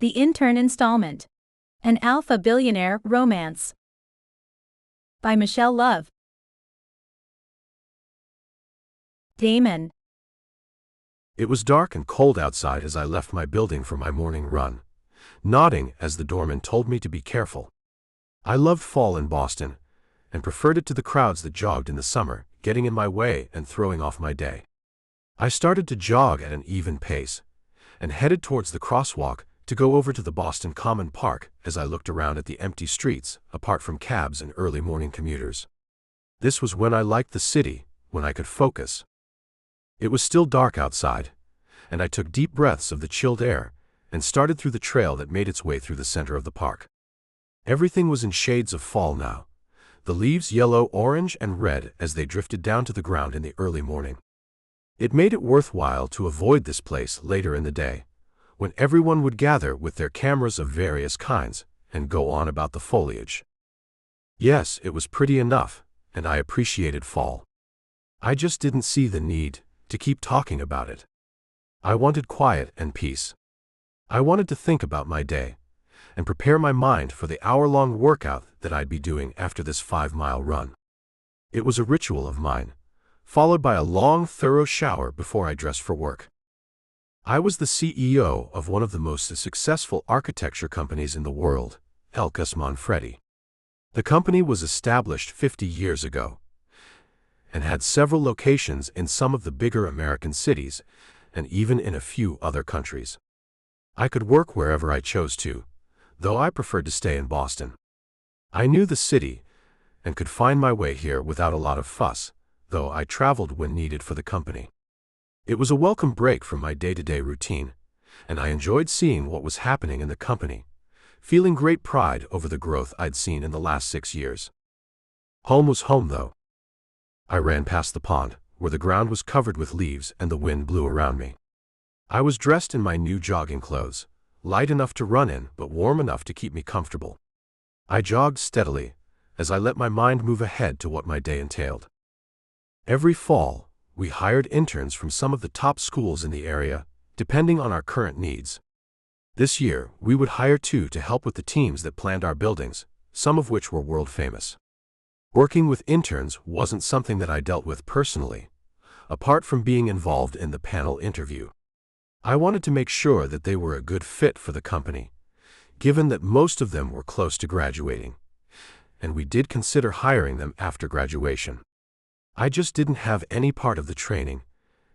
The Intern Installment. An Alpha Billionaire Romance. By Michelle Love. Damon. It was dark and cold outside as I left my building for my morning run, nodding as the doorman told me to be careful. I loved fall in Boston, and preferred it to the crowds that jogged in the summer, getting in my way and throwing off my day. I started to jog at an even pace, and headed towards the crosswalk to go over to the Boston Common Park as I looked around at the empty streets, apart from cabs and early morning commuters. This was when I liked the city, when I could focus. It was still dark outside, and I took deep breaths of the chilled air and started through the trail that made its way through the center of the park. Everything was in shades of fall now, the leaves yellow, orange, and red as they drifted down to the ground in the early morning. It made it worthwhile to avoid this place later in the day, when everyone would gather with their cameras of various kinds and go on about the foliage. Yes, it was pretty enough, and I appreciated fall. I just didn't see the need to keep talking about it. I wanted quiet and peace. I wanted to think about my day and prepare my mind for the hour-long workout that I'd be doing after this 5-mile run. It was a ritual of mine, followed by a long, thorough shower before I dressed for work. I was the CEO of one of the most successful architecture companies in the world, Elkus Manfredi. The company was established 50 years ago and had several locations in some of the bigger American cities and even in a few other countries. I could work wherever I chose to, though I preferred to stay in Boston. I knew the city and could find my way here without a lot of fuss, though I traveled when needed for the company. It was a welcome break from my day-to-day routine, and I enjoyed seeing what was happening in the company, feeling great pride over the growth I'd seen in the last 6 years. Home was home, though. I ran past the pond, where the ground was covered with leaves and the wind blew around me. I was dressed in my new jogging clothes, light enough to run in but warm enough to keep me comfortable. I jogged steadily as I let my mind move ahead to what my day entailed. Every fall, we hired interns from some of the top schools in the area, depending on our current needs. This year, we would hire 2 to help with the teams that planned our buildings, some of which were world famous. Working with interns wasn't something that I dealt with personally, apart from being involved in the panel interview. I wanted to make sure that they were a good fit for the company, given that most of them were close to graduating, and we did consider hiring them after graduation. I just didn't have any part of the training,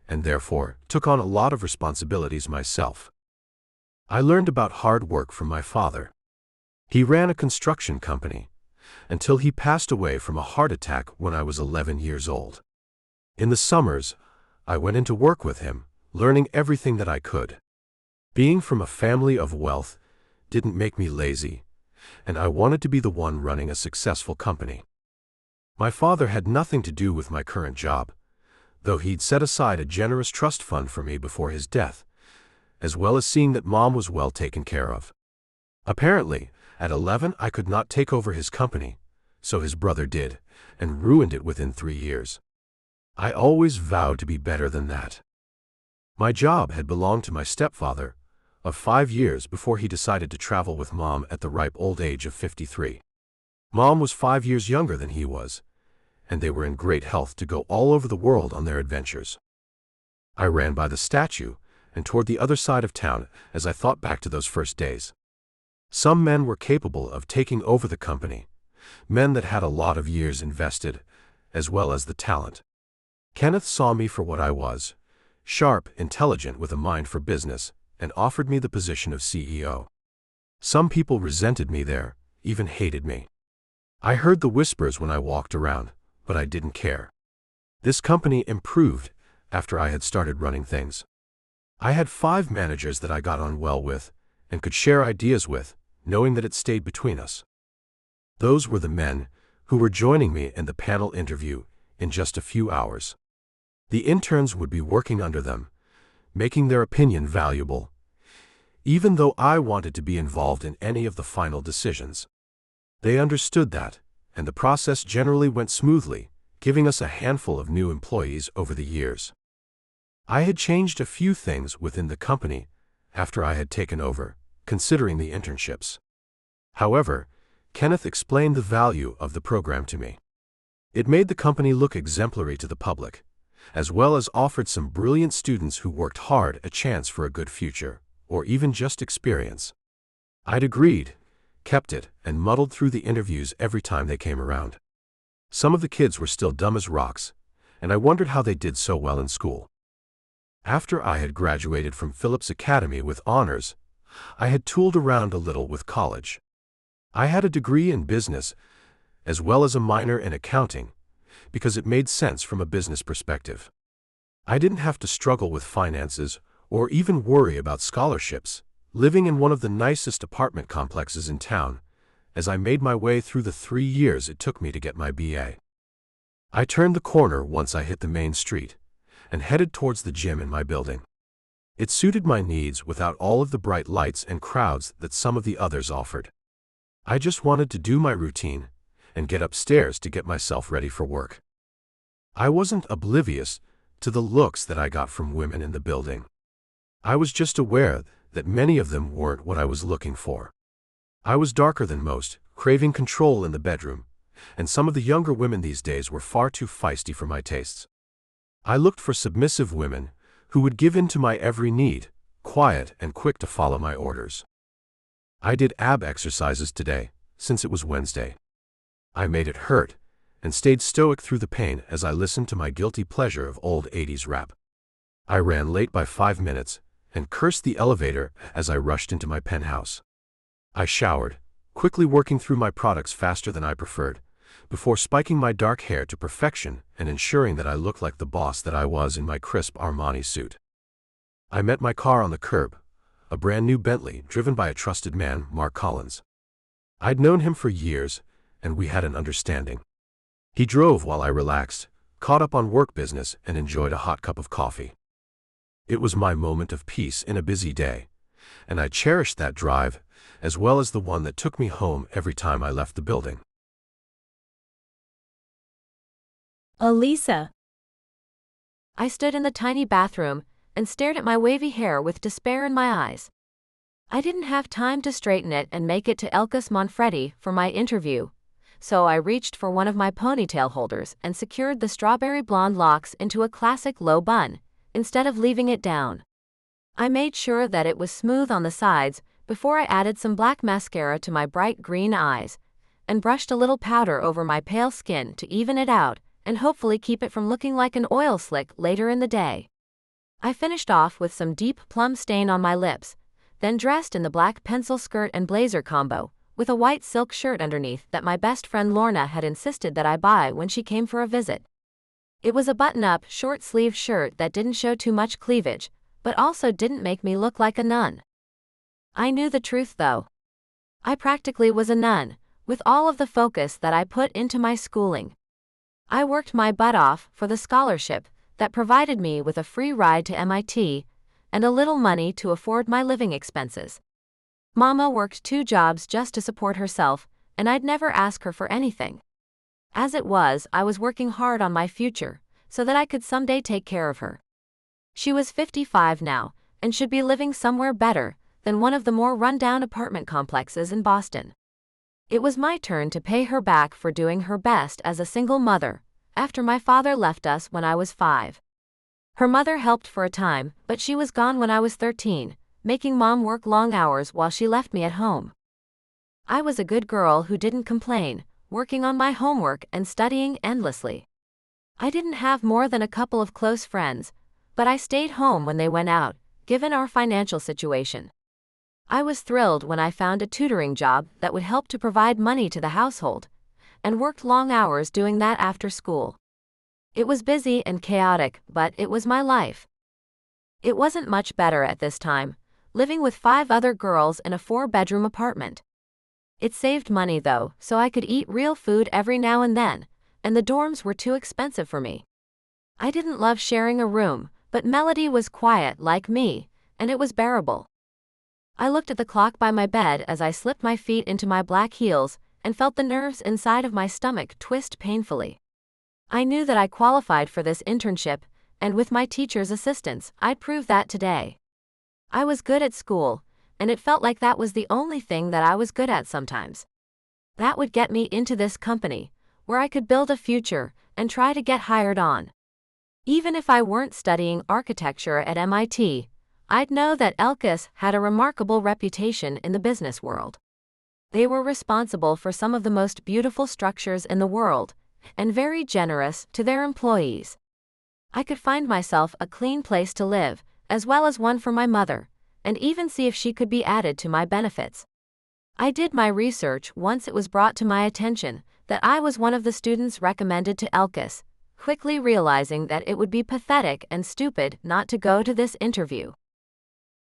and therefore took on a lot of responsibilities myself. I learned about hard work from my father. He ran a construction company until he passed away from a heart attack when I was 11 years old. In the summers, I went into work with him, learning everything that I could. Being from a family of wealth didn't make me lazy, and I wanted to be the one running a successful company. My father had nothing to do with my current job, though he'd set aside a generous trust fund for me before his death, as well as seeing that Mom was well taken care of. Apparently, at 11 I could not take over his company, so his brother did, and ruined it within 3 years. I always vowed to be better than that. My job had belonged to my stepfather of 5 years before he decided to travel with Mom at the ripe old age of 53. Mom was 5 years younger than he was, and they were in great health to go all over the world on their adventures. I ran by the statue and toward the other side of town as I thought back to those first days. Some men were capable of taking over the company, men that had a lot of years invested, as well as the talent. Kenneth saw me for what I was, sharp, intelligent with a mind for business, and offered me the position of CEO. Some people resented me there, even hated me. I heard the whispers when I walked around, but I didn't care. This company improved after I had started running things. I had 5 managers that I got on well with and could share ideas with, knowing that it stayed between us. Those were the men who were joining me in the panel interview in just a few hours. The interns would be working under them, making their opinion valuable, even though I wanted to be involved in any of the final decisions. They understood that, and the process generally went smoothly, giving us a handful of new employees over the years. I had changed a few things within the company after I had taken over, considering the internships. However, Kenneth explained the value of the program to me. It made the company look exemplary to the public, as well as offered some brilliant students who worked hard a chance for a good future, or even just experience. I'd agreed, kept it, and muddled through the interviews every time they came around. Some of the kids were still dumb as rocks, and I wondered how they did so well in school. After I had graduated from Phillips Academy with honors, I had tooled around a little with college. I had a degree in business, as well as a minor in accounting, because it made sense from a business perspective. I didn't have to struggle with finances or even worry about scholarships, living in one of the nicest apartment complexes in town, as I made my way through the 3 years it took me to get my BA. I turned the corner once I hit the main street, and headed towards the gym in my building. It suited my needs without all of the bright lights and crowds that some of the others offered. I just wanted to do my routine and get upstairs to get myself ready for work. I wasn't oblivious to the looks that I got from women in the building. I was just aware that many of them weren't what I was looking for. I was darker than most, craving control in the bedroom, and some of the younger women these days were far too feisty for my tastes. I looked for submissive women who would give in to my every need, quiet and quick to follow my orders. I did ab exercises today, since it was Wednesday. I made it hurt, and stayed stoic through the pain as I listened to my guilty pleasure of old 80s rap. I ran late by 5 minutes, and cursed the elevator as I rushed into my penthouse. I showered, quickly working through my products faster than I preferred, before spiking my dark hair to perfection and ensuring that I looked like the boss that I was in my crisp Armani suit. I met my car on the curb, a brand new Bentley driven by a trusted man, Mark Collins. I'd known him for years, and we had an understanding. He drove while I relaxed, caught up on work business, and enjoyed a hot cup of coffee. It was my moment of peace in a busy day, and I cherished that drive, as well as the one that took me home every time I left the building. Elisa. I stood in the tiny bathroom and stared at my wavy hair with despair in my eyes. I didn't have time to straighten it and make it to Elkus Manfredi for my interview, so I reached for one of my ponytail holders and secured the strawberry blonde locks into a classic low bun, instead of leaving it down. I made sure that it was smooth on the sides before I added some black mascara to my bright green eyes, and brushed a little powder over my pale skin to even it out and hopefully keep it from looking like an oil slick later in the day. I finished off with some deep plum stain on my lips, then dressed in the black pencil skirt and blazer combo, with a white silk shirt underneath that my best friend Lorna had insisted that I buy when she came for a visit. It was a button-up, short-sleeved shirt that didn't show too much cleavage, but also didn't make me look like a nun. I knew the truth though. I practically was a nun, with all of the focus that I put into my schooling. I worked my butt off for the scholarship that provided me with a free ride to MIT and a little money to afford my living expenses. Mama worked 2 jobs just to support herself, and I'd never ask her for anything. As it was, I was working hard on my future, so that I could someday take care of her. She was 55 now, and should be living somewhere better than one of the more run-down apartment complexes in Boston. It was my turn to pay her back for doing her best as a single mother, after my father left us when I was 5. Her mother helped for a time, but she was gone when I was 13, making Mom work long hours while she left me at home. I was a good girl who didn't complain, working on my homework and studying endlessly. I didn't have more than a couple of close friends, but I stayed home when they went out, given our financial situation. I was thrilled when I found a tutoring job that would help to provide money to the household, and worked long hours doing that after school. It was busy and chaotic, but it was my life. It wasn't much better at this time, living with 5 other girls in a 4-bedroom apartment. It saved money though, so I could eat real food every now and then, and the dorms were too expensive for me. I didn't love sharing a room, but Melody was quiet like me, and it was bearable. I looked at the clock by my bed as I slipped my feet into my black heels and felt the nerves inside of my stomach twist painfully. I knew that I qualified for this internship, and with my teacher's assistance, I'd prove that today. I was good at school, and it felt like that was the only thing that I was good at sometimes. That would get me into this company, where I could build a future and try to get hired on. Even if I weren't studying architecture at MIT, I'd know that Elkus had a remarkable reputation in the business world. They were responsible for some of the most beautiful structures in the world, and very generous to their employees. I could find myself a clean place to live, as well as one for my mother, and even see if she could be added to my benefits. I did my research once it was brought to my attention that I was one of the students recommended to Elkus, quickly realizing that it would be pathetic and stupid not to go to this interview.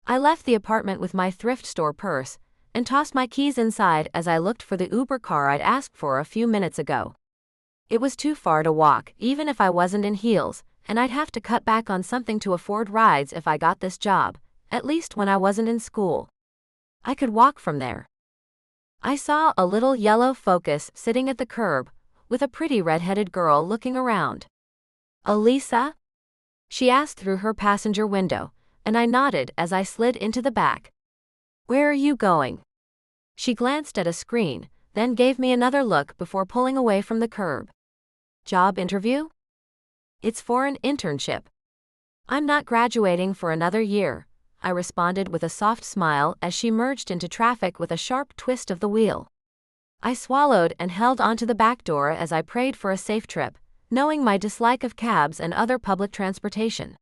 I left the apartment with my thrift store purse and tossed my keys inside as I looked for the Uber car I'd asked for a few minutes ago. It was too far to walk, even if I wasn't in heels, and I'd have to cut back on something to afford rides if I got this job, at least when I wasn't in school. I could walk from there. I saw a little yellow Focus sitting at the curb, with a pretty red-headed girl looking around. "Elisa?" she asked through her passenger window, and I nodded as I slid into the back. "Where are you going?" She glanced at a screen, then gave me another look before pulling away from the curb. "Job interview?" "It's for an internship." "I'm not graduating for another year," I responded with a soft smile as she merged into traffic with a sharp twist of the wheel. I swallowed and held onto the back door as I prayed for a safe trip, knowing my dislike of cabs and other public transportation.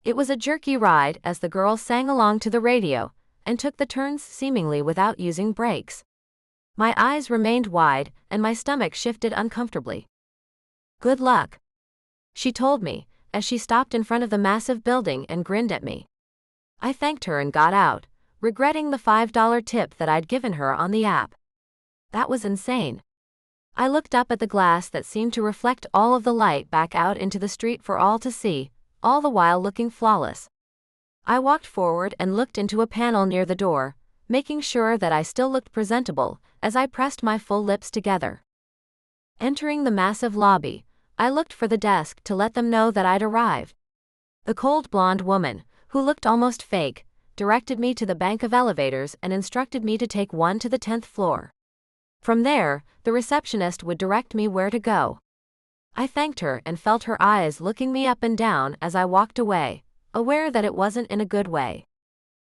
It was a jerky ride as the girl sang along to the radio and took the turns seemingly without using brakes. My eyes remained wide and my stomach shifted uncomfortably. "Good luck," she told me as she stopped in front of the massive building and grinned at me. I thanked her and got out, regretting the $5 tip that I'd given her on the app. That was insane. I looked up at the glass that seemed to reflect all of the light back out into the street for all to see, all the while looking flawless. I walked forward and looked into a panel near the door, making sure that I still looked presentable as I pressed my full lips together. Entering the massive lobby, I looked for the desk to let them know that I'd arrived. The cold blonde woman, who looked almost fake, directed me to the bank of elevators and instructed me to take one to the 10th floor. From there, the receptionist would direct me where to go. I thanked her and felt her eyes looking me up and down as I walked away, aware that it wasn't in a good way.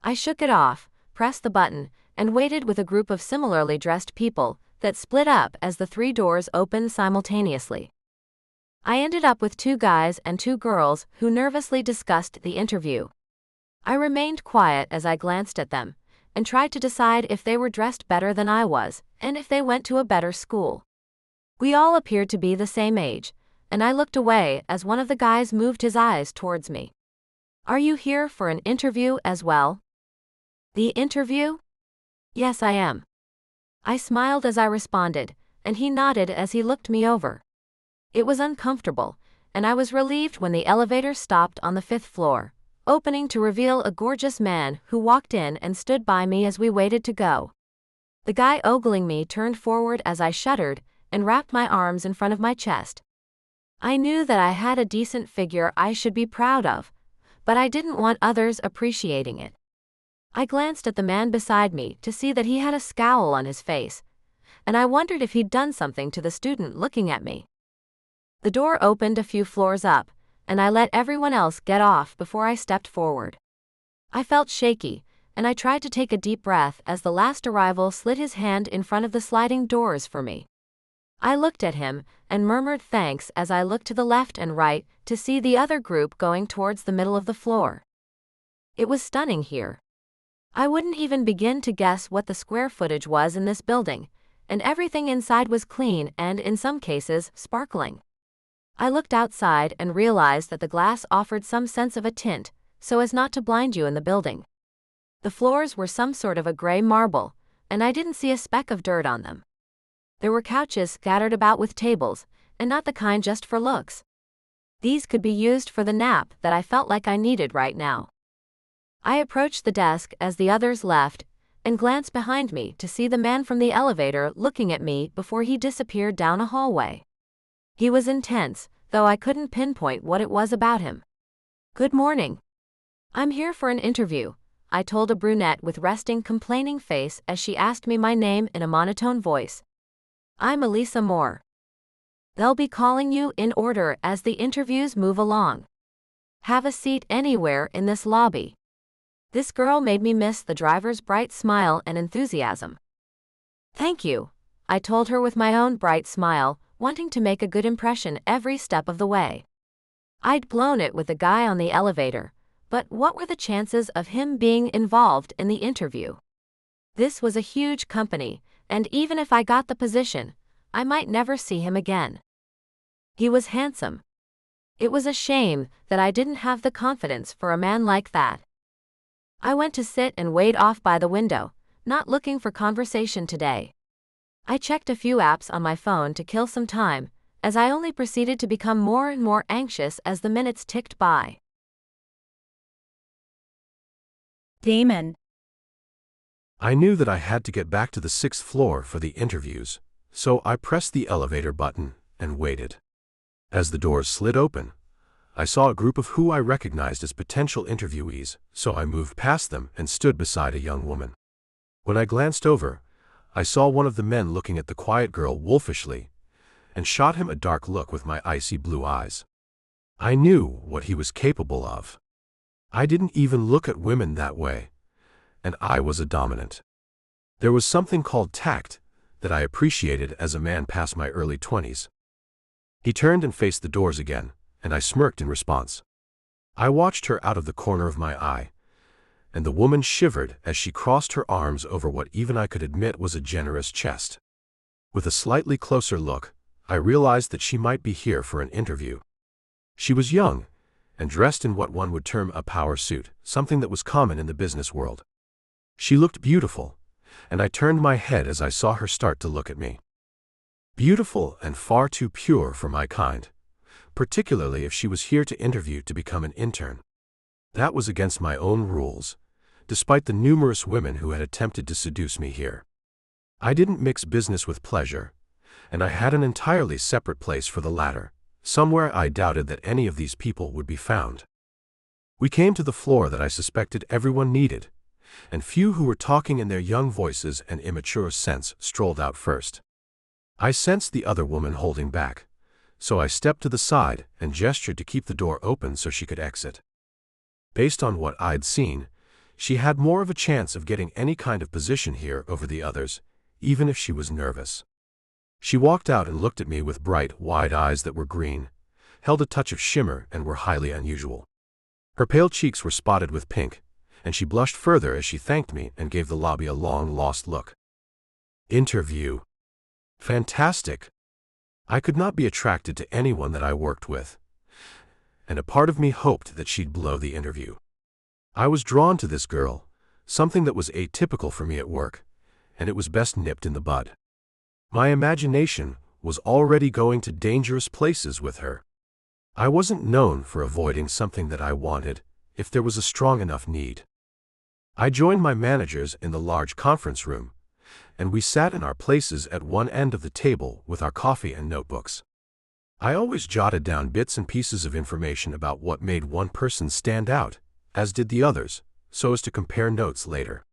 I shook it off, pressed the button, and waited with a group of similarly dressed people that split up as the 3 doors opened simultaneously. I ended up with 2 guys and 2 girls who nervously discussed the interview. I remained quiet as I glanced at them, and tried to decide if they were dressed better than I was, and if they went to a better school. We all appeared to be the same age, and I looked away as one of the guys moved his eyes towards me. "Are you here for an interview as well?" "The interview?" "Yes, I am." I smiled as I responded, and he nodded as he looked me over. It was uncomfortable, and I was relieved when the elevator stopped on the 5th floor, opening to reveal a gorgeous man who walked in and stood by me as we waited to go. The guy ogling me turned forward as I shuddered and wrapped my arms in front of my chest. I knew that I had a decent figure I should be proud of, but I didn't want others appreciating it. I glanced at the man beside me to see that he had a scowl on his face, and I wondered if he'd done something to the student looking at me. The door opened a few floors up, and I let everyone else get off before I stepped forward. I felt shaky, and I tried to take a deep breath as the last arrival slid his hand in front of the sliding doors for me. I looked at him and murmured thanks as I looked to the left and right to see the other group going towards the middle of the floor. It was stunning here. I wouldn't even begin to guess what the square footage was in this building, and everything inside was clean and, in some cases, sparkling. I looked outside and realized that the glass offered some sense of a tint, so as not to blind you in the building. The floors were some sort of a gray marble, and I didn't see a speck of dirt on them. There were couches scattered about with tables, and not the kind just for looks. These could be used for the nap that I felt like I needed right now. I approached the desk as the others left, and glanced behind me to see the man from the elevator looking at me before he disappeared down a hallway. He was intense, though I couldn't pinpoint what it was about him. "Good morning. I'm here for an interview," I told a brunette with resting, complaining face as she asked me my name in a monotone voice. I'm Elisa Moore. They'll be calling you in order as the interviews move along. Have a seat anywhere in this lobby. This girl made me miss the driver's bright smile and enthusiasm. Thank you, I told her with my own bright smile, wanting to make a good impression every step of the way. I'd blown it with the guy on the elevator, but what were the chances of him being involved in the interview? This was a huge company, and even if I got the position, I might never see him again. He was handsome. It was a shame that I didn't have the confidence for a man like that. I went to sit and wait off by the window, not looking for conversation today. I checked a few apps on my phone to kill some time, as I only proceeded to become more and more anxious as the minutes ticked by. Damon. I knew that I had to get back to the 6th floor for the interviews, so I pressed the elevator button and waited. As the doors slid open, I saw a group of who I recognized as potential interviewees, so I moved past them and stood beside a young woman. When I glanced over, I saw one of the men looking at the quiet girl wolfishly, and shot him a dark look with my icy blue eyes. I knew what he was capable of. I didn't even look at women that way, and I was a dominant. There was something called tact that I appreciated as a man past my early 20s. He turned and faced the doors again, and I smirked in response. I watched her out of the corner of my eye, and the woman shivered as she crossed her arms over what even I could admit was a generous chest. With a slightly closer look, I realized that she might be here for an interview. She was young, and dressed in what one would term a power suit, something that was common in the business world. She looked beautiful, and I turned my head as I saw her start to look at me. Beautiful and far too pure for my kind, particularly if she was here to interview to become an intern. That was against my own rules, despite the numerous women who had attempted to seduce me here. I didn't mix business with pleasure, and I had an entirely separate place for the latter, somewhere I doubted that any of these people would be found. We came to the floor that I suspected everyone needed, and few who were talking in their young voices and immature sense strolled out first. I sensed the other woman holding back, so I stepped to the side and gestured to keep the door open so she could exit. Based on what I'd seen, she had more of a chance of getting any kind of position here over the others, even if she was nervous. She walked out and looked at me with bright, wide eyes that were green, held a touch of shimmer, and were highly unusual. Her pale cheeks were spotted with pink, and she blushed further as she thanked me and gave the lobby a long, lost look. Interview. Fantastic. I could not be attracted to anyone that I worked with, and a part of me hoped that she'd blow the interview. I was drawn to this girl, something that was atypical for me at work, and it was best nipped in the bud. My imagination was already going to dangerous places with her. I wasn't known for avoiding something that I wanted if there was a strong enough need. I joined my managers in the large conference room, and we sat in our places at one end of the table with our coffee and notebooks. I always jotted down bits and pieces of information about what made one person stand out, as did the others, so as to compare notes later.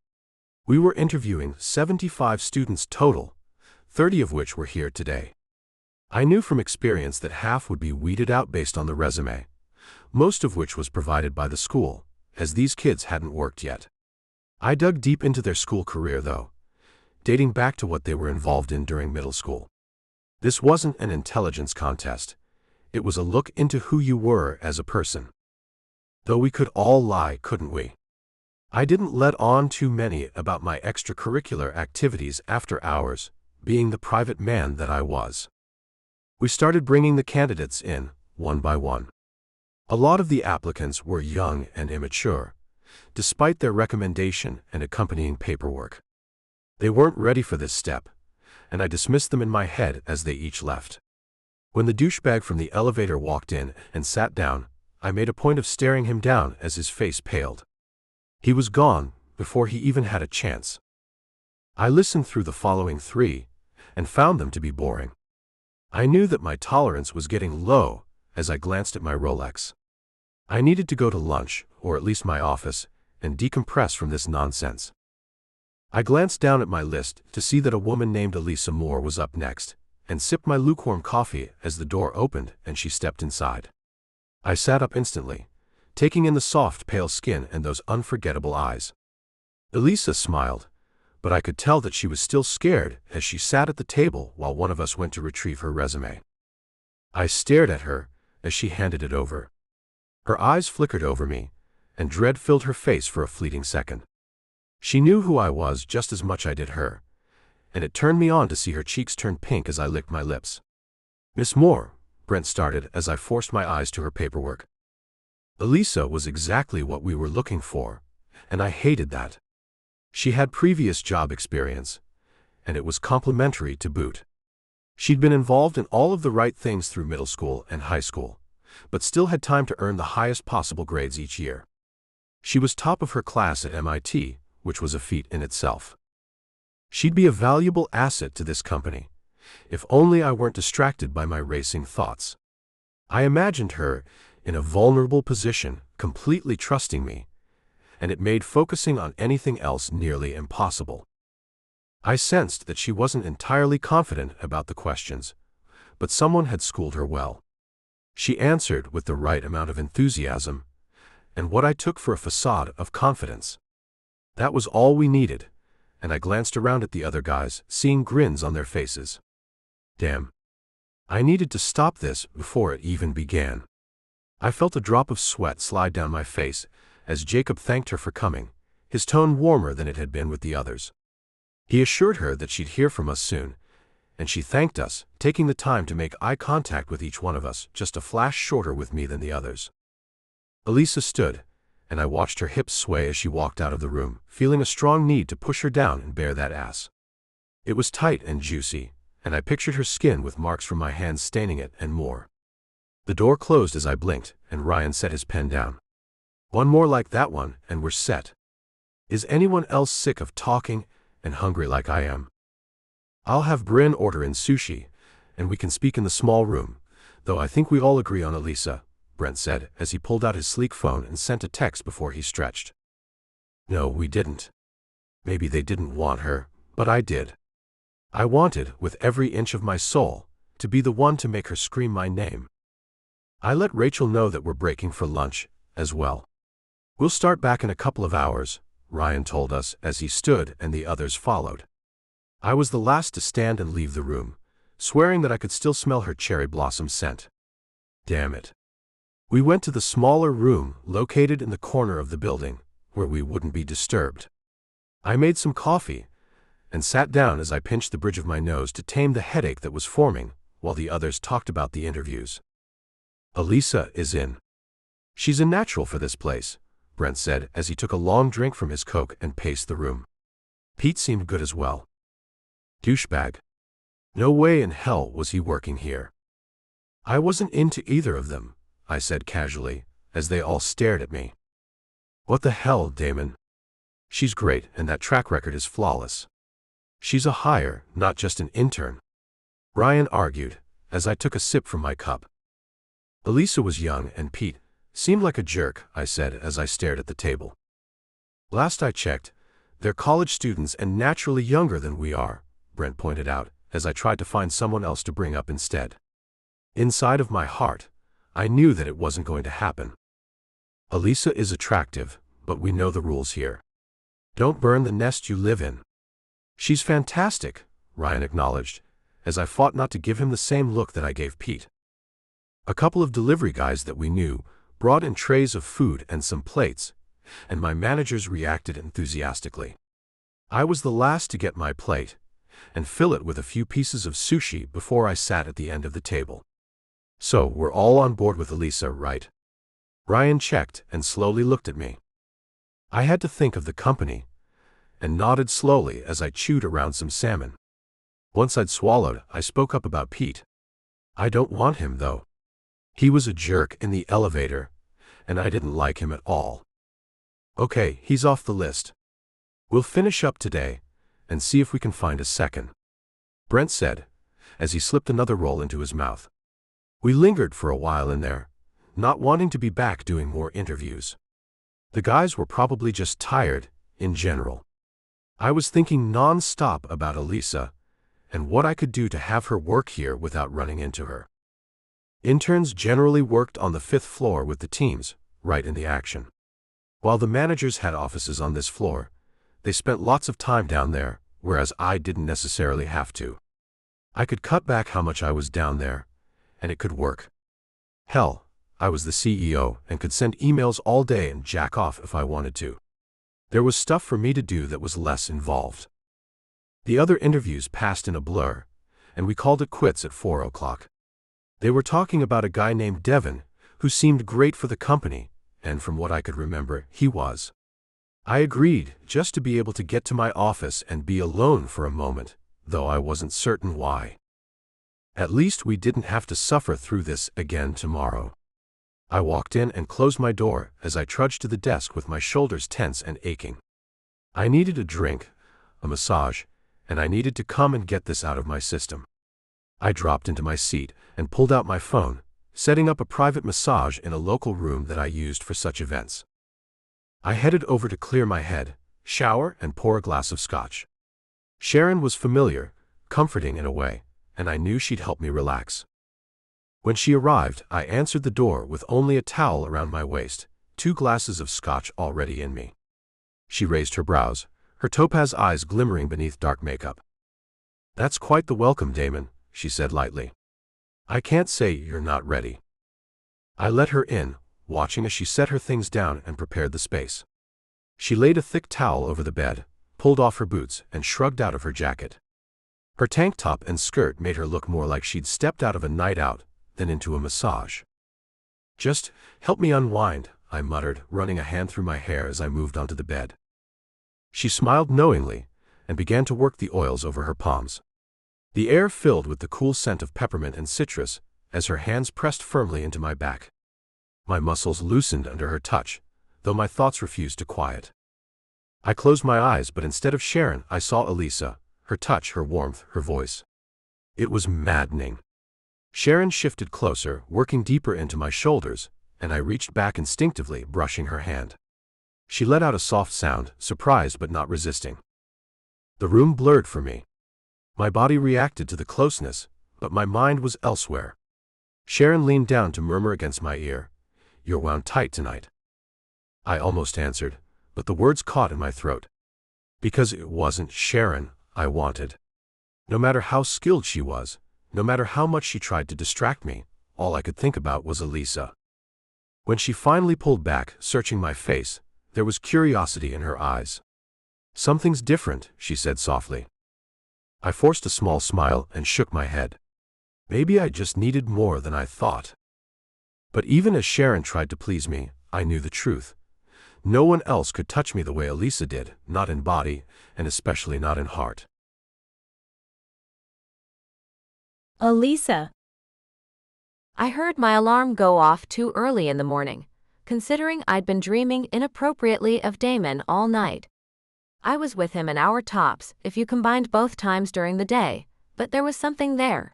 We were interviewing 75 students total, 30 of which were here today. I knew from experience that half would be weeded out based on the resume, most of which was provided by the school, as these kids hadn't worked yet. I dug deep into their school career though, dating back to what they were involved in during middle school. This wasn't an intelligence contest. It was a look into who you were as a person. Though we could all lie, couldn't we? I didn't let on too many about my extracurricular activities after hours, being the private man that I was. We started bringing the candidates in, one by one. A lot of the applicants were young and immature, despite their recommendation and accompanying paperwork. They weren't ready for this step, and I dismissed them in my head as they each left. When the douchebag from the elevator walked in and sat down, I made a point of staring him down as his face paled. He was gone before he even had a chance. I listened through the following 3 and found them to be boring. I knew that my tolerance was getting low as I glanced at my Rolex. I needed to go to lunch, or at least my office, and decompress from this nonsense. I glanced down at my list to see that a woman named Elisa Moore was up next, and sipped my lukewarm coffee as the door opened and she stepped inside. I sat up instantly, taking in the soft, pale skin and those unforgettable eyes. Elisa smiled, but I could tell that she was still scared as she sat at the table while one of us went to retrieve her resume. I stared at her as she handed it over. Her eyes flickered over me, and dread filled her face for a fleeting second. She knew who I was just as much I did her, and it turned me on to see her cheeks turn pink as I licked my lips. "Miss Moore," Brent started as I forced my eyes to her paperwork. Elisa was exactly what we were looking for, and I hated that. She had previous job experience, and it was complimentary to boot. She'd been involved in all of the right things through middle school and high school, but still had time to earn the highest possible grades each year. She was top of her class at MIT, which was a feat in itself. She'd be a valuable asset to this company, if only I weren't distracted by my racing thoughts. I imagined her in a vulnerable position, completely trusting me, and it made focusing on anything else nearly impossible. I sensed that she wasn't entirely confident about the questions, but someone had schooled her well. She answered with the right amount of enthusiasm, and what I took for a facade of confidence. That was all we needed, and I glanced around at the other guys, seeing grins on their faces. Damn. I needed to stop this before it even began. I felt a drop of sweat slide down my face as Jacob thanked her for coming, his tone warmer than it had been with the others. He assured her that she'd hear from us soon, and she thanked us, taking the time to make eye contact with each one of us, just a flash shorter with me than the others. Elisa stood, and I watched her hips sway as she walked out of the room, feeling a strong need to push her down and bare that ass. It was tight and juicy, and I pictured her skin with marks from my hands staining it and more. The door closed as I blinked, and Ryan set his pen down. "One more like that one, and we're set. Is anyone else sick of talking and hungry like I am? I'll have Bryn order in sushi, and we can speak in the small room, though I think we all agree on Elisa," Brent said as he pulled out his sleek phone and sent a text before he stretched. No, we didn't. Maybe they didn't want her, but I did. I wanted, with every inch of my soul, to be the one to make her scream my name. I let Rachel know that we're breaking for lunch, as well. "We'll start back in a couple of hours," Ryan told us as he stood and the others followed. I was the last to stand and leave the room, swearing that I could still smell her cherry blossom scent. Damn it. We went to the smaller room located in the corner of the building, where we wouldn't be disturbed. I made some coffee and sat down as I pinched the bridge of my nose to tame the headache that was forming while the others talked about the interviews. "Elisa is in. She's a natural for this place," Brent said as he took a long drink from his Coke and paced the room. Pete seemed good as well. Douchebag. No way in hell was he working here. I wasn't into either of them, I said casually, as they all stared at me. "What the hell, Damon? She's great, and that track record is flawless. She's a hire, not just an intern," Ryan argued, as I took a sip from my cup. Elisa was young, and Pete seemed like a jerk, I said as I stared at the table. "Last I checked, they're college students and naturally younger than we are," Brent pointed out, as I tried to find someone else to bring up instead. Inside of my heart, I knew that it wasn't going to happen. "Elisa is attractive, but we know the rules here. Don't burn the nest you live in." "She's fantastic," Ryan acknowledged, as I fought not to give him the same look that I gave Pete. A couple of delivery guys that we knew brought in trays of food and some plates, and my managers reacted enthusiastically. I was the last to get my plate, and fill it with a few pieces of sushi before I sat at the end of the table. "So, we're all on board with Elisa, right?" Ryan checked and slowly looked at me. I had to think of the company, and nodded slowly as I chewed around some salmon. Once I'd swallowed, I spoke up about Pete. "I don't want him, though. He was a jerk in the elevator, and I didn't like him at all." "Okay, he's off the list. We'll finish up today, and see if we can find a second," Brent said, as he slipped another roll into his mouth. We lingered for a while in there, not wanting to be back doing more interviews. The guys were probably just tired, in general. I was thinking non-stop about Elisa and what I could do to have her work here without running into her. Interns generally worked on the 5th floor with the teams, right in the action. While the managers had offices on this floor, they spent lots of time down there, whereas I didn't necessarily have to. I could cut back how much I was down there, and it could work. Hell, I was the CEO and could send emails all day and jack off if I wanted to. There was stuff for me to do that was less involved. The other interviews passed in a blur, and we called it quits at 4 o'clock. They were talking about a guy named Devin, who seemed great for the company, and from what I could remember, he was. I agreed, just to be able to get to my office and be alone for a moment, though I wasn't certain why. At least we didn't have to suffer through this again tomorrow. I walked in and closed my door as I trudged to the desk with my shoulders tense and aching. I needed a drink, a massage, and I needed to come and get this out of my system. I dropped into my seat and pulled out my phone, setting up a private massage in a local room that I used for such events. I headed over to clear my head, shower, and pour a glass of scotch. Sharon was familiar, comforting in a way, and I knew she'd help me relax. When she arrived, I answered the door with only a towel around my waist, 2 glasses of scotch already in me. She raised her brows, her topaz eyes glimmering beneath dark makeup. "That's quite the welcome, Damon," she said lightly. "I can't say you're not ready." I let her in, watching as she set her things down and prepared the space. She laid a thick towel over the bed, pulled off her boots, and shrugged out of her jacket. Her tank top and skirt made her look more like she'd stepped out of a night out than into a massage. "Just help me unwind," I muttered, running a hand through my hair as I moved onto the bed. She smiled knowingly and began to work the oils over her palms. The air filled with the cool scent of peppermint and citrus as her hands pressed firmly into my back. My muscles loosened under her touch, though my thoughts refused to quiet. I closed my eyes, but instead of Sharon, I saw Elisa, her touch, her warmth, her voice. It was maddening. Sharon shifted closer, working deeper into my shoulders, and I reached back instinctively, brushing her hand. She let out a soft sound, surprised but not resisting. The room blurred for me. My body reacted to the closeness, but my mind was elsewhere. Sharon leaned down to murmur against my ear, "You're wound tight tonight." I almost answered, but the words caught in my throat. Because it wasn't Sharon I wanted. No matter how skilled she was, no matter how much she tried to distract me, all I could think about was Elisa. When she finally pulled back, searching my face, there was curiosity in her eyes. "Something's different," she said softly. I forced a small smile and shook my head. Maybe I just needed more than I thought. But even as Sharon tried to please me, I knew the truth. No one else could touch me the way Elisa did, not in body, and especially not in heart. Elisa. I heard my alarm go off too early in the morning, considering I'd been dreaming inappropriately of Damon all night. I was with him an hour tops if you combined both times during the day, but there was something there.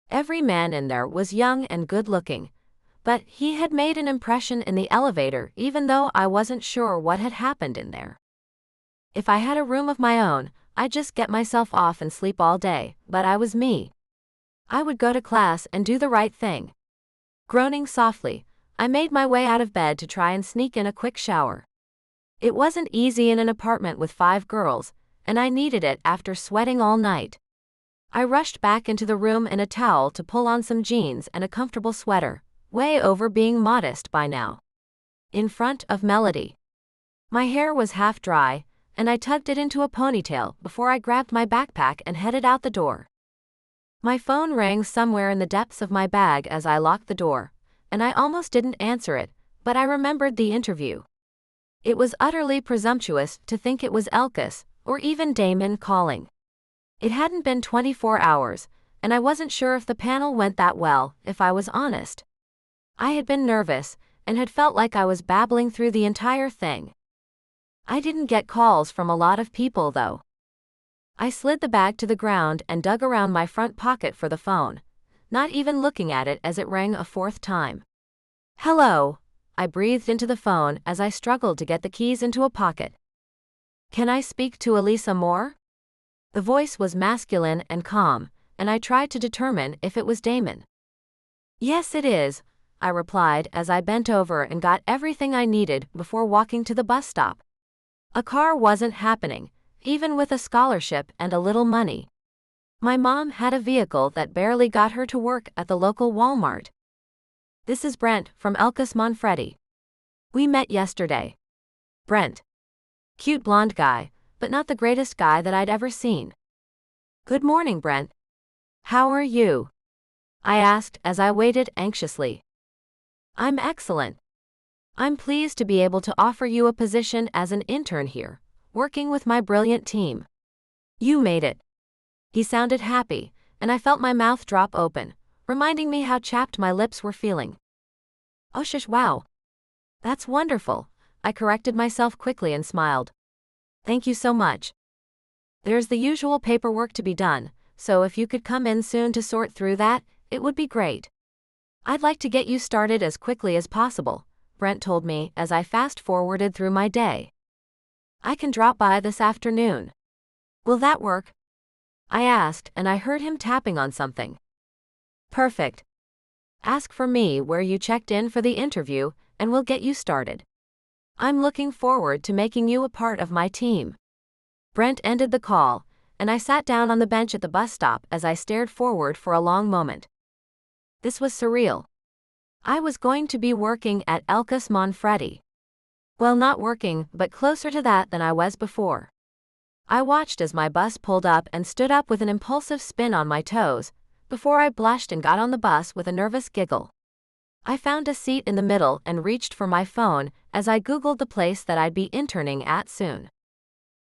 Every man in there was young and good-looking, but he had made an impression in the elevator even though I wasn't sure what had happened in there. If I had a room of my own, I'd just get myself off and sleep all day, but I was me. I would go to class and do the right thing. Groaning softly, I made my way out of bed to try and sneak in a quick shower. It wasn't easy in an apartment with 5 girls, and I needed it after sweating all night. I rushed back into the room in a towel to pull on some jeans and a comfortable sweater, way over being modest by now. In front of Melody. My hair was half dry, and I tugged it into a ponytail before I grabbed my backpack and headed out the door. My phone rang somewhere in the depths of my bag as I locked the door, and I almost didn't answer it, but I remembered the interview. It was utterly presumptuous to think it was Elkus, or even Damon, calling. It hadn't been 24 hours, and I wasn't sure if the panel went that well, if I was honest. I had been nervous, and had felt like I was babbling through the entire thing. I didn't get calls from a lot of people though. I slid the bag to the ground and dug around my front pocket for the phone, not even looking at it as it rang a 4th time. "Hello," I breathed into the phone as I struggled to get the keys into a pocket. "Can I speak to Elisa Moore?" The voice was masculine and calm, and I tried to determine if it was Damon. "Yes, it is," I replied as I bent over and got everything I needed before walking to the bus stop. A car wasn't happening, even with a scholarship and a little money. My mom had a vehicle that barely got her to work at the local Walmart. "This is Brent from Elkus Manfredi. We met yesterday." Brent. Cute blonde guy, but not the greatest guy that I'd ever seen. "Good morning, Brent. How are you?" I asked as I waited anxiously. "I'm excellent. I'm pleased to be able to offer you a position as an intern here, working with my brilliant team. You made it." He sounded happy, and I felt my mouth drop open, reminding me how chapped my lips were feeling. "Oh shush, wow. That's wonderful," I corrected myself quickly and smiled. "Thank you so much. There's the usual paperwork to be done, so if you could come in soon to sort through that, it would be great." "I'd like to get you started as quickly as possible," Brent told me as I fast-forwarded through my day. "I can drop by this afternoon. Will that work?" I asked, and I heard him tapping on something. "Perfect. Ask for me where you checked in for the interview, and we'll get you started. I'm looking forward to making you a part of my team." Brent ended the call, and I sat down on the bench at the bus stop as I stared forward for a long moment. This was surreal. I was going to be working at Elkus Manfredi. Well, not working, but closer to that than I was before. I watched as my bus pulled up and stood up with an impulsive spin on my toes, before I blushed and got on the bus with a nervous giggle. I found a seat in the middle and reached for my phone as I Googled the place that I'd be interning at soon.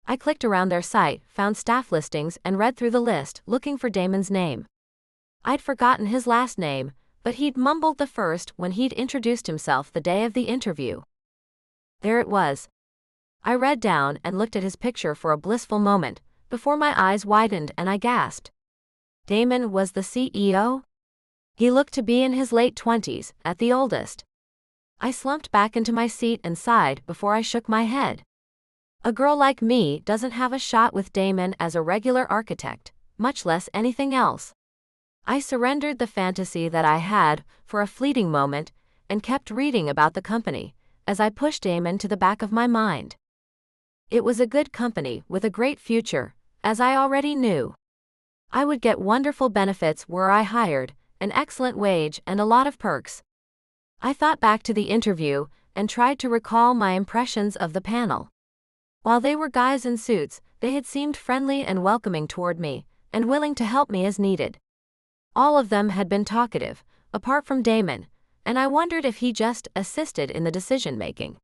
I clicked around their site, found staff listings, and read through the list, looking for Damon's name. I'd forgotten his last name, but he'd mumbled the first when he'd introduced himself the day of the interview. There it was. I read down and looked at his picture for a blissful moment, before my eyes widened and I gasped. Damon was the CEO? He looked to be in his late 20s, at the oldest. I slumped back into my seat and sighed before I shook my head. A girl like me doesn't have a shot with Damon as a regular architect, much less anything else. I surrendered the fantasy that I had for a fleeting moment and kept reading about the company as I pushed Damon to the back of my mind. It was a good company with a great future, as I already knew. I would get wonderful benefits where I hired, an excellent wage, and a lot of perks. I thought back to the interview and tried to recall my impressions of the panel. While they were guys in suits, they had seemed friendly and welcoming toward me, and willing to help me as needed. All of them had been talkative, apart from Damon, and I wondered if he just assisted in the decision-making.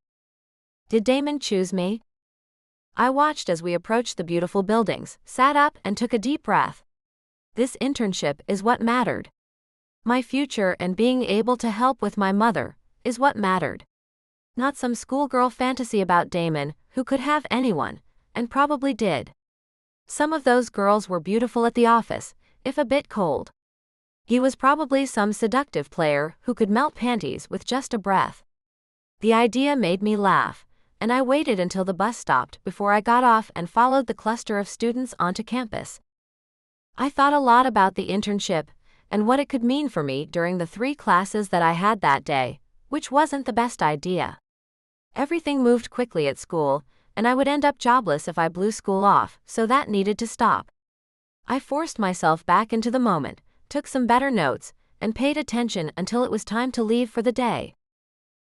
Did Damon choose me? I watched as we approached the beautiful buildings, sat up and took a deep breath. This internship is what mattered. My future and being able to help with my mother is what mattered. Not some schoolgirl fantasy about Damon who could have anyone, and probably did. Some of those girls were beautiful at the office, if a bit cold. He was probably some seductive player who could melt panties with just a breath. The idea made me laugh, and I waited until the bus stopped before I got off and followed the cluster of students onto campus. I thought a lot about the internship and what it could mean for me during the 3 classes that I had that day, which wasn't the best idea. Everything moved quickly at school, and I would end up jobless if I blew school off, so that needed to stop. I forced myself back into the moment, took some better notes, and paid attention until it was time to leave for the day.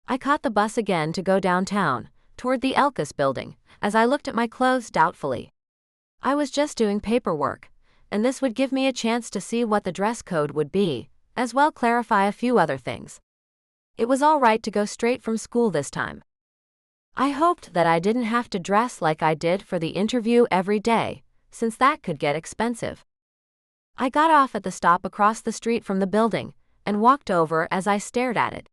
I caught the bus again to go downtown, toward the Elkus building, as I looked at my clothes doubtfully. I was just doing paperwork, and this would give me a chance to see what the dress code would be, as well clarify a few other things. It was all right to go straight from school this time. I hoped that I didn't have to dress like I did for the interview every day, since that could get expensive. I got off at the stop across the street from the building, and walked over as I stared at it.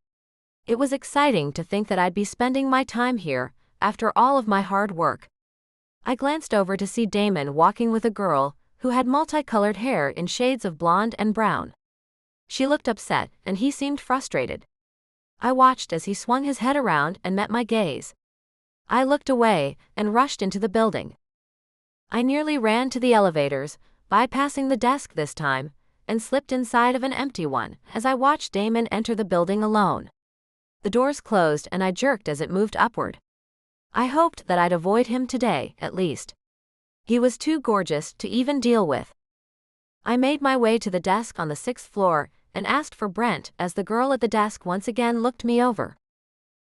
It was exciting to think that I'd be spending my time here, after all of my hard work. I glanced over to see Damon walking with a girl who had multicolored hair in shades of blonde and brown. She looked upset, and he seemed frustrated. I watched as he swung his head around and met my gaze. I looked away and rushed into the building. I nearly ran to the elevators, bypassing the desk this time, and slipped inside of an empty one as I watched Damon enter the building alone. The doors closed and I jerked as it moved upward. I hoped that I'd avoid him today, at least. He was too gorgeous to even deal with. I made my way to the desk on the 6th floor and asked for Brent as the girl at the desk once again looked me over.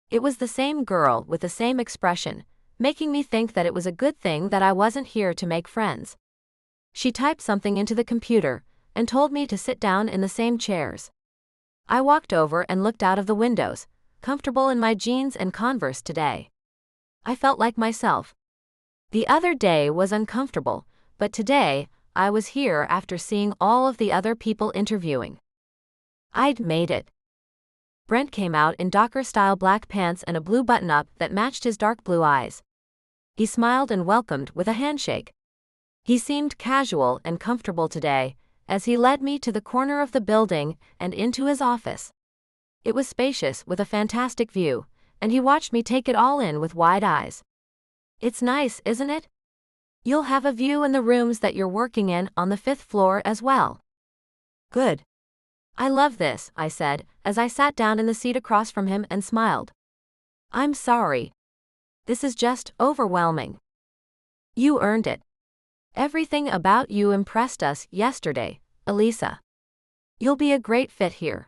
It was the same girl with the same expression, making me think that it was a good thing that I wasn't here to make friends. She typed something into the computer and told me to sit down in the same chairs. I walked over and looked out of the windows, comfortable in my jeans and Converse today. I felt like myself. The other day was uncomfortable, but today, I was here after seeing all of the other people interviewing. I'd made it. Brent came out in Docker-style black pants and a blue button-up that matched his dark blue eyes. He smiled and welcomed with a handshake. He seemed casual and comfortable today, as he led me to the corner of the building and into his office. It was spacious with a fantastic view, and he watched me take it all in with wide eyes. It's nice, isn't it? You'll have a view in the rooms that you're working in on the 5th floor as well. Good. I love this, I said, as I sat down in the seat across from him and smiled. I'm sorry. This is just overwhelming. You earned it. Everything about you impressed us yesterday, Elisa. You'll be a great fit here.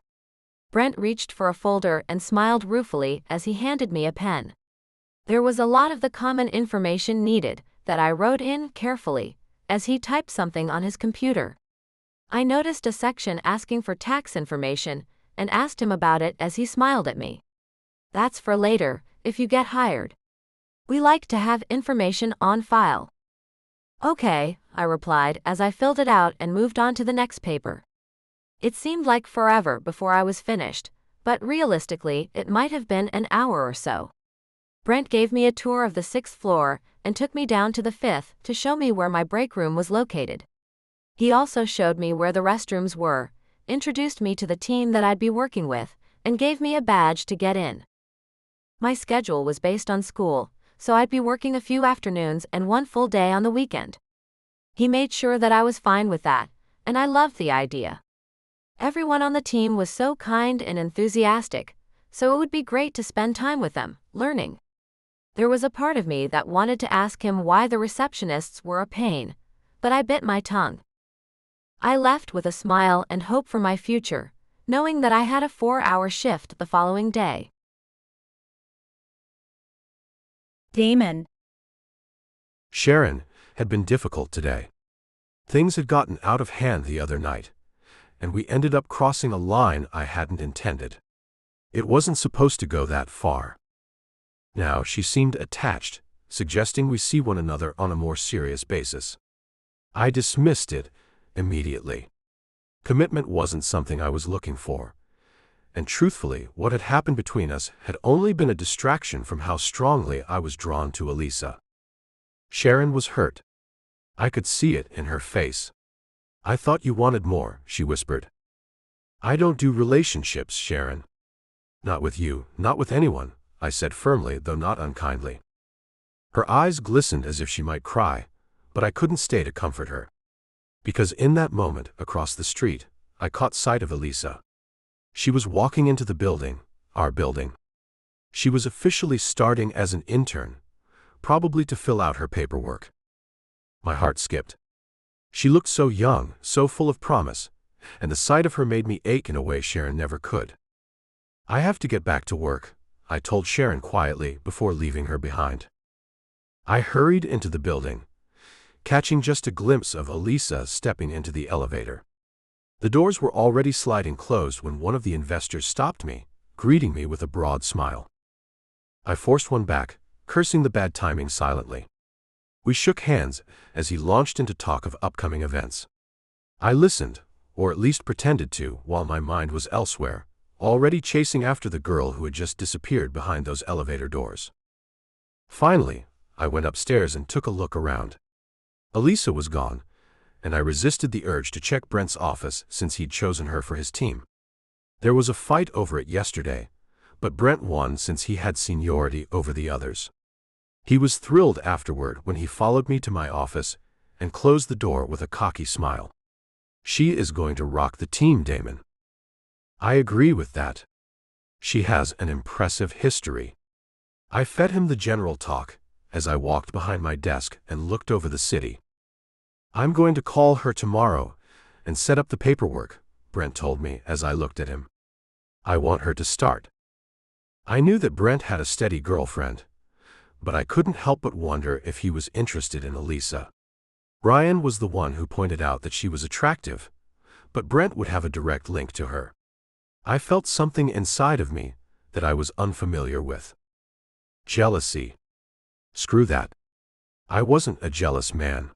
Brent reached for a folder and smiled ruefully as he handed me a pen. There was a lot of the common information needed that I wrote in carefully as he typed something on his computer. I noticed a section asking for tax information and asked him about it as he smiled at me. That's for later, if you get hired. We like to have information on file. Okay, I replied as I filled it out and moved on to the next paper. It seemed like forever before I was finished, but realistically, it might have been an hour or so. Brent gave me a tour of the 6th floor and took me down to the 5th to show me where my break room was located. He also showed me where the restrooms were, introduced me to the team that I'd be working with, and gave me a badge to get in. My schedule was based on school, so I'd be working a few afternoons and one full day on the weekend. He made sure that I was fine with that, and I loved the idea. Everyone on the team was so kind and enthusiastic, so it would be great to spend time with them, learning. There was a part of me that wanted to ask him why the receptionists were a pain, but I bit my tongue. I left with a smile and hope for my future, knowing that I had a 4-hour shift the following day. Damon. Sharon had been difficult today. Things had gotten out of hand the other night, and we ended up crossing a line I hadn't intended. It wasn't supposed to go that far. Now she seemed attached, suggesting we see one another on a more serious basis. I dismissed it immediately. Commitment wasn't something I was looking for, and truthfully, what had happened between us had only been a distraction from how strongly I was drawn to Elisa. Sharon was hurt. I could see it in her face. I thought you wanted more, she whispered. I don't do relationships, Sharon. Not with you, not with anyone, I said firmly, though not unkindly. Her eyes glistened as if she might cry, but I couldn't stay to comfort her. Because in that moment, across the street, I caught sight of Elisa. She was walking into the building, our building. She was officially starting as an intern, probably to fill out her paperwork. My heart skipped. She looked so young, so full of promise, and the sight of her made me ache in a way Sharon never could. I have to get back to work, I told Sharon quietly before leaving her behind. I hurried into the building, catching just a glimpse of Elisa stepping into the elevator. The doors were already sliding closed when one of the investors stopped me, greeting me with a broad smile. I forced one back, cursing the bad timing silently. We shook hands as he launched into talk of upcoming events. I listened, or at least pretended to, while my mind was elsewhere, already chasing after the girl who had just disappeared behind those elevator doors. Finally, I went upstairs and took a look around. Elisa was gone, and I resisted the urge to check Brent's office since he'd chosen her for his team. There was a fight over it yesterday, but Brent won since he had seniority over the others. He was thrilled afterward when he followed me to my office and closed the door with a cocky smile. "She is going to rock the team, Damon." I agree with that. She has an impressive history. I fed him the general talk as I walked behind my desk and looked over the city. "I'm going to call her tomorrow and set up the paperwork," Brent told me as I looked at him. "I want her to start." I knew that Brent had a steady girlfriend, but I couldn't help but wonder if he was interested in Elisa. Ryan was the one who pointed out that she was attractive, but Brent would have a direct link to her. I felt something inside of me that I was unfamiliar with. Jealousy. Screw that. I wasn't a jealous man.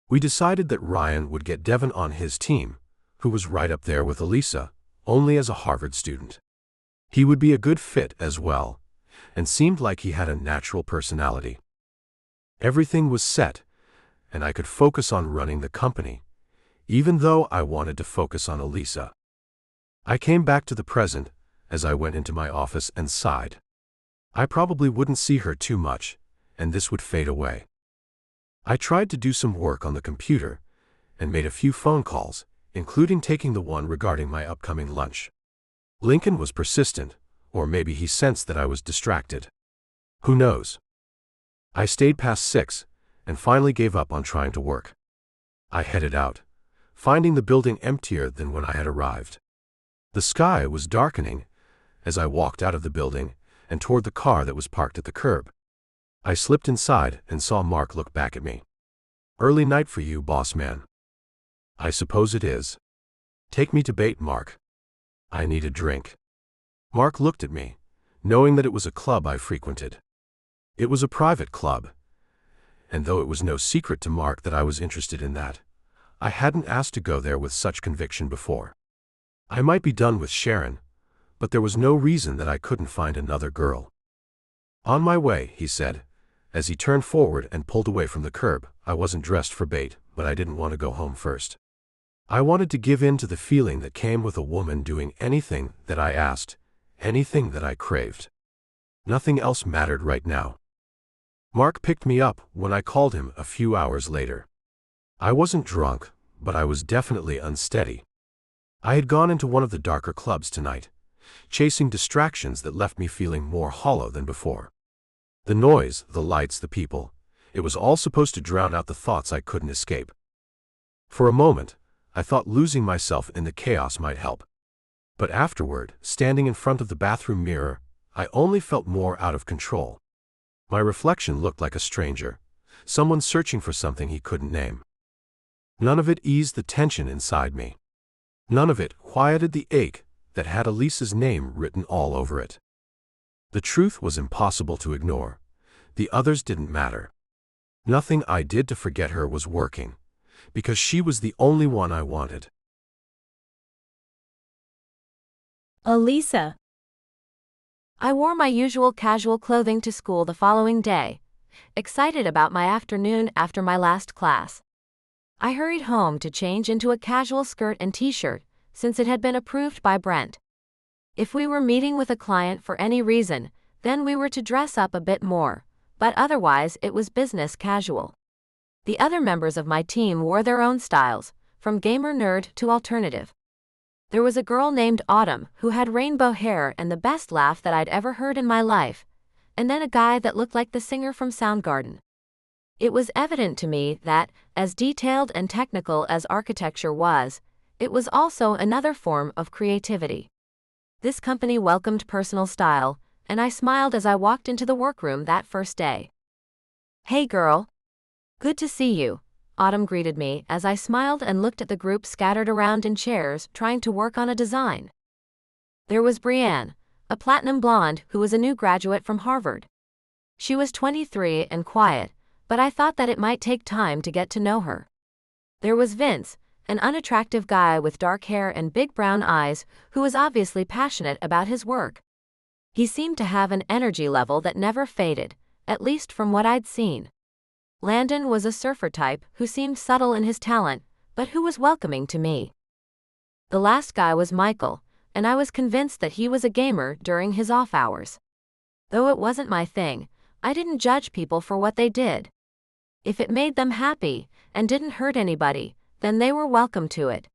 We decided that Ryan would get Devon on his team, who was right up there with Elisa, only as a Harvard student. He would be a good fit as well, and seemed like he had a natural personality. Everything was set, and I could focus on running the company, even though I wanted to focus on Elisa. I came back to the present as I went into my office and sighed. I probably wouldn't see her too much, and this would fade away. I tried to do some work on the computer and made a few phone calls, including taking the one regarding my upcoming lunch. Lincoln was persistent, or maybe he sensed that I was distracted. Who knows? I stayed past 6 and finally gave up on trying to work. I headed out, finding the building emptier than when I had arrived. The sky was darkening as I walked out of the building and toward the car that was parked at the curb. I slipped inside and saw Mark look back at me. "Early night for you, boss man." "I suppose it is." "Take me to bait, Mark. I need a drink." Mark looked at me, knowing that it was a club I frequented. It was a private club, and though it was no secret to Mark that I was interested in that, I hadn't asked to go there with such conviction before. I might be done with Sharon, but there was no reason that I couldn't find another girl. "On my way," he said, as he turned forward and pulled away from the curb. I wasn't dressed for bait, but I didn't want to go home first. I wanted to give in to the feeling that came with a woman doing anything that I asked, anything that I craved. Nothing else mattered right now. Mark picked me up when I called him a few hours later. I wasn't drunk, but I was definitely unsteady. I had gone into one of the darker clubs tonight, chasing distractions that left me feeling more hollow than before. The noise, the lights, the people, it was all supposed to drown out the thoughts I couldn't escape. For a moment, I thought losing myself in the chaos might help. But afterward, standing in front of the bathroom mirror, I only felt more out of control. My reflection looked like a stranger, someone searching for something he couldn't name. None of it eased the tension inside me. None of it quieted the ache that had Elisa's name written all over it. The truth was impossible to ignore. The others didn't matter. Nothing I did to forget her was working, because she was the only one I wanted. Elisa. I wore my usual casual clothing to school the following day, excited about my afternoon after my last class. I hurried home to change into a casual skirt and t-shirt, since it had been approved by Brent. If we were meeting with a client for any reason, then we were to dress up a bit more, but otherwise it was business casual. The other members of my team wore their own styles, from gamer nerd to alternative. There was a girl named Autumn who had rainbow hair and the best laugh that I'd ever heard in my life, and then a guy that looked like the singer from Soundgarden. It was evident to me that, as detailed and technical as architecture was, it was also another form of creativity. This company welcomed personal style, and I smiled as I walked into the workroom that first day. "Hey girl. Good to see you," Autumn greeted me as I smiled and looked at the group scattered around in chairs trying to work on a design. There was Brienne, a platinum blonde who was a new graduate from Harvard. She was 23 and quiet, but I thought that it might take time to get to know her. There was Vince, an unattractive guy with dark hair and big brown eyes who was obviously passionate about his work. He seemed to have an energy level that never faded, at least from what I'd seen. Landon was a surfer type who seemed subtle in his talent, but who was welcoming to me. The last guy was Michael, and I was convinced that he was a gamer during his off hours. Though it wasn't my thing, I didn't judge people for what they did. If it made them happy and didn't hurt anybody, then they were welcome to it.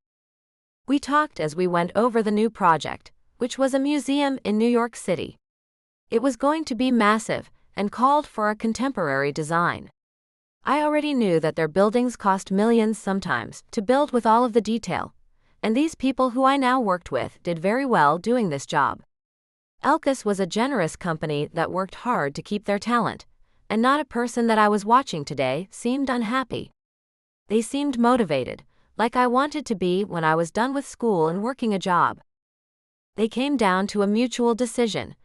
We talked as we went over the new project, which was a museum in New York City. It was going to be massive and called for a contemporary design. I already knew that their buildings cost millions sometimes to build with all of the detail, and these people who I now worked with did very well doing this job. Elkus was a generous company that worked hard to keep their talent, and not a person that I was watching today seemed unhappy. They seemed motivated, like I wanted to be when I was done with school and working a job. They came down to a mutual decision,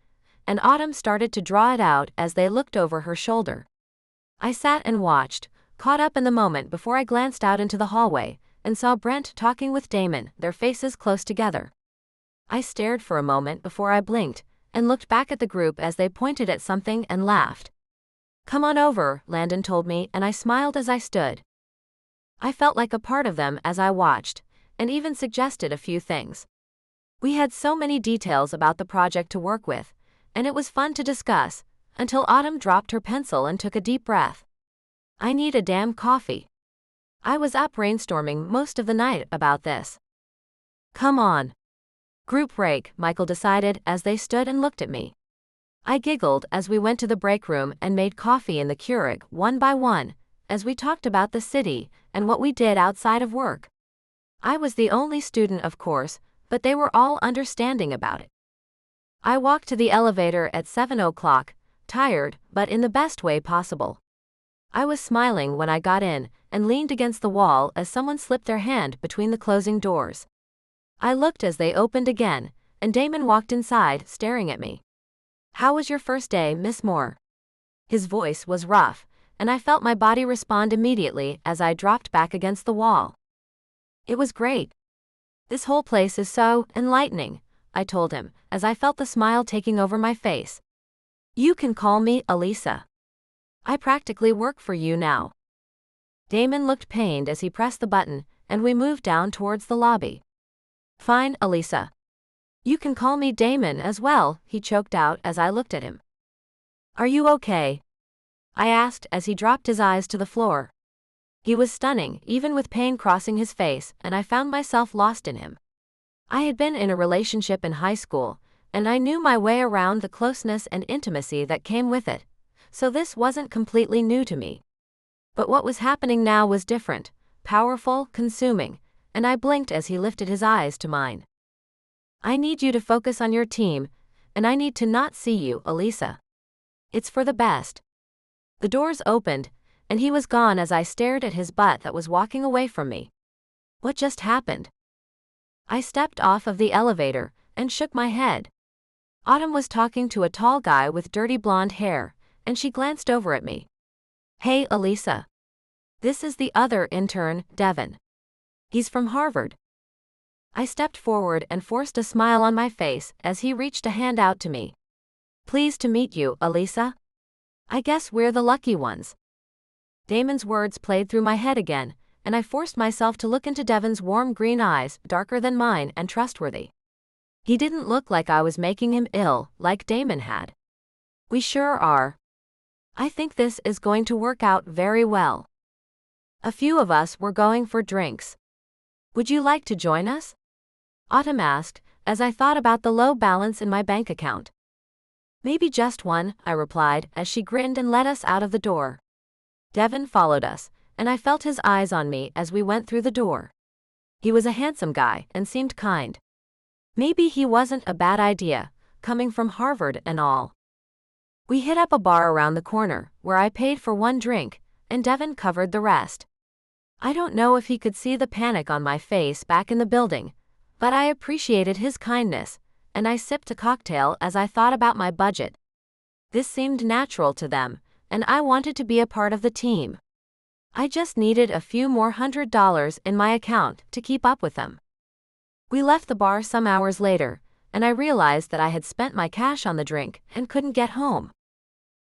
and Autumn started to draw it out as they looked over her shoulder. I sat and watched, caught up in the moment before I glanced out into the hallway and saw Brent talking with Damon, their faces close together. I stared for a moment before I blinked and looked back at the group as they pointed at something and laughed. "Come on over," Landon told me, and I smiled as I stood. I felt like a part of them as I watched, and even suggested a few things. We had so many details about the project to work with, and it was fun to discuss, until Autumn dropped her pencil and took a deep breath. "I need a damn coffee." I was up brainstorming most of the night about this. "Come on." "Group break," Michael decided as they stood and looked at me. I giggled as we went to the break room and made coffee in the Keurig one by one, as we talked about the city and what we did outside of work. I was the only student, of course, but they were all understanding about it. I walked to the elevator at 7 o'clock, tired, but in the best way possible. I was smiling when I got in and leaned against the wall as someone slipped their hand between the closing doors. I looked as they opened again, and Damon walked inside, staring at me. "How was your first day, Miss Moore?" His voice was rough, and I felt my body respond immediately as I dropped back against the wall. "It was great. This whole place is so enlightening," I told him, as I felt the smile taking over my face. "You can call me Elisa. I practically work for you now." Damon looked pained as he pressed the button, and we moved down towards the lobby. "Fine, Elisa. You can call me Damon as well," he choked out as I looked at him. "Are you okay?" I asked as he dropped his eyes to the floor. He was stunning, even with pain crossing his face, and I found myself lost in him. I had been in a relationship in high school, and I knew my way around the closeness and intimacy that came with it, so this wasn't completely new to me. But what was happening now was different, powerful, consuming, and I blinked as he lifted his eyes to mine. "I need you to focus on your team, and I need to not see you, Elisa. It's for the best." The doors opened, and he was gone as I stared at his butt that was walking away from me. What just happened? I stepped off of the elevator and shook my head. Autumn was talking to a tall guy with dirty blonde hair, and she glanced over at me. "Hey, Elisa. This is the other intern, Devin. He's from Harvard." I stepped forward and forced a smile on my face as he reached a hand out to me. "Pleased to meet you, Elisa. I guess we're the lucky ones." Damon's words played through my head again, and I forced myself to look into Devin's warm green eyes, darker than mine and trustworthy. He didn't look like I was making him ill, like Damon had. "We sure are. I think this is going to work out very well." A few of us were going for drinks. "Would you like to join us?" Autumn asked, as I thought about the low balance in my bank account. "Maybe just one," I replied as she grinned and led us out of the door. Devin followed us, and I felt his eyes on me as we went through the door. He was a handsome guy and seemed kind. Maybe he wasn't a bad idea, coming from Harvard and all. We hit up a bar around the corner, where I paid for one drink, and Devin covered the rest. I don't know if he could see the panic on my face back in the building, but I appreciated his kindness, and I sipped a cocktail as I thought about my budget. This seemed natural to them, and I wanted to be a part of the team. I just needed a few more $100 in my account to keep up with them. We left the bar some hours later, and I realized that I had spent my cash on the drink and couldn't get home.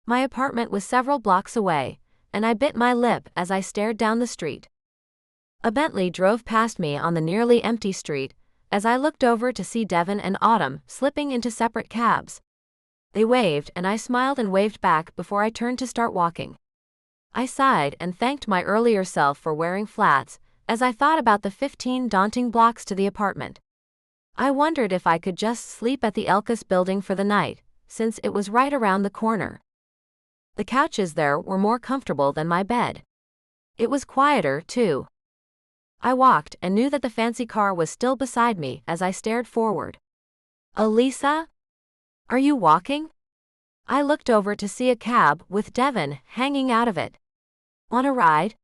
My apartment was several blocks away, and I bit my lip as I stared down the street. A Bentley drove past me on the nearly empty street, as I looked over to see Devon and Autumn slipping into separate cabs. They waved and I smiled and waved back before I turned to start walking. I sighed and thanked my earlier self for wearing flats as I thought about the 15 daunting blocks to the apartment. I wondered if I could just sleep at the Elkus building for the night, since it was right around the corner. The couches there were more comfortable than my bed. It was quieter, too. I walked and knew that the fancy car was still beside me as I stared forward. Elisa? Are you walking? I looked over to see a cab with Devon hanging out of it. Want a ride?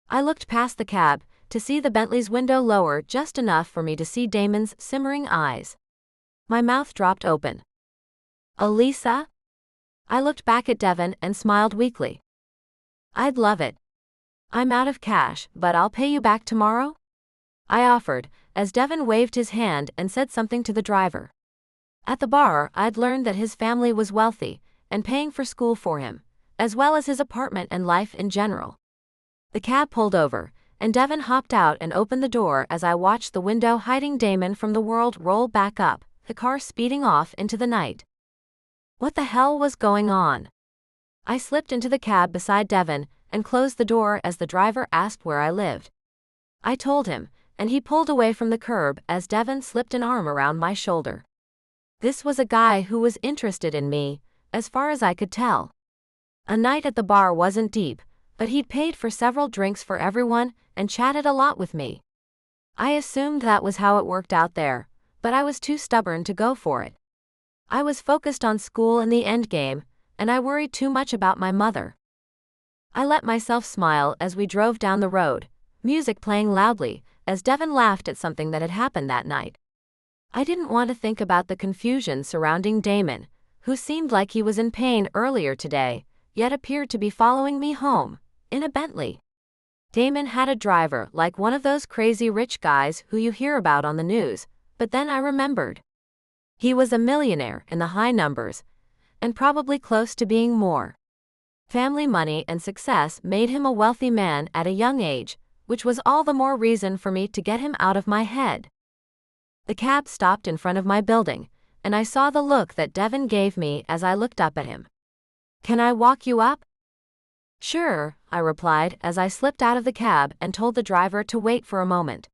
I looked past the cab to see the Bentley's window lower just enough for me to see Damon's simmering eyes. My mouth dropped open. Elisa? I looked back at Devon and smiled weakly. I'd love it. I'm out of cash, but I'll pay you back tomorrow? I offered, as Devon waved his hand and said something to the driver. At the bar, I'd learned that his family was wealthy and paying for school for him, as well as his apartment and life in general. The cab pulled over, and Devon hopped out and opened the door as I watched the window hiding Damon from the world roll back up, the car speeding off into the night. What the hell was going on? I slipped into the cab beside Devon and closed the door as the driver asked where I lived. I told him, and he pulled away from the curb as Devon slipped an arm around my shoulder. This was a guy who was interested in me, as far as I could tell. A night at the bar wasn't deep, but he'd paid for several drinks for everyone and chatted a lot with me. I assumed that was how it worked out there, but I was too stubborn to go for it. I was focused on school and the endgame, and I worried too much about my mother. I let myself smile as we drove down the road, music playing loudly, as Devon laughed at something that had happened that night. I didn't want to think about the confusion surrounding Damon, who seemed like he was in pain earlier today, yet appeared to be following me home, in a Bentley. Damon had a driver like one of those crazy rich guys who you hear about on the news, but then I remembered. He was a millionaire in the high numbers, and probably close to being more. Family money and success made him a wealthy man at a young age, which was all the more reason for me to get him out of my head. The cab stopped in front of my building, and I saw the look that Devon gave me as I looked up at him. Can I walk you up? Sure, I replied as I slipped out of the cab and told the driver to wait for a moment.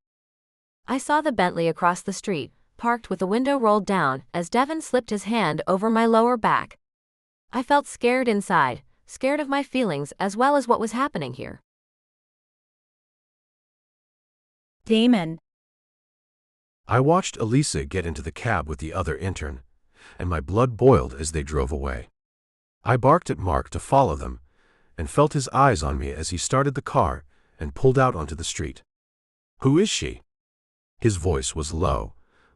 I saw the Bentley across the street, parked with the window rolled down as Devon slipped his hand over my lower back. I felt scared inside, scared of my feelings as well as what was happening here. Damon. I watched Elisa get into the cab with the other intern, and my blood boiled as they drove away. I barked at Mark to follow them, and felt his eyes on me as he started the car and pulled out onto the street. Who is she? His voice was low,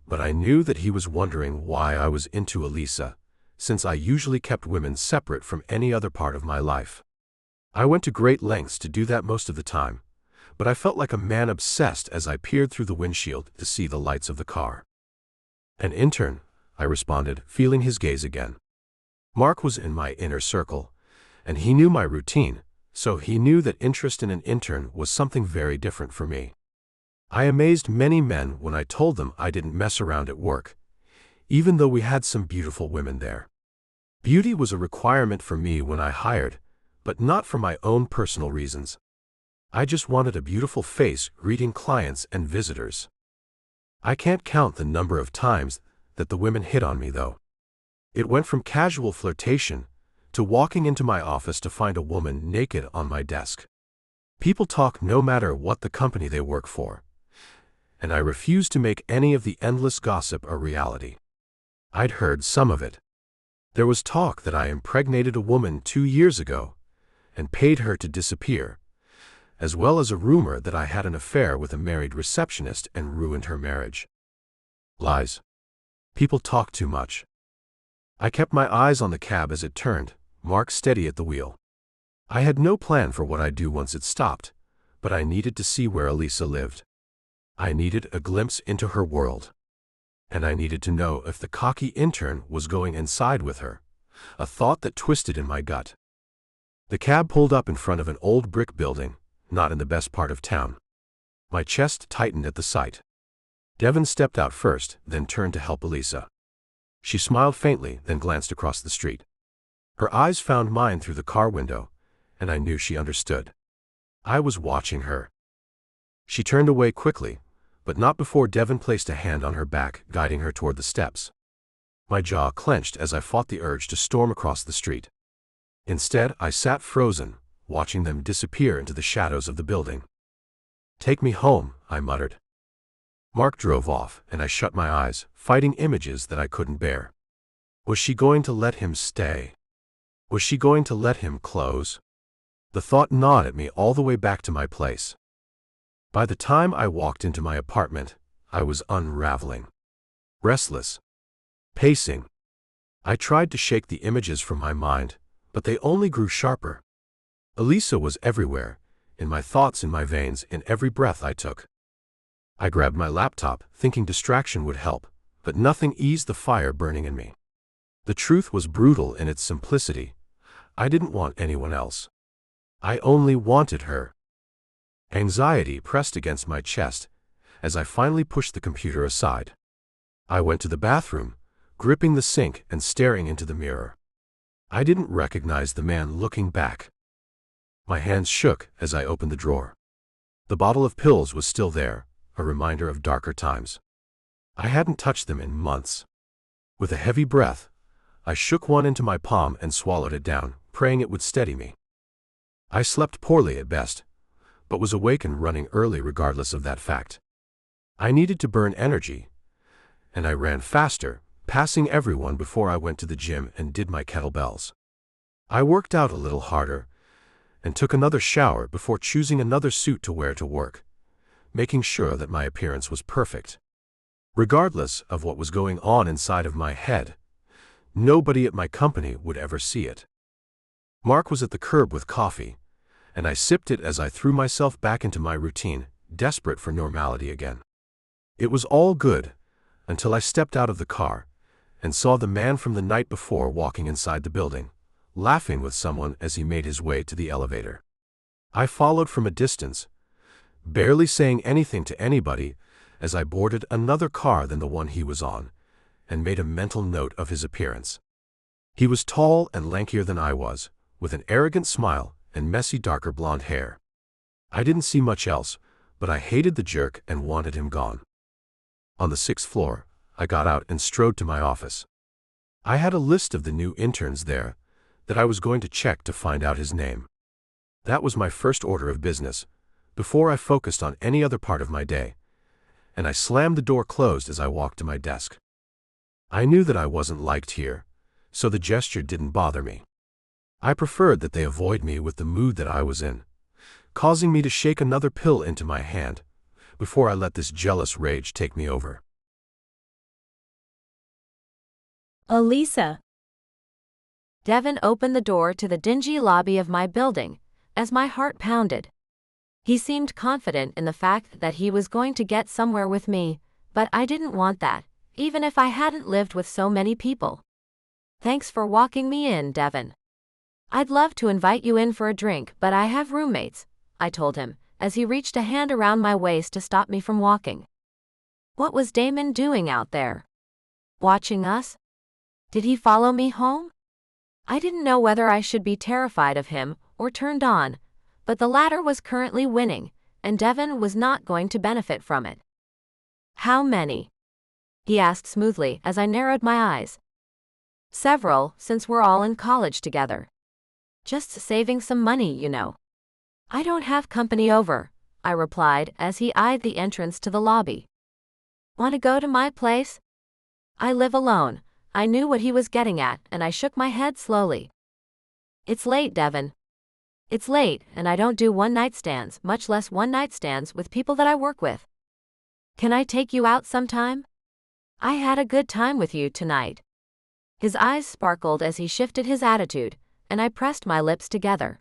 but I knew that he was wondering why I was into Elisa, since I usually kept women separate from any other part of my life. I went to great lengths to do that most of the time, but I felt like a man obsessed as I peered through the windshield to see the lights of the car. An intern, I responded, feeling his gaze again. Mark was in my inner circle, and he knew my routine, so he knew that interest in an intern was something very different for me. I amazed many men when I told them I didn't mess around at work, even though we had some beautiful women there. Beauty was a requirement for me when I hired, but not for my own personal reasons. I just wanted a beautiful face greeting clients and visitors. I can't count the number of times that the women hit on me, though. It went from casual flirtation to walking into my office to find a woman naked on my desk. People talk no matter what the company they work for, and I refused to make any of the endless gossip a reality. I'd heard some of it. There was talk that I impregnated a woman 2 years ago and paid her to disappear, as well as a rumor that I had an affair with a married receptionist and ruined her marriage. Lies. People talk too much. I kept my eyes on the cab as it turned, Mark steady at the wheel. I had no plan for what I'd do once it stopped, but I needed to see where Elisa lived. I needed a glimpse into her world. And I needed to know if the cocky intern was going inside with her, a thought that twisted in my gut. The cab pulled up in front of an old brick building, not in the best part of town. My chest tightened at the sight. Devon stepped out first, then turned to help Elisa. She smiled faintly, then glanced across the street. Her eyes found mine through the car window, and I knew she understood. I was watching her. She turned away quickly, but not before Devon placed a hand on her back, guiding her toward the steps. My jaw clenched as I fought the urge to storm across the street. Instead, I sat frozen, watching them disappear into the shadows of the building. "Take me home," I muttered. Mark drove off, and I shut my eyes, fighting images that I couldn't bear. Was she going to let him stay? Was she going to let him close? The thought gnawed at me all the way back to my place. By the time I walked into my apartment, I was unraveling. Restless. Pacing. I tried to shake the images from my mind, but they only grew sharper. Elisa was everywhere, in my thoughts, in my veins, in every breath I took. I grabbed my laptop, thinking distraction would help, but nothing eased the fire burning in me. The truth was brutal in its simplicity. I didn't want anyone else. I only wanted her. Anxiety pressed against my chest as I finally pushed the computer aside. I went to the bathroom, gripping the sink and staring into the mirror. I didn't recognize the man looking back. My hands shook as I opened the drawer. The bottle of pills was still there, a reminder of darker times. I hadn't touched them in months. With a heavy breath, I shook one into my palm and swallowed it down, praying it would steady me. I slept poorly at best, but was awake and running early regardless of that fact. I needed to burn energy, and I ran faster, passing everyone before I went to the gym and did my kettlebells. I worked out a little harder and took another shower before choosing another suit to wear to work, making sure that my appearance was perfect. Regardless of what was going on inside of my head, nobody at my company would ever see it. Mark was at the curb with coffee, and I sipped it as I threw myself back into my routine, desperate for normality again. It was all good until I stepped out of the car and saw the man from the night before walking inside the building, laughing with someone as he made his way to the elevator. I followed from a distance, barely saying anything to anybody as I boarded another car than the one he was on, and made a mental note of his appearance. He was tall and lankier than I was, with an arrogant smile and messy darker blonde hair. I didn't see much else, but I hated the jerk and wanted him gone. On the 6th floor, I got out and strode to my office. I had a list of the new interns there that I was going to check to find out his name. That was my first order of business, before I focused on any other part of my day, and I slammed the door closed as I walked to my desk. I knew that I wasn't liked here, so the gesture didn't bother me. I preferred that they avoid me with the mood that I was in, causing me to shake another pill into my hand before I let this jealous rage take me over. Elisa. Devon opened the door to the dingy lobby of my building as my heart pounded. He seemed confident in the fact that he was going to get somewhere with me, but I didn't want that, even if I hadn't lived with so many people. "Thanks for walking me in, Devon. I'd love to invite you in for a drink, but I have roommates," I told him, as he reached a hand around my waist to stop me from walking. What was Damon doing out there? Watching us? Did he follow me home? I didn't know whether I should be terrified of him or turned on, but the latter was currently winning, and Devon was not going to benefit from it. "How many?" he asked smoothly as I narrowed my eyes. "Several, since we're all in college together. Just saving some money, you know." "I don't have company over," I replied as he eyed the entrance to the lobby. "Want to go to my place?" "I live alone." I knew what he was getting at, and I shook my head slowly. "It's late, Devon." "It's late, and I don't do one-night stands, much less one-night stands with people that I work with. Can I take you out sometime? I had a good time with you tonight." His eyes sparkled as he shifted his attitude, and I pressed my lips together.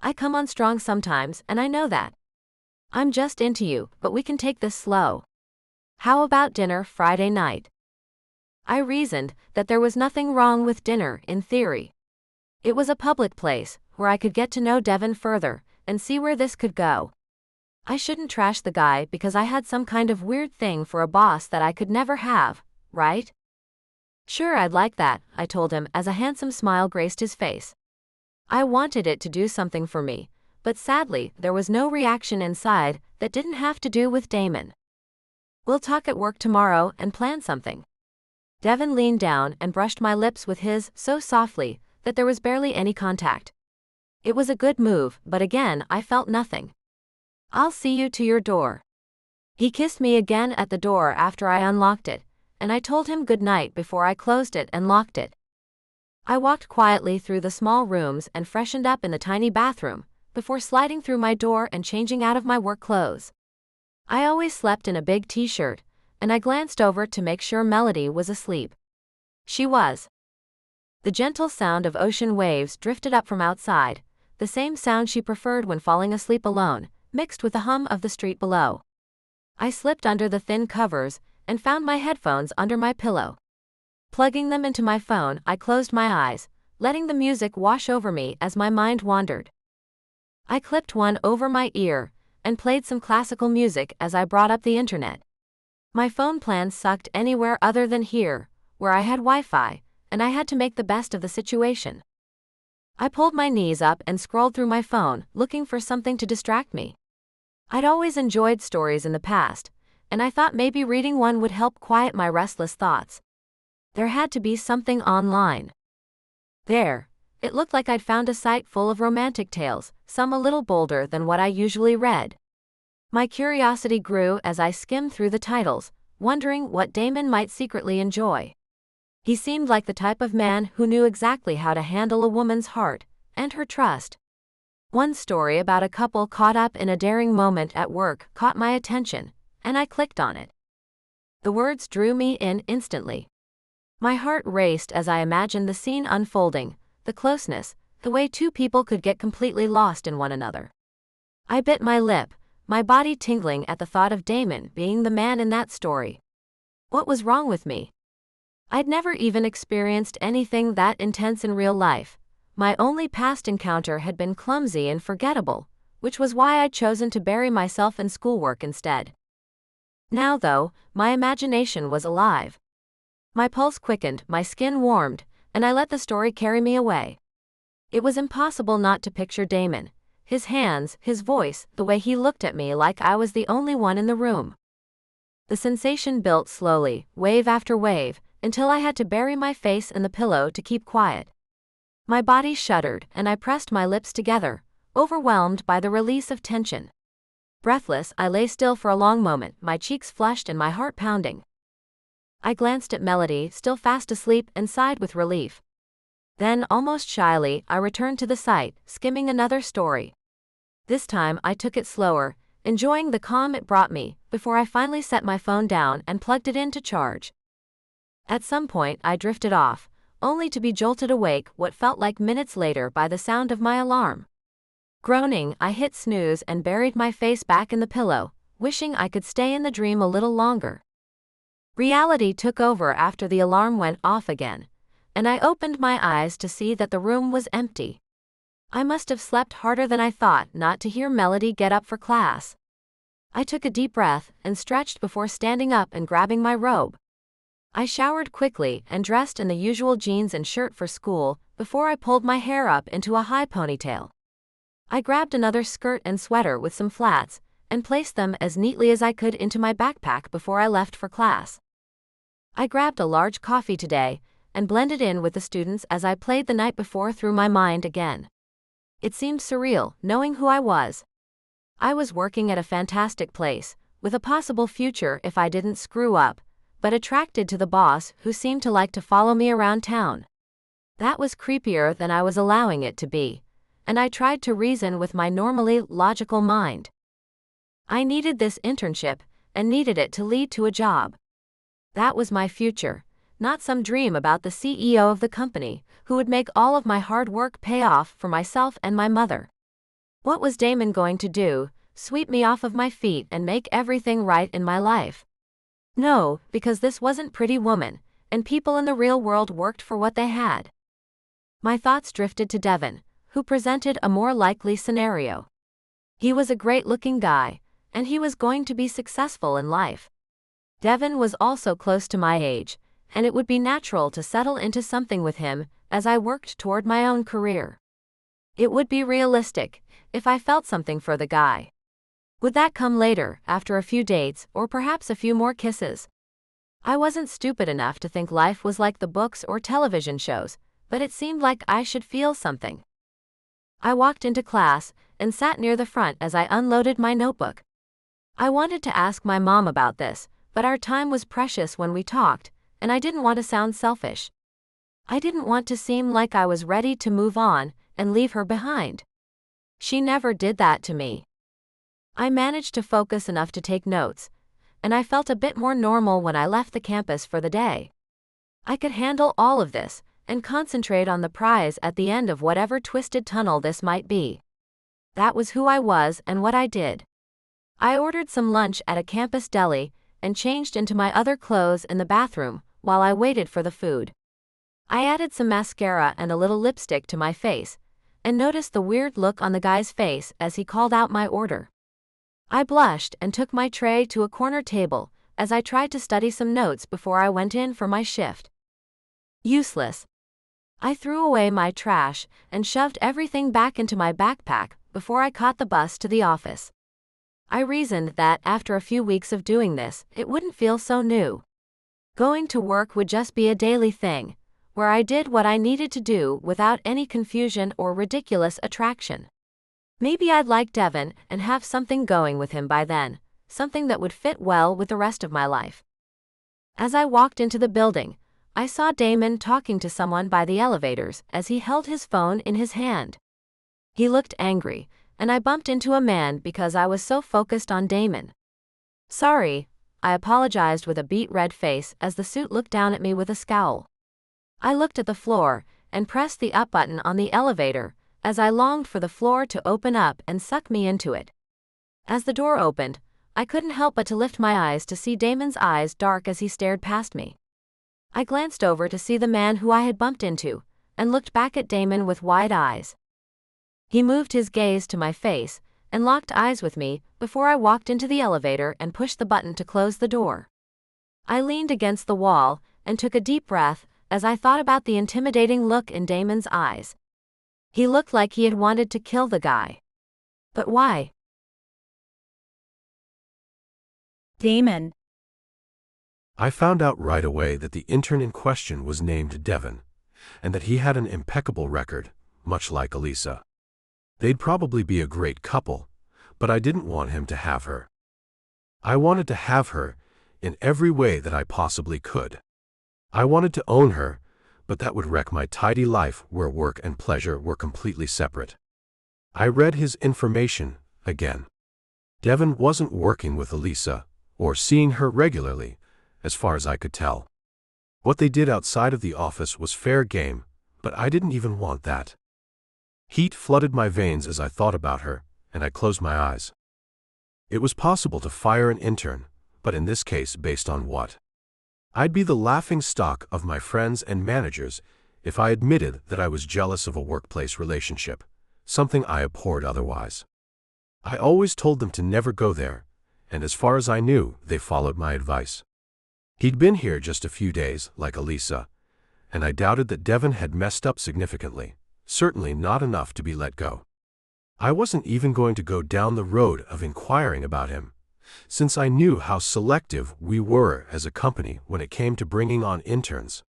"I come on strong sometimes, and I know that. I'm just into you, but we can take this slow. How about dinner Friday night?" I reasoned that there was nothing wrong with dinner in theory. It was a public place where I could get to know Devon further and see where this could go. I shouldn't trash the guy because I had some kind of weird thing for a boss that I could never have, right? Sure, I'd like that, I told him as a handsome smile graced his face. I wanted it to do something for me, but sadly, there was no reaction inside that didn't have to do with Damon. We'll talk at work tomorrow and plan something. Devin leaned down and brushed my lips with his so softly that there was barely any contact. It was a good move, but again, I felt nothing. I'll see you to your door. He kissed me again at the door after I unlocked it, and I told him good night before I closed it and locked it. I walked quietly through the small rooms and freshened up in the tiny bathroom, before sliding through my door and changing out of my work clothes. I always slept in a big t-shirt, and I glanced over to make sure Melody was asleep. She was. The gentle sound of ocean waves drifted up from outside, the same sound she preferred when falling asleep alone, mixed with the hum of the street below. I slipped under the thin covers and found my headphones under my pillow. Plugging them into my phone, I closed my eyes, letting the music wash over me as my mind wandered. I clipped one over my ear and played some classical music as I brought up the internet. My phone plan sucked anywhere other than here, where I had Wi-Fi, and I had to make the best of the situation. I pulled my knees up and scrolled through my phone, looking for something to distract me. I'd always enjoyed stories in the past, and I thought maybe reading one would help quiet my restless thoughts. There had to be something online. There. It looked like I'd found a site full of romantic tales, some a little bolder than what I usually read. My curiosity grew as I skimmed through the titles, wondering what Damon might secretly enjoy. He seemed like the type of man who knew exactly how to handle a woman's heart and her trust. One story about a couple caught up in a daring moment at work caught my attention, and I clicked on it. The words drew me in instantly. My heart raced as I imagined the scene unfolding, the closeness, the way two people could get completely lost in one another. I bit my lip, my body tingling at the thought of Damon being the man in that story. What was wrong with me? I'd never even experienced anything that intense in real life. My only past encounter had been clumsy and forgettable, which was why I'd chosen to bury myself in schoolwork instead. Now, though, my imagination was alive. My pulse quickened, my skin warmed, and I let the story carry me away. It was impossible not to picture Damon, his hands, his voice, the way he looked at me like I was the only one in the room. The sensation built slowly, wave after wave, until I had to bury my face in the pillow to keep quiet. My body shuddered, and I pressed my lips together, overwhelmed by the release of tension. Breathless, I lay still for a long moment, my cheeks flushed and my heart pounding. I glanced at Melody, still fast asleep, and sighed with relief. Then, almost shyly, I returned to the site, skimming another story. This time, I took it slower, enjoying the calm it brought me, before I finally set my phone down and plugged it in to charge. At some point, I drifted off, only to be jolted awake what felt like minutes later by the sound of my alarm. Groaning, I hit snooze and buried my face back in the pillow, wishing I could stay in the dream a little longer. Reality took over after the alarm went off again, and I opened my eyes to see that the room was empty. I must have slept harder than I thought not to hear Melody get up for class. I took a deep breath and stretched before standing up and grabbing my robe. I showered quickly and dressed in the usual jeans and shirt for school before I pulled my hair up into a high ponytail. I grabbed another skirt and sweater with some flats and placed them as neatly as I could into my backpack before I left for class. I grabbed a large coffee today and blended in with the students as I played the night before through my mind again. It seemed surreal, knowing who I was. I was working at a fantastic place, with a possible future if I didn't screw up, but attracted to the boss who seemed to like to follow me around town. That was creepier than I was allowing it to be, and I tried to reason with my normally logical mind. I needed this internship, and needed it to lead to a job. That was my future, not some dream about the CEO of the company, who would make all of my hard work pay off for myself and my mother. What was Damon going to do? Sweep me off of my feet and make everything right in my life? No, because this wasn't Pretty Woman, and people in the real world worked for what they had. My thoughts drifted to Devin, who presented a more likely scenario. He was a great-looking guy, and he was going to be successful in life. Devon was also close to my age, and it would be natural to settle into something with him as I worked toward my own career. It would be realistic if I felt something for the guy. Would that come later, after a few dates or perhaps a few more kisses? I wasn't stupid enough to think life was like the books or television shows, but it seemed like I should feel something. I walked into class and sat near the front as I unloaded my notebook. I wanted to ask my mom about this, but our time was precious when we talked, and I didn't want to sound selfish. I didn't want to seem like I was ready to move on and leave her behind. She never did that to me. I managed to focus enough to take notes, and I felt a bit more normal when I left the campus for the day. I could handle all of this and concentrate on the prize at the end of whatever twisted tunnel this might be. That was who I was and what I did. I ordered some lunch at a campus deli and changed into my other clothes in the bathroom while I waited for the food. I added some mascara and a little lipstick to my face, and noticed the weird look on the guy's face as he called out my order. I blushed and took my tray to a corner table as I tried to study some notes before I went in for my shift. Useless. I threw away my trash and shoved everything back into my backpack before I caught the bus to the office. I reasoned that after a few weeks of doing this, it wouldn't feel so new. Going to work would just be a daily thing, where I did what I needed to do without any confusion or ridiculous attraction. Maybe I'd like Devon and have something going with him by then, something that would fit well with the rest of my life. As I walked into the building, I saw Damon talking to someone by the elevators as he held his phone in his hand. He looked angry, and I bumped into a man because I was so focused on Damon. Sorry, I apologized with a beet red face as the suit looked down at me with a scowl. I looked at the floor and pressed the up button on the elevator as I longed for the floor to open up and suck me into it. As the door opened, I couldn't help but to lift my eyes to see Damon's eyes dark as he stared past me. I glanced over to see the man who I had bumped into, and looked back at Damon with wide eyes. He moved his gaze to my face and locked eyes with me before I walked into the elevator and pushed the button to close the door. I leaned against the wall and took a deep breath as I thought about the intimidating look in Damon's eyes. He looked like he had wanted to kill the guy. But why? Damon. I found out right away that the intern in question was named Devon, and that he had an impeccable record, much like Elisa. They'd probably be a great couple, but I didn't want him to have her. I wanted to have her in every way that I possibly could. I wanted to own her, but that would wreck my tidy life where work and pleasure were completely separate. I read his information again. Devon wasn't working with Elisa, or seeing her regularly, as far as I could tell. What they did outside of the office was fair game, but I didn't even want that. Heat flooded my veins as I thought about her, and I closed my eyes. It was possible to fire an intern, but in this case based on what? I'd be the laughing stock of my friends and managers if I admitted that I was jealous of a workplace relationship, something I abhorred otherwise. I always told them to never go there, and as far as I knew, they followed my advice. He'd been here just a few days, like Elisa, and I doubted that Devon had messed up significantly, certainly not enough to be let go. I wasn't even going to go down the road of inquiring about him, since I knew how selective we were as a company when it came to bringing on interns.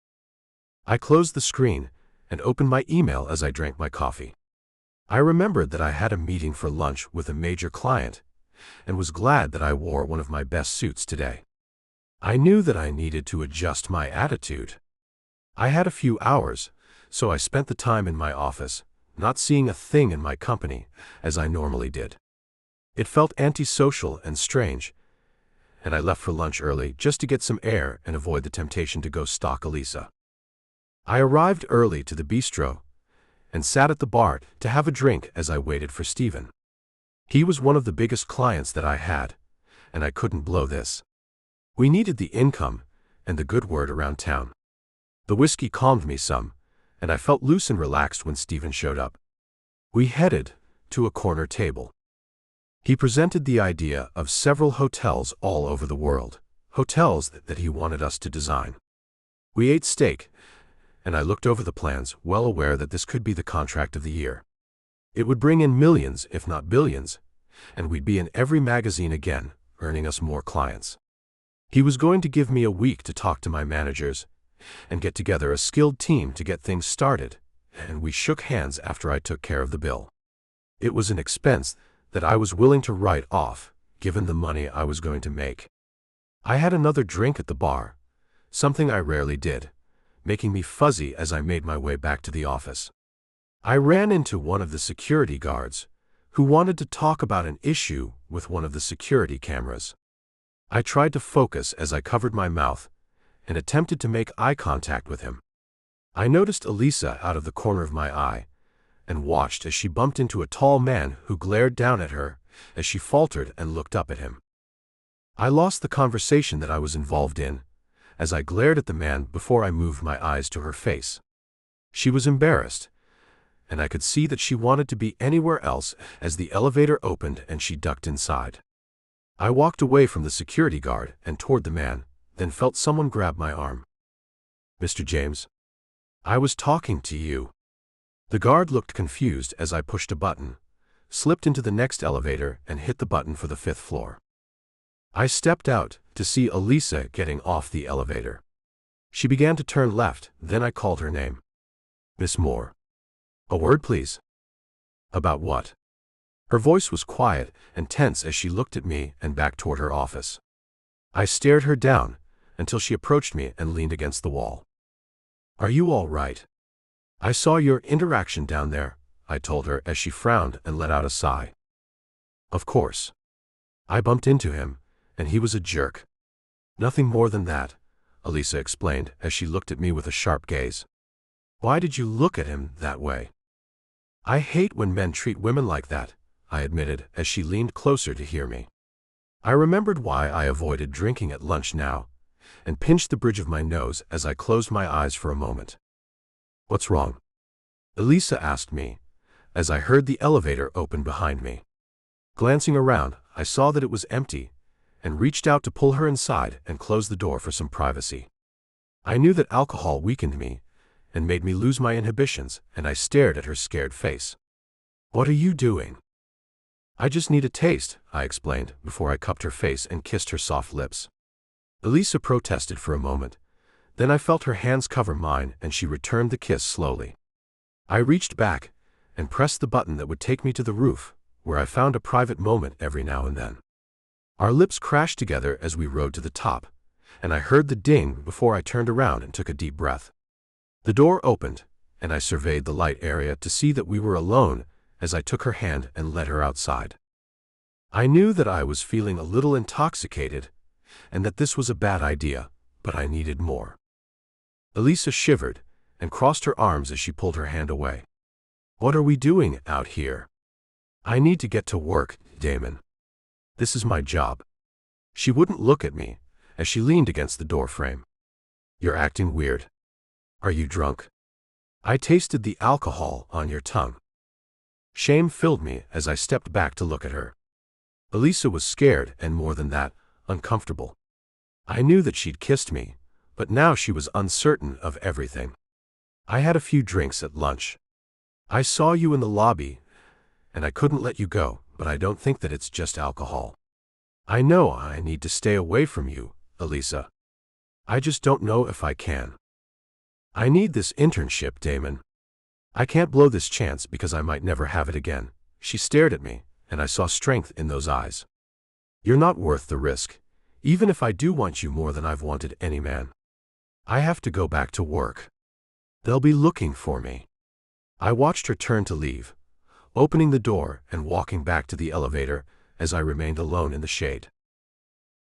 I closed the screen and opened my email as I drank my coffee. I remembered that I had a meeting for lunch with a major client, and was glad that I wore one of my best suits today. I knew that I needed to adjust my attitude. I had a few hours, so I spent the time in my office, not seeing a thing in my company, as I normally did. It felt antisocial and strange, and I left for lunch early just to get some air and avoid the temptation to go stalk Elisa. I arrived early to the bistro and sat at the bar to have a drink as I waited for Stephen. He was one of the biggest clients that I had, and I couldn't blow this. We needed the income and the good word around town. The whiskey calmed me some, and I felt loose and relaxed when Stephen showed up. We headed to a corner table. He presented the idea of several hotels all over the world, hotels that he wanted us to design. We ate steak, and I looked over the plans, well aware that this could be the contract of the year. It would bring in millions, if not billions, and we'd be in every magazine again, earning us more clients. He was going to give me a week to talk to my managers and get together a skilled team to get things started, and we shook hands after I took care of the bill. It was an expense that I was willing to write off, given the money I was going to make. I had another drink at the bar, something I rarely did, making me fuzzy as I made my way back to the office. I ran into one of the security guards, who wanted to talk about an issue with one of the security cameras. I tried to focus as I covered my mouth and attempted to make eye contact with him. I noticed Elisa out of the corner of my eye and watched as she bumped into a tall man who glared down at her as she faltered and looked up at him. I lost the conversation that I was involved in as I glared at the man before I moved my eyes to her face. She was embarrassed, and I could see that she wanted to be anywhere else as the elevator opened and she ducked inside. I walked away from the security guard and toward the man, then felt someone grab my arm. "Mr. James, I was talking to you." The guard looked confused as I pushed a button, slipped into the next elevator and hit the button for the 5th floor. I stepped out to see Elisa getting off the elevator. She began to turn left, then I called her name. "Miss Moore." "A word, please." "About what?" Her voice was quiet and tense as she looked at me and back toward her office. I stared her down until she approached me and leaned against the wall. "Are you all right?" "I saw your interaction down there," I told her as she frowned and let out a sigh. "Of course. I bumped into him, and he was a jerk." "Nothing more than that," Elisa explained as she looked at me with a sharp gaze. "Why did you look at him that way?" "I hate when men treat women like that," I admitted as she leaned closer to hear me. I remembered why I avoided drinking at lunch now, and pinched the bridge of my nose as I closed my eyes for a moment. "What's wrong?" Elisa asked me, as I heard the elevator open behind me. Glancing around, I saw that it was empty, and reached out to pull her inside and close the door for some privacy. I knew that alcohol weakened me and made me lose my inhibitions, and I stared at her scared face. "What are you doing?" "I just need a taste," I explained before I cupped her face and kissed her soft lips. Elisa protested for a moment, then I felt her hands cover mine and she returned the kiss slowly. I reached back and pressed the button that would take me to the roof, where I found a private moment every now and then. Our lips crashed together as we rode to the top, and I heard the ding before I turned around and took a deep breath. The door opened, and I surveyed the light area to see that we were alone as I took her hand and led her outside. I knew that I was feeling a little intoxicated, and that this was a bad idea, but I needed more. Elisa shivered and crossed her arms as she pulled her hand away. "What are we doing out here?" "I need to get to work, Damon. This is my job." She wouldn't look at me as she leaned against the door frame. "You're acting weird. Are you drunk?" "I tasted the alcohol on your tongue." Shame filled me as I stepped back to look at her. Elisa was scared and, more than that, uncomfortable. I knew that she'd kissed me, but now she was uncertain of everything. "I had a few drinks at lunch. I saw you in the lobby, and I couldn't let you go, but I don't think that it's just alcohol. I know I need to stay away from you, Elisa. I just don't know if I can. I need this internship, Damon. I can't blow this chance because I might never have it again." She stared at me, and I saw strength in those eyes. "You're not worth the risk, even if I do want you more than I've wanted any man. I have to go back to work. They'll be looking for me." I watched her turn to leave, opening the door and walking back to the elevator as I remained alone in the shade.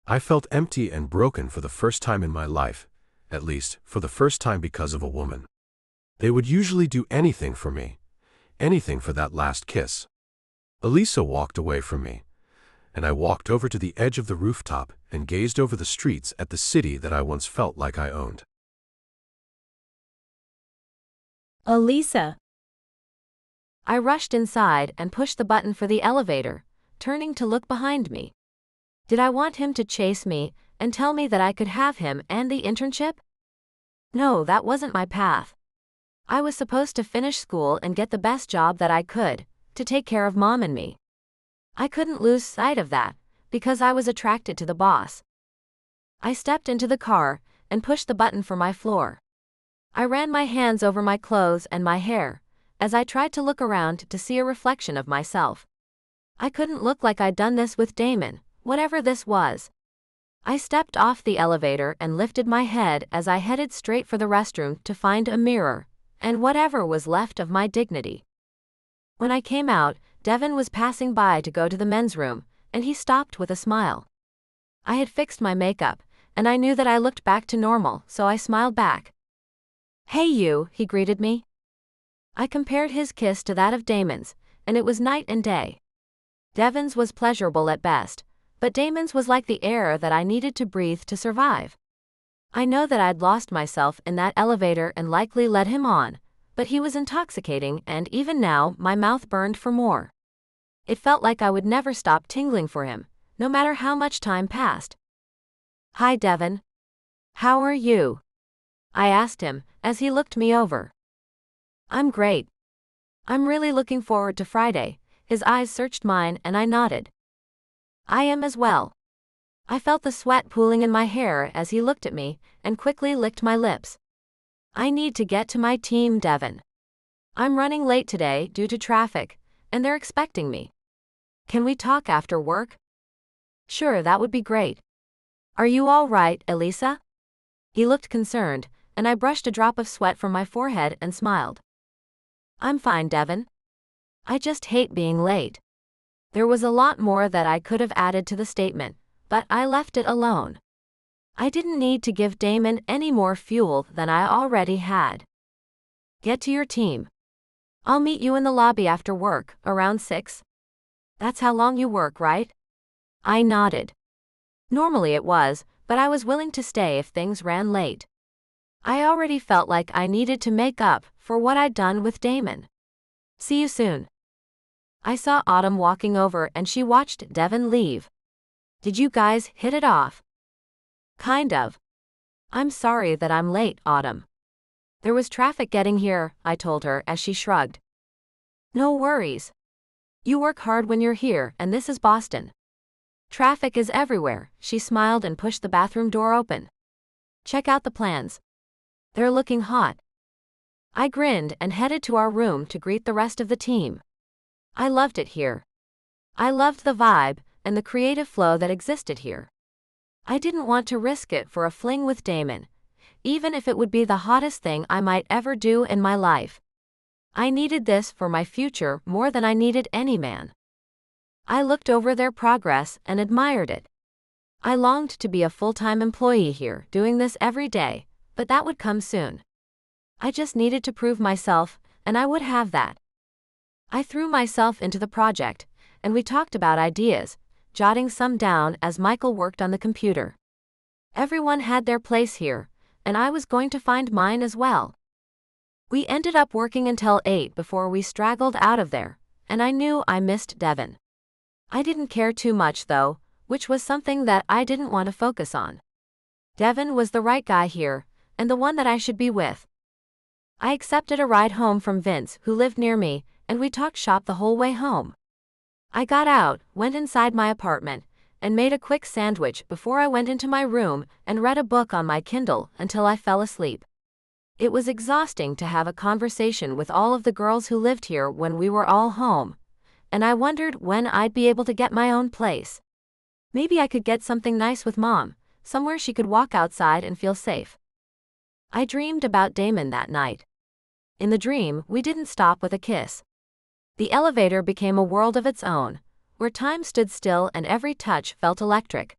I felt empty and broken for the first time in my life, at least for the first time because of a woman. They would usually do anything for me, anything for that last kiss. Elisa walked away from me, and I walked over to the edge of the rooftop and gazed over the streets at the city that I once felt like I owned. Elisa. I rushed inside and pushed the button for the elevator, turning to look behind me. Did I want him to chase me and tell me that I could have him and the internship? No, that wasn't my path. I was supposed to finish school and get the best job that I could, to take care of Mom and me. I couldn't lose sight of that, because I was attracted to the boss. I stepped into the car and pushed the button for my floor. I ran my hands over my clothes and my hair, as I tried to look around to see a reflection of myself. I couldn't look like I'd done this with Damon, whatever this was. I stepped off the elevator and lifted my head as I headed straight for the restroom to find a mirror, and whatever was left of my dignity. When I came out, Devin was passing by to go to the men's room, and he stopped with a smile. I had fixed my makeup, and I knew that I looked back to normal, so I smiled back. "Hey you," he greeted me. I compared his kiss to that of Damon's, and it was night and day. Devin's was pleasurable at best, but Damon's was like the air that I needed to breathe to survive. I know that I'd lost myself in that elevator and likely led him on, but he was intoxicating, and even now my mouth burned for more. It felt like I would never stop tingling for him, no matter how much time passed. "Hi Devin. How are you?" I asked him, as he looked me over. "I'm great. I'm really looking forward to Friday." His eyes searched mine and I nodded. "I am as well." I felt the sweat pooling in my hair as he looked at me and quickly licked my lips. "I need to get to my team, Devin. I'm running late today due to traffic, and they're expecting me. Can we talk after work?" "Sure, that would be great. Are you all right, Elisa?" He looked concerned, and I brushed a drop of sweat from my forehead and smiled. "I'm fine, Devin. I just hate being late." There was a lot more that I could have added to the statement, but I left it alone. I didn't need to give Damon any more fuel than I already had. "Get to your team. I'll meet you in the lobby after work, around 6. That's how long you work, right?" I nodded. Normally it was, but I was willing to stay if things ran late. I already felt like I needed to make up for what I'd done with Damon. "See you soon." I saw Autumn walking over and she watched Devin leave. "Did you guys hit it off?" "Kind of. I'm sorry that I'm late, Autumn. There was traffic getting here," I told her as she shrugged. "No worries. You work hard when you're here, and this is Boston. Traffic is everywhere." She smiled and pushed the bathroom door open. "Check out the plans. They're looking hot." I grinned and headed to our room to greet the rest of the team. I loved it here. I loved the vibe and the creative flow that existed here. I didn't want to risk it for a fling with Damon, even if it would be the hottest thing I might ever do in my life. I needed this for my future more than I needed any man. I looked over their progress and admired it. I longed to be a full-time employee here, doing this every day, but that would come soon. I just needed to prove myself, and I would have that. I threw myself into the project, and we talked about ideas, jotting some down as Michael worked on the computer. Everyone had their place here, and I was going to find mine as well. We ended up working until 8 before we straggled out of there, and I knew I missed Devin. I didn't care too much though, which was something that I didn't want to focus on. Devin was the right guy here, and the one that I should be with. I accepted a ride home from Vince, who lived near me, and we talked shop the whole way home. I got out, went inside my apartment, and made a quick sandwich before I went into my room and read a book on my Kindle until I fell asleep. It was exhausting to have a conversation with all of the girls who lived here when we were all home, and I wondered when I'd be able to get my own place. Maybe I could get something nice with Mom, somewhere she could walk outside and feel safe. I dreamed about Damon that night. In the dream, we didn't stop with a kiss. The elevator became a world of its own, where time stood still and every touch felt electric.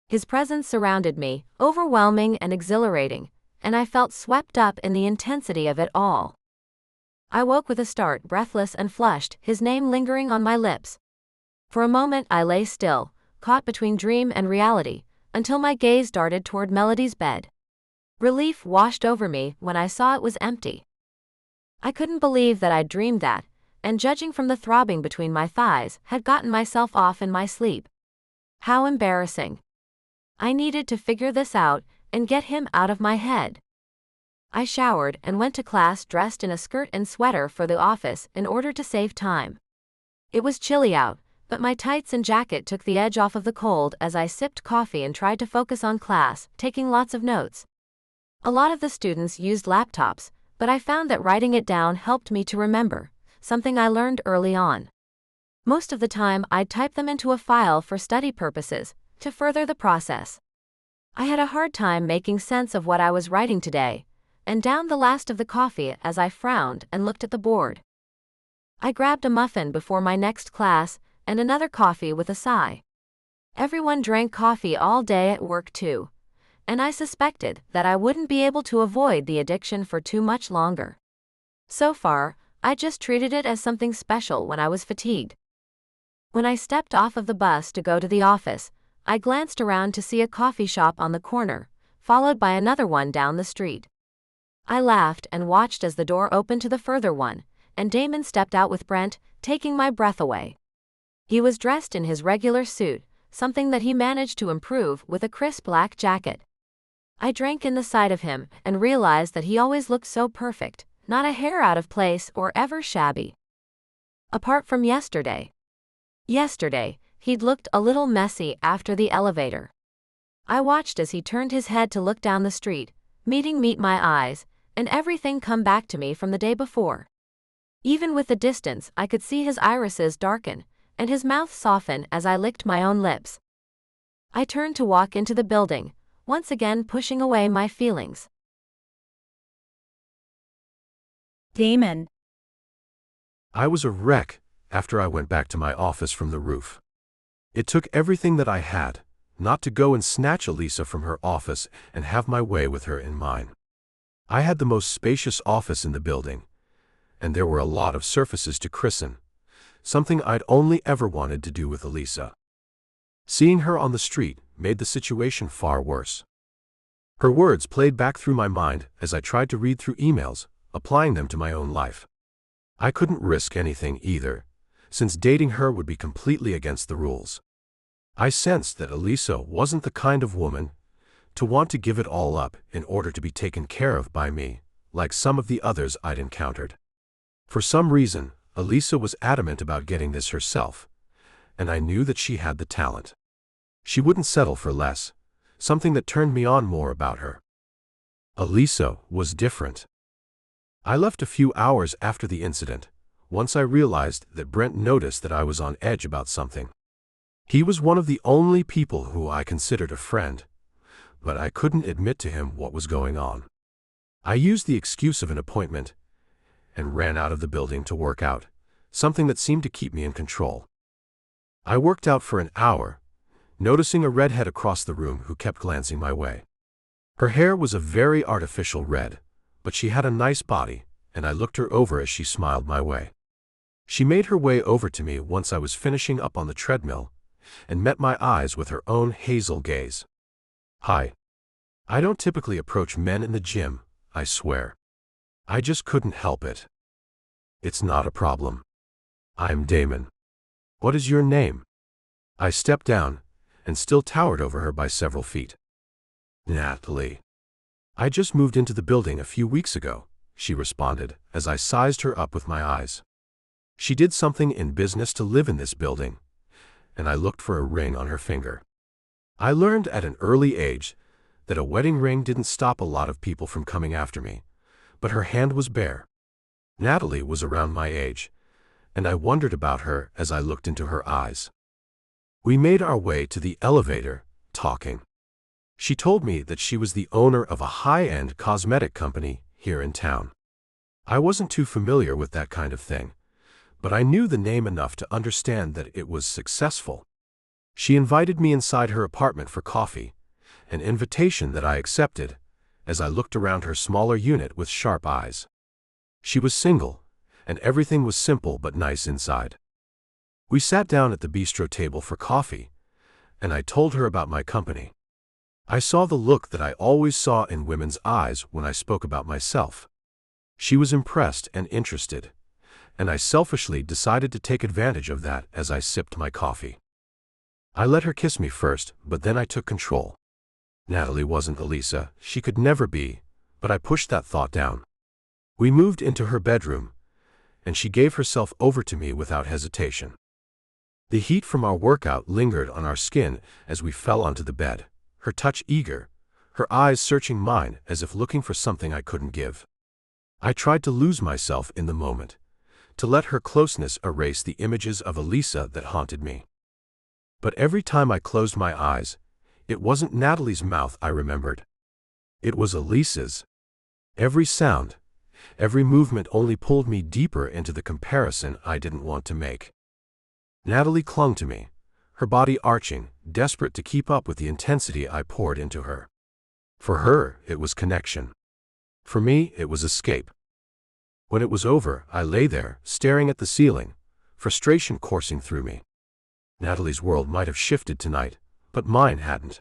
His presence surrounded me, overwhelming and exhilarating, and I felt swept up in the intensity of it all. I woke with a start, breathless and flushed, his name lingering on my lips. For a moment I lay still, caught between dream and reality, until my gaze darted toward Melody's bed. Relief washed over me when I saw it was empty. I couldn't believe that I'd dreamed that, and judging from the throbbing between my thighs, had gotten myself off in my sleep. How embarrassing. I needed to figure this out and get him out of my head. I showered and went to class dressed in a skirt and sweater for the office in order to save time. It was chilly out, but my tights and jacket took the edge off of the cold as I sipped coffee and tried to focus on class, taking lots of notes. A lot of the students used laptops, but I found that writing it down helped me to remember, something I learned early on. Most of the time I'd type them into a file for study purposes, to further the process. I had a hard time making sense of what I was writing today, and downed the last of the coffee as I frowned and looked at the board. I grabbed a muffin before my next class, and another coffee with a sigh. Everyone drank coffee all day at work too, and I suspected that I wouldn't be able to avoid the addiction for too much longer. So far, I just treated it as something special when I was fatigued. When I stepped off of the bus to go to the office, I glanced around to see a coffee shop on the corner, followed by another one down the street. I laughed and watched as the door opened to the further one, and Damon stepped out with Brent, taking my breath away. He was dressed in his regular suit, something that he managed to improve with a crisp black jacket. I drank in the sight of him and realized that he always looked so perfect, not a hair out of place or ever shabby. Apart from yesterday. Yesterday, he'd looked a little messy after the elevator. I watched as he turned his head to look down the street, meet my eyes, and everything come back to me from the day before. Even with the distance, I could see his irises darken, and his mouth soften as I licked my own lips. I turned to walk into the building, once again pushing away my feelings. Damon. I was a wreck after I went back to my office from the roof. It took everything that I had, not to go and snatch Elisa from her office and have my way with her in mine. I had the most spacious office in the building, and there were a lot of surfaces to christen, something I'd only ever wanted to do with Elisa. Seeing her on the street made the situation far worse. Her words played back through my mind as I tried to read through emails, applying them to my own life. I couldn't risk anything either, since dating her would be completely against the rules. I sensed that Elisa wasn't the kind of woman to want to give it all up in order to be taken care of by me, like some of the others I'd encountered. For some reason, Elisa was adamant about getting this herself, and I knew that she had the talent. She wouldn't settle for less, something that turned me on more about her. Elisa was different. I left a few hours after the incident, once I realized that Brent noticed that I was on edge about something. He was one of the only people who I considered a friend, but I couldn't admit to him what was going on. I used the excuse of an appointment and ran out of the building to work out, something that seemed to keep me in control. I worked out for an hour, noticing a redhead across the room who kept glancing my way. Her hair was a very artificial red, but she had a nice body, and I looked her over as she smiled my way. She made her way over to me once I was finishing up on the treadmill, and met my eyes with her own hazel gaze. "Hi. I don't typically approach men in the gym, I swear. I just couldn't help it. It's not a problem. I'm Damon. What is your name?" I stepped down, and still towered over her by several feet. "Natalie. I just moved into the building a few weeks ago," she responded as I sized her up with my eyes. She did something in business to live in this building, and I looked for a ring on her finger. I learned at an early age that a wedding ring didn't stop a lot of people from coming after me, but her hand was bare. Natalie was around my age, and I wondered about her as I looked into her eyes. We made our way to the elevator, talking. She told me that she was the owner of a high-end cosmetic company here in town. I wasn't too familiar with that kind of thing, but I knew the name enough to understand that it was successful. She invited me inside her apartment for coffee, an invitation that I accepted as I looked around her smaller unit with sharp eyes. She was single, and everything was simple but nice inside. We sat down at the bistro table for coffee, and I told her about my company. I saw the look that I always saw in women's eyes when I spoke about myself. She was impressed and interested, and I selfishly decided to take advantage of that as I sipped my coffee. I let her kiss me first, but then I took control. Natalie wasn't Elisa, she could never be, but I pushed that thought down. We moved into her bedroom, and she gave herself over to me without hesitation. The heat from our workout lingered on our skin as we fell onto the bed, her touch eager, her eyes searching mine as if looking for something I couldn't give. I tried to lose myself in the moment, to let her closeness erase the images of Elisa that haunted me. But every time I closed my eyes, it wasn't Natalie's mouth I remembered. It was Elisa's. Every sound, every movement only pulled me deeper into the comparison I didn't want to make. Natalie clung to me, her body arching, desperate to keep up with the intensity I poured into her. For her, it was connection. For me, it was escape. When it was over, I lay there, staring at the ceiling, frustration coursing through me. Natalie's world might have shifted tonight, but mine hadn't.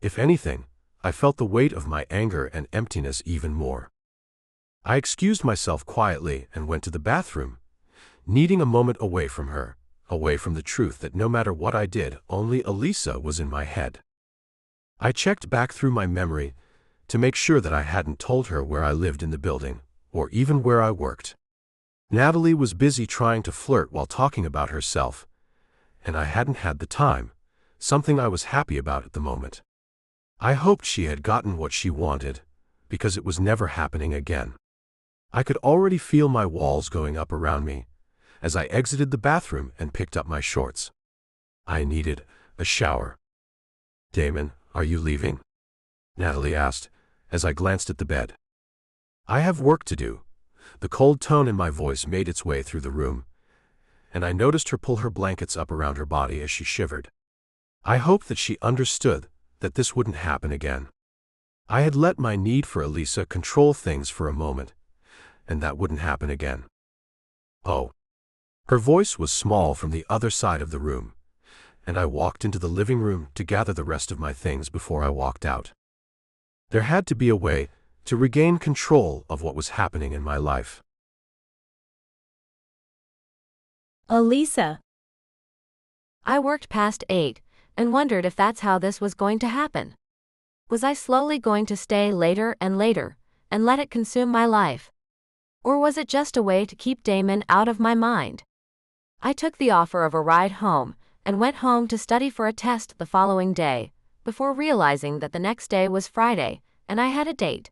If anything, I felt the weight of my anger and emptiness even more. I excused myself quietly and went to the bathroom, needing a moment away from her, away from the truth that no matter what I did, only Elisa was in my head. I checked back through my memory to make sure that I hadn't told her where I lived in the building, or even where I worked. Natalie was busy trying to flirt while talking about herself, and I hadn't had the time, something I was happy about at the moment. I hoped she had gotten what she wanted, because it was never happening again. I could already feel my walls going up around me as I exited the bathroom and picked up my shorts. I needed a shower. "Damon, are you leaving?" Natalie asked as I glanced at the bed. "I have work to do." The cold tone in my voice made its way through the room, and I noticed her pull her blankets up around her body as she shivered. I hoped that she understood that this wouldn't happen again. I had let my need for Elisa control things for a moment, and that wouldn't happen again. "Oh." Her voice was small from the other side of the room, and I walked into the living room to gather the rest of my things before I walked out. There had to be a way to regain control of what was happening in my life. Elisa. I worked past 8 and wondered if that's how this was going to happen. Was I slowly going to stay later and later and let it consume my life? Or was it just a way to keep Damon out of my mind? I took the offer of a ride home and went home to study for a test the following day, before realizing that the next day was Friday and I had a date.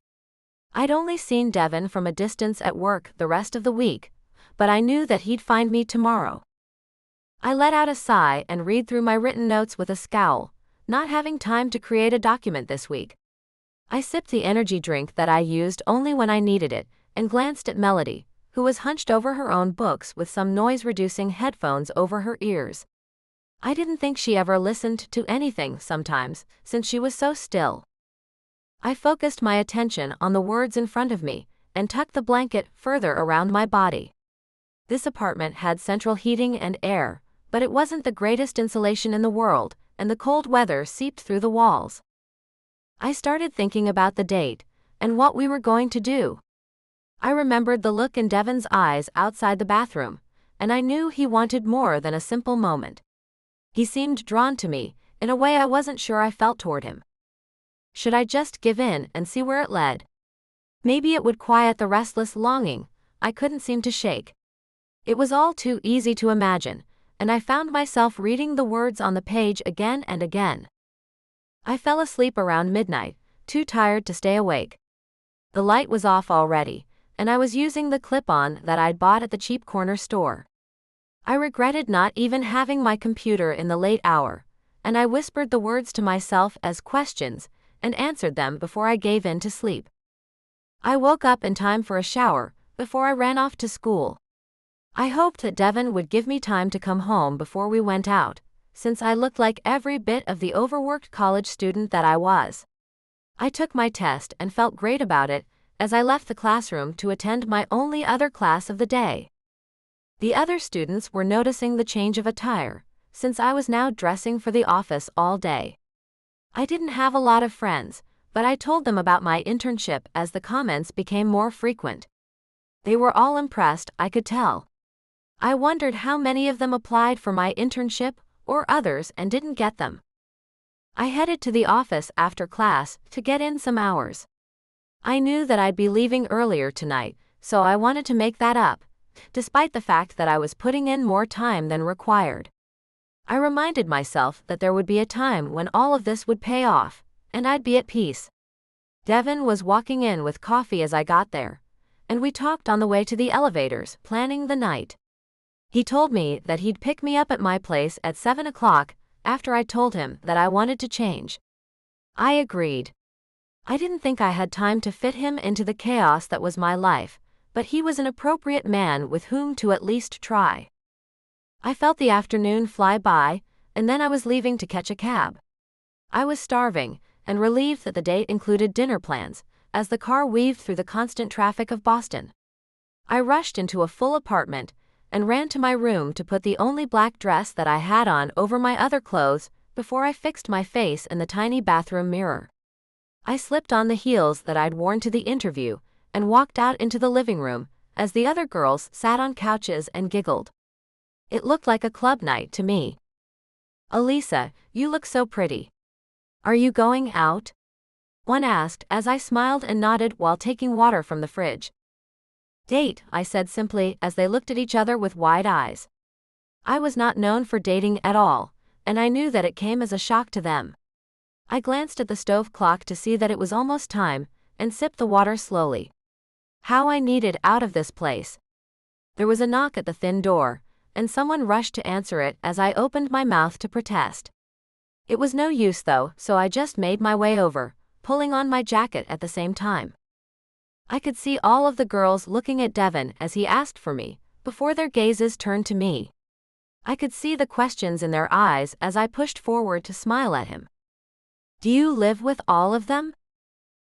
I'd only seen Devon from a distance at work the rest of the week, but I knew that he'd find me tomorrow. I let out a sigh and read through my written notes with a scowl, not having time to create a document this week. I sipped the energy drink that I used only when I needed it and glanced at Melody, who was hunched over her own books with some noise-reducing headphones over her ears. I didn't think she ever listened to anything sometimes, since she was so still. I focused my attention on the words in front of me and tucked the blanket further around my body. This apartment had central heating and air, but it wasn't the greatest insulation in the world, and the cold weather seeped through the walls. I started thinking about the date and what we were going to do. I remembered the look in Devon's eyes outside the bathroom, and I knew he wanted more than a simple moment. He seemed drawn to me in a way I wasn't sure I felt toward him. Should I just give in and see where it led? Maybe it would quiet the restless longing I couldn't seem to shake. It was all too easy to imagine, and I found myself reading the words on the page again and again. I fell asleep around midnight, too tired to stay awake. The light was off already, and I was using the clip-on that I'd bought at the cheap corner store. I regretted not even having my computer in the late hour, and I whispered the words to myself as questions and answered them before I gave in to sleep. I woke up in time for a shower before I ran off to school. I hoped that Devon would give me time to come home before we went out, since I looked like every bit of the overworked college student that I was. I took my test and felt great about it as I left the classroom to attend my only other class of the day. The other students were noticing the change of attire, since I was now dressing for the office all day. I didn't have a lot of friends, but I told them about my internship as the comments became more frequent. They were all impressed, I could tell. I wondered how many of them applied for my internship, or others and didn't get them. I headed to the office after class to get in some hours. I knew that I'd be leaving earlier tonight, so I wanted to make that up, despite the fact that I was putting in more time than required. I reminded myself that there would be a time when all of this would pay off, and I'd be at peace. Devin was walking in with coffee as I got there, and we talked on the way to the elevators, planning the night. He told me that he'd pick me up at my place at 7 o'clock after I told him that I wanted to change. I agreed. I didn't think I had time to fit him into the chaos that was my life, but he was an appropriate man with whom to at least try. I felt the afternoon fly by, and then I was leaving to catch a cab. I was starving, and relieved that the date included dinner plans, as the car weaved through the constant traffic of Boston. I rushed into a full apartment, and ran to my room to put the only black dress that I had on over my other clothes before I fixed my face in the tiny bathroom mirror. I slipped on the heels that I'd worn to the interview, and walked out into the living room, as the other girls sat on couches and giggled. It looked like a club night to me. "Elisa, you look so pretty. Are you going out?" one asked as I smiled and nodded while taking water from the fridge. "Date," I said simply as they looked at each other with wide eyes. I was not known for dating at all, and I knew that it came as a shock to them. I glanced at the stove clock to see that it was almost time, and sipped the water slowly. How I needed out of this place. There was a knock at the thin door, and someone rushed to answer it as I opened my mouth to protest. It was no use though, so I just made my way over, pulling on my jacket at the same time. I could see all of the girls looking at Devin as he asked for me, before their gazes turned to me. I could see the questions in their eyes as I pushed forward to smile at him. "Do you live with all of them?"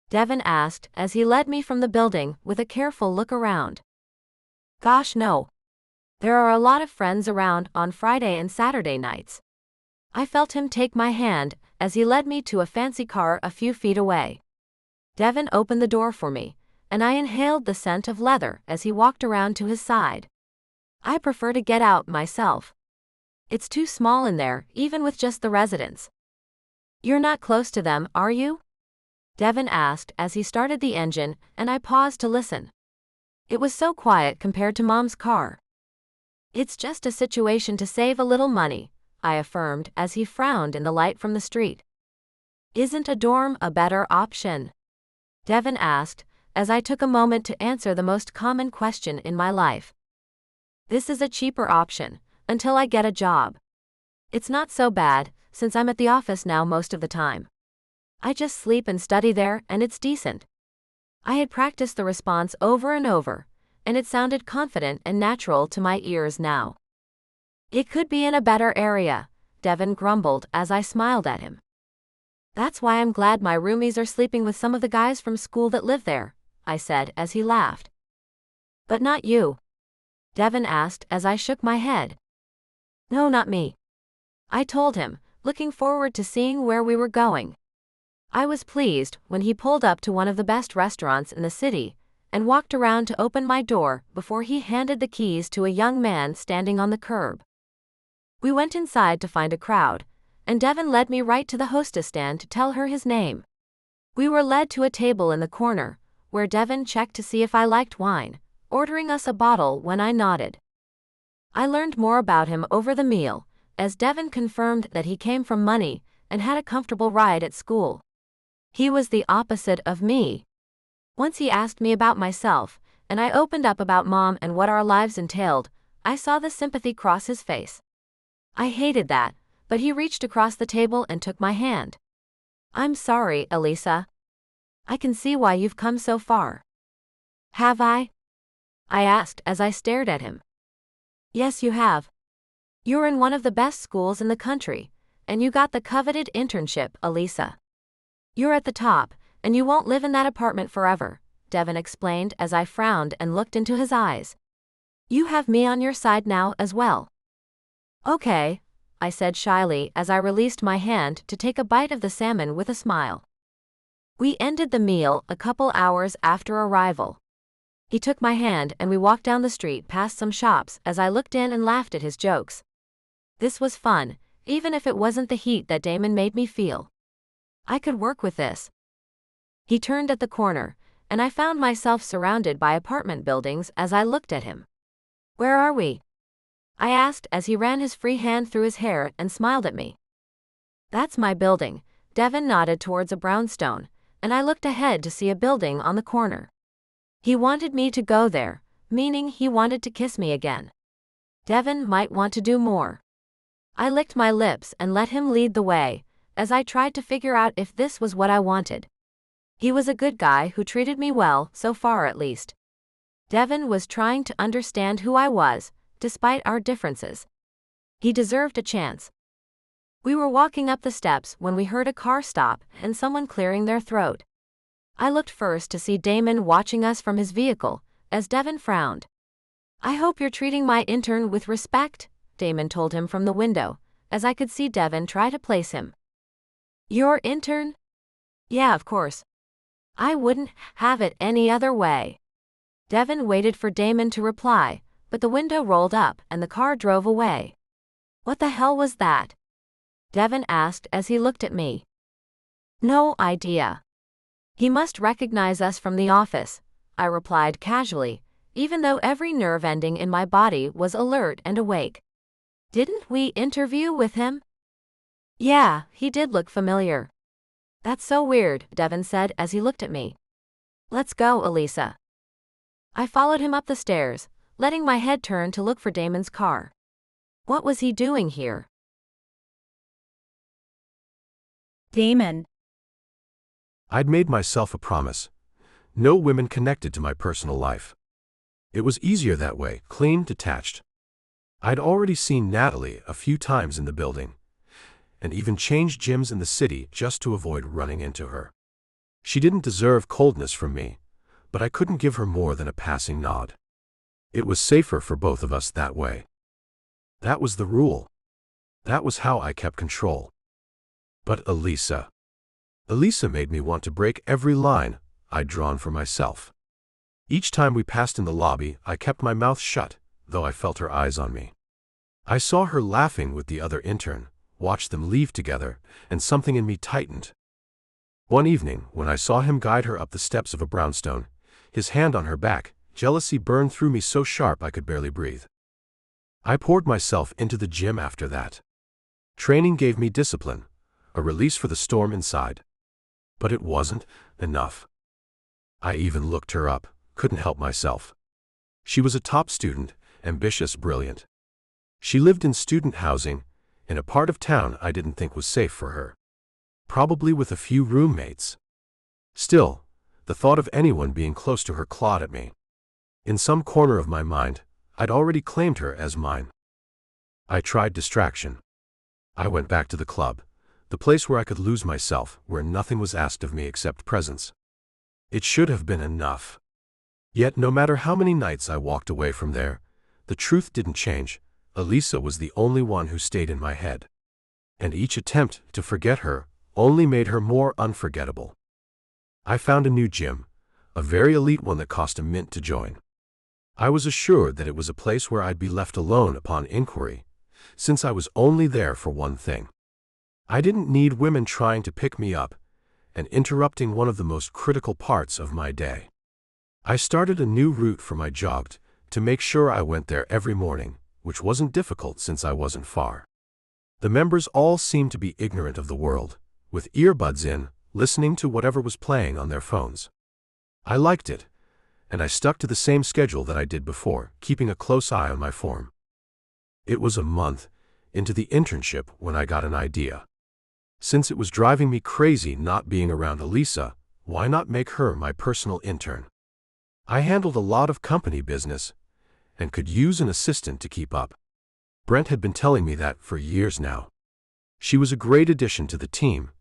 Devin asked as he led me from the building with a careful look around. "Gosh no. There are a lot of friends around on Friday and Saturday nights." I felt him take my hand as he led me to a fancy car a few feet away. Devin opened the door for me, and I inhaled the scent of leather as he walked around to his side. I prefer to get out myself. It's too small in there, even with just the residents. "You're not close to them, are you?" Devin asked as he started the engine, and I paused to listen. It was so quiet compared to Mom's car. "It's just a situation to save a little money," I affirmed as he frowned in the light from the street. "Isn't a dorm a better option?" Devin asked, as I took a moment to answer the most common question in my life. "This is a cheaper option, until I get a job. It's not so bad, since I'm at the office now most of the time. I just sleep and study there, and it's decent." I had practiced the response over and over, and it sounded confident and natural to my ears now. "It could be in a better area," Devin grumbled as I smiled at him. "That's why I'm glad my roomies are sleeping with some of the guys from school that live there," I said as he laughed. "But not you?" Devin asked as I shook my head. "No, not me," I told him, looking forward to seeing where we were going. I was pleased when he pulled up to one of the best restaurants in the city and walked around to open my door before he handed the keys to a young man standing on the curb. We went inside to find a crowd, and Devin led me right to the hostess stand to tell her his name. We were led to a table in the corner, where Devin checked to see if I liked wine, ordering us a bottle when I nodded. I learned more about him over the meal, as Devin confirmed that he came from money and had a comfortable ride at school. He was the opposite of me. Once he asked me about myself, and I opened up about Mom and what our lives entailed, I saw the sympathy cross his face. I hated that, but he reached across the table and took my hand. "I'm sorry, Elisa. I can see why you've come so far." "Have I?" I asked as I stared at him. "Yes, you have. You're in one of the best schools in the country, and you got the coveted internship, Elisa. You're at the top, and you won't live in that apartment forever," Devin explained as I frowned and looked into his eyes. "You have me on your side now as well." "Okay," I said shyly as I released my hand to take a bite of the salmon with a smile. We ended the meal a couple hours after arrival. He took my hand and we walked down the street past some shops as I looked in and laughed at his jokes. This was fun, even if it wasn't the heat that Damon made me feel. I could work with this. He turned at the corner, and I found myself surrounded by apartment buildings as I looked at him. "Where are we?" I asked as he ran his free hand through his hair and smiled at me. "That's my building." Devon nodded towards a brownstone, and I looked ahead to see a building on the corner. He wanted me to go there, meaning he wanted to kiss me again. Devon might want to do more. I licked my lips and let him lead the way, as I tried to figure out if this was what I wanted. He was a good guy who treated me well, so far at least. Devon was trying to understand who I was, despite our differences. He deserved a chance. We were walking up the steps when we heard a car stop and someone clearing their throat. I looked first to see Damon watching us from his vehicle, as Devon frowned. "I hope you're treating my intern with respect," Damon told him from the window, as I could see Devon try to place him. "Your intern?" "Yeah, of course. I wouldn't have it any other way." Devon waited for Damon to reply, but the window rolled up and the car drove away. "What the hell was that?" Devon asked as he looked at me. "No idea. He must recognize us from the office," I replied casually, even though every nerve ending in my body was alert and awake. "Didn't we interview with him?" "Yeah, he did look familiar." "That's so weird," Devon said as he looked at me. "Let's go, Elisa." I followed him up the stairs, letting my head turn to look for Damon's car. What was he doing here? Damon. I'd made myself a promise. No women connected to my personal life. It was easier that way, clean, detached. I'd already seen Natalie a few times in the building, and even changed gyms in the city just to avoid running into her. She didn't deserve coldness from me, but I couldn't give her more than a passing nod. It was safer for both of us that way. That was the rule. That was how I kept control. But Elisa made me want to break every line I'd drawn for myself. Each time we passed in the lobby, I kept my mouth shut, though I felt her eyes on me. I saw her laughing with the other intern, watched them leave together, and something in me tightened. One evening, when I saw him guide her up the steps of a brownstone, his hand on her back, jealousy burned through me so sharp I could barely breathe. I poured myself into the gym after that. Training gave me discipline, a release for the storm inside. But it wasn't enough. I even looked her up, couldn't help myself. She was a top student, ambitious, brilliant. She lived in student housing, in a part of town I didn't think was safe for her. Probably with a few roommates. Still, the thought of anyone being close to her clawed at me. In some corner of my mind, I'd already claimed her as mine. I tried distraction. I went back to the club, the place where I could lose myself, where nothing was asked of me except presence. It should have been enough. Yet no matter how many nights I walked away from there, the truth didn't change. Elisa was the only one who stayed in my head. And each attempt to forget her only made her more unforgettable. I found a new gym, a very elite one that cost a mint to join. I was assured that it was a place where I'd be left alone upon inquiry, since I was only there for one thing. I didn't need women trying to pick me up and interrupting one of the most critical parts of my day. I started a new route for my jog to make sure I went there every morning, which wasn't difficult since I wasn't far. The members all seemed to be ignorant of the world, with earbuds in, listening to whatever was playing on their phones. I liked it, and I stuck to the same schedule that I did before, keeping a close eye on my form. It was a month into the internship when I got an idea. Since it was driving me crazy not being around Elisa, why not make her my personal intern? I handled a lot of company business and could use an assistant to keep up. Brent had been telling me that for years now. She was a great addition to the team,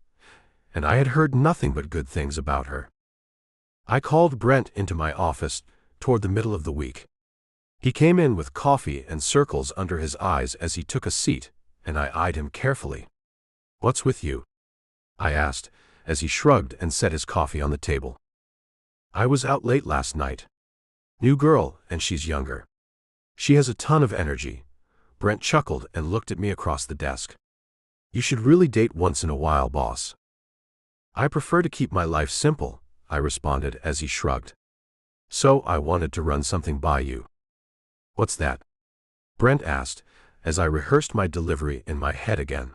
and I had heard nothing but good things about her. I called Brent into my office toward the middle of the week. He came in with coffee and circles under his eyes as he took a seat, and I eyed him carefully. "What's with you?" I asked, as he shrugged and set his coffee on the table. "I was out late last night." New girl, and she's younger. She has a ton of energy. Brent chuckled and looked at me across the desk. You should really date once in a while, boss. I prefer to keep my life simple, I responded as he shrugged. So I wanted to run something by you. What's that? Brent asked, as I rehearsed my delivery in my head again.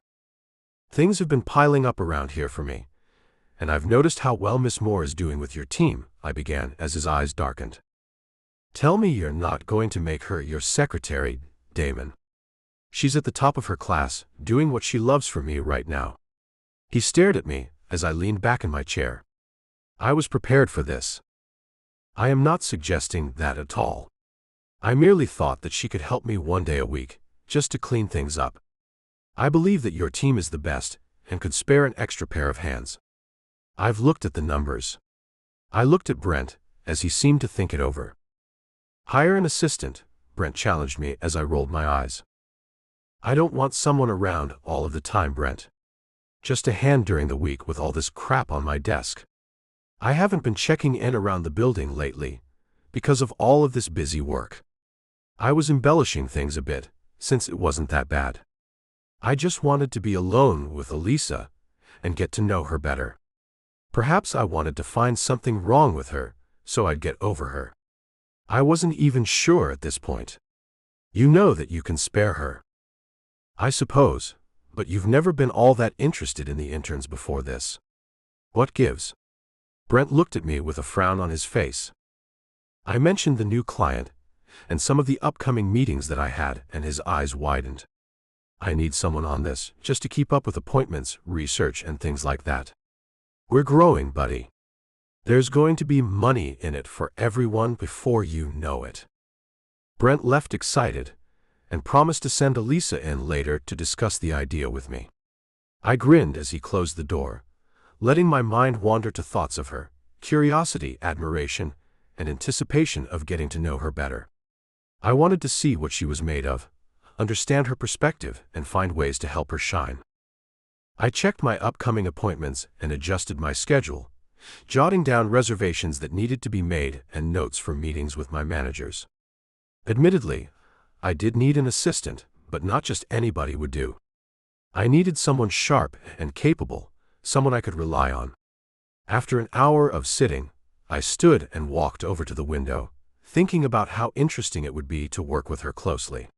Things have been piling up around here for me, and I've noticed how well Miss Moore is doing with your team, I began as his eyes darkened. Tell me you're not going to make her your secretary, Damon. She's at the top of her class, doing what she loves for me right now. He stared at me as I leaned back in my chair. I was prepared for this. I am not suggesting that at all. I merely thought that she could help me one day a week, just to clean things up. I believe that your team is the best and could spare an extra pair of hands. I've looked at the numbers. I looked at Brent as he seemed to think it over. Hire an assistant, Brent challenged me as I rolled my eyes. I don't want someone around all of the time, Brent. Just a hand during the week with all this crap on my desk. I haven't been checking in around the building lately because of all of this busy work. I was embellishing things a bit, since it wasn't that bad. I just wanted to be alone with Elisa and get to know her better. Perhaps I wanted to find something wrong with her, so I'd get over her. I wasn't even sure at this point. You know that you can spare her. I suppose, but you've never been all that interested in the interns before this. What gives? Brent looked at me with a frown on his face. I mentioned the new client and some of the upcoming meetings that I had, and his eyes widened. I need someone on this, just to keep up with appointments, research, and things like that. We're growing, buddy. There's going to be money in it for everyone before you know it. Brent left excited and promised to send Elisa in later to discuss the idea with me. I grinned as he closed the door, letting my mind wander to thoughts of her, curiosity, admiration, and anticipation of getting to know her better. I wanted to see what she was made of, understand her perspective, and find ways to help her shine. I checked my upcoming appointments and adjusted my schedule, jotting down reservations that needed to be made and notes for meetings with my managers. Admittedly, I did need an assistant, but not just anybody would do. I needed someone sharp and capable, someone I could rely on. After an hour of sitting, I stood and walked over to the window, thinking about how interesting it would be to work with her closely.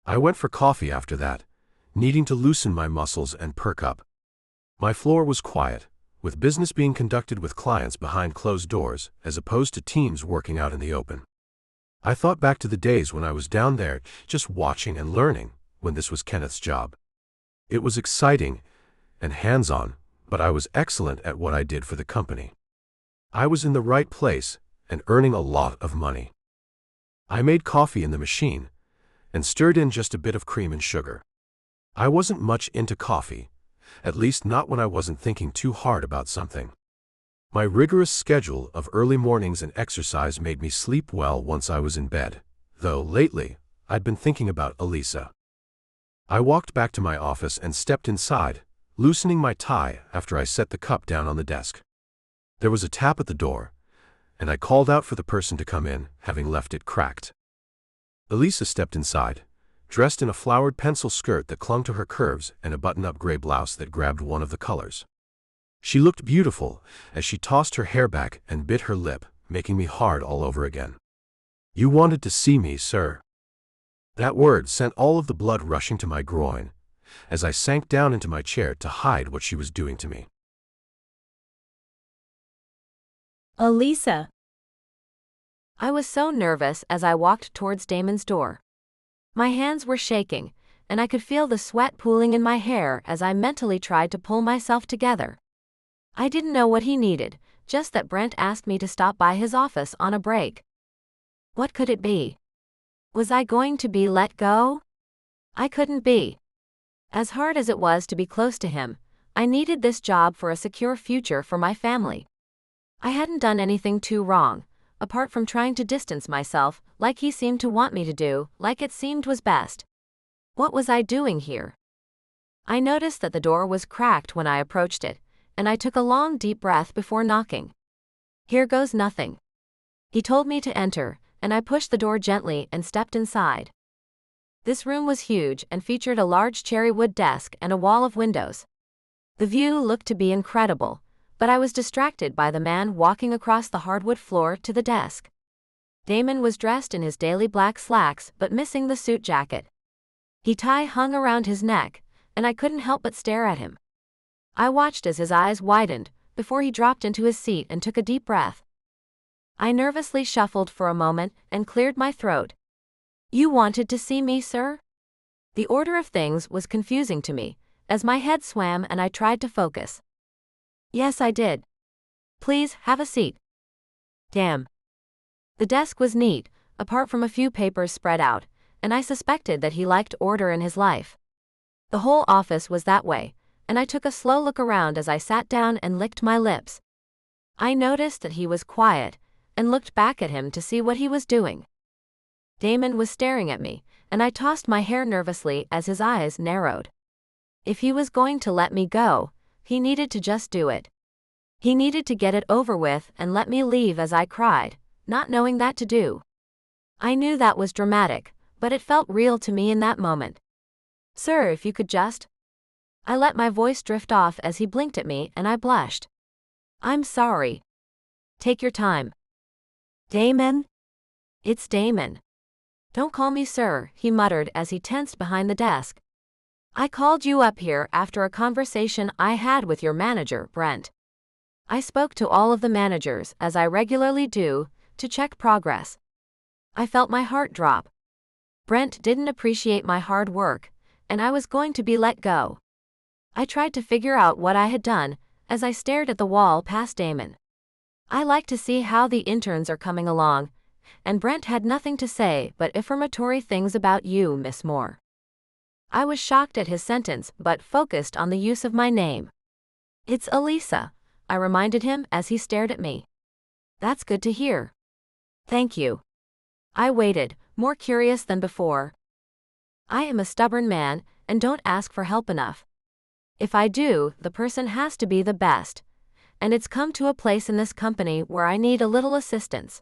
I went for coffee after that, needing to loosen my muscles and perk up. My floor was quiet, with business being conducted with clients behind closed doors as opposed to teams working out in the open. I thought back to the days when I was down there just watching and learning, when this was Kenneth's job. It was exciting and hands-on, but I was excellent at what I did for the company. I was in the right place and earning a lot of money. I made coffee in the machine and stirred in just a bit of cream and sugar. I wasn't much into coffee, at least not when I wasn't thinking too hard about something. My rigorous schedule of early mornings and exercise made me sleep well once I was in bed, though lately I'd been thinking about Elisa. I walked back to my office and stepped inside, loosening my tie after I set the cup down on the desk. There was a tap at the door, and I called out for the person to come in, having left it cracked. Elisa stepped inside, dressed in a flowered pencil skirt that clung to her curves and a button-up gray blouse that grabbed one of the colors. She looked beautiful as she tossed her hair back and bit her lip, making me hard all over again. "You wanted to see me, sir." That word sent all of the blood rushing to my groin as I sank down into my chair to hide what she was doing to me. Elisa. I was so nervous as I walked towards Damon's door. My hands were shaking, and I could feel the sweat pooling in my hair as I mentally tried to pull myself together. I didn't know what he needed, just that Brent asked me to stop by his office on a break. What could it be? Was I going to be let go? I couldn't be. As hard as it was to be close to him, I needed this job for a secure future for my family. I hadn't done anything too wrong, apart from trying to distance myself, like he seemed to want me to do, like it seemed was best. What was I doing here? I noticed that the door was cracked when I approached it, and I took a long deep breath before knocking. "Here goes nothing." He told me to enter, and I pushed the door gently and stepped inside. This room was huge and featured a large cherry wood desk and a wall of windows. The view looked to be incredible, but I was distracted by the man walking across the hardwood floor to the desk. Damon was dressed in his daily black slacks but missing the suit jacket. His tie hung around his neck, and I couldn't help but stare at him. I watched as his eyes widened before he dropped into his seat and took a deep breath. I nervously shuffled for a moment and cleared my throat. "You wanted to see me, sir?" The order of things was confusing to me, as my head swam and I tried to focus. "Yes, I did. Please, have a seat." Damn. The desk was neat, apart from a few papers spread out, and I suspected that he liked order in his life. The whole office was that way, and I took a slow look around as I sat down and licked my lips. I noticed that he was quiet, and looked back at him to see what he was doing. Damon was staring at me, and I tossed my hair nervously as his eyes narrowed. If he was going to let me go, he needed to just do it. He needed to get it over with and let me leave as I cried, not knowing that to do. I knew that was dramatic, but it felt real to me in that moment. "Sir, if you could just..." I let my voice drift off as he blinked at me and I blushed. "I'm sorry." "Take your time." "Damon?" "It's Damon." "Don't call me sir," he muttered as he tensed behind the desk. "I called you up here after a conversation I had with your manager, Brent. I spoke to all of the managers, as I regularly do, to check progress. I felt my heart drop. Brent didn't appreciate my hard work, and I was going to be let go. I tried to figure out what I had done, as I stared at the wall past Damon. I like to see how the interns are coming along, and Brent had nothing to say but affirmatory things about you, Miss Moore. I was shocked at his sentence but focused on the use of my name. "It's Elisa," I reminded him as he stared at me. "That's good to hear." "Thank you." I waited, more curious than before. I am a stubborn man and don't ask for help enough. If I do, the person has to be the best, and it's come to a place in this company where I need a little assistance.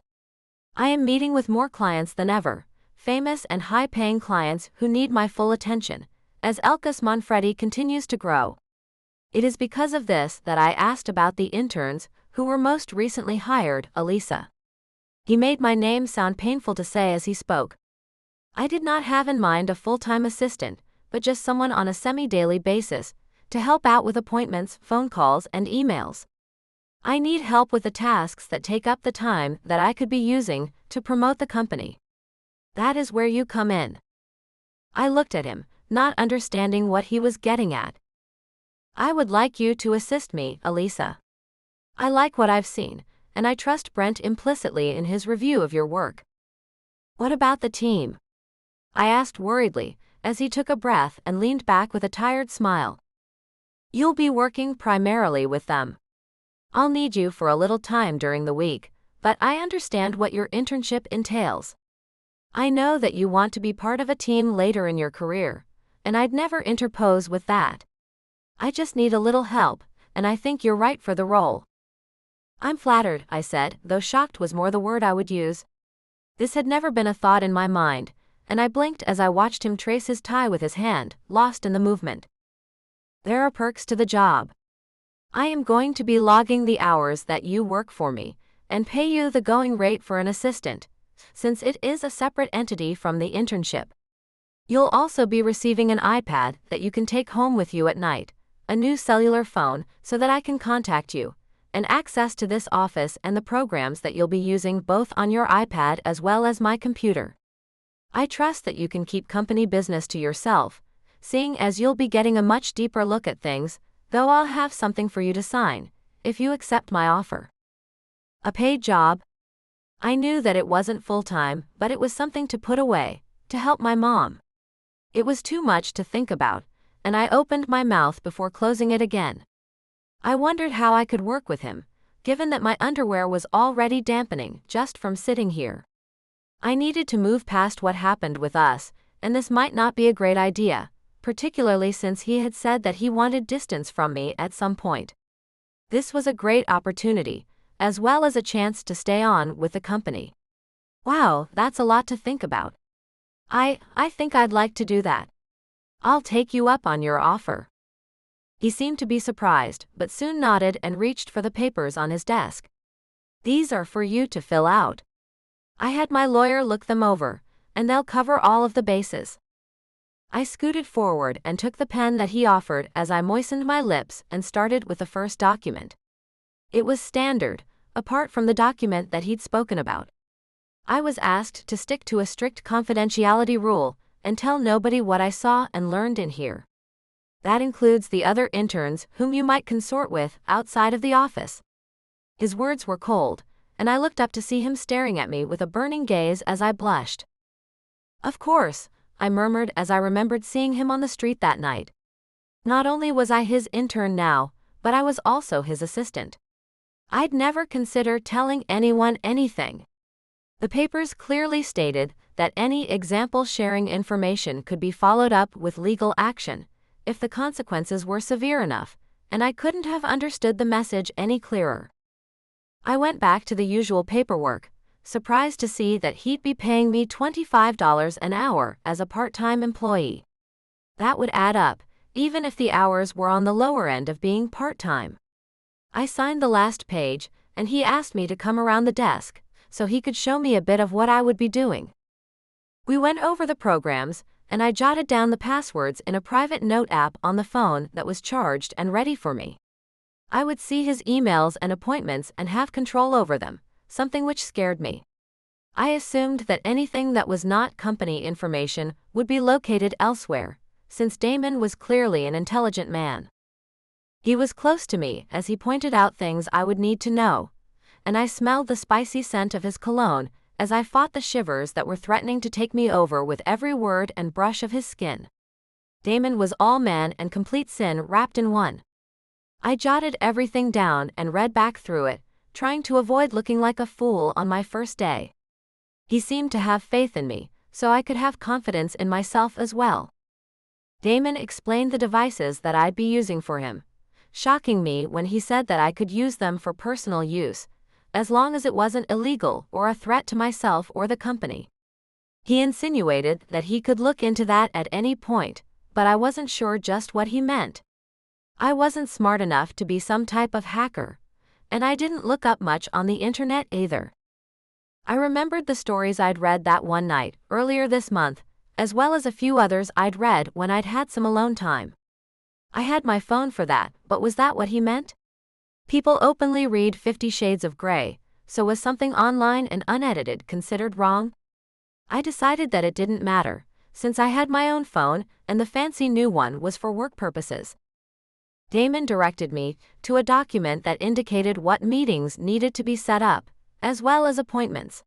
I am meeting with more clients than ever, famous and high-paying clients who need my full attention, as Elkus Manfredi continues to grow. It is because of this that I asked about the interns who were most recently hired, Elisa. He made my name sound painful to say as he spoke. I did not have in mind a full-time assistant, but just someone on a semi-daily basis, to help out with appointments, phone calls, and emails. I need help with the tasks that take up the time that I could be using to promote the company. That is where you come in. I looked at him, not understanding what he was getting at. I would like you to assist me, Elisa. I like what I've seen, and I trust Brent implicitly in his review of your work. What about the team? I asked worriedly, as he took a breath and leaned back with a tired smile. You'll be working primarily with them. I'll need you for a little time during the week, but I understand what your internship entails. I know that you want to be part of a team later in your career, and I'd never interpose with that. I just need a little help, and I think you're right for the role. I'm flattered, I said, though shocked was more the word I would use. This had never been a thought in my mind, and I blinked as I watched him trace his tie with his hand, lost in the movement. There are perks to the job. I am going to be logging the hours that you work for me, and pay you the going rate for an assistant, since it is a separate entity from the internship. You'll also be receiving an iPad that you can take home with you at night, a new cellular phone so that I can contact you, and access to this office and the programs that you'll be using both on your iPad as well as my computer. I trust that you can keep company business to yourself, seeing as you'll be getting a much deeper look at things, though I'll have something for you to sign, if you accept my offer. A paid job? I knew that it wasn't full-time, but it was something to put away, to help my mom. It was too much to think about, and I opened my mouth before closing it again. I wondered how I could work with him, given that my underwear was already dampening just from sitting here. I needed to move past what happened with us, and this might not be a great idea, particularly since he had said that he wanted distance from me at some point. This was a great opportunity, as well as a chance to stay on with the company. Wow, that's a lot to think about. I think I'd like to do that. I'll take you up on your offer. He seemed to be surprised, but soon nodded and reached for the papers on his desk. These are for you to fill out. I had my lawyer look them over, and they'll cover all of the bases. I scooted forward and took the pen that he offered as I moistened my lips and started with the first document. It was standard, apart from the document that he'd spoken about. I was asked to stick to a strict confidentiality rule and tell nobody what I saw and learned in here. That includes the other interns whom you might consort with outside of the office. His words were cold, and I looked up to see him staring at me with a burning gaze as I blushed. Of course, I murmured as I remembered seeing him on the street that night. Not only was I his intern now, but I was also his assistant. I'd never consider telling anyone anything. The papers clearly stated that any example sharing information could be followed up with legal action if the consequences were severe enough, and I couldn't have understood the message any clearer. I went back to the usual paperwork, surprised to see that he'd be paying me $25 an hour as a part-time employee. That would add up, even if the hours were on the lower end of being part-time. I signed the last page, and he asked me to come around the desk so he could show me a bit of what I would be doing. We went over the programs, and I jotted down the passwords in a private note app on the phone that was charged and ready for me. I would see his emails and appointments and have control over them, something which scared me. I assumed that anything that was not company information would be located elsewhere, since Damon was clearly an intelligent man. He was close to me as he pointed out things I would need to know, and I smelled the spicy scent of his cologne as I fought the shivers that were threatening to take me over with every word and brush of his skin. Damon was all man and complete sin wrapped in one. I jotted everything down and read back through it, trying to avoid looking like a fool on my first day. He seemed to have faith in me, so I could have confidence in myself as well. Damon explained the devices that I'd be using for him, shocking me when he said that I could use them for personal use, as long as it wasn't illegal or a threat to myself or the company. He insinuated that he could look into that at any point, but I wasn't sure just what he meant. I wasn't smart enough to be some type of hacker, and I didn't look up much on the internet either. I remembered the stories I'd read that one night, earlier this month, as well as a few others I'd read when I'd had some alone time. I had my phone for that, but was that what he meant? People openly read 50 Shades of Grey, so was something online and unedited considered wrong? I decided that it didn't matter, since I had my own phone and the fancy new one was for work purposes. Damon directed me to a document that indicated what meetings needed to be set up, as well as appointments.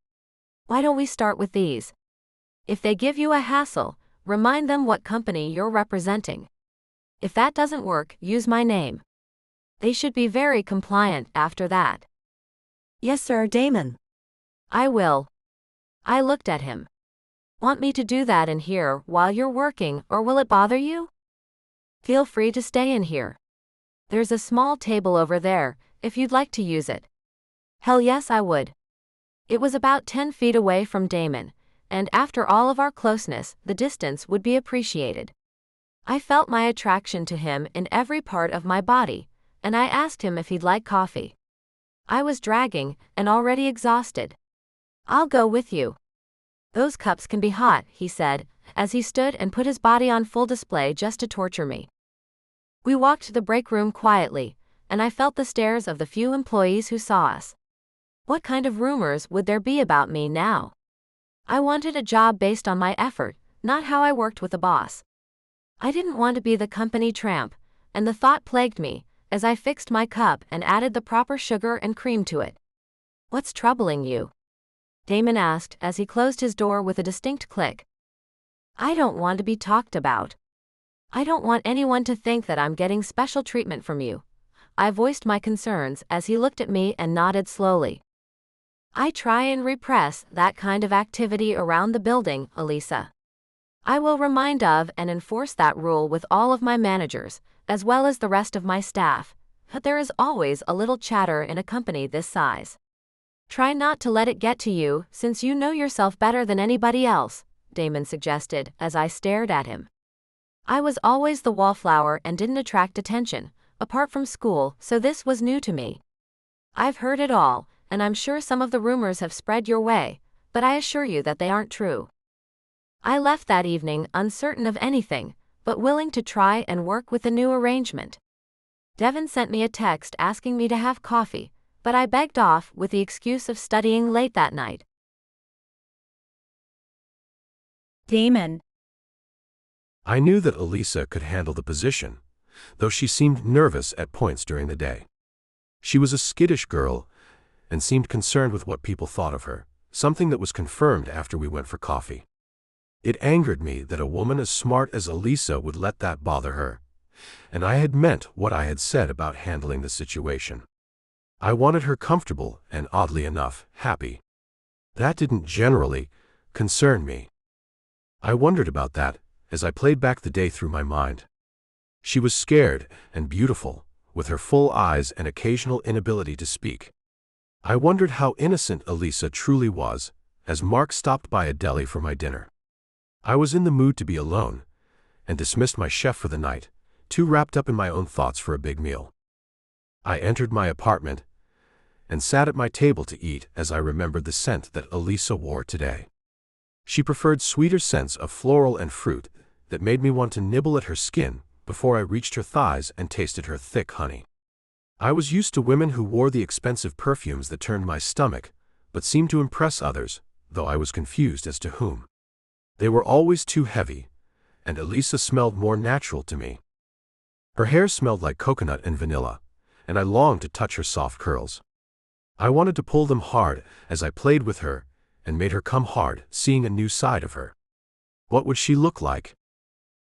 Why don't we start with these? If they give you a hassle, remind them what company you're representing. If that doesn't work, use my name. They should be very compliant after that. Yes, sir, Damon. I will. I looked at him. Want me to do that in here while you're working, or will it bother you? Feel free to stay in here. There's a small table over there, if you'd like to use it. Hell yes, I would. It was about 10 feet away from Damon, and after all of our closeness, the distance would be appreciated. I felt my attraction to him in every part of my body, and I asked him if he'd like coffee. I was dragging and already exhausted. I'll go with you. Those cups can be hot, he said, as he stood and put his body on full display just to torture me. We walked to the break room quietly, and I felt the stares of the few employees who saw us. What kind of rumors would there be about me now? I wanted a job based on my effort, not how I worked with the boss. I didn't want to be the company tramp, and the thought plagued me as I fixed my cup and added the proper sugar and cream to it. What's troubling you? Damon asked as he closed his door with a distinct click. I don't want to be talked about. I don't want anyone to think that I'm getting special treatment from you. I voiced my concerns as he looked at me and nodded slowly. I try and repress that kind of activity around the building, Elisa. I will remind of and enforce that rule with all of my managers, as well as the rest of my staff, but there is always a little chatter in a company this size. Try not to let it get to you, since you know yourself better than anybody else, Damon suggested as I stared at him. I was always the wallflower and didn't attract attention, apart from school, so this was new to me. I've heard it all, and I'm sure some of the rumors have spread your way, but I assure you that they aren't true. I left that evening uncertain of anything, but willing to try and work with the new arrangement. Devin sent me a text asking me to have coffee, but I begged off with the excuse of studying late that night. Damon. I knew that Elisa could handle the position, though she seemed nervous at points during the day. She was a skittish girl and seemed concerned with what people thought of her, something that was confirmed after we went for coffee. It angered me that a woman as smart as Elisa would let that bother her, and I had meant what I had said about handling the situation. I wanted her comfortable and, oddly enough, happy. That didn't generally concern me. I wondered about that as I played back the day through my mind. She was scared and beautiful, with her full eyes and occasional inability to speak. I wondered how innocent Elisa truly was, as Mark stopped by a deli for my dinner. I was in the mood to be alone, and dismissed my chef for the night, too wrapped up in my own thoughts for a big meal. I entered my apartment and sat at my table to eat as I remembered the scent that Elisa wore today. She preferred sweeter scents of floral and fruit that made me want to nibble at her skin before I reached her thighs and tasted her thick honey. I was used to women who wore the expensive perfumes that turned my stomach, but seemed to impress others, though I was confused as to whom. They were always too heavy, and Elisa smelled more natural to me. Her hair smelled like coconut and vanilla, and I longed to touch her soft curls. I wanted to pull them hard as I played with her and made her come hard, seeing a new side of her. What would she look like?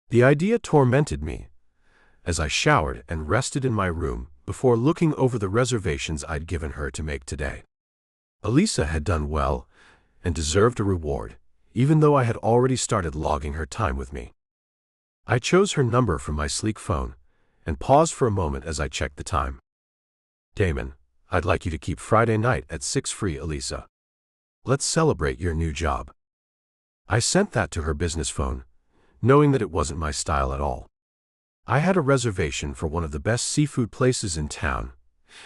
The idea tormented me as I showered and rested in my room before looking over the reservations I'd given her to make today. Elisa had done well and deserved a reward, even though I had already started logging her time with me. I chose her number from my sleek phone and paused for a moment as I checked the time. Damon, I'd like you to keep Friday night at 6 free, Elisa. Let's celebrate your new job. I sent that to her business phone, knowing that it wasn't my style at all. I had a reservation for one of the best seafood places in town,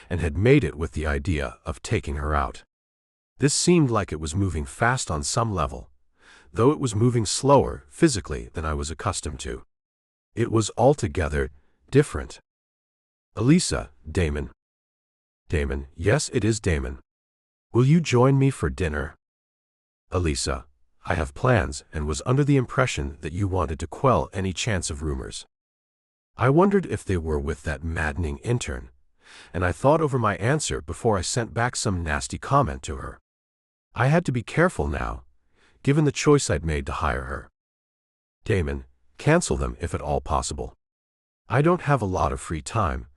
and had made it with the idea of taking her out. This seemed like it was moving fast on some level, though it was moving slower physically than I was accustomed to. It was altogether different. Elisa, Damon. Damon, yes, it is Damon. Will you join me for dinner? Elisa, I have plans and was under the impression that you wanted to quell any chance of rumors. I wondered if they were with that maddening intern, and I thought over my answer before I sent back some nasty comment to her. I had to be careful now, given the choice I'd made to hire her. Damon, cancel them if at all possible. I don't have a lot of free time,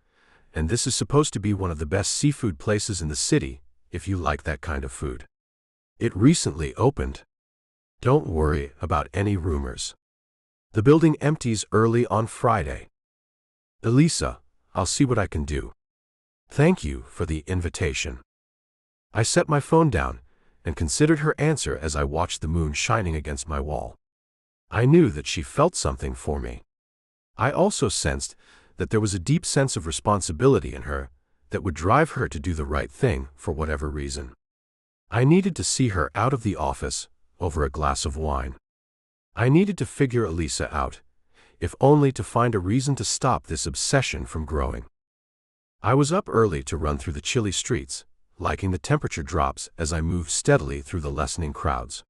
and this is supposed to be one of the best seafood places in the city, if you like that kind of food. It recently opened. Don't worry about any rumors. The building empties early on Friday. Elisa, I'll see what I can do. Thank you for the invitation. I set my phone down and considered her answer as I watched the moon shining against my wall. I knew that she felt something for me. I also sensed that there was a deep sense of responsibility in her that would drive her to do the right thing for whatever reason. I needed to see her out of the office over a glass of wine. I needed to figure Elisa out, if only to find a reason to stop this obsession from growing. I was up early to run through the chilly streets, liking the temperature drops as I moved steadily through the lessening crowds.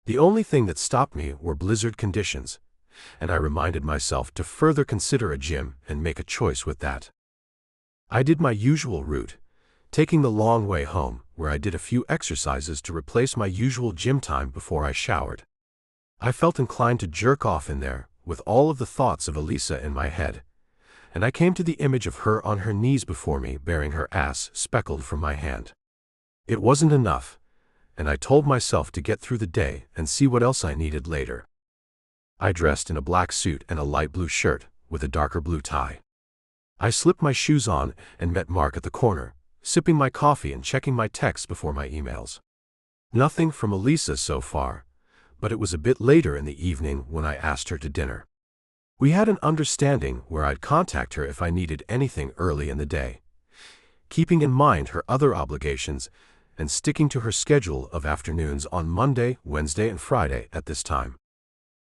The only thing that stopped me were blizzard conditions, and I reminded myself to further consider a gym and make a choice with that. I did my usual route, taking the long way home, where I did a few exercises to replace my usual gym time before I showered. I felt inclined to jerk off in there, with all of the thoughts of Elisa in my head, and I came to the image of her on her knees before me, bearing her ass speckled from my hand. It wasn't enough, and I told myself to get through the day and see what else I needed later. I dressed in a black suit and a light blue shirt, with a darker blue tie. I slipped my shoes on and met Mark at the corner, sipping my coffee and checking my texts before my emails. Nothing from Elisa so far, but it was a bit later in the evening when I asked her to dinner. We had an understanding where I'd contact her if I needed anything early in the day, keeping in mind her other obligations and sticking to her schedule of afternoons on Monday, Wednesday, and Friday at this time.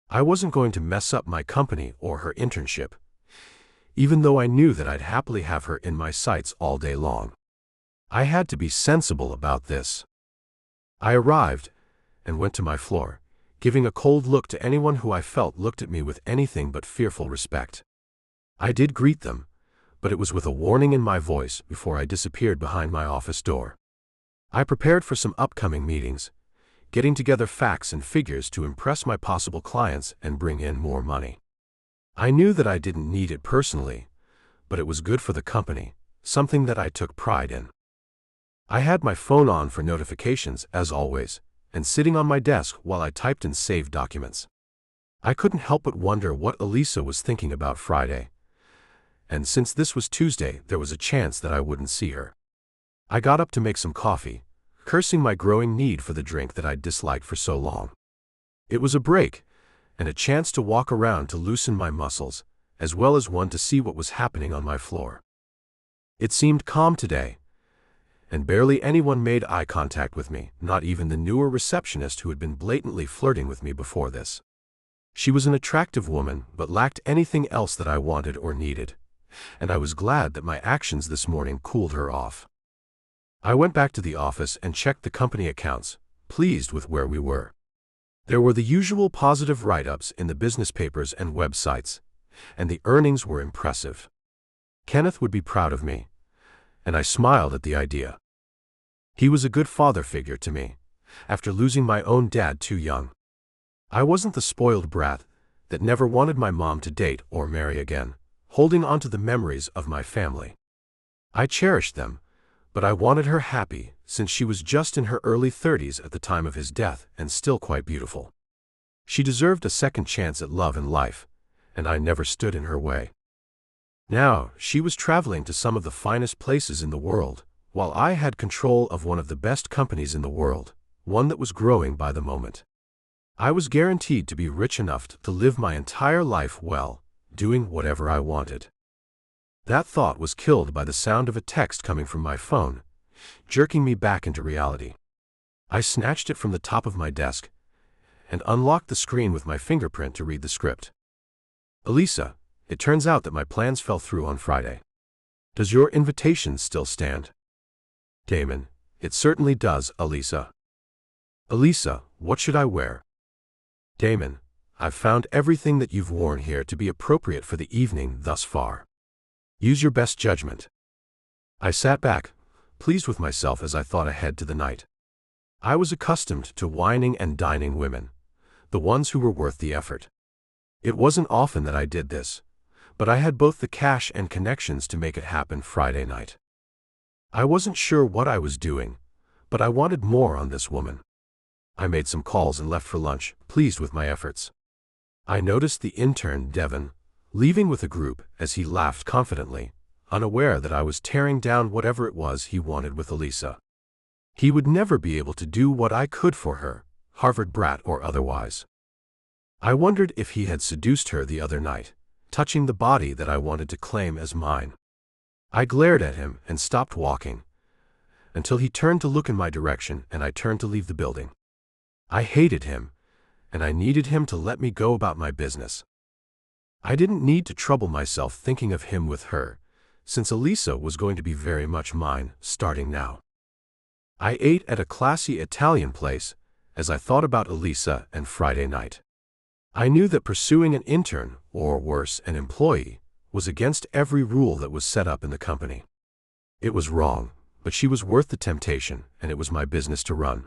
I wasn't going to mess up my company or her internship, even though I knew that I'd happily have her in my sights all day long. I had to be sensible about this. I arrived and went to my floor, giving a cold look to anyone who I felt looked at me with anything but fearful respect. I did greet them, but it was with a warning in my voice before I disappeared behind my office door. I prepared for some upcoming meetings, getting together facts and figures to impress my possible clients and bring in more money. I knew that I didn't need it personally, but it was good for the company, something that I took pride in. I had my phone on for notifications, as always, and sitting on my desk while I typed and saved documents. I couldn't help but wonder what Elisa was thinking about Friday, and since this was Tuesday, there was a chance that I wouldn't see her. I got up to make some coffee, cursing my growing need for the drink that I'd disliked for so long. It was a break, and a chance to walk around to loosen my muscles, as well as one to see what was happening on my floor. It seemed calm today, and barely anyone made eye contact with me, not even the newer receptionist who had been blatantly flirting with me before this. She was an attractive woman, but lacked anything else that I wanted or needed, and I was glad that my actions this morning cooled her off. I went back to the office and checked the company accounts, pleased with where we were. There were the usual positive write-ups in the business papers and websites, and the earnings were impressive. Kenneth would be proud of me, and I smiled at the idea. He was a good father figure to me, after losing my own dad too young. I wasn't the spoiled brat that never wanted my mom to date or marry again, holding on to the memories of my family. I cherished them, but I wanted her happy, since she was just in her early 30s at the time of his death and still quite beautiful. She deserved a second chance at love and life, and I never stood in her way. Now, she was traveling to some of the finest places in the world, while I had control of one of the best companies in the world, one that was growing by the moment. I was guaranteed to be rich enough to live my entire life well, doing whatever I wanted. That thought was killed by the sound of a text coming from my phone, jerking me back into reality. I snatched it from the top of my desk and unlocked the screen with my fingerprint to read the script. Elisa, it turns out that my plans fell through on Friday. Does your invitation still stand? Damon, it certainly does, Elisa. Elisa, what should I wear? Damon, I've found everything that you've worn here to be appropriate for the evening thus far. Use your best judgment. I sat back, pleased with myself as I thought ahead to the night. I was accustomed to wining and dining women, the ones who were worth the effort. It wasn't often that I did this, but I had both the cash and connections to make it happen Friday night. I wasn't sure what I was doing, but I wanted more on this woman. I made some calls and left for lunch, pleased with my efforts. I noticed the intern, Devon, leaving with a group as he laughed confidently, unaware that I was tearing down whatever it was he wanted with Elisa. He would never be able to do what I could for her, Harvard brat or otherwise. I wondered if he had seduced her the other night, touching the body that I wanted to claim as mine. I glared at him and stopped walking, until he turned to look in my direction and I turned to leave the building. I hated him, and I needed him to let me go about my business. I didn't need to trouble myself thinking of him with her, since Elisa was going to be very much mine, starting now. I ate at a classy Italian place as I thought about Elisa and Friday night. I knew that pursuing an intern, or worse, an employee, was against every rule that was set up in the company. It was wrong, but she was worth the temptation, and it was my business to run.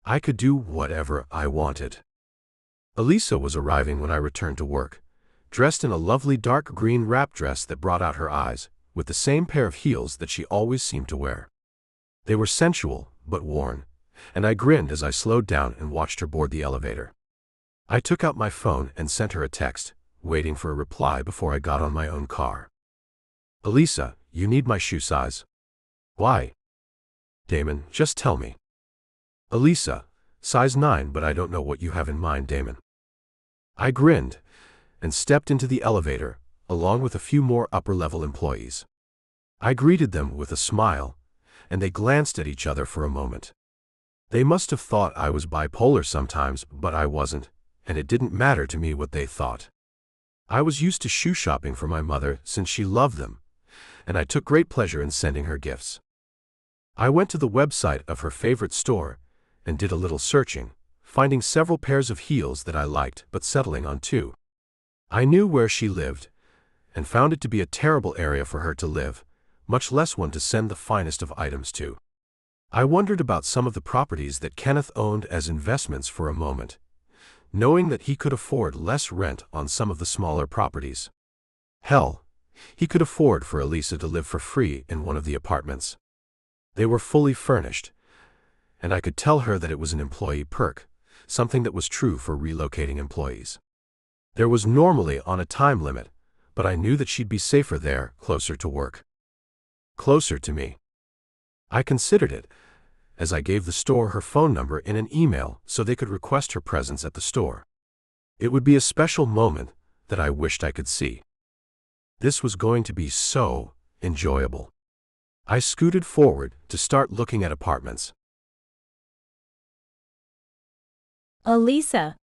I could do whatever I wanted. Elisa was arriving when I returned to work, dressed in a lovely dark green wrap dress that brought out her eyes, with the same pair of heels that she always seemed to wear. They were sensual, but worn, and I grinned as I slowed down and watched her board the elevator. I took out my phone and sent her a text, waiting for a reply before I got on my own car. Elisa, you need my shoe size. Why? Damon, just tell me. Elisa, size 9, but I don't know what you have in mind, Damon. I grinned and stepped into the elevator, along with a few more upper-level employees. I greeted them with a smile, and they glanced at each other for a moment. They must have thought I was bipolar sometimes, but I wasn't, and it didn't matter to me what they thought. I was used to shoe shopping for my mother since she loved them, and I took great pleasure in sending her gifts. I went to the website of her favorite store and did a little searching, finding several pairs of heels that I liked but settling on 2. I knew where she lived and found it to be a terrible area for her to live, much less one to send the finest of items to. I wondered about some of the properties that Kenneth owned as investments for a moment, knowing that he could afford less rent on some of the smaller properties. Hell, he could afford for Elisa to live for free in one of the apartments. They were fully furnished, and I could tell her that it was an employee perk, something that was true for relocating employees. There was normally on a time limit, but I knew that she'd be safer there, closer to work. Closer to me. I considered it, as I gave the store her phone number in an email so they could request her presence at the store. It would be a special moment that I wished I could see. This was going to be so enjoyable. I scooted forward to start looking at apartments. Elisa.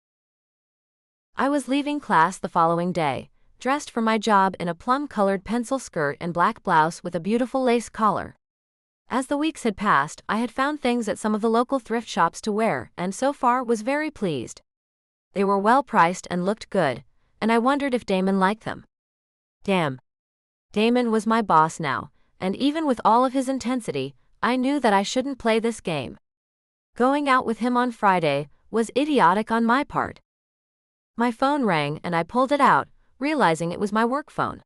I was leaving class the following day, dressed for my job in a plum-colored pencil skirt and black blouse with a beautiful lace collar. As the weeks had passed, I had found things at some of the local thrift shops to wear, and so far was very pleased. They were well priced and looked good, and I wondered if Damon liked them. Damn. Damon was my boss now, and even with all of his intensity, I knew that I shouldn't play this game. Going out with him on Friday was idiotic on my part. My phone rang and I pulled it out, realizing it was my work phone.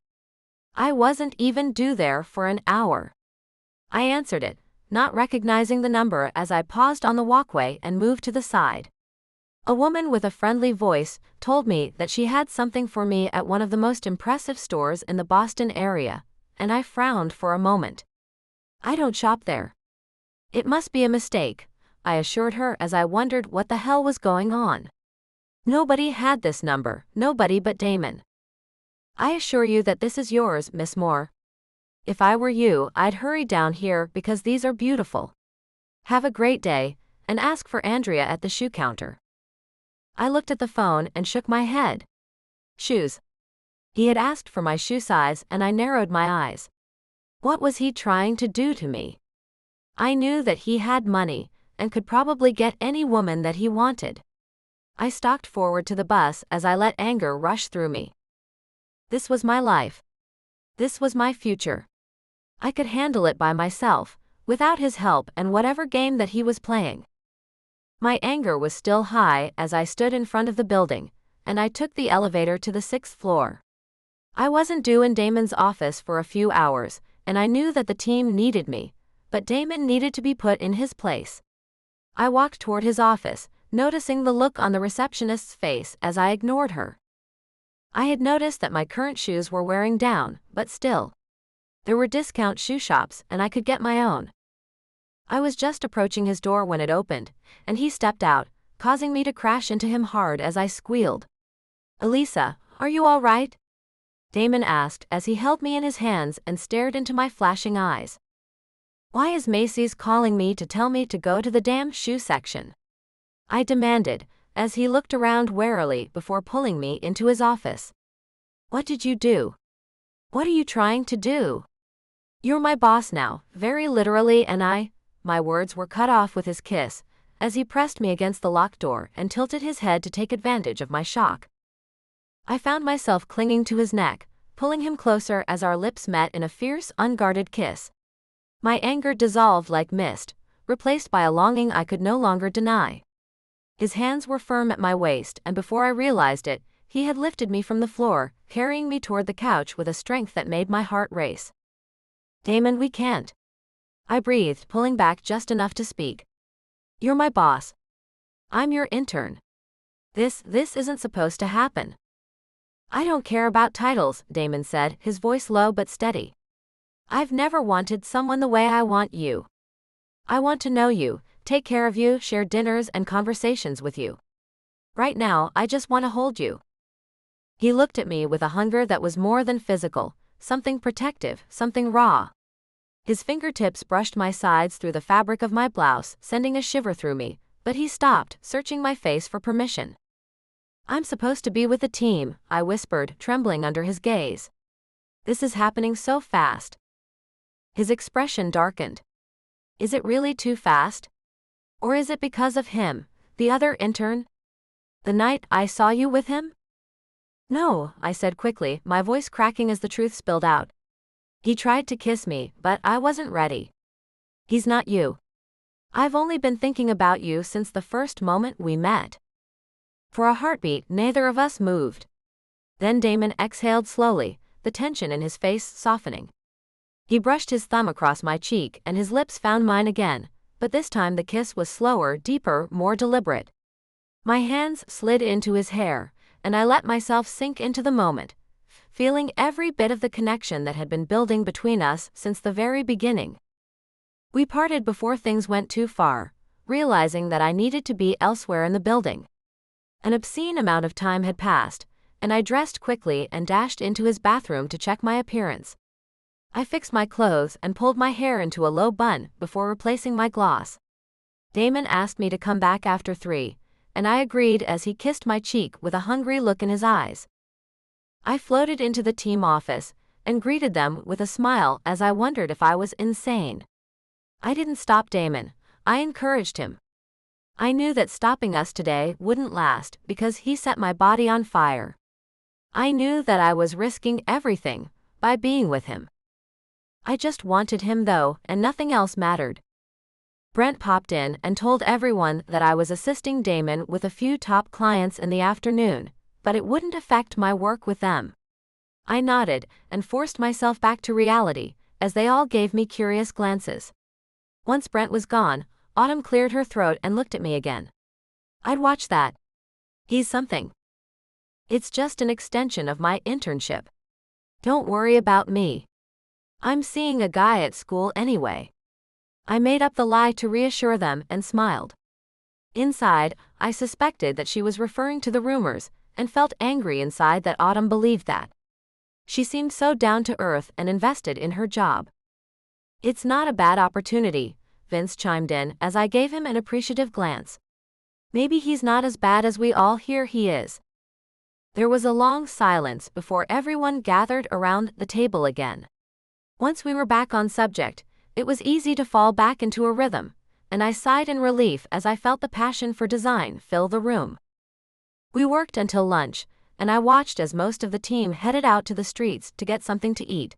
I wasn't even due there for an hour. I answered it, not recognizing the number as I paused on the walkway and moved to the side. A woman with a friendly voice told me that she had something for me at one of the most impressive stores in the Boston area, and I frowned for a moment. I don't shop there. It must be a mistake, I assured her as I wondered what the hell was going on. Nobody had this number, nobody but Damon. I assure you that this is yours, Miss Moore. If I were you, I'd hurry down here because these are beautiful. Have a great day, and ask for Andrea at the shoe counter. I looked at the phone and shook my head. Shoes. He had asked for my shoe size and I narrowed my eyes. What was he trying to do to me? I knew that he had money and could probably get any woman that he wanted. I stalked forward to the bus as I let anger rush through me. This was my life. This was my future. I could handle it by myself, without his help and whatever game that he was playing. My anger was still high as I stood in front of the building, and I took the elevator to the 6th floor. I wasn't due in Damon's office for a few hours, and I knew that the team needed me, but Damon needed to be put in his place. I walked toward his office, noticing the look on the receptionist's face as I ignored her. I had noticed that my current shoes were wearing down, but still. There were discount shoe shops, and I could get my own. I was just approaching his door when it opened, and he stepped out, causing me to crash into him hard as I squealed. Elisa, are you all right? Damon asked as he held me in his hands and stared into my flashing eyes. Why is Macy's calling me to tell me to go to the damn shoe section? I demanded, as he looked around warily before pulling me into his office. What did you do? What are you trying to do? You're my boss now, very literally, and My words were cut off with his kiss, as he pressed me against the locked door and tilted his head to take advantage of my shock. I found myself clinging to his neck, pulling him closer as our lips met in a fierce, unguarded kiss. My anger dissolved like mist, replaced by a longing I could no longer deny. His hands were firm at my waist, and before I realized it, he had lifted me from the floor, carrying me toward the couch with a strength that made my heart race. Damon, we can't. I breathed, pulling back just enough to speak. You're my boss. I'm your intern. This isn't supposed to happen. I don't care about titles, Damon said, his voice low but steady. I've never wanted someone the way I want you. I want to know you, take care of you, share dinners and conversations with you. Right now, I just want to hold you." He looked at me with a hunger that was more than physical, something protective, something raw. His fingertips brushed my sides through the fabric of my blouse, sending a shiver through me, but he stopped, searching my face for permission. "I'm supposed to be with the team," I whispered, trembling under his gaze. "This is happening so fast." His expression darkened. "Is it really too fast? Or is it because of him, the other intern? The night I saw you with him?" "No," I said quickly, my voice cracking as the truth spilled out. "He tried to kiss me, but I wasn't ready. He's not you. I've only been thinking about you since the first moment we met." For a heartbeat, neither of us moved. Then Damon exhaled slowly, the tension in his face softening. He brushed his thumb across my cheek and his lips found mine again, but this time the kiss was slower, deeper, more deliberate. My hands slid into his hair, and I let myself sink into the moment, feeling every bit of the connection that had been building between us since the very beginning. We parted before things went too far, realizing that I needed to be elsewhere in the building. An obscene amount of time had passed, and I dressed quickly and dashed into his bathroom to check my appearance. I fixed my clothes and pulled my hair into a low bun before replacing my gloss. Damon asked me to come back after 3, and I agreed as he kissed my cheek with a hungry look in his eyes. I floated into the team office and greeted them with a smile as I wondered if I was insane. I didn't stop Damon, I encouraged him. I knew that stopping us today wouldn't last because he set my body on fire. I knew that I was risking everything by being with him. I just wanted him though, and nothing else mattered. Brent popped in and told everyone that I was assisting Damon with a few top clients in the afternoon, but it wouldn't affect my work with them. I nodded and forced myself back to reality, as they all gave me curious glances. Once Brent was gone, Autumn cleared her throat and looked at me again. "I'd watch that. He's something. It's just an extension of my internship. Don't worry about me. I'm seeing a guy at school anyway." I made up the lie to reassure them and smiled. Inside, I suspected that she was referring to the rumors and felt angry inside that Autumn believed that. She seemed so down to earth and invested in her job. "It's not a bad opportunity," Vince chimed in as I gave him an appreciative glance. "Maybe he's not as bad as we all hear he is." There was a long silence before everyone gathered around the table again. Once we were back on subject, it was easy to fall back into a rhythm, and I sighed in relief as I felt the passion for design fill the room. We worked until lunch, and I watched as most of the team headed out to the streets to get something to eat.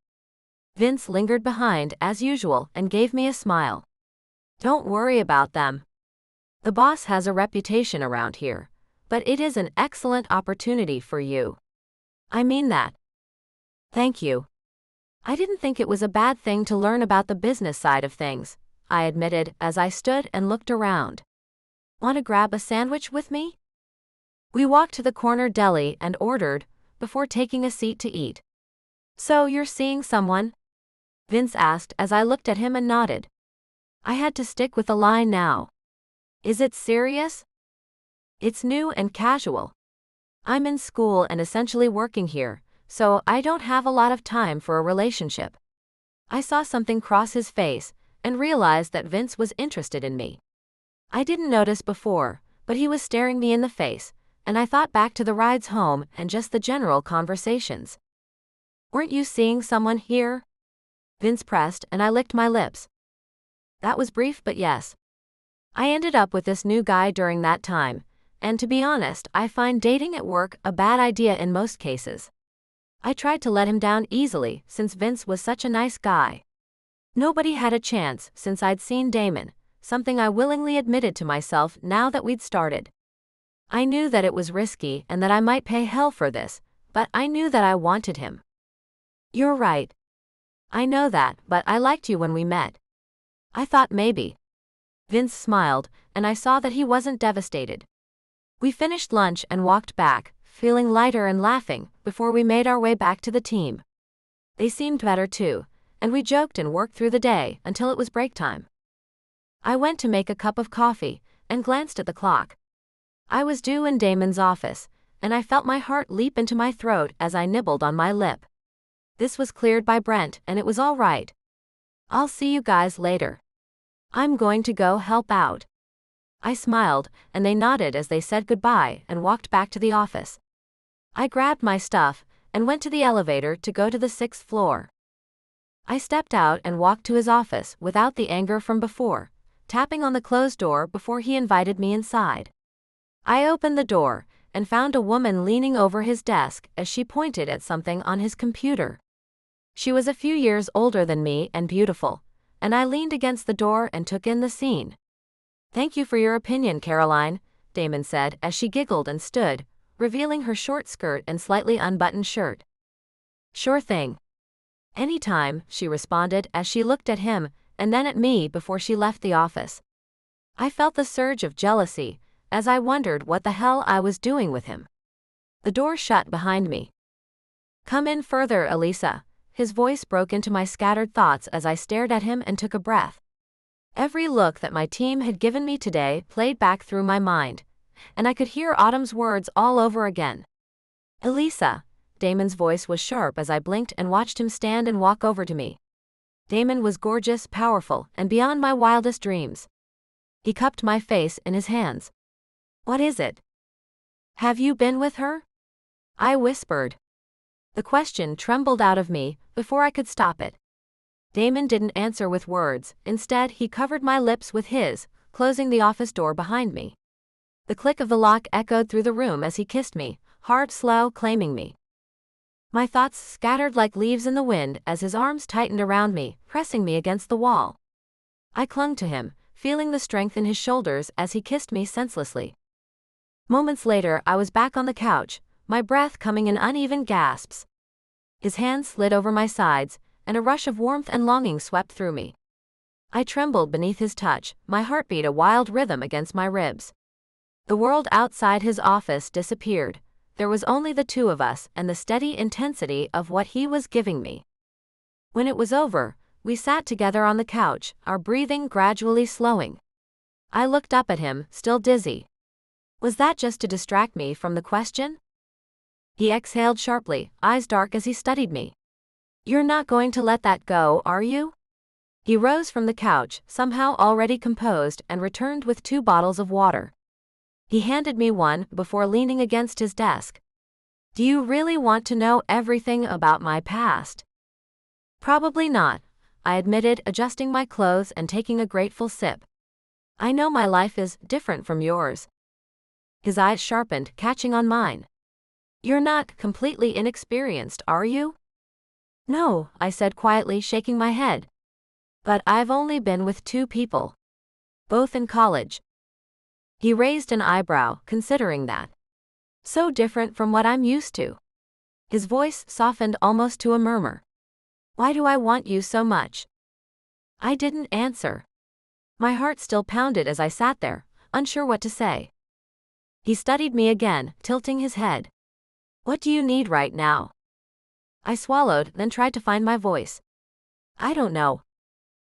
Vince lingered behind as usual and gave me a smile. "Don't worry about them. The boss has a reputation around here, but it is an excellent opportunity for you." "I mean that." "Thank you." I didn't think it was a bad thing to learn about the business side of things, I admitted as I stood and looked around. "Want to grab a sandwich with me?" We walked to the corner deli and ordered, before taking a seat to eat. "So you're seeing someone?" Vince asked as I looked at him and nodded. I had to stick with the line now. "Is it serious?" "It's new and casual. I'm in school and essentially working here, so I don't have a lot of time for a relationship." I saw something cross his face and realized that Vince was interested in me. I didn't notice before, but he was staring me in the face, and I thought back to the rides home and just the general conversations. "Weren't you seeing someone here?" Vince pressed and I licked my lips. That was brief, but yes. I ended up with this new guy during that time, and to be honest, I find dating at work a bad idea in most cases. I tried to let him down easily since Vince was such a nice guy. Nobody had a chance since I'd seen Damon, something I willingly admitted to myself now that we'd started. I knew that it was risky and that I might pay hell for this, but I knew that I wanted him. "You're right. I know that, but I liked you when we met. I thought maybe." Vince smiled, and I saw that he wasn't devastated. We finished lunch and walked back, feeling lighter and laughing, before we made our way back to the team. They seemed better too, and we joked and worked through the day until it was break time. I went to make a cup of coffee and glanced at the clock. I was due in Damon's office, and I felt my heart leap into my throat as I nibbled on my lip. This was cleared by Brent, and it was all right. I'll see you guys later. I'm going to go help out. I smiled, and they nodded as they said goodbye and walked back to the office. I grabbed my stuff and went to the elevator to go to the 6th floor. I stepped out and walked to his office without the anger from before, tapping on the closed door before he invited me inside. I opened the door and found a woman leaning over his desk as she pointed at something on his computer. She was a few years older than me and beautiful, and I leaned against the door and took in the scene. "Thank you for your opinion, Caroline," Damon said as she giggled and stood, revealing her short skirt and slightly unbuttoned shirt. "Sure thing. Anytime," she responded as she looked at him and then at me before she left the office. I felt the surge of jealousy as I wondered what the hell I was doing with him. The door shut behind me. "Come in further, Elisa." His voice broke into my scattered thoughts as I stared at him and took a breath. Every look that my team had given me today played back through my mind, and I could hear Autumn's words all over again. "Elisa." Damon's voice was sharp as I blinked and watched him stand and walk over to me. Damon was gorgeous, powerful, and beyond my wildest dreams. He cupped my face in his hands. "What is it? Have you been with her?" I whispered. The question trembled out of me before I could stop it. Damon didn't answer with words. Instead, he covered my lips with his, closing the office door behind me. The click of the lock echoed through the room as he kissed me, hard, slow, claiming me. My thoughts scattered like leaves in the wind as his arms tightened around me, pressing me against the wall. I clung to him, feeling the strength in his shoulders as he kissed me senselessly. Moments later, I was back on the couch, my breath coming in uneven gasps. His hands slid over my sides, and a rush of warmth and longing swept through me. I trembled beneath his touch, my heartbeat a wild rhythm against my ribs. The world outside his office disappeared. There was only the two of us and the steady intensity of what he was giving me. When it was over, we sat together on the couch, our breathing gradually slowing. I looked up at him, still dizzy. Was that just to distract me from the question? He exhaled sharply, eyes dark as he studied me. "You're not going to let that go, are you?" He rose from the couch, somehow already composed, and returned with 2 bottles of water. He handed me one before leaning against his desk. "Do you really want to know everything about my past?" "Probably not," I admitted, adjusting my clothes and taking a grateful sip. "I know my life is different from yours." His eyes sharpened, catching on mine. "You're not completely inexperienced, are you?" "No," I said quietly, shaking my head. "But I've only been with 2 people. Both in college." He raised an eyebrow, considering that. "So different from what I'm used to." His voice softened almost to a murmur. "Why do I want you so much?" I didn't answer. My heart still pounded as I sat there, unsure what to say. He studied me again, tilting his head. "What do you need right now?" I swallowed, then tried to find my voice. "I don't know.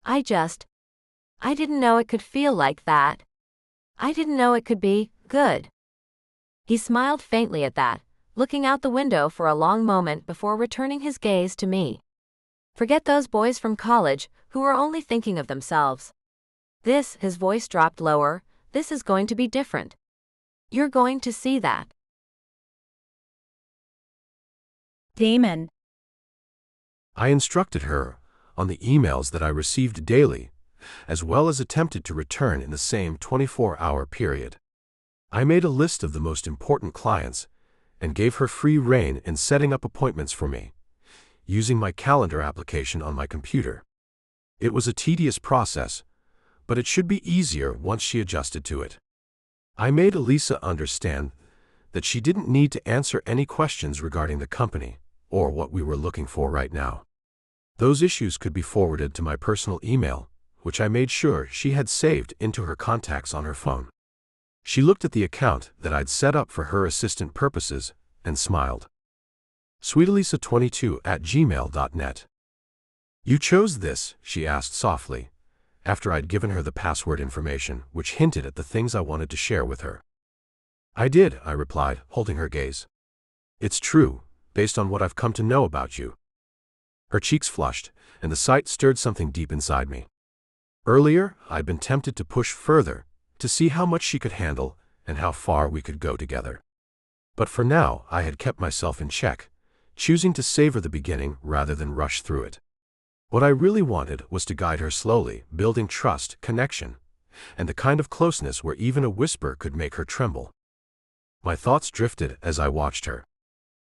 I didn't know it could feel like that. I didn't know it could be good." He smiled faintly at that, looking out the window for a long moment before returning his gaze to me. "Forget those boys from college who are only thinking of themselves. His voice dropped lower, "this is going to be different. You're going to see that." Damon. I instructed her on the emails that I received daily, as well as attempted to return in the same 24-hour period. I made a list of the most important clients and gave her free rein in setting up appointments for me, using my calendar application on my computer. It was a tedious process, but it should be easier once she adjusted to it. I made Elisa understand that she didn't need to answer any questions regarding the company or what we were looking for right now. Those issues could be forwarded to my personal email, which I made sure she had saved into her contacts on her phone. She looked at the account that I'd set up for her assistant purposes and smiled. sweetelisa22@gmail.net "You chose this?" she asked softly, after I'd given her the password information, which hinted at the things I wanted to share with her. "I did," I replied, holding her gaze. "It's true, based on what I've come to know about you." Her cheeks flushed, and the sight stirred something deep inside me. Earlier, I'd been tempted to push further, to see how much she could handle and how far we could go together. But for now, I had kept myself in check, choosing to savor the beginning rather than rush through it. What I really wanted was to guide her slowly, building trust, connection, and the kind of closeness where even a whisper could make her tremble. My thoughts drifted as I watched her.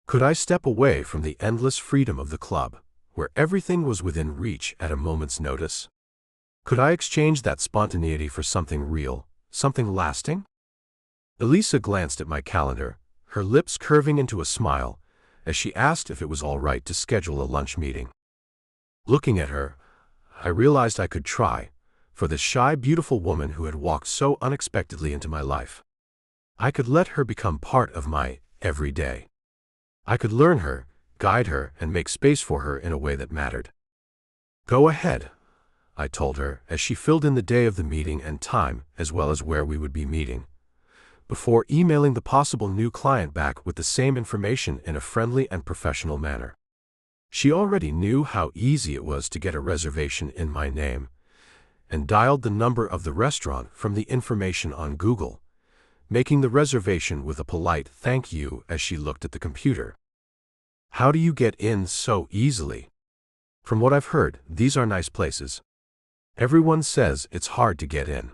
Could I step away from the endless freedom of the club, where everything was within reach at a moment's notice? Could I exchange that spontaneity for something real, something lasting? Elisa glanced at my calendar, her lips curving into a smile, as she asked if it was all right to schedule a lunch meeting. Looking at her, I realized I could try, for this shy, beautiful woman who had walked so unexpectedly into my life. I could let her become part of my everyday. I could learn her, guide her, and make space for her in a way that mattered. "Go ahead," I told her as she filled in the day of the meeting and time, as well as where we would be meeting, before emailing the possible new client back with the same information in a friendly and professional manner. She already knew how easy it was to get a reservation in my name, and dialed the number of the restaurant from the information on Google, making the reservation with a polite "thank you" as she looked at the computer. "How do you get in so easily?" "From what I've heard, these are nice places. Everyone says it's hard to get in."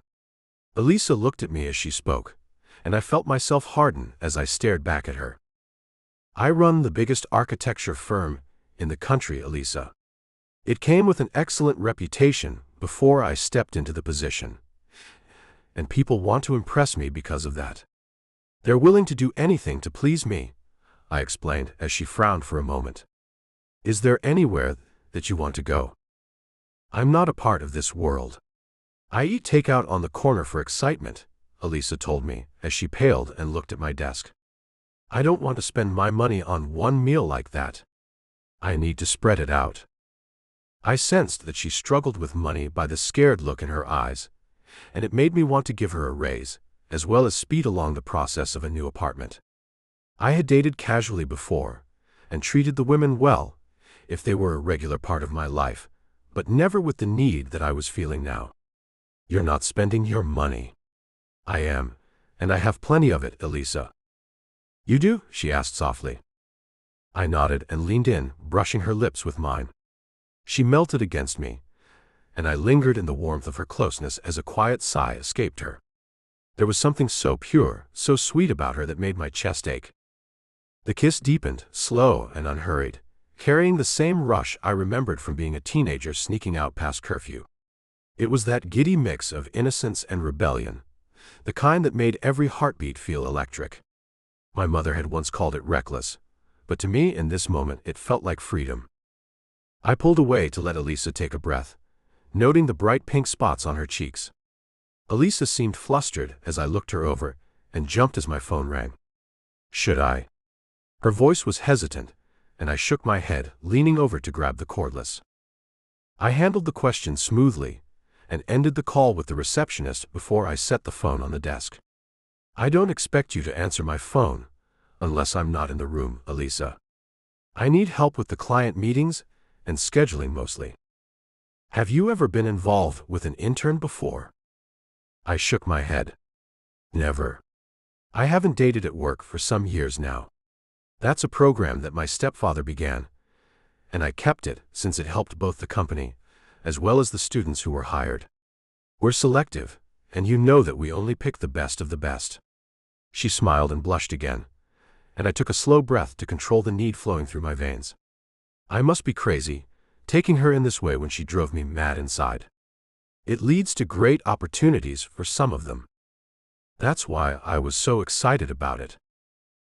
Elisa looked at me as she spoke, and I felt myself harden as I stared back at her. "I run the biggest architecture firm in the country, Elisa. It came with an excellent reputation before I stepped into the position, and people want to impress me because of that. They're willing to do anything to please me," I explained as she frowned for a moment. "Is there anywhere that you want to go?" "I'm not a part of this world. I eat takeout on the corner for excitement," Elisa told me as she paled and looked at my desk. "I don't want to spend my money on one meal like that. I need to spread it out." I sensed that she struggled with money by the scared look in her eyes, and it made me want to give her a raise, as well as speed along the process of a new apartment. I had dated casually before, and treated the women well, if they were a regular part of my life, but never with the need that I was feeling now. "You're not spending your money." "I am, and I have plenty of it, Elisa." "You do?" she asked softly. I nodded and leaned in, brushing her lips with mine. She melted against me, and I lingered in the warmth of her closeness as a quiet sigh escaped her. There was something so pure, so sweet about her that made my chest ache. The kiss deepened, slow and unhurried, carrying the same rush I remembered from being a teenager sneaking out past curfew. It was that giddy mix of innocence and rebellion, the kind that made every heartbeat feel electric. My mother had once called it reckless, but to me in this moment it felt like freedom. I pulled away to let Elisa take a breath, noting the bright pink spots on her cheeks. Elisa seemed flustered as I looked her over and jumped as my phone rang. "Should I?" Her voice was hesitant, and I shook my head, leaning over to grab the cordless. I handled the question smoothly and ended the call with the receptionist before I set the phone on the desk. "I don't expect you to answer my phone unless I'm not in the room, Elisa. I need help with the client meetings and scheduling mostly. Have you ever been involved with an intern before?" I shook my head. "Never. I haven't dated at work for some years now. That's a program that my stepfather began, and I kept it since it helped both the company as well as the students who were hired. We're selective, and you know that we only pick the best of the best." She smiled and blushed again, and I took a slow breath to control the need flowing through my veins. I must be crazy, taking her in this way when she drove me mad inside. It leads to great opportunities for some of them. That's why I was so excited about it.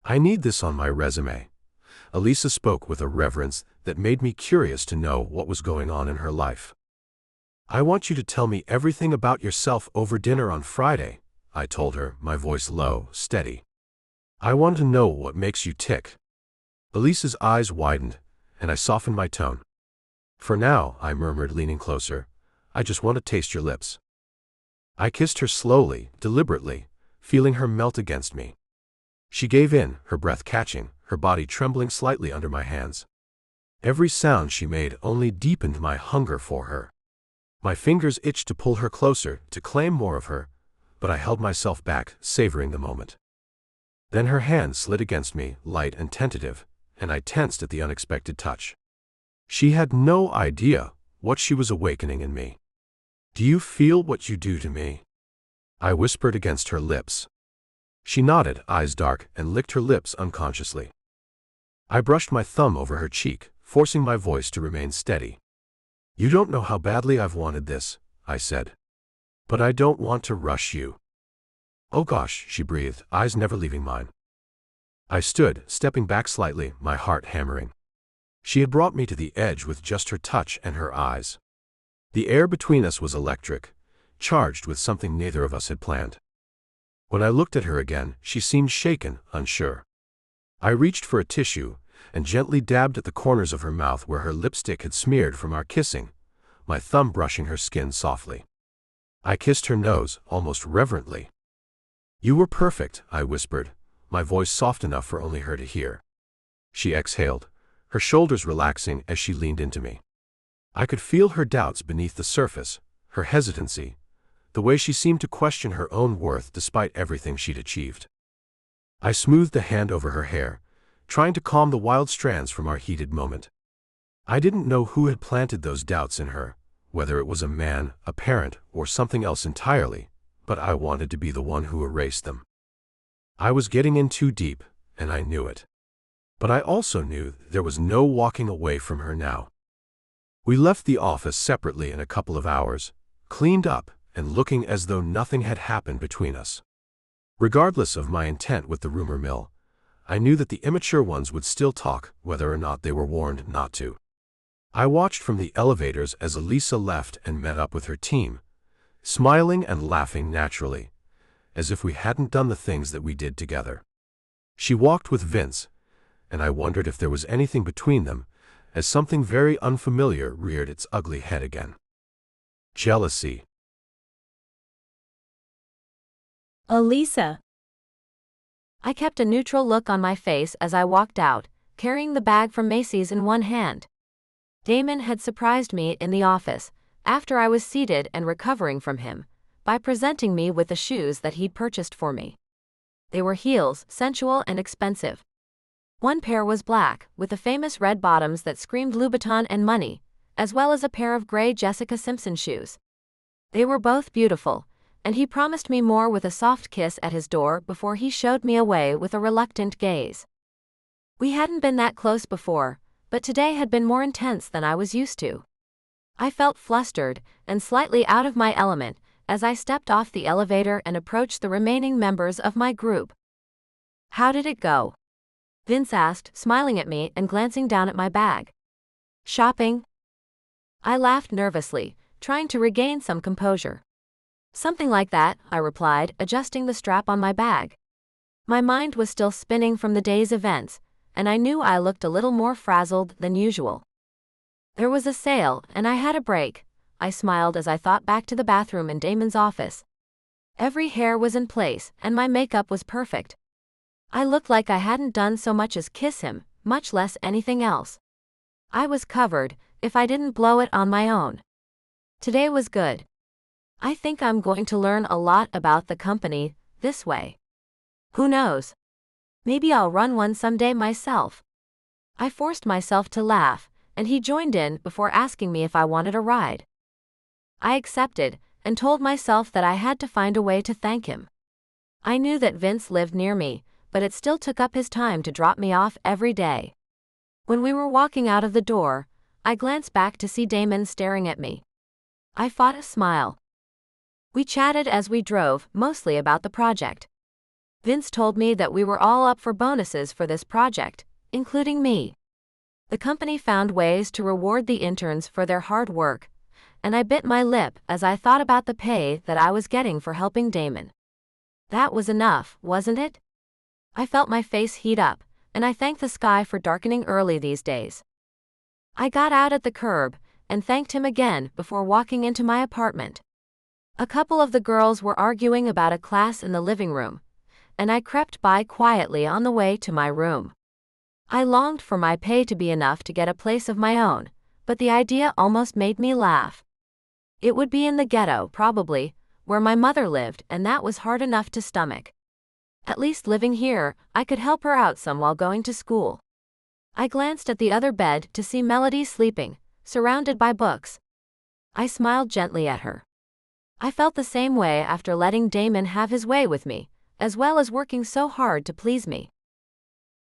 I need this on my resume. Elisa spoke with a reverence that made me curious to know what was going on in her life. "I want you to tell me everything about yourself over dinner on Friday," I told her, my voice low, steady. "I want to know what makes you tick." Elisa's eyes widened, and I softened my tone. For now, I murmured, leaning closer. I just want to taste your lips. I kissed her slowly, deliberately, feeling her melt against me. She gave in, her breath catching, her body trembling slightly under my hands. Every sound she made only deepened my hunger for her. My fingers itched to pull her closer, to claim more of her, but I held myself back, savoring the moment. Then her hand slid against me, light and tentative, and I tensed at the unexpected touch. She had no idea what she was awakening in me. "Do you feel what you do to me?" I whispered against her lips. She nodded, eyes dark, and licked her lips unconsciously. I brushed my thumb over her cheek, forcing my voice to remain steady. "You don't know how badly I've wanted this," I said. "But I don't want to rush you." "Oh gosh," she breathed, eyes never leaving mine. I stood, stepping back slightly, my heart hammering. She had brought me to the edge with just her touch and her eyes. The air between us was electric, charged with something neither of us had planned. When I looked at her again, she seemed shaken, unsure. I reached for a tissue and gently dabbed at the corners of her mouth where her lipstick had smeared from our kissing, my thumb brushing her skin softly. I kissed her nose, almost reverently. "You were perfect," I whispered, my voice soft enough for only her to hear. She exhaled, her shoulders relaxing as she leaned into me. I could feel her doubts beneath the surface, her hesitancy, the way she seemed to question her own worth despite everything she'd achieved. I smoothed a hand over her hair, trying to calm the wild strands from our heated moment. I didn't know who had planted those doubts in her, whether it was a man, a parent, or something else entirely, but I wanted to be the one who erased them. I was getting in too deep, and I knew it. But I also knew there was no walking away from her now. We left the office separately in a couple of hours, cleaned up and looking as though nothing had happened between us. Regardless of my intent with the rumor mill, I knew that the immature ones would still talk, whether or not they were warned not to. I watched from the elevators as Elisa left and met up with her team, smiling and laughing naturally, as if we hadn't done the things that we did together. She walked with Vince, and I wondered if there was anything between them, as something very unfamiliar reared its ugly head again. Jealousy. Elisa. I kept a neutral look on my face as I walked out, carrying the bag from Macy's in one hand. Damon had surprised me in the office, after I was seated and recovering from him, by presenting me with the shoes that he'd purchased for me. They were heels, sensual and expensive. One pair was black, with the famous red bottoms that screamed Louboutin and money, as well as a pair of gray Jessica Simpson shoes. They were both beautiful, and he promised me more with a soft kiss at his door before he showed me away with a reluctant gaze. We hadn't been that close before, but today had been more intense than I was used to. I felt flustered and slightly out of my element as I stepped off the elevator and approached the remaining members of my group. "How did it go?" Vince asked, smiling at me and glancing down at my bag. "Shopping?" I laughed nervously, trying to regain some composure. "Something like that," I replied, adjusting the strap on my bag. My mind was still spinning from the day's events, and I knew I looked a little more frazzled than usual. "There was a sale, and I had a break," I smiled as I thought back to the bathroom in Damon's office. Every hair was in place, and my makeup was perfect. I looked like I hadn't done so much as kiss him, much less anything else. I was covered, if I didn't blow it on my own. Today was good. I think I'm going to learn a lot about the company this way. Who knows? Maybe I'll run one someday myself. I forced myself to laugh, and he joined in before asking me if I wanted a ride. I accepted, and told myself that I had to find a way to thank him. I knew that Vince lived near me, but it still took up his time to drop me off every day. When we were walking out of the door, I glanced back to see Damon staring at me. I fought a smile. We chatted as we drove, mostly about the project. Vince told me that we were all up for bonuses for this project, including me. The company found ways to reward the interns for their hard work, and I bit my lip as I thought about the pay that I was getting for helping Damon. That was enough, wasn't it? I felt my face heat up, and I thanked the sky for darkening early these days. I got out at the curb and thanked him again before walking into my apartment. A couple of the girls were arguing about a class in the living room, and I crept by quietly on the way to my room. I longed for my pay to be enough to get a place of my own, but the idea almost made me laugh. It would be in the ghetto, probably, where my mother lived, and that was hard enough to stomach. At least living here, I could help her out some while going to school. I glanced at the other bed to see Melody sleeping, surrounded by books. I smiled gently at her. I felt the same way after letting Damon have his way with me, as well as working so hard to please me.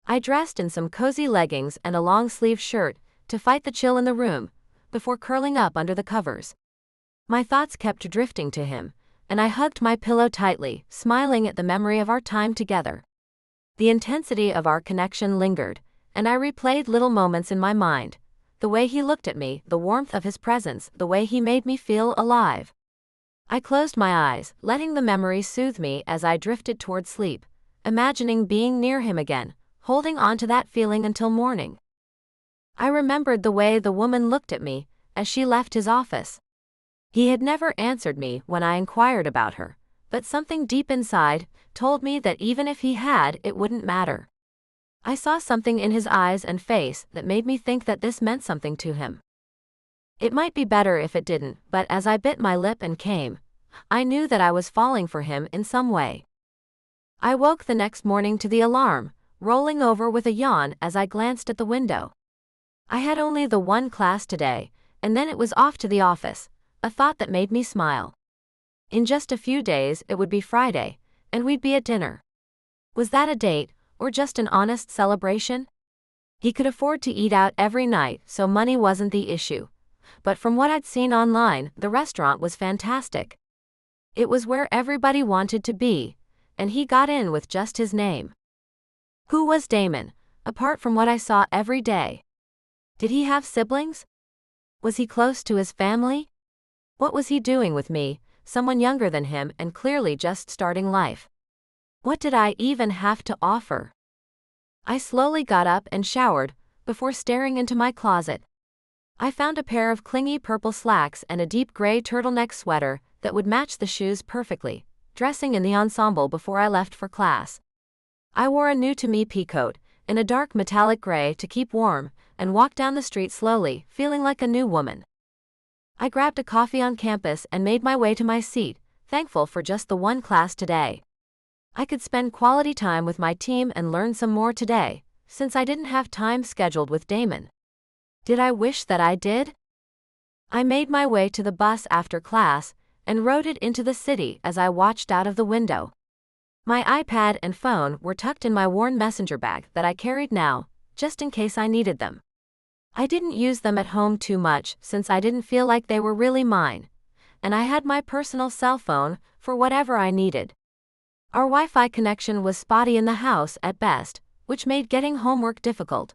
I dressed in some cozy leggings and a long-sleeved shirt to fight the chill in the room, before curling up under the covers. My thoughts kept drifting to him, and I hugged my pillow tightly, smiling at the memory of our time together. The intensity of our connection lingered, and I replayed little moments in my mind, the way he looked at me, the warmth of his presence, the way he made me feel alive. I closed my eyes, letting the memories soothe me as I drifted toward sleep, imagining being near him again, holding on to that feeling until morning. I remembered the way the woman looked at me as she left his office. He had never answered me when I inquired about her, but something deep inside told me that even if he had, it wouldn't matter. I saw something in his eyes and face that made me think that this meant something to him. It might be better if it didn't, but as I bit my lip and came, I knew that I was falling for him in some way. I woke the next morning to the alarm, rolling over with a yawn as I glanced at the window. I had only the one class today, and then it was off to the office, a thought that made me smile. In just a few days it would be Friday, and we'd be at dinner. Was that a date, or just an honest celebration? He could afford to eat out every night, so money wasn't the issue. But from what I'd seen online, the restaurant was fantastic. It was where everybody wanted to be, and he got in with just his name. Who was Damon, apart from what I saw every day? Did he have siblings? Was he close to his family? What was he doing with me, someone younger than him and clearly just starting life? What did I even have to offer? I slowly got up and showered, before staring into my closet. I found a pair of clingy purple slacks and a deep gray turtleneck sweater that would match the shoes perfectly, dressing in the ensemble before I left for class. I wore a new-to-me peacoat, in a dark metallic gray to keep warm, and walked down the street slowly, feeling like a new woman. I grabbed a coffee on campus and made my way to my seat, thankful for just the one class today. I could spend quality time with my team and learn some more today, since I didn't have time scheduled with Damon. Did I wish that I did? I made my way to the bus after class, and rode it into the city as I watched out of the window. My iPad and phone were tucked in my worn messenger bag that I carried now, just in case I needed them. I didn't use them at home too much since I didn't feel like they were really mine, and I had my personal cell phone for whatever I needed. Our Wi-Fi connection was spotty in the house at best, which made getting homework difficult.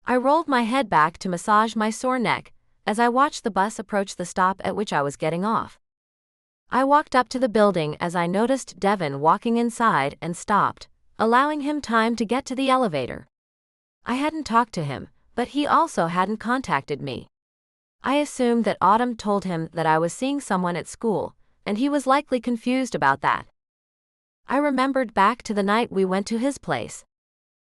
I rolled my head back to massage my sore neck as I watched the bus approach the stop at which I was getting off. I walked up to the building as I noticed Devin walking inside and stopped, allowing him time to get to the elevator. I hadn't talked to him, but he also hadn't contacted me. I assumed that Autumn told him that I was seeing someone at school, and he was likely confused about that. I remembered back to the night we went to his place.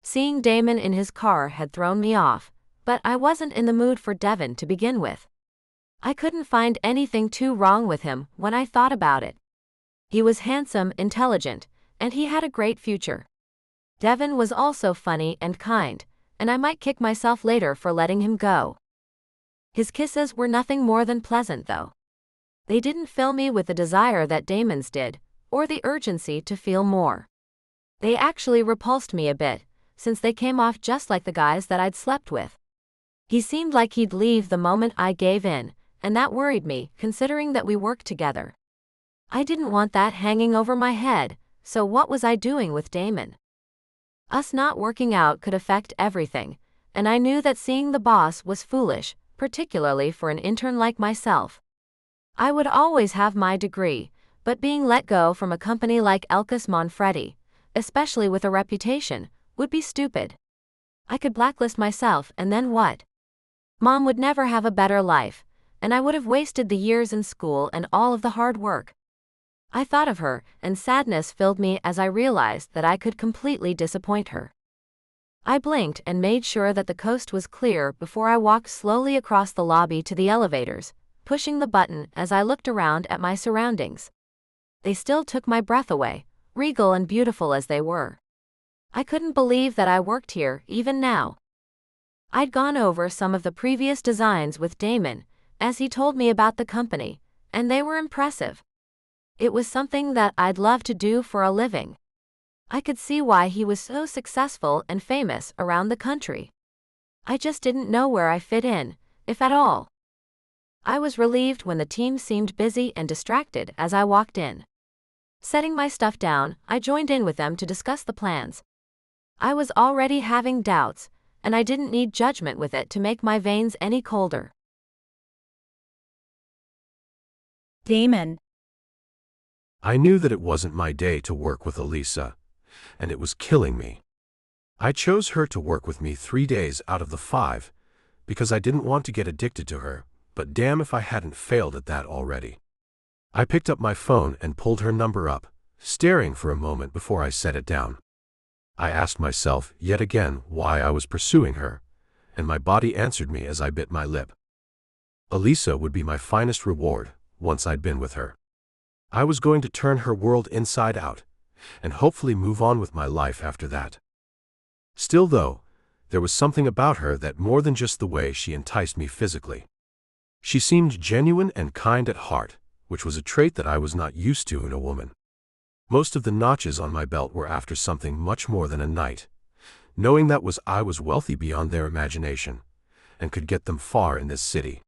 Seeing Damon in his car had thrown me off, but I wasn't in the mood for Devin to begin with. I couldn't find anything too wrong with him when I thought about it. He was handsome, intelligent, and he had a great future. Devin was also funny and kind, and I might kick myself later for letting him go. His kisses were nothing more than pleasant, though. They didn't fill me with the desire that Damon's did, or the urgency to feel more. They actually repulsed me a bit, since they came off just like the guys that I'd slept with. He seemed like he'd leave the moment I gave in, and that worried me, considering that we worked together. I didn't want that hanging over my head, so what was I doing with Damon? Us not working out could affect everything, and I knew that seeing the boss was foolish, particularly for an intern like myself. I would always have my degree, but being let go from a company like Elkus Manfredi, especially with a reputation, would be stupid. I could blacklist myself and then what? Mom would never have a better life, and I would have wasted the years in school and all of the hard work. I thought of her, and sadness filled me as I realized that I could completely disappoint her. I blinked and made sure that the coast was clear before I walked slowly across the lobby to the elevators, pushing the button as I looked around at my surroundings. They still took my breath away, regal and beautiful as they were. I couldn't believe that I worked here, even now. I'd gone over some of the previous designs with Damon, as he told me about the company, and they were impressive. It was something that I'd love to do for a living. I could see why he was so successful and famous around the country. I just didn't know where I fit in, if at all. I was relieved when the team seemed busy and distracted as I walked in. Setting my stuff down, I joined in with them to discuss the plans. I was already having doubts, and I didn't need judgment with it to make my veins any colder. Damon. I knew that it wasn't my day to work with Elisa, and it was killing me. I chose her to work with me 3 days out of the 5 because I didn't want to get addicted to her, but damn if I hadn't failed at that already. I picked up my phone and pulled her number up, staring for a moment before I set it down. I asked myself yet again why I was pursuing her, and my body answered me as I bit my lip. Elisa would be my finest reward once I'd been with her. I was going to turn her world inside out, and hopefully move on with my life after that. Still though, there was something about her that more than just the way she enticed me physically. She seemed genuine and kind at heart, which was a trait that I was not used to in a woman. Most of the notches on my belt were after something much more than a night, knowing that I was wealthy beyond their imagination, and could get them far in this city.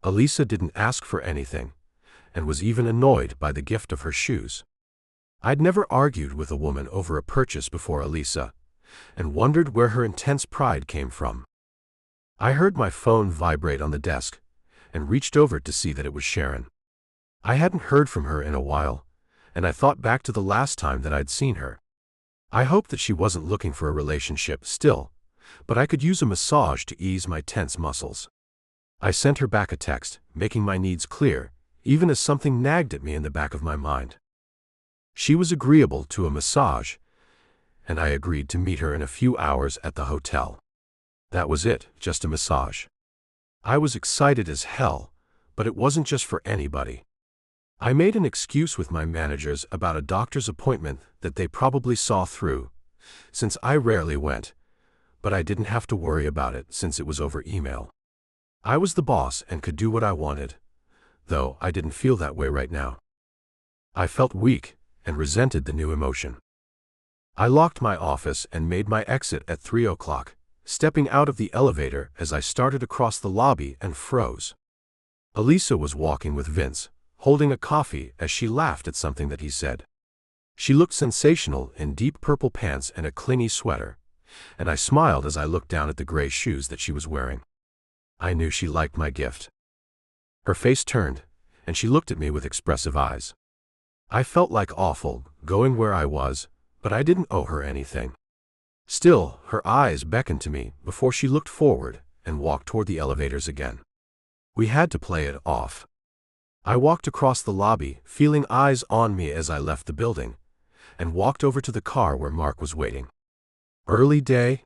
Elisa didn't ask for anything, and was even annoyed by the gift of her shoes. I'd never argued with a woman over a purchase before Elisa, and wondered where her intense pride came from. I heard my phone vibrate on the desk, and reached over to see that it was Sharon. I hadn't heard from her in a while, and I thought back to the last time that I'd seen her. I hoped that she wasn't looking for a relationship still, but I could use a massage to ease my tense muscles. I sent her back a text, making my needs clear, even as something nagged at me in the back of my mind. She was agreeable to a massage, and I agreed to meet her in a few hours at the hotel. That was it, just a massage. I was excited as hell, but it wasn't just for anybody. I made an excuse with my managers about a doctor's appointment that they probably saw through, since I rarely went, but I didn't have to worry about it since it was over email. I was the boss and could do what I wanted, though I didn't feel that way right now. I felt weak and resented the new emotion. I locked my office and made my exit at 3 o'clock, stepping out of the elevator as I started across the lobby and froze. Elisa was walking with Vince, holding a coffee as she laughed at something that he said. She looked sensational in deep purple pants and a clingy sweater, and I smiled as I looked down at the gray shoes that she was wearing. I knew she liked my gift. Her face turned, and she looked at me with expressive eyes. I felt like awful, going where I was, but I didn't owe her anything. Still, her eyes beckoned to me before she looked forward and walked toward the elevators again. We had to play it off. I walked across the lobby, feeling eyes on me as I left the building, and walked over to the car where Mark was waiting. "Early day?"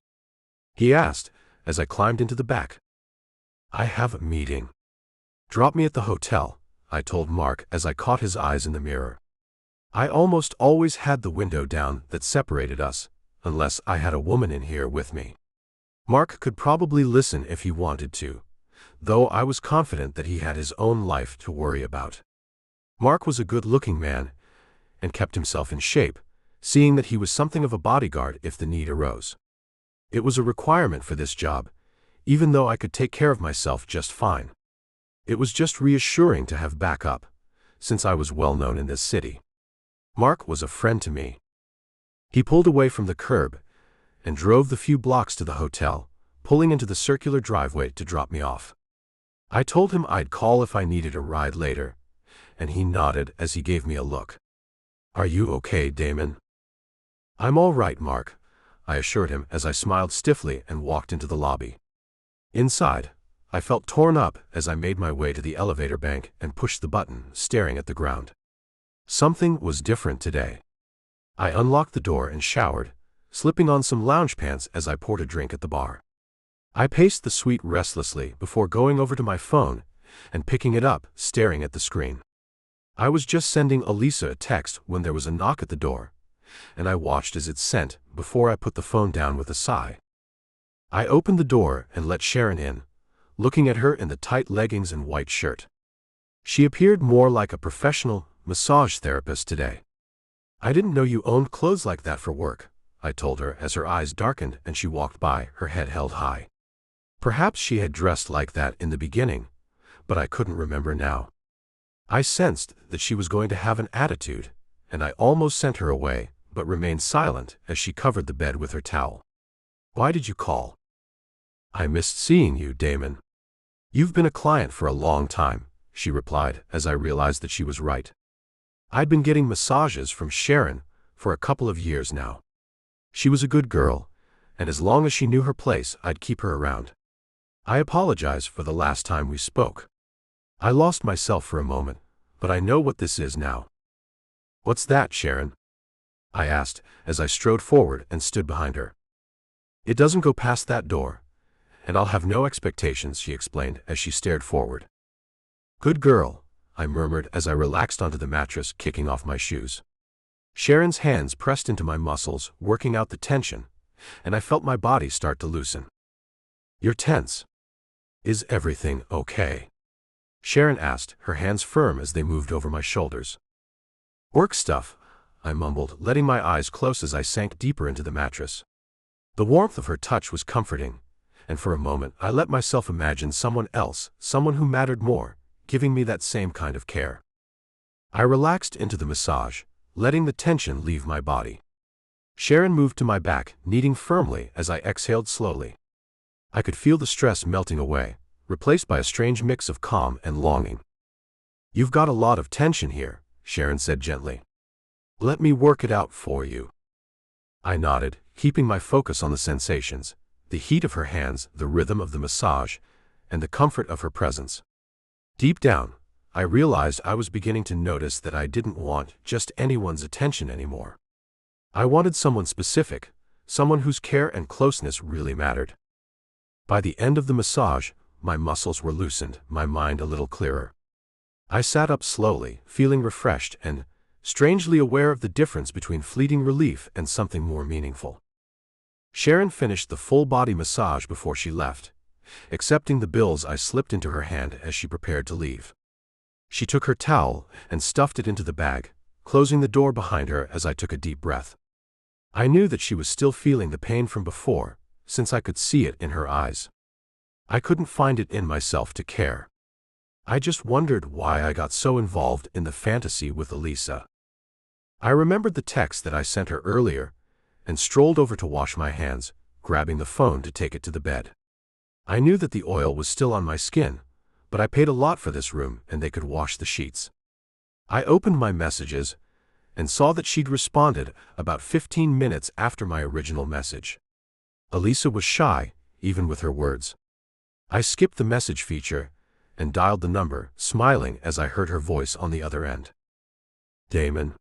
he asked as I climbed into the back. "I have a meeting." "Drop me at the hotel," I told Mark as I caught his eyes in the mirror. I almost always had the window down that separated us, unless I had a woman in here with me. Mark could probably listen if he wanted to, though I was confident that he had his own life to worry about. Mark was a good-looking man and kept himself in shape, seeing that he was something of a bodyguard if the need arose. It was a requirement for this job, even though I could take care of myself just fine. It was just reassuring to have backup, since I was well known in this city. Mark was a friend to me. He pulled away from the curb and drove the few blocks to the hotel, pulling into the circular driveway to drop me off. I told him I'd call if I needed a ride later, and he nodded as he gave me a look. "Are you okay, Damon?" "I'm all right, Mark," I assured him as I smiled stiffly and walked into the lobby. Inside, I felt torn up as I made my way to the elevator bank and pushed the button, staring at the ground. Something was different today. I unlocked the door and showered, slipping on some lounge pants as I poured a drink at the bar. I paced the suite restlessly before going over to my phone and picking it up, staring at the screen. I was just sending Elisa a text when there was a knock at the door, and I watched as it sent before I put the phone down with a sigh. I opened the door and let Sharon in, looking at her in the tight leggings and white shirt. She appeared more like a professional massage therapist today. "I didn't know you owned clothes like that for work," I told her as her eyes darkened and she walked by, her head held high. Perhaps she had dressed like that in the beginning, but I couldn't remember now. I sensed that she was going to have an attitude, and I almost sent her away, but remained silent as she covered the bed with her towel. "Why did you call?" "I missed seeing you, Damon." "You've been a client for a long time," she replied as I realized that she was right. I'd been getting massages from Sharon for a couple of years now. She was a good girl, and as long as she knew her place, I'd keep her around. "I apologize for the last time we spoke. I lost myself for a moment, but I know what this is now." "What's that, Sharon?" I asked as I strode forward and stood behind her. "It doesn't go past that door, and I'll have no expectations," she explained as she stared forward. "Good girl," I murmured as I relaxed onto the mattress, kicking off my shoes. Sharon's hands pressed into my muscles, working out the tension, and I felt my body start to loosen. "You're tense. Is everything okay?" Sharon asked, her hands firm as they moved over my shoulders. "Work stuff," I mumbled, letting my eyes close as I sank deeper into the mattress. The warmth of her touch was comforting, and for a moment I let myself imagine someone else, someone who mattered more, giving me that same kind of care. I relaxed into the massage, letting the tension leave my body. Sharon moved to my back, kneading firmly as I exhaled slowly. I could feel the stress melting away, replaced by a strange mix of calm and longing. "You've got a lot of tension here," Sharon said gently. "Let me work it out for you." I nodded, keeping my focus on the sensations, the heat of her hands, the rhythm of the massage, and the comfort of her presence. Deep down, I realized I was beginning to notice that I didn't want just anyone's attention anymore. I wanted someone specific, someone whose care and closeness really mattered. By the end of the massage, my muscles were loosened, my mind a little clearer. I sat up slowly, feeling refreshed and strangely aware of the difference between fleeting relief and something more meaningful. Sharon finished the full-body massage before she left. Accepting the bills, I slipped into her hand as she prepared to leave. She took her towel and stuffed it into the bag, closing the door behind her as I took a deep breath. I knew that she was still feeling the pain from before, since I could see it in her eyes. I couldn't find it in myself to care. I just wondered why I got so involved in the fantasy with Elisa. I remembered the text that I sent her earlier and strolled over to wash my hands, grabbing the phone to take it to the bed. I knew that the oil was still on my skin, but I paid a lot for this room and they could wash the sheets. I opened my messages and saw that she'd responded about 15 minutes after my original message. Elisa was shy, even with her words. I skipped the message feature and dialed the number, smiling as I heard her voice on the other end. "Damon,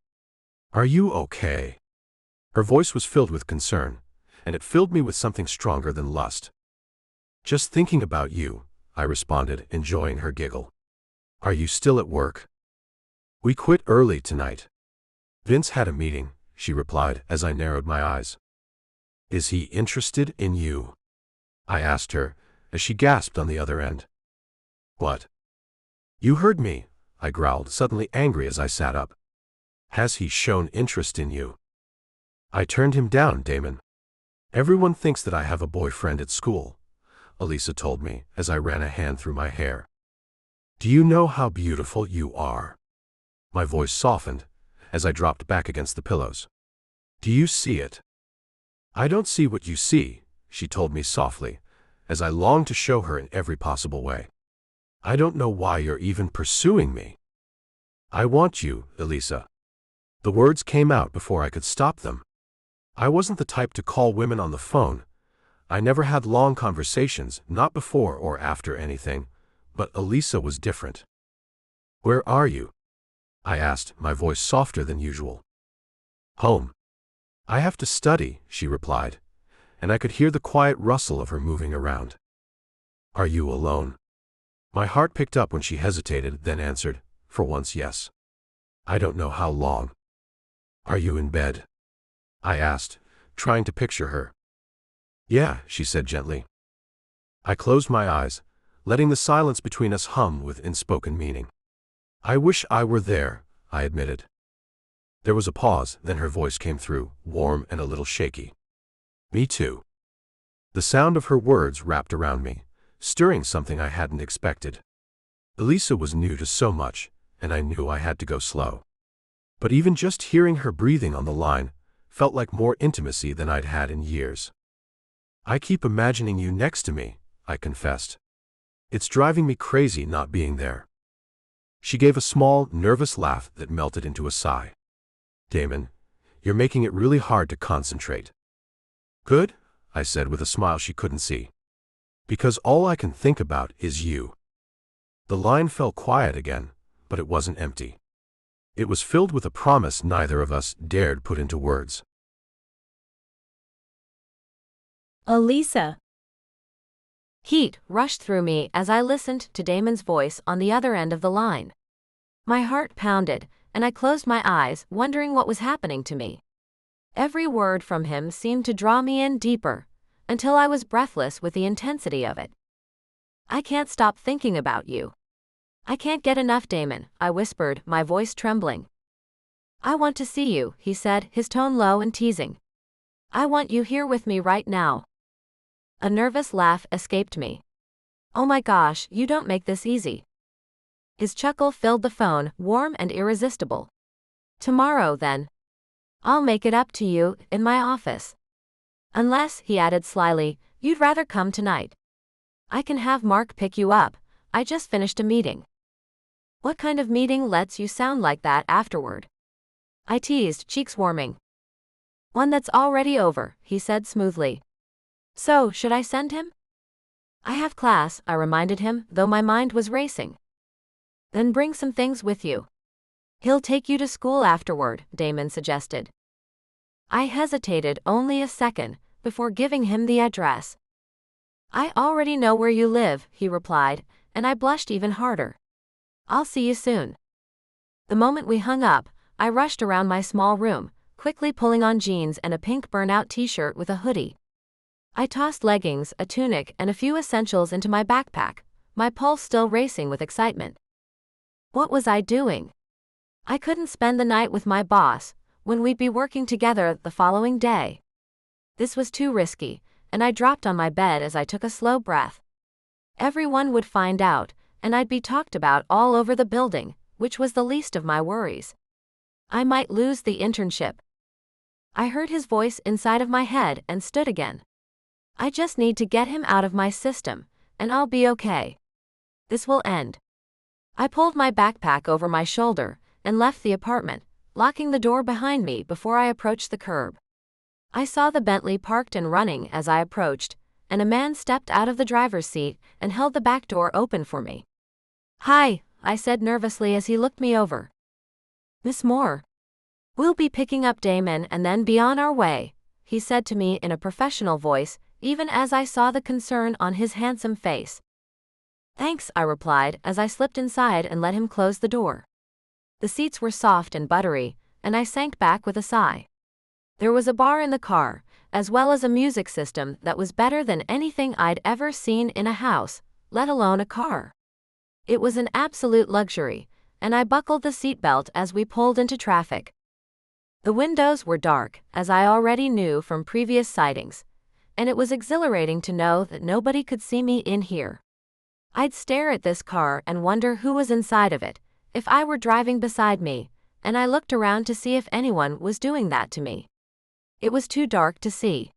are you okay?" Her voice was filled with concern, and it filled me with something stronger than lust. "Just thinking about you," I responded, enjoying her giggle. "Are you still at work?" "We quit early tonight. Vince had a meeting," she replied as I narrowed my eyes. "Is he interested in you?" I asked her, as she gasped on the other end. "What?" "You heard me," I growled, suddenly angry as I sat up. "Has he shown interest in you?" "I turned him down, Damon. Everyone thinks that I have a boyfriend at school," Elisa told me as I ran a hand through my hair. "Do you know how beautiful you are?" My voice softened as I dropped back against the pillows. "Do you see it?" "I don't see what you see," she told me softly, as I longed to show her in every possible way. "I don't know why you're even pursuing me." "I want you, Elisa." The words came out before I could stop them. I wasn't the type to call women on the phone. I never had long conversations, not before or after anything, but Elisa was different. "Where are you?" I asked, my voice softer than usual. "Home. I have to study," she replied, and I could hear the quiet rustle of her moving around. "Are you alone?" My heart picked up when she hesitated, then answered, "For once, yes. I don't know how long." "Are you in bed?" I asked, trying to picture her. "Yeah," she said gently. I closed my eyes, letting the silence between us hum with unspoken meaning. "I wish I were there," I admitted. There was a pause, then her voice came through, warm and a little shaky. "Me too." The sound of her words wrapped around me, stirring something I hadn't expected. Elisa was new to so much, and I knew I had to go slow. But even just hearing her breathing on the line felt like more intimacy than I'd had in years. "I keep imagining you next to me," I confessed. "It's driving me crazy not being there." She gave a small, nervous laugh that melted into a sigh. "Damon, you're making it really hard to concentrate." "Good," I said with a smile she couldn't see. "Because all I can think about is you." The line fell quiet again, but it wasn't empty. It was filled with a promise neither of us dared put into words. Elisa. Heat rushed through me as I listened to Damon's voice on the other end of the line. My heart pounded, and I closed my eyes, wondering what was happening to me. Every word from him seemed to draw me in deeper, until I was breathless with the intensity of it. "I can't stop thinking about you. I can't get enough, Damon," I whispered, my voice trembling. "I want to see you," he said, his tone low and teasing. "I want you here with me right now." A nervous laugh escaped me. "Oh my gosh, you don't make this easy." His chuckle filled the phone, warm and irresistible. "Tomorrow, then. I'll make it up to you, in my office. Unless," he added slyly, "you'd rather come tonight. I can have Mark pick you up. I just finished a meeting." "What kind of meeting lets you sound like that afterward?" I teased, cheeks warming. "One that's already over," he said smoothly. "So, should I send him?" "I have class," I reminded him, though my mind was racing. "Then bring some things with you." "He'll take you to school afterward," Damon suggested. I hesitated only a second before giving him the address. "I already know where you live," he replied, and I blushed even harder. "I'll see you soon." The moment we hung up, I rushed around my small room, quickly pulling on jeans and a pink burnout t-shirt with a hoodie. I tossed leggings, a tunic, and a few essentials into my backpack, my pulse still racing with excitement. What was I doing? I couldn't spend the night with my boss, when we'd be working together the following day. This was too risky, and I dropped on my bed as I took a slow breath. Everyone would find out, and I'd be talked about all over the building, which was the least of my worries. I might lose the internship. I heard his voice inside of my head and stood again. "I just need to get him out of my system, and I'll be okay. This will end." I pulled my backpack over my shoulder and left the apartment, locking the door behind me before I approached the curb. I saw the Bentley parked and running as I approached, and a man stepped out of the driver's seat and held the back door open for me. "Hi," I said nervously as he looked me over. "Miss Moore. We'll be picking up Damon and then be on our way," he said to me in a professional voice, even as I saw the concern on his handsome face. "Thanks," I replied as I slipped inside and let him close the door. The seats were soft and buttery, and I sank back with a sigh. There was a bar in the car, as well as a music system that was better than anything I'd ever seen in a house, let alone a car. It was an absolute luxury, and I buckled the seatbelt as we pulled into traffic. The windows were dark, as I already knew from previous sightings, and it was exhilarating to know that nobody could see me in here. I'd stare at this car and wonder who was inside of it, if I were driving beside me, and I looked around to see if anyone was doing that to me. It was too dark to see.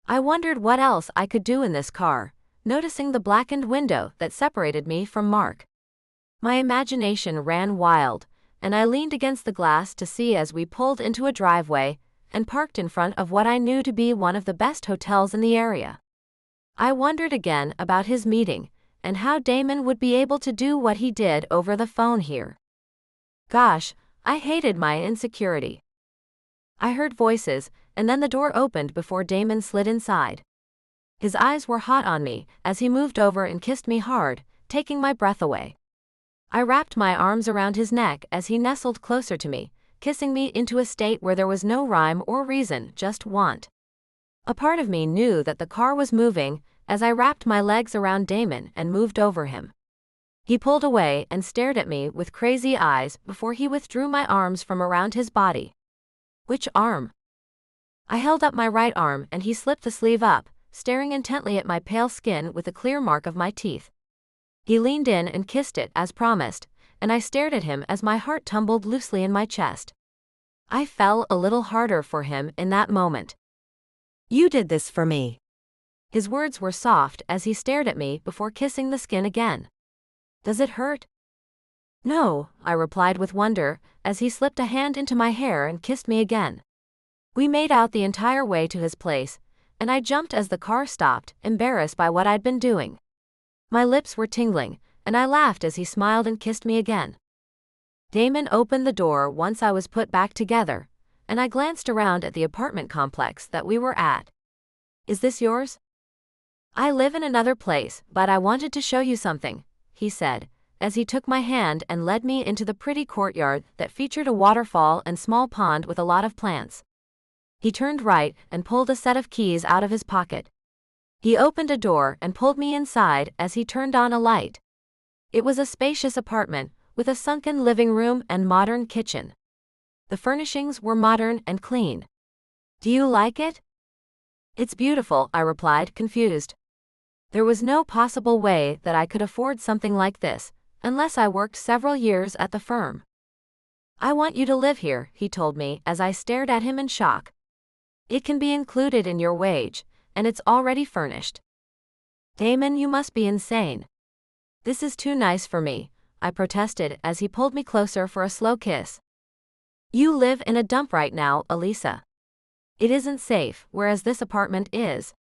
I wondered what else I could do in this car, noticing the blackened window that separated me from Mark. My imagination ran wild, and I leaned against the glass to see as we pulled into a driveway and parked in front of what I knew to be one of the best hotels in the area. I wondered again about his meeting, and how Damon would be able to do what he did over the phone here. Gosh, I hated my insecurity. I heard voices, and then the door opened before Damon slid inside. His eyes were hot on me as he moved over and kissed me hard, taking my breath away. I wrapped my arms around his neck as he nestled closer to me, kissing me into a state where there was no rhyme or reason, just want. A part of me knew that the car was moving as I wrapped my legs around Damon and moved over him. He pulled away and stared at me with crazy eyes before he withdrew my arms from around his body. Which arm? I held up my right arm and he slipped the sleeve up, staring intently at my pale skin with a clear mark of my teeth. He leaned in and kissed it as promised, and I stared at him as my heart tumbled loosely in my chest. I fell a little harder for him in that moment. You did this for me. His words were soft as he stared at me before kissing the skin again. Does it hurt? No, I replied with wonder, as he slipped a hand into my hair and kissed me again. We made out the entire way to his place, and I jumped as the car stopped, embarrassed by what I'd been doing. My lips were tingling, and I laughed as he smiled and kissed me again. Damon opened the door once I was put back together, and I glanced around at the apartment complex that we were at. Is this yours? I live in another place, but I wanted to show you something, he said, as he took my hand and led me into the pretty courtyard that featured a waterfall and small pond with a lot of plants. He turned right and pulled a set of keys out of his pocket. He opened a door and pulled me inside as he turned on a light. It was a spacious apartment with a sunken living room and modern kitchen. The furnishings were modern and clean. Do you like it? It's beautiful, I replied, confused. There was no possible way that I could afford something like this, unless I worked several years at the firm. I want you to live here, he told me as I stared at him in shock. It can be included in your wage, and it's already furnished. Damon, you must be insane. This is too nice for me, I protested as he pulled me closer for a slow kiss. You live in a dump right now, Elisa. It isn't safe, whereas this apartment is.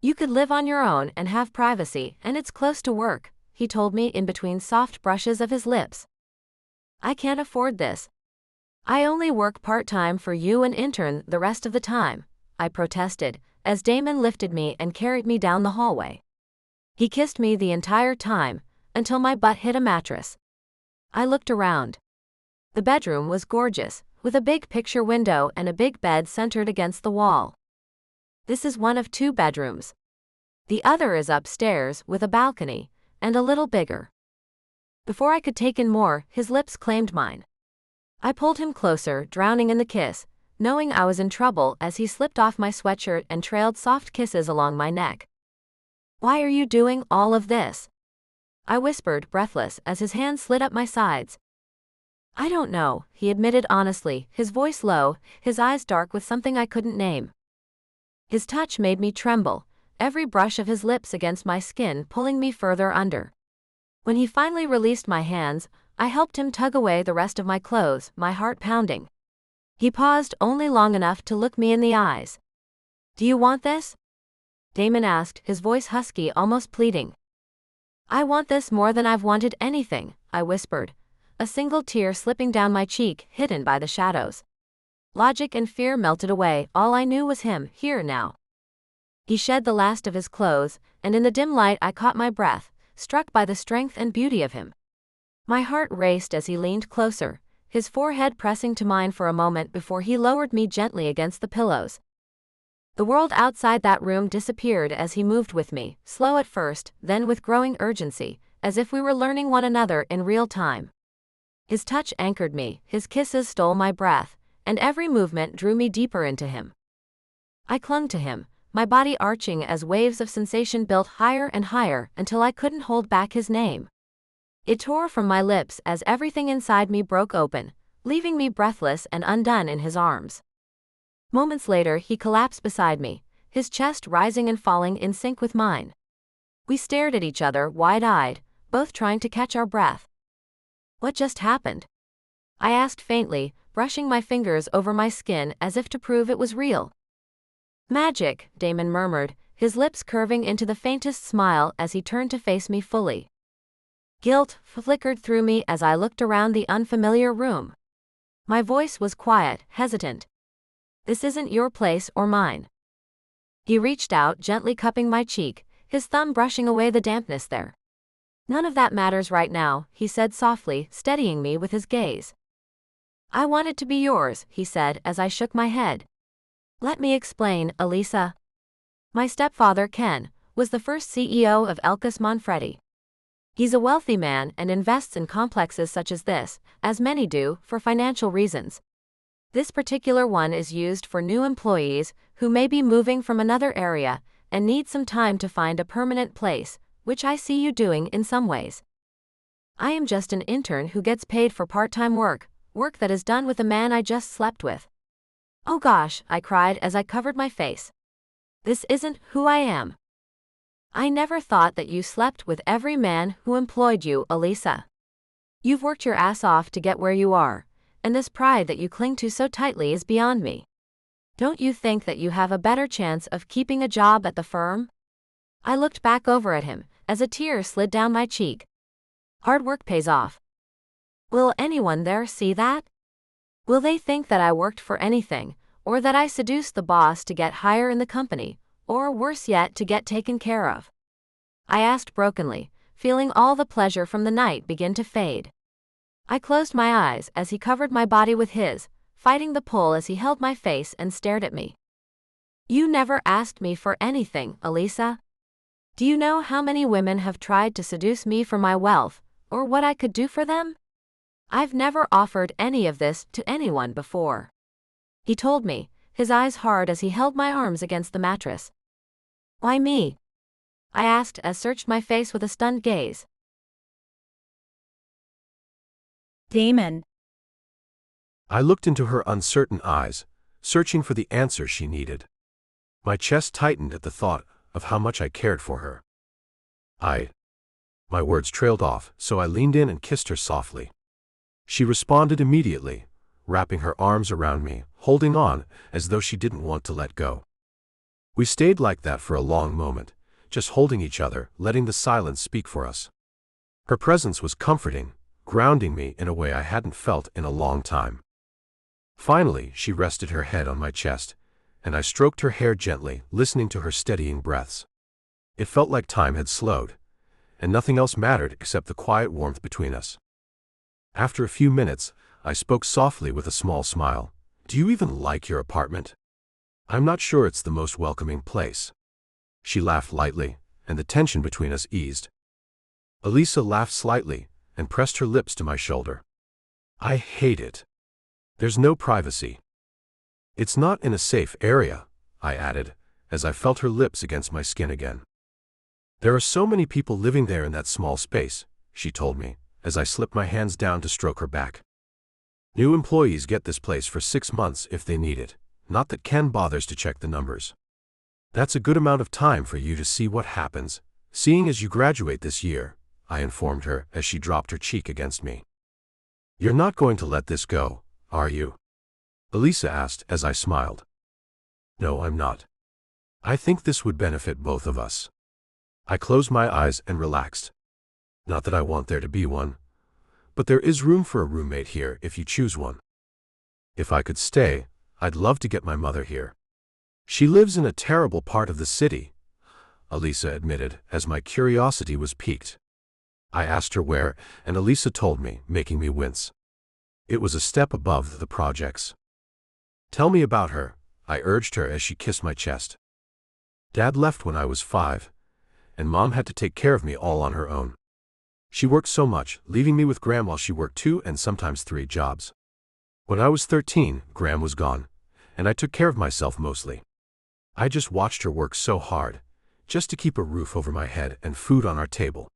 You could live on your own and have privacy, and it's close to work, he told me in between soft brushes of his lips. I can't afford this. I only work part-time for you and intern the rest of the time, I protested, as Damon lifted me and carried me down the hallway. He kissed me the entire time, until my butt hit a mattress. I looked around. The bedroom was gorgeous, with a big picture window and a big bed centered against the wall. This is one of 2 bedrooms. The other is upstairs with a balcony, and a little bigger. Before I could take in more, his lips claimed mine. I pulled him closer, drowning in the kiss, knowing I was in trouble as he slipped off my sweatshirt and trailed soft kisses along my neck. Why are you doing all of this? I whispered, breathless, as his hand slid up my sides. I don't know, he admitted honestly, his voice low, his eyes dark with something I couldn't name. His touch made me tremble, every brush of his lips against my skin pulling me further under. When he finally released my hands, I helped him tug away the rest of my clothes, my heart pounding. He paused only long enough to look me in the eyes. Do you want this? Damon asked, his voice husky, almost pleading. I want this more than I've wanted anything, I whispered, a single tear slipping down my cheek, hidden by the shadows. Logic and fear melted away, all I knew was him, here now. He shed the last of his clothes, and in the dim light I caught my breath, struck by the strength and beauty of him. My heart raced as he leaned closer, his forehead pressing to mine for a moment before he lowered me gently against the pillows. The world outside that room disappeared as he moved with me, slow at first, then with growing urgency, as if we were learning one another in real time. His touch anchored me, his kisses stole my breath, and every movement drew me deeper into him. I clung to him, my body arching as waves of sensation built higher and higher until I couldn't hold back his name. It tore from my lips as everything inside me broke open, leaving me breathless and undone in his arms. Moments later he collapsed beside me, his chest rising and falling in sync with mine. We stared at each other wide-eyed, both trying to catch our breath. What just happened? I asked faintly, brushing my fingers over my skin as if to prove it was real. Magic, Damon murmured, his lips curving into the faintest smile as he turned to face me fully. Guilt flickered through me as I looked around the unfamiliar room. My voice was quiet, hesitant. "This isn't your place or mine." He reached out, gently cupping my cheek, his thumb brushing away the dampness there. "None of that matters right now," he said softly, steadying me with his gaze. "I want it to be yours," he said as I shook my head. "Let me explain, Elisa. My stepfather, Ken, was the first CEO of Elkus Manfredi. He's a wealthy man and invests in complexes such as this, as many do, for financial reasons. This particular one is used for new employees who may be moving from another area and need some time to find a permanent place, which I see you doing in some ways. I am just an intern who gets paid for part-time work that is done with a man I just slept with." "Oh gosh," I cried as I covered my face. "This isn't who I am." "I never thought that you slept with every man who employed you, Elisa. You've worked your ass off to get where you are, and this pride that you cling to so tightly is beyond me. Don't you think that you have a better chance of keeping a job at the firm?" I looked back over at him as a tear slid down my cheek. "Hard work pays off. Will anyone there see that? Will they think that I worked for anything, or that I seduced the boss to get higher in the company, or worse yet, to get taken care of?" I asked brokenly, feeling all the pleasure from the night begin to fade. I closed my eyes as he covered my body with his, fighting the pull as he held my face and stared at me. "You never asked me for anything, Elisa. Do you know how many women have tried to seduce me for my wealth, or what I could do for them? I've never offered any of this to anyone before." He told me, his eyes hard as he held my arms against the mattress. "Why me?" I asked as searched my face with a stunned gaze. Damon. I looked into her uncertain eyes, searching for the answer she needed. My chest tightened at the thought of how much I cared for her. My words trailed off, so I leaned in and kissed her softly. She responded immediately, wrapping her arms around me, holding on as though she didn't want to let go. We stayed like that for a long moment, just holding each other, letting the silence speak for us. Her presence was comforting, grounding me in a way I hadn't felt in a long time. Finally, she rested her head on my chest, and I stroked her hair gently, listening to her steadying breaths. It felt like time had slowed, and nothing else mattered except the quiet warmth between us. After a few minutes, I spoke softly with a small smile. "Do you even like your apartment? I'm not sure it's the most welcoming place." She laughed lightly, and the tension between us eased. Elisa laughed slightly and pressed her lips to my shoulder. "I hate it. There's no privacy." "It's not in a safe area," I added, as I felt her lips against my skin again. "There are so many people living there in that small space," she told me, as I slipped my hands down to stroke her back. "New employees get this place for 6 months if they need it, not that Ken bothers to check the numbers. That's a good amount of time for you to see what happens, seeing as you graduate this year," I informed her as she dropped her cheek against me. "You're not going to let this go, are you?" Elisa asked as I smiled. "No, I'm not. I think this would benefit both of us." I closed my eyes and relaxed. "Not that I want there to be one, but there is room for a roommate here if you choose one. If I could stay, I'd love to get my mother here. She lives in a terrible part of the city," Elisa admitted as my curiosity was piqued. I asked her where, and Elisa told me, making me wince. It was a step above the projects. "Tell me about her," I urged her as she kissed my chest. "Dad left when I was 5, and Mom had to take care of me all on her own. She worked so much, leaving me with Gram while she worked 2 and sometimes 3 jobs. When I was 13, Gram was gone, and I took care of myself mostly. I just watched her work so hard, just to keep a roof over my head and food on our table.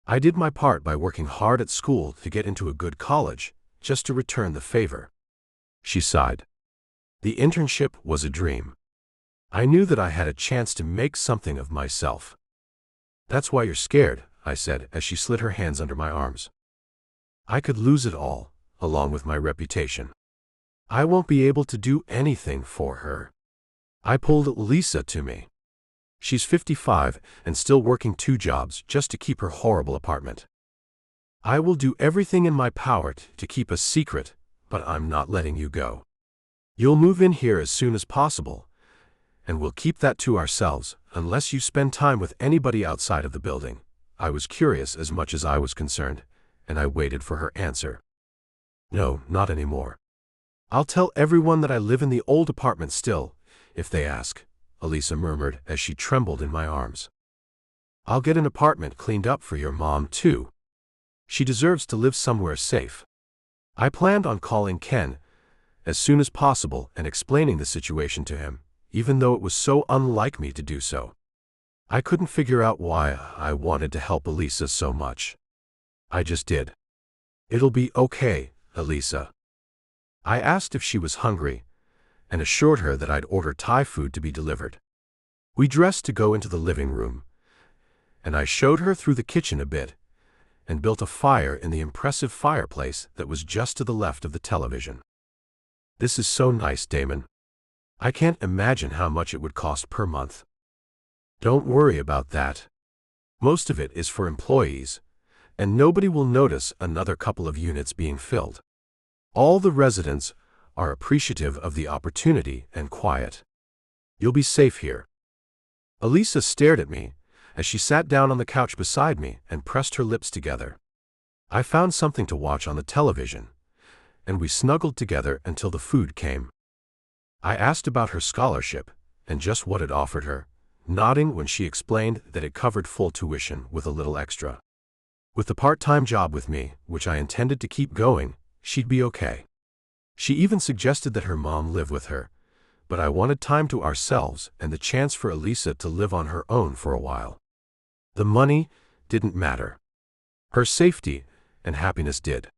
I did my part by working hard at school to get into a good college, just to return the favor." She sighed. "The internship was a dream. I knew that I had a chance to make something of myself." "That's why you're scared," I said as she slid her hands under my arms. "I could lose it all, along with my reputation. I won't be able to do anything for her." I pulled Elisa to me. She's 55 and still working 2 jobs just to keep her horrible apartment. I will do everything in my power to keep us secret, but I'm not letting you go. You'll move in here as soon as possible, and we'll keep that to ourselves unless you spend time with anybody outside of the building. I was curious as much as I was concerned, and I waited for her answer. No, not anymore. I'll tell everyone that I live in the old apartment still, if they ask, Elisa murmured as she trembled in my arms. I'll get an apartment cleaned up for your mom, too. She deserves to live somewhere safe. I planned on calling Ken as soon as possible and explaining the situation to him, even though it was so unlike me to do so. I couldn't figure out why I wanted to help Elisa so much. I just did. It'll be okay, Elisa. I asked if she was hungry and assured her that I'd order Thai food to be delivered. We dressed to go into the living room, and I showed her through the kitchen a bit and built a fire in the impressive fireplace that was just to the left of the television. This is so nice, Damon. I can't imagine how much it would cost per month. Don't worry about that. Most of it is for employees, and nobody will notice another couple of units being filled. All the residents are appreciative of the opportunity and quiet. You'll be safe here. Elisa stared at me as she sat down on the couch beside me and pressed her lips together. I found something to watch on the television, and we snuggled together until the food came. I asked about her scholarship and just what it offered her, nodding when she explained that it covered full tuition with a little extra. With the part-time job with me, which I intended to keep going, she'd be okay. She even suggested that her mom live with her, but I wanted time to ourselves and the chance for Elisa to live on her own for a while. The money didn't matter. Her safety and happiness did.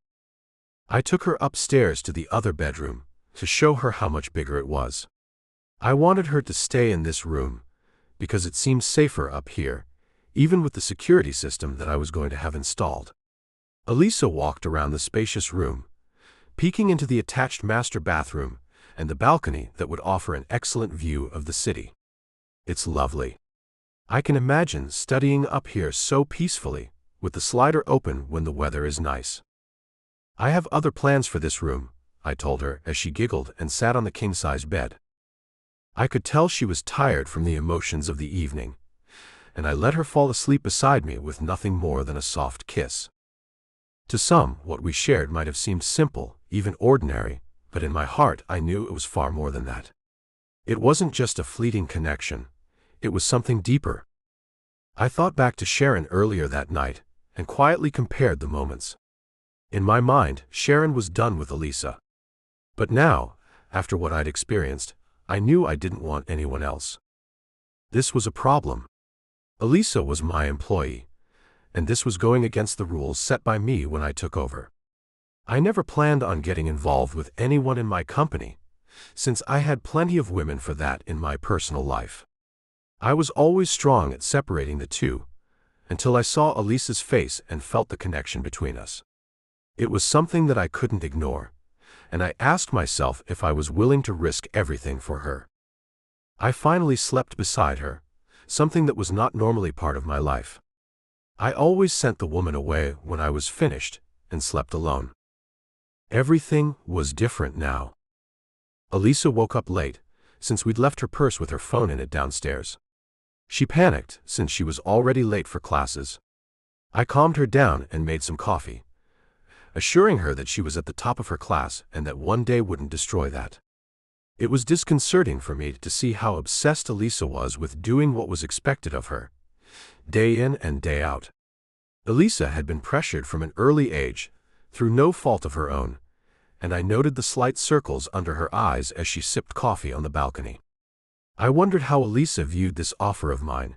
I took her upstairs to the other bedroom to show her how much bigger it was. I wanted her to stay in this room because it seemed safer up here, even with the security system that I was going to have installed. Elisa walked around the spacious room, peeking into the attached master bathroom and the balcony that would offer an excellent view of the city. It's lovely. I can imagine studying up here so peacefully, with the slider open when the weather is nice. I have other plans for this room, I told her as she giggled and sat on the king-size bed. I could tell she was tired from the emotions of the evening, and I let her fall asleep beside me with nothing more than a soft kiss. To some, what we shared might have seemed simple, even ordinary, but in my heart I knew it was far more than that. It wasn't just a fleeting connection, it was something deeper. I thought back to Sharon earlier that night and quietly compared the moments. In my mind, Sharon was done with Elisa. But now, after what I'd experienced, I knew I didn't want anyone else. This was a problem. Elisa was my employee, and this was going against the rules set by me when I took over. I never planned on getting involved with anyone in my company, since I had plenty of women for that in my personal life. I was always strong at separating the two, until I saw Elisa's face and felt the connection between us. It was something that I couldn't ignore, and I asked myself if I was willing to risk everything for her. I finally slept beside her, something that was not normally part of my life. I always sent the woman away when I was finished and slept alone. Everything was different now. Elisa woke up late, since we'd left her purse with her phone in it downstairs. She panicked since she was already late for classes. I calmed her down and made some coffee, assuring her that she was at the top of her class and that one day wouldn't destroy that. It was disconcerting for me to see how obsessed Elisa was with doing what was expected of her, day in and day out. Elisa had been pressured from an early age, through no fault of her own, and I noted the slight circles under her eyes as she sipped coffee on the balcony. I wondered how Elisa viewed this offer of mine,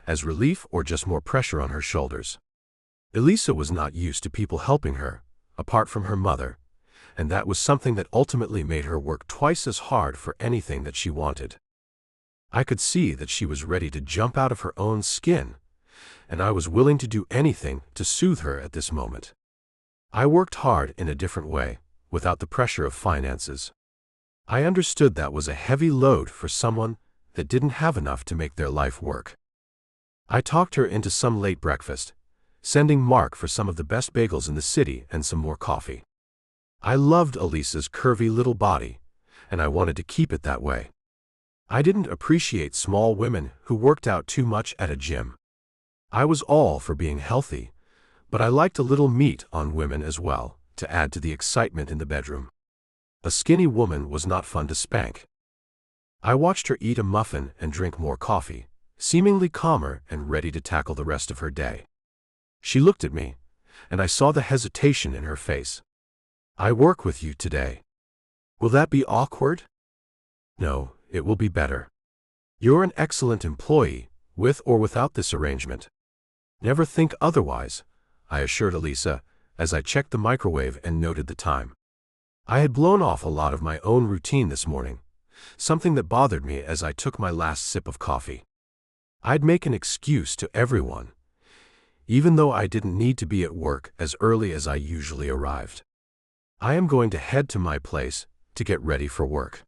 as relief or just more pressure on her shoulders. Elisa was not used to people helping her, apart from her mother, and that was something that ultimately made her work twice as hard for anything that she wanted. I could see that she was ready to jump out of her own skin, and I was willing to do anything to soothe her at this moment. I worked hard in a different way, without the pressure of finances. I understood that was a heavy load for someone that didn't have enough to make their life work. I talked her into some late breakfast, sending Mark for some of the best bagels in the city and some more coffee. I loved Elisa's curvy little body, and I wanted to keep it that way. I didn't appreciate small women who worked out too much at a gym. I was all for being healthy, but I liked a little meat on women as well, to add to the excitement in the bedroom. A skinny woman was not fun to spank. I watched her eat a muffin and drink more coffee, seemingly calmer and ready to tackle the rest of her day. She looked at me, and I saw the hesitation in her face. "I work with you today. Will that be awkward?" "No, it will be better. You're an excellent employee, with or without this arrangement." "Never think otherwise," I assured Elisa, as I checked the microwave and noted the time. I had blown off a lot of my own routine this morning, something that bothered me as I took my last sip of coffee. I'd make an excuse to everyone, even though I didn't need to be at work as early as I usually arrived. I am going to head to my place to get ready for work.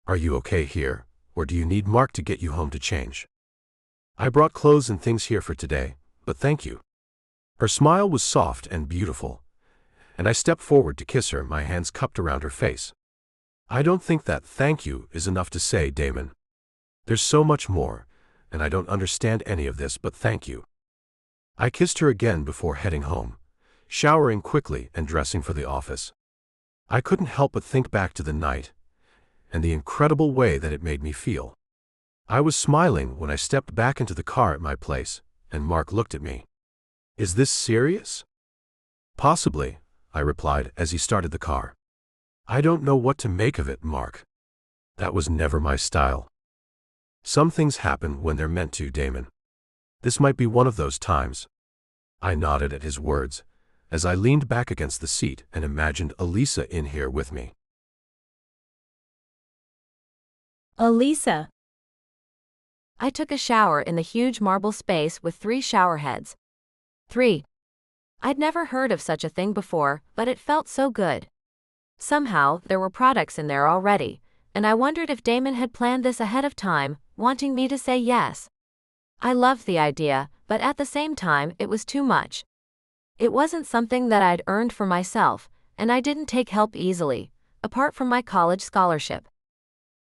Are you okay here, or do you need Mark to get you home to change? I brought clothes and things here for today, but thank you. Her smile was soft and beautiful, and I stepped forward to kiss her, my hands cupped around her face. I don't think that thank you is enough to say, Damon. There's so much more, and I don't understand any of this, but thank you. I kissed her again before heading home, showering quickly and dressing for the office. I couldn't help but think back to the night, and the incredible way that it made me feel. I was smiling when I stepped back into the car at my place, and Mark looked at me. "Is this serious?" "Possibly," I replied as he started the car. "I don't know what to make of it, Mark. That was never my style." "Some things happen when they're meant to, Damon. This might be one of those times." I nodded at his words, as I leaned back against the seat and imagined Elisa in here with me. Elisa. I took a shower in the huge marble space with 3 shower heads. 3. I'd never heard of such a thing before, but it felt so good. Somehow, there were products in there already, and I wondered if Damon had planned this ahead of time, wanting me to say yes. I loved the idea, but at the same time, it was too much. It wasn't something that I'd earned for myself, and I didn't take help easily, apart from my college scholarship.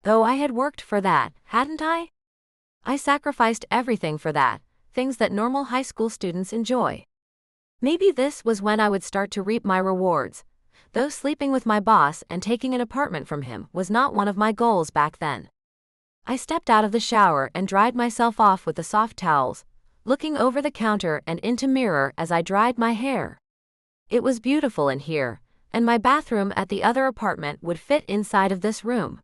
Though I had worked for that, hadn't I? I sacrificed everything for that, things that normal high school students enjoy. Maybe this was when I would start to reap my rewards, though sleeping with my boss and taking an apartment from him was not one of my goals back then. I stepped out of the shower and dried myself off with the soft towels, looking over the counter and into mirror as I dried my hair. It was beautiful in here, and my bathroom at the other apartment would fit inside of this room.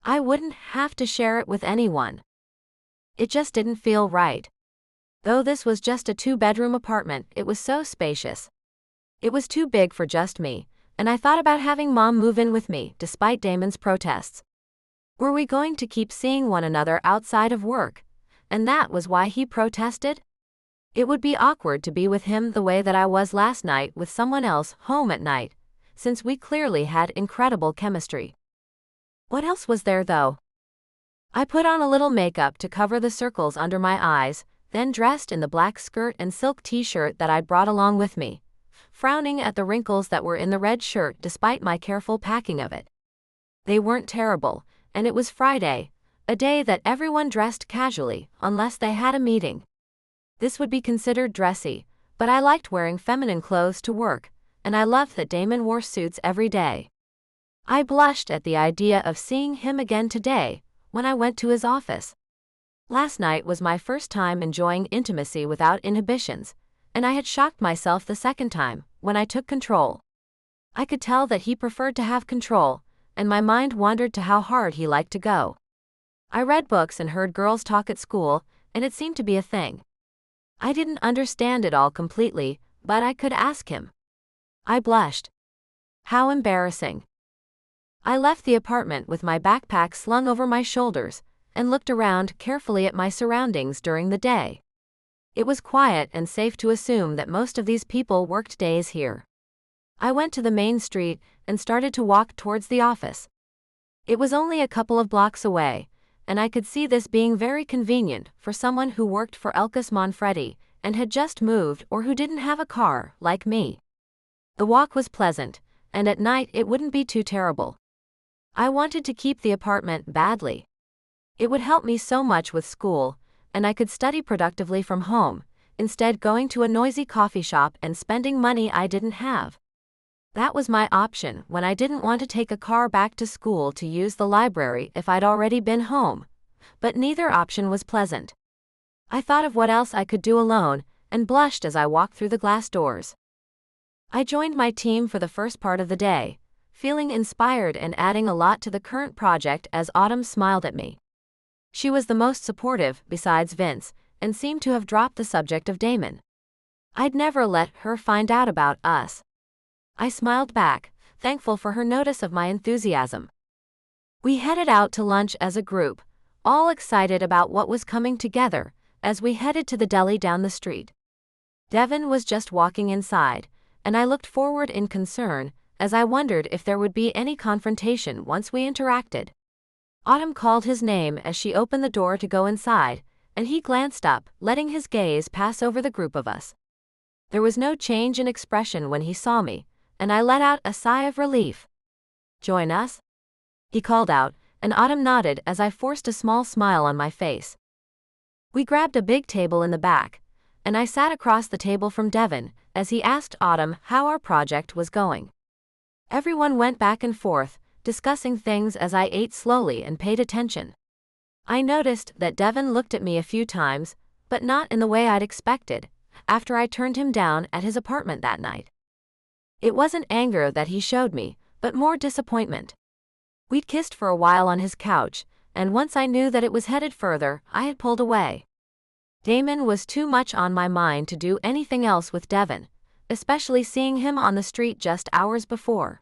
I wouldn't have to share it with anyone. It just didn't feel right. Though this was just a 2-bedroom apartment, it was so spacious. It was too big for just me, and I thought about having Mom move in with me, despite Damon's protests. Were we going to keep seeing one another outside of work? And that was why he protested? It would be awkward to be with him the way that I was last night with someone else home at night, since we clearly had incredible chemistry. What else was there though? I put on a little makeup to cover the circles under my eyes, then dressed in the black skirt and silk t-shirt that I'd brought along with me, frowning at the wrinkles that were in the red shirt despite my careful packing of it. They weren't terrible, and it was Friday, a day that everyone dressed casually, unless they had a meeting. This would be considered dressy, but I liked wearing feminine clothes to work, and I loved that Damon wore suits every day. I blushed at the idea of seeing him again today, when I went to his office. Last night was my first time enjoying intimacy without inhibitions, and I had shocked myself the second time, when I took control. I could tell that he preferred to have control, and my mind wandered to how hard he liked to go. I read books and heard girls talk at school, and it seemed to be a thing. I didn't understand it all completely, but I could ask him. I blushed. How embarrassing. I left the apartment with my backpack slung over my shoulders, and looked around carefully at my surroundings during the day. It was quiet and safe to assume that most of these people worked days here. I went to the main street and started to walk towards the office. It was only a couple of blocks away, and I could see this being very convenient for someone who worked for Elkus Manfredi and had just moved or who didn't have a car, like me. The walk was pleasant, and at night it wouldn't be too terrible. I wanted to keep the apartment badly. It would help me so much with school, and I could study productively from home, instead going to a noisy coffee shop and spending money I didn't have. That was my option when I didn't want to take a car back to school to use the library if I'd already been home, but neither option was pleasant. I thought of what else I could do alone and blushed as I walked through the glass doors. I joined my team for the first part of the day, feeling inspired and adding a lot to the current project as Autumn smiled at me. She was the most supportive, besides Vince, and seemed to have dropped the subject of Damon. I'd never let her find out about us. I smiled back, thankful for her notice of my enthusiasm. We headed out to lunch as a group, all excited about what was coming together, as we headed to the deli down the street. Devin was just walking inside, and I looked forward in concern, as I wondered if there would be any confrontation once we interacted. Autumn called his name as she opened the door to go inside, and he glanced up, letting his gaze pass over the group of us. There was no change in expression when he saw me, and I let out a sigh of relief. "Join us?" he called out, and Autumn nodded as I forced a small smile on my face. We grabbed a big table in the back, and I sat across the table from Devin as he asked Autumn how our project was going. Everyone went back and forth, discussing things as I ate slowly and paid attention. I noticed that Devin looked at me a few times, but not in the way I'd expected, after I turned him down at his apartment that night. It wasn't anger that he showed me, but more disappointment. We'd kissed for a while on his couch, and once I knew that it was headed further, I had pulled away. Damon was too much on my mind to do anything else with Devin, especially seeing him on the street just hours before.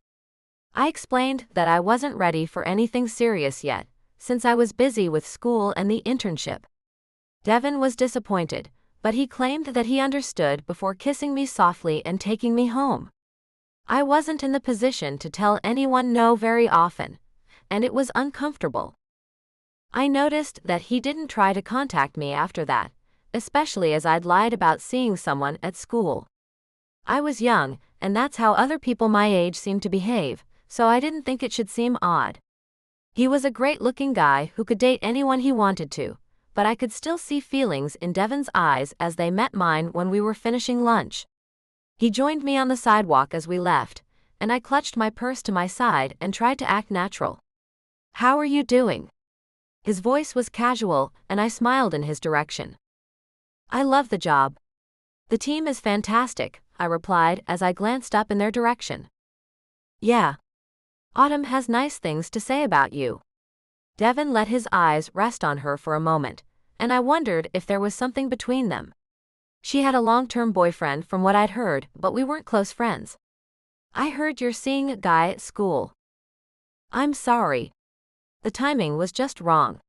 I explained that I wasn't ready for anything serious yet, since I was busy with school and the internship. Devin was disappointed, but he claimed that he understood before kissing me softly and taking me home. I wasn't in the position to tell anyone no very often, and it was uncomfortable. I noticed that he didn't try to contact me after that, especially as I'd lied about seeing someone at school. I was young, and that's how other people my age seemed to behave, so I didn't think it should seem odd. He was a great-looking guy who could date anyone he wanted to, but I could still see feelings in Devin's eyes as they met mine when we were finishing lunch. He joined me on the sidewalk as we left, and I clutched my purse to my side and tried to act natural. "How are you doing?" His voice was casual, and I smiled in his direction. "I love the job. The team is fantastic," I replied as I glanced up in their direction. "Yeah. Autumn has nice things to say about you." Devin let his eyes rest on her for a moment, and I wondered if there was something between them. She had a long-term boyfriend from what I'd heard, but we weren't close friends. "I heard you're seeing a guy at school." "I'm sorry. The timing was just wrong.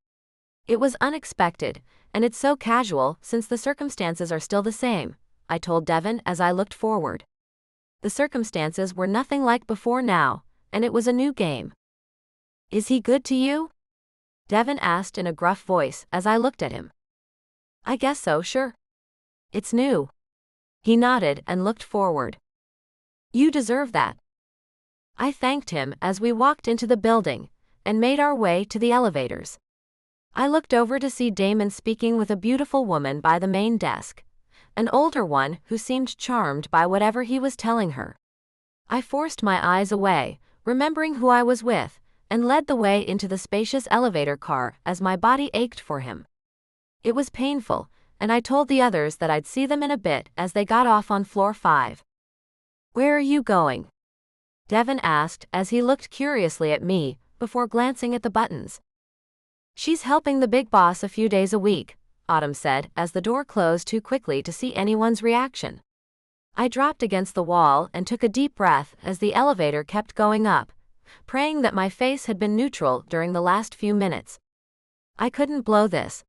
It was unexpected, and it's so casual since the circumstances are still the same," I told Devin as I looked forward. The circumstances were nothing like before now, and it was a new game. "Is he good to you?" Devin asked in a gruff voice as I looked at him. "I guess so, sure. It's new." He nodded and looked forward. "You deserve that." I thanked him as we walked into the building and made our way to the elevators. I looked over to see Damon speaking with a beautiful woman by the main desk, an older one who seemed charmed by whatever he was telling her. I forced my eyes away, remembering who I was with, and led the way into the spacious elevator car as my body ached for him. It was painful, and I told the others that I'd see them in a bit as they got off on floor 5. "Where are you going?" Devin asked as he looked curiously at me before glancing at the buttons. "She's helping the big boss a few days a week," Autumn said as the door closed too quickly to see anyone's reaction. I dropped against the wall and took a deep breath as the elevator kept going up, praying that my face had been neutral during the last few minutes. I couldn't blow this.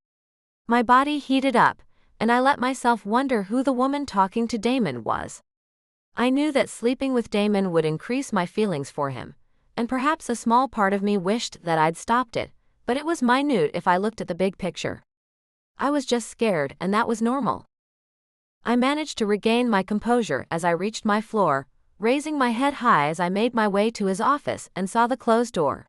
My body heated up, and I let myself wonder who the woman talking to Damon was. I knew that sleeping with Damon would increase my feelings for him, and perhaps a small part of me wished that I'd stopped it, but it was minute if I looked at the big picture. I was just scared, and that was normal. I managed to regain my composure as I reached my floor, raising my head high as I made my way to his office and saw the closed door.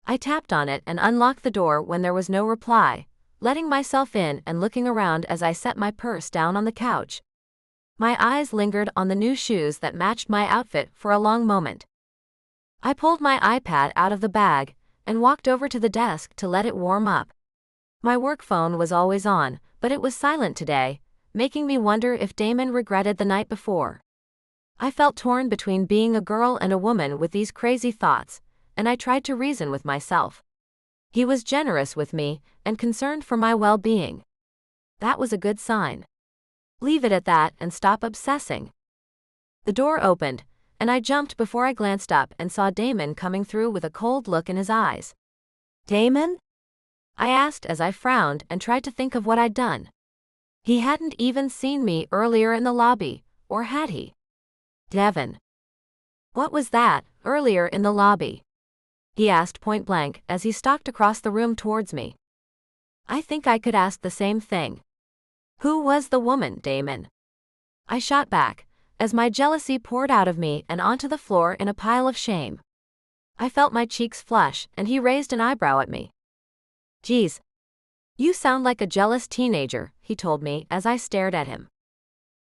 I tapped on it and unlocked the door when there was no reply, letting myself in and looking around as I set my purse down on the couch. My eyes lingered on the new shoes that matched my outfit for a long moment. I pulled my iPad out of the bag and walked over to the desk to let it warm up. My work phone was always on, but it was silent today, making me wonder if Damon regretted the night before. I felt torn between being a girl and a woman with these crazy thoughts, and I tried to reason with myself. He was generous with me and concerned for my well-being. That was a good sign. Leave it at that and stop obsessing. The door opened, and I jumped before I glanced up and saw Damon coming through with a cold look in his eyes. Damon? I asked as I frowned and tried to think of what I'd done. He hadn't even seen me earlier in the lobby, or had he? Devon. What was that, earlier in the lobby? He asked point blank as he stalked across the room towards me. I think I could ask the same thing. Who was the woman, Damon? I shot back, as my jealousy poured out of me and onto the floor in a pile of shame. I felt my cheeks flush, and he raised an eyebrow at me. Geez. You sound like a jealous teenager, he told me as I stared at him.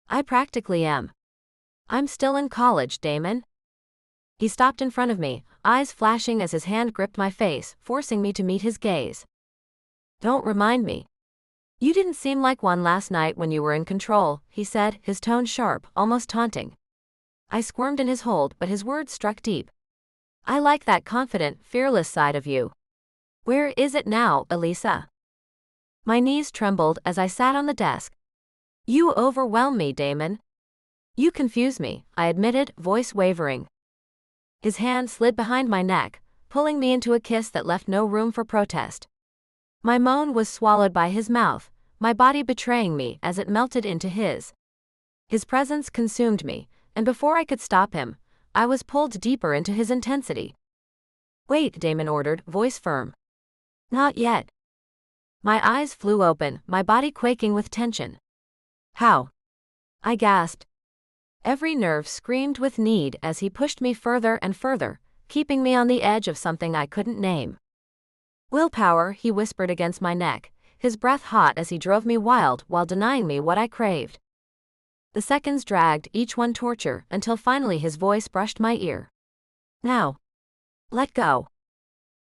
I practically am. I'm still in college, Damon. He stopped in front of me, eyes flashing as his hand gripped my face, forcing me to meet his gaze. Don't remind me. You didn't seem like one last night when you were in control, he said, his tone sharp, almost taunting. I squirmed in his hold, but his words struck deep. I like that confident, fearless side of you. Where is it now, Elisa? My knees trembled as I sat on the desk. You overwhelm me, Damon. You confuse me, I admitted, voice wavering. His hand slid behind my neck, pulling me into a kiss that left no room for protest. My moan was swallowed by his mouth, my body betraying me as it melted into his. His presence consumed me, and before I could stop him, I was pulled deeper into his intensity. Wait, Damon ordered, voice firm. Not yet. My eyes flew open, my body quaking with tension. How? I gasped. Every nerve screamed with need as he pushed me further and further, keeping me on the edge of something I couldn't name. Willpower, he whispered against my neck, his breath hot as he drove me wild while denying me what I craved. The seconds dragged, each one torture, until finally his voice brushed my ear. Now. Let go.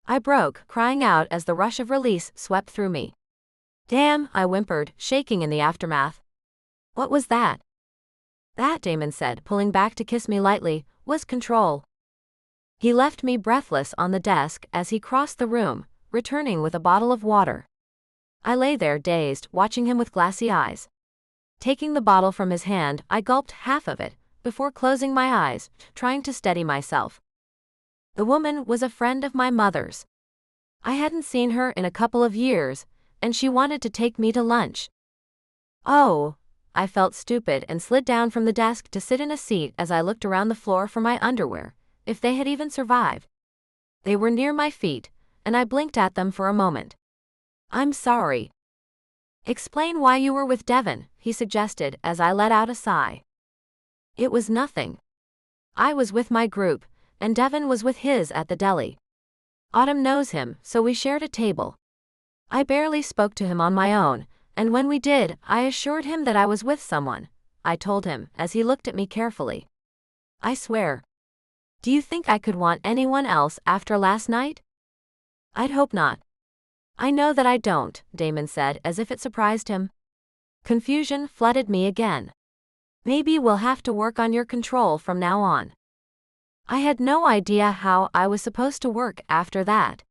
I broke, crying out as the rush of release swept through me. Damn, I whimpered, shaking in the aftermath. What was that? That, Damon said, pulling back to kiss me lightly, was control. He left me breathless on the desk as he crossed the room, returning with a bottle of water. I lay there dazed, watching him with glassy eyes. Taking the bottle from his hand, I gulped half of it, before closing my eyes, trying to steady myself. The woman was a friend of my mother's. I hadn't seen her in a couple of years, and she wanted to take me to lunch. Oh, I felt stupid and slid down from the desk to sit in a seat as I looked around the floor for my underwear, if they had even survived. They were near my feet, and I blinked at them for a moment. I'm sorry. Explain why you were with Devon, he suggested as I let out a sigh. It was nothing. I was with my group, and Devon was with his at the deli. Autumn knows him, so we shared a table. I barely spoke to him on my own, and when we did, I assured him that I was with someone, I told him as he looked at me carefully. I swear. Do you think I could want anyone else after last night? I'd hope not. I know that I don't, Damon said as if it surprised him. Confusion flooded me again. Maybe we'll have to work on your control from now on. I had no idea how I was supposed to work after that.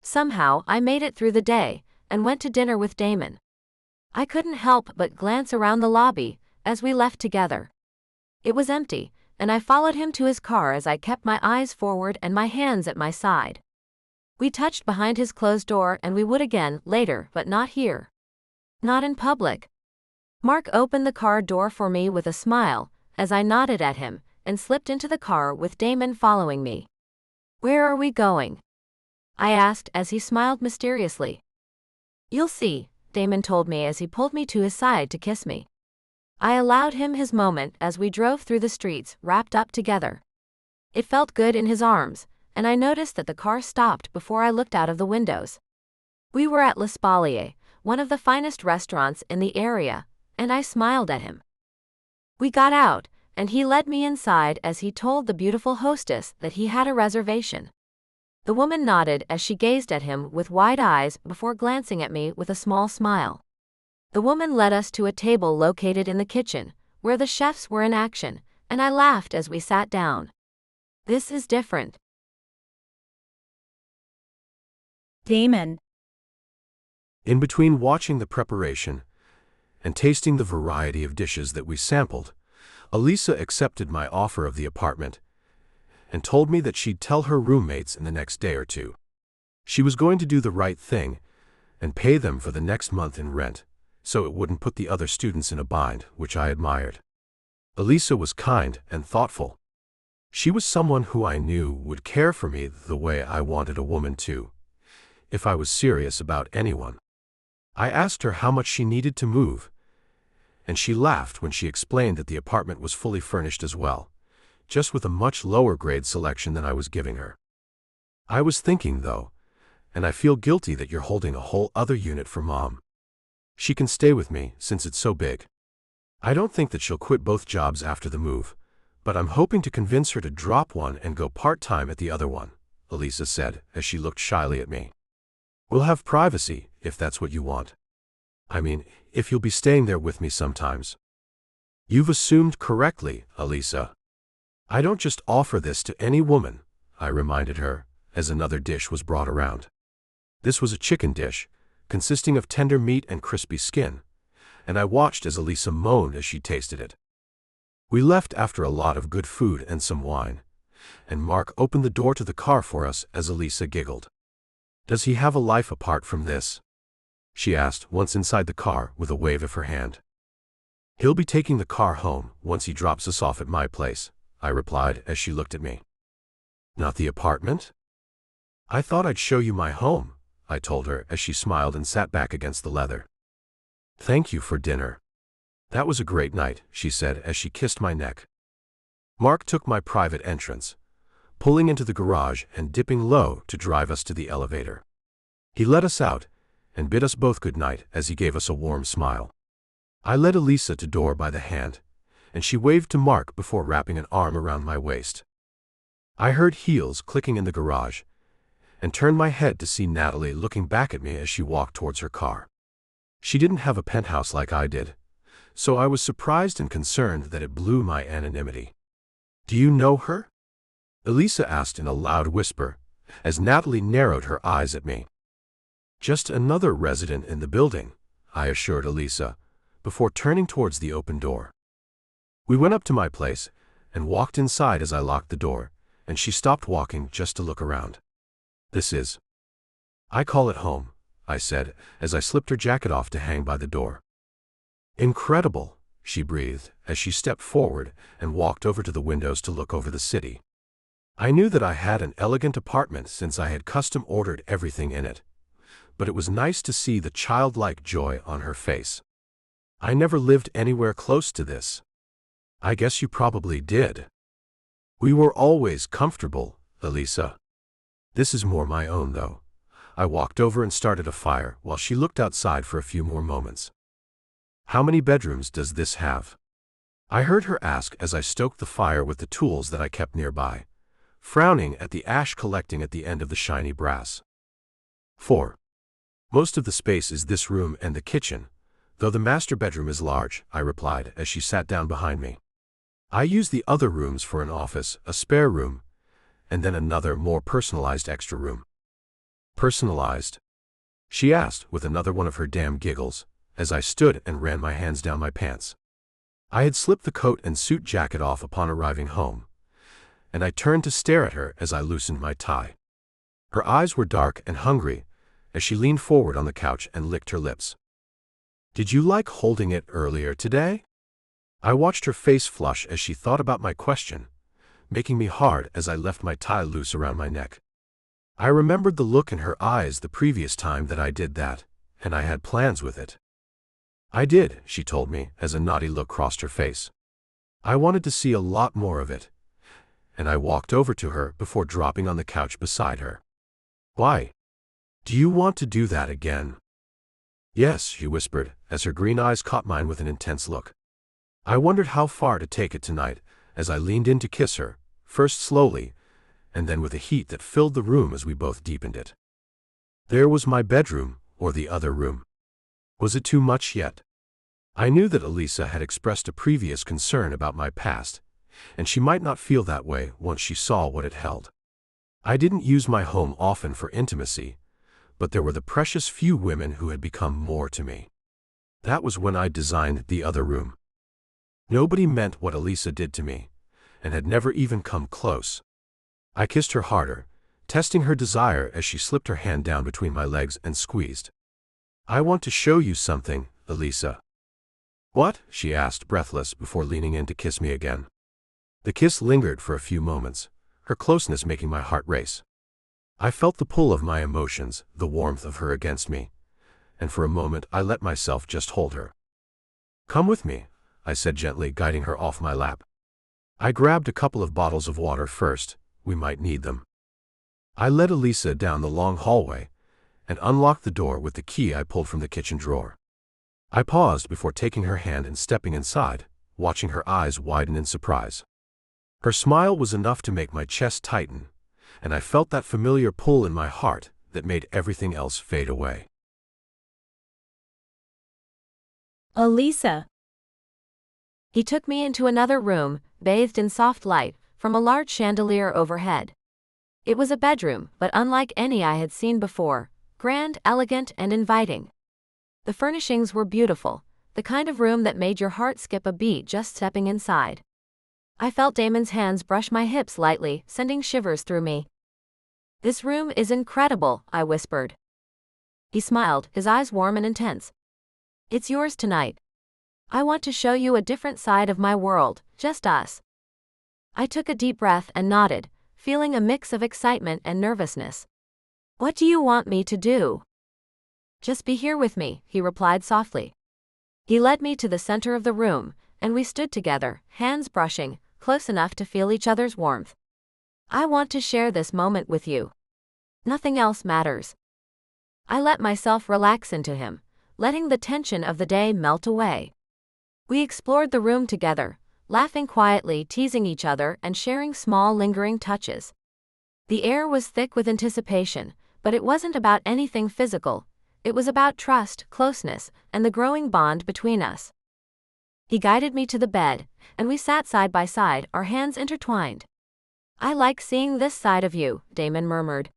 Somehow I made it through the day, and went to dinner with Damon. I couldn't help but glance around the lobby as we left together. It was empty, and I followed him to his car as I kept my eyes forward and my hands at my side. We touched behind his closed door, and we would again later, but not here. Not in public. Mark opened the car door for me with a smile as I nodded at him and slipped into the car with Damon following me. Where are we going? I asked as he smiled mysteriously. "You'll see," Damon told me as he pulled me to his side to kiss me. I allowed him his moment as we drove through the streets, wrapped up together. It felt good in his arms, and I noticed that the car stopped before I looked out of the windows. We were at L'Espalier, one of the finest restaurants in the area, and I smiled at him. We got out, and he led me inside as he told the beautiful hostess that he had a reservation. The woman nodded as she gazed at him with wide eyes before glancing at me with a small smile. The woman led us to a table located in the kitchen, where the chefs were in action, and I laughed as we sat down. This is different. Damon. In between watching the preparation and tasting the variety of dishes that we sampled, Elisa accepted my offer of the apartment and told me that she'd tell her roommates in the next day or two. She was going to do the right thing and pay them for the next month in rent, so it wouldn't put the other students in a bind, which I admired. Elisa was kind and thoughtful. She was someone who I knew would care for me the way I wanted a woman to, if I was serious about anyone. I asked her how much she needed to move, and she laughed when she explained that the apartment was fully furnished as well, just with a much lower grade selection than I was giving her. I was thinking, though, and I feel guilty that you're holding a whole other unit for Mom. She can stay with me since it's so big. I don't think that she'll quit both jobs after the move, but I'm hoping to convince her to drop one and go part-time at the other one, Elisa said as she looked shyly at me. We'll have privacy, if that's what you want. I mean, if you'll be staying there with me sometimes. You've assumed correctly, Elisa. I don't just offer this to any woman, I reminded her, as another dish was brought around. This was a chicken dish, consisting of tender meat and crispy skin, and I watched as Elisa moaned as she tasted it. We left after a lot of good food and some wine, and Mark opened the door to the car for us as Elisa giggled. Does he have a life apart from this? She asked once inside the car with a wave of her hand. He'll be taking the car home once he drops us off at my place, I replied as she looked at me. Not the apartment? I thought I'd show you my home, I told her as she smiled and sat back against the leather. Thank you for dinner. That was a great night, she said as she kissed my neck. Mark took my private entrance, pulling into the garage and dipping low to drive us to the elevator. He let us out and bid us both good night as he gave us a warm smile. I led Elisa to door by the hand, and she waved to Mark before wrapping an arm around my waist. I heard heels clicking in the garage and turned my head to see Natalie looking back at me as she walked towards her car. She didn't have a penthouse like I did, so I was surprised and concerned that it blew my anonymity. Do you know her? Elisa asked in a loud whisper as Natalie narrowed her eyes at me. Just another resident in the building, I assured Elisa, before turning towards the open door. We went up to my place and walked inside as I locked the door, and she stopped walking just to look around. I call it home, I said as I slipped her jacket off to hang by the door. Incredible, she breathed as she stepped forward and walked over to the windows to look over the city. I knew that I had an elegant apartment since I had custom ordered everything in it, but it was nice to see the childlike joy on her face. I never lived anywhere close to this. I guess you probably did. We were always comfortable, Elisa. This is more my own, though. I walked over and started a fire while she looked outside for a few more moments. How many bedrooms does this have? I heard her ask as I stoked the fire with the tools that I kept nearby, frowning at the ash collecting at the end of the shiny brass. 4. Most of the space is this room and the kitchen, though the master bedroom is large, I replied as she sat down behind me. I use the other rooms for an office, a spare room, and then another more personalized extra room. Personalized? She asked with another one of her damn giggles, as I stood and ran my hands down my pants. I had slipped the coat and suit jacket off upon arriving home, and I turned to stare at her as I loosened my tie. Her eyes were dark and hungry as she leaned forward on the couch and licked her lips. Did you like holding it earlier today? I watched her face flush as she thought about my question, making me hard as I left my tie loose around my neck. I remembered the look in her eyes the previous time that I did that, and I had plans with it. I did, she told me, as a naughty look crossed her face. I wanted to see a lot more of it, and I walked over to her before dropping on the couch beside her. Why? Do you want to do that again? Yes, she whispered, as her green eyes caught mine with an intense look. I wondered how far to take it tonight, as I leaned in to kiss her, first slowly, and then with a heat that filled the room as we both deepened it. There was my bedroom, or the other room. Was it too much yet? I knew that Elisa had expressed a previous concern about my past, and she might not feel that way once she saw what it held. I didn't use my home often for intimacy, but there were the precious few women who had become more to me. That was when I designed the other room. Nobody meant what Elisa did to me, and had never even come close. I kissed her harder, testing her desire as she slipped her hand down between my legs and squeezed. I want to show you something, Elisa. What? She asked, breathless, before leaning in to kiss me again. The kiss lingered for a few moments, her closeness making my heart race. I felt the pull of my emotions, the warmth of her against me, and for a moment I let myself just hold her. Come with me, I said gently, guiding her off my lap. I grabbed a couple of bottles of water first, we might need them. I led Elisa down the long hallway and unlocked the door with the key I pulled from the kitchen drawer. I paused before taking her hand and stepping inside, watching her eyes widen in surprise. Her smile was enough to make my chest tighten, and I felt that familiar pull in my heart that made everything else fade away. Elisa. He took me into another room, bathed in soft light from a large chandelier overhead. It was a bedroom, but unlike any I had seen before, grand, elegant, and inviting. The furnishings were beautiful, the kind of room that made your heart skip a beat just stepping inside. I felt Damon's hands brush my hips lightly, sending shivers through me. This room is incredible, I whispered. He smiled, his eyes warm and intense. It's yours tonight. I want to show you a different side of my world, just us. I took a deep breath and nodded, feeling a mix of excitement and nervousness. What do you want me to do? Just be here with me, he replied softly. He led me to the center of the room, and we stood together, hands brushing, close enough to feel each other's warmth. I want to share this moment with you. Nothing else matters. I let myself relax into him, letting the tension of the day melt away. We explored the room together, laughing quietly, teasing each other, and sharing small lingering touches. The air was thick with anticipation, but it wasn't about anything physical. It was about trust, closeness, and the growing bond between us. He guided me to the bed, and we sat side by side, our hands intertwined. I like seeing this side of you, Damon murmured.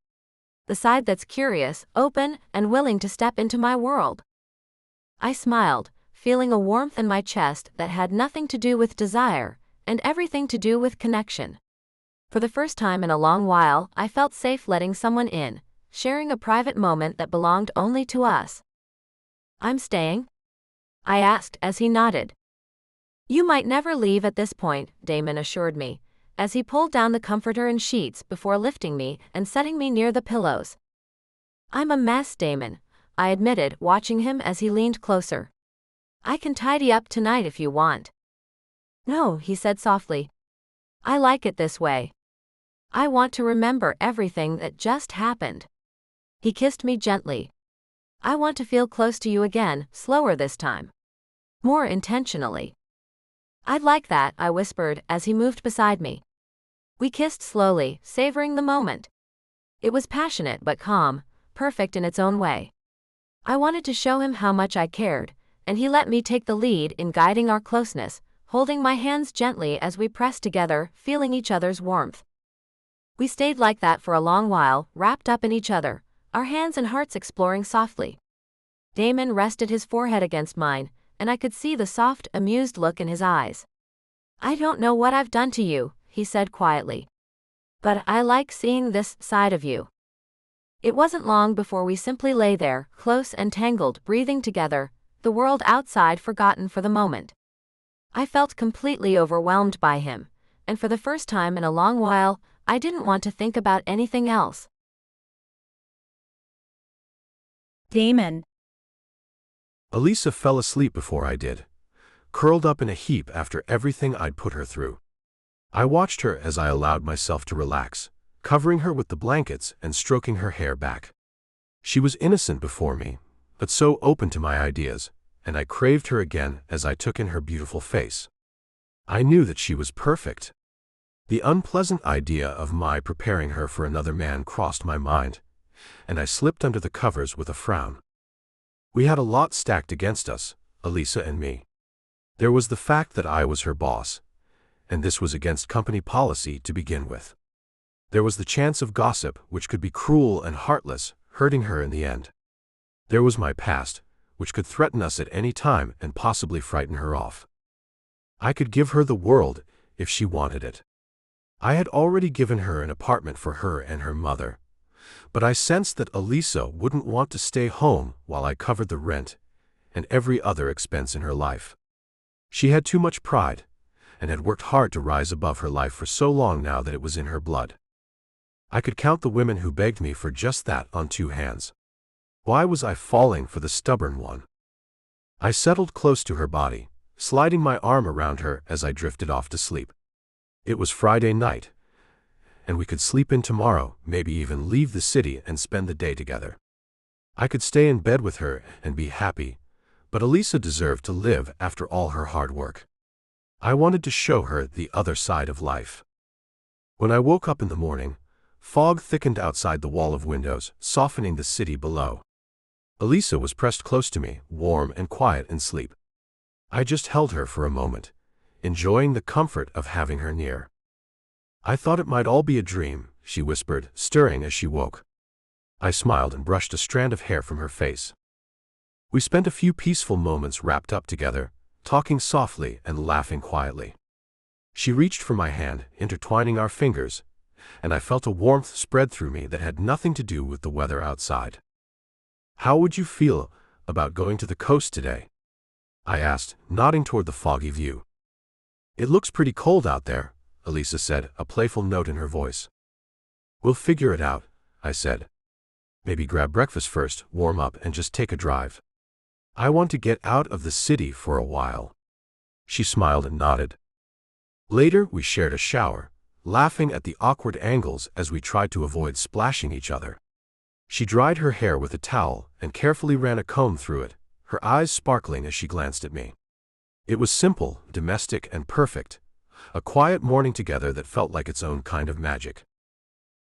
The side that's curious, open, and willing to step into my world. I smiled, feeling a warmth in my chest that had nothing to do with desire, and everything to do with connection. For the first time in a long while, I felt safe letting someone in, sharing a private moment that belonged only to us. I'm staying? I asked as he nodded. You might never leave at this point, Damon assured me, as he pulled down the comforter and sheets before lifting me and setting me near the pillows. I'm a mess, Damon, I admitted, watching him as he leaned closer. I can tidy up tonight if you want. No, he said softly. I like it this way. I want to remember everything that just happened. He kissed me gently. I want to feel close to you again, slower this time. More intentionally. I'd like that, I whispered as he moved beside me. We kissed slowly, savoring the moment. It was passionate but calm, perfect in its own way. I wanted to show him how much I cared, and he let me take the lead in guiding our closeness, holding my hands gently as we pressed together, feeling each other's warmth. We stayed like that for a long while, wrapped up in each other, our hands and hearts exploring softly. Damon rested his forehead against mine, and I could see the soft, amused look in his eyes. I don't know what I've done to you, he said quietly. But I like seeing this side of you. It wasn't long before we simply lay there, close and tangled, breathing together, the world outside forgotten for the moment. I felt completely overwhelmed by him, and for the first time in a long while, I didn't want to think about anything else. Damon. Elisa fell asleep before I did, curled up in a heap after everything I'd put her through. I watched her as I allowed myself to relax, covering her with the blankets and stroking her hair back. She was innocent before me, but so open to my ideas, and I craved her again as I took in her beautiful face. I knew that she was perfect. The unpleasant idea of my preparing her for another man crossed my mind, and I slipped under the covers with a frown. We had a lot stacked against us, Elisa and me. There was the fact that I was her boss, and this was against company policy to begin with. There was the chance of gossip, which could be cruel and heartless, hurting her in the end. There was my past, which could threaten us at any time and possibly frighten her off. I could give her the world if she wanted it. I had already given her an apartment for her and her mother, but I sensed that Elisa wouldn't want to stay home while I covered the rent and every other expense in her life. She had too much pride, and had worked hard to rise above her life for so long now that it was in her blood. I could count the women who begged me for just that on 2 hands. Why was I falling for the stubborn one? I settled close to her body, sliding my arm around her as I drifted off to sleep. It was Friday night, and we could sleep in tomorrow, maybe even leave the city and spend the day together. I could stay in bed with her and be happy, but Elisa deserved to live after all her hard work. I wanted to show her the other side of life. When I woke up in the morning, fog thickened outside the wall of windows, softening the city below. Elisa was pressed close to me, warm and quiet in sleep. I just held her for a moment, enjoying the comfort of having her near. I thought it might all be a dream, she whispered, stirring as she woke. I smiled and brushed a strand of hair from her face. We spent a few peaceful moments wrapped up together, talking softly and laughing quietly. She reached for my hand, intertwining our fingers, and I felt a warmth spread through me that had nothing to do with the weather outside. "How would you feel about going to the coast today?" I asked, nodding toward the foggy view. "It looks pretty cold out there," Elisa said, a playful note in her voice. "We'll figure it out," I said. "Maybe grab breakfast first, warm up, and just take a drive. I want to get out of the city for a while." She smiled and nodded. Later, we shared a shower, laughing at the awkward angles as we tried to avoid splashing each other. She dried her hair with a towel and carefully ran a comb through it, her eyes sparkling as she glanced at me. It was simple, domestic, and perfect, a quiet morning together that felt like its own kind of magic.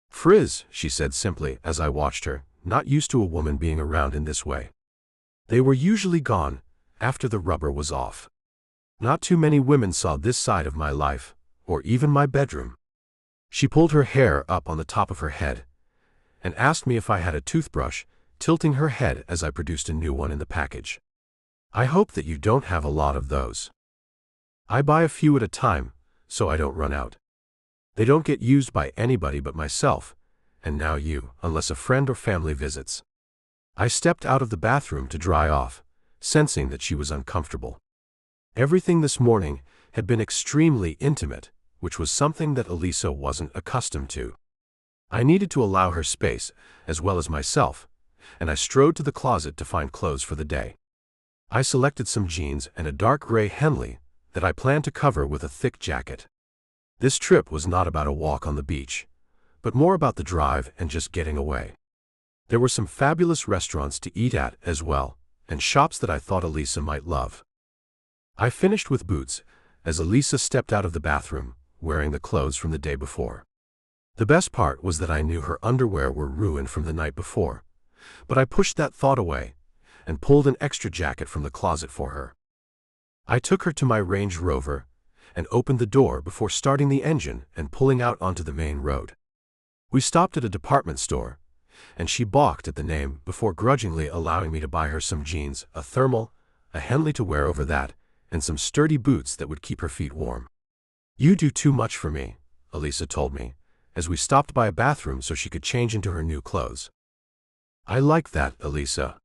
"Frizz," she said simply as I watched her, not used to a woman being around in this way. They were usually gone after the rubber was off. Not too many women saw this side of my life, or even my bedroom. She pulled her hair up on the top of her head and asked me if I had a toothbrush, tilting her head as I produced a new one in the package. "I hope that you don't have a lot of those. I buy a few at a time, so I don't run out. They don't get used by anybody but myself, and now you, unless a friend or family visits." I stepped out of the bathroom to dry off, sensing that she was uncomfortable. Everything this morning had been extremely intimate, which was something that Elisa wasn't accustomed to. I needed to allow her space, as well as myself, and I strode to the closet to find clothes for the day. I selected some jeans and a dark gray Henley that I planned to cover with a thick jacket. This trip was not about a walk on the beach, but more about the drive and just getting away. There were some fabulous restaurants to eat at as well, and shops that I thought Elisa might love. I finished with boots as Elisa stepped out of the bathroom, wearing the clothes from the day before. The best part was that I knew her underwear were ruined from the night before, but I pushed that thought away and pulled an extra jacket from the closet for her. I took her to my Range Rover and opened the door before starting the engine and pulling out onto the main road. We stopped at a department store, and she balked at the name before grudgingly allowing me to buy her some jeans, a thermal, a Henley to wear over that, and some sturdy boots that would keep her feet warm. "You do too much for me," Elisa told me, as we stopped by a bathroom so she could change into her new clothes. "I like that, Elisa.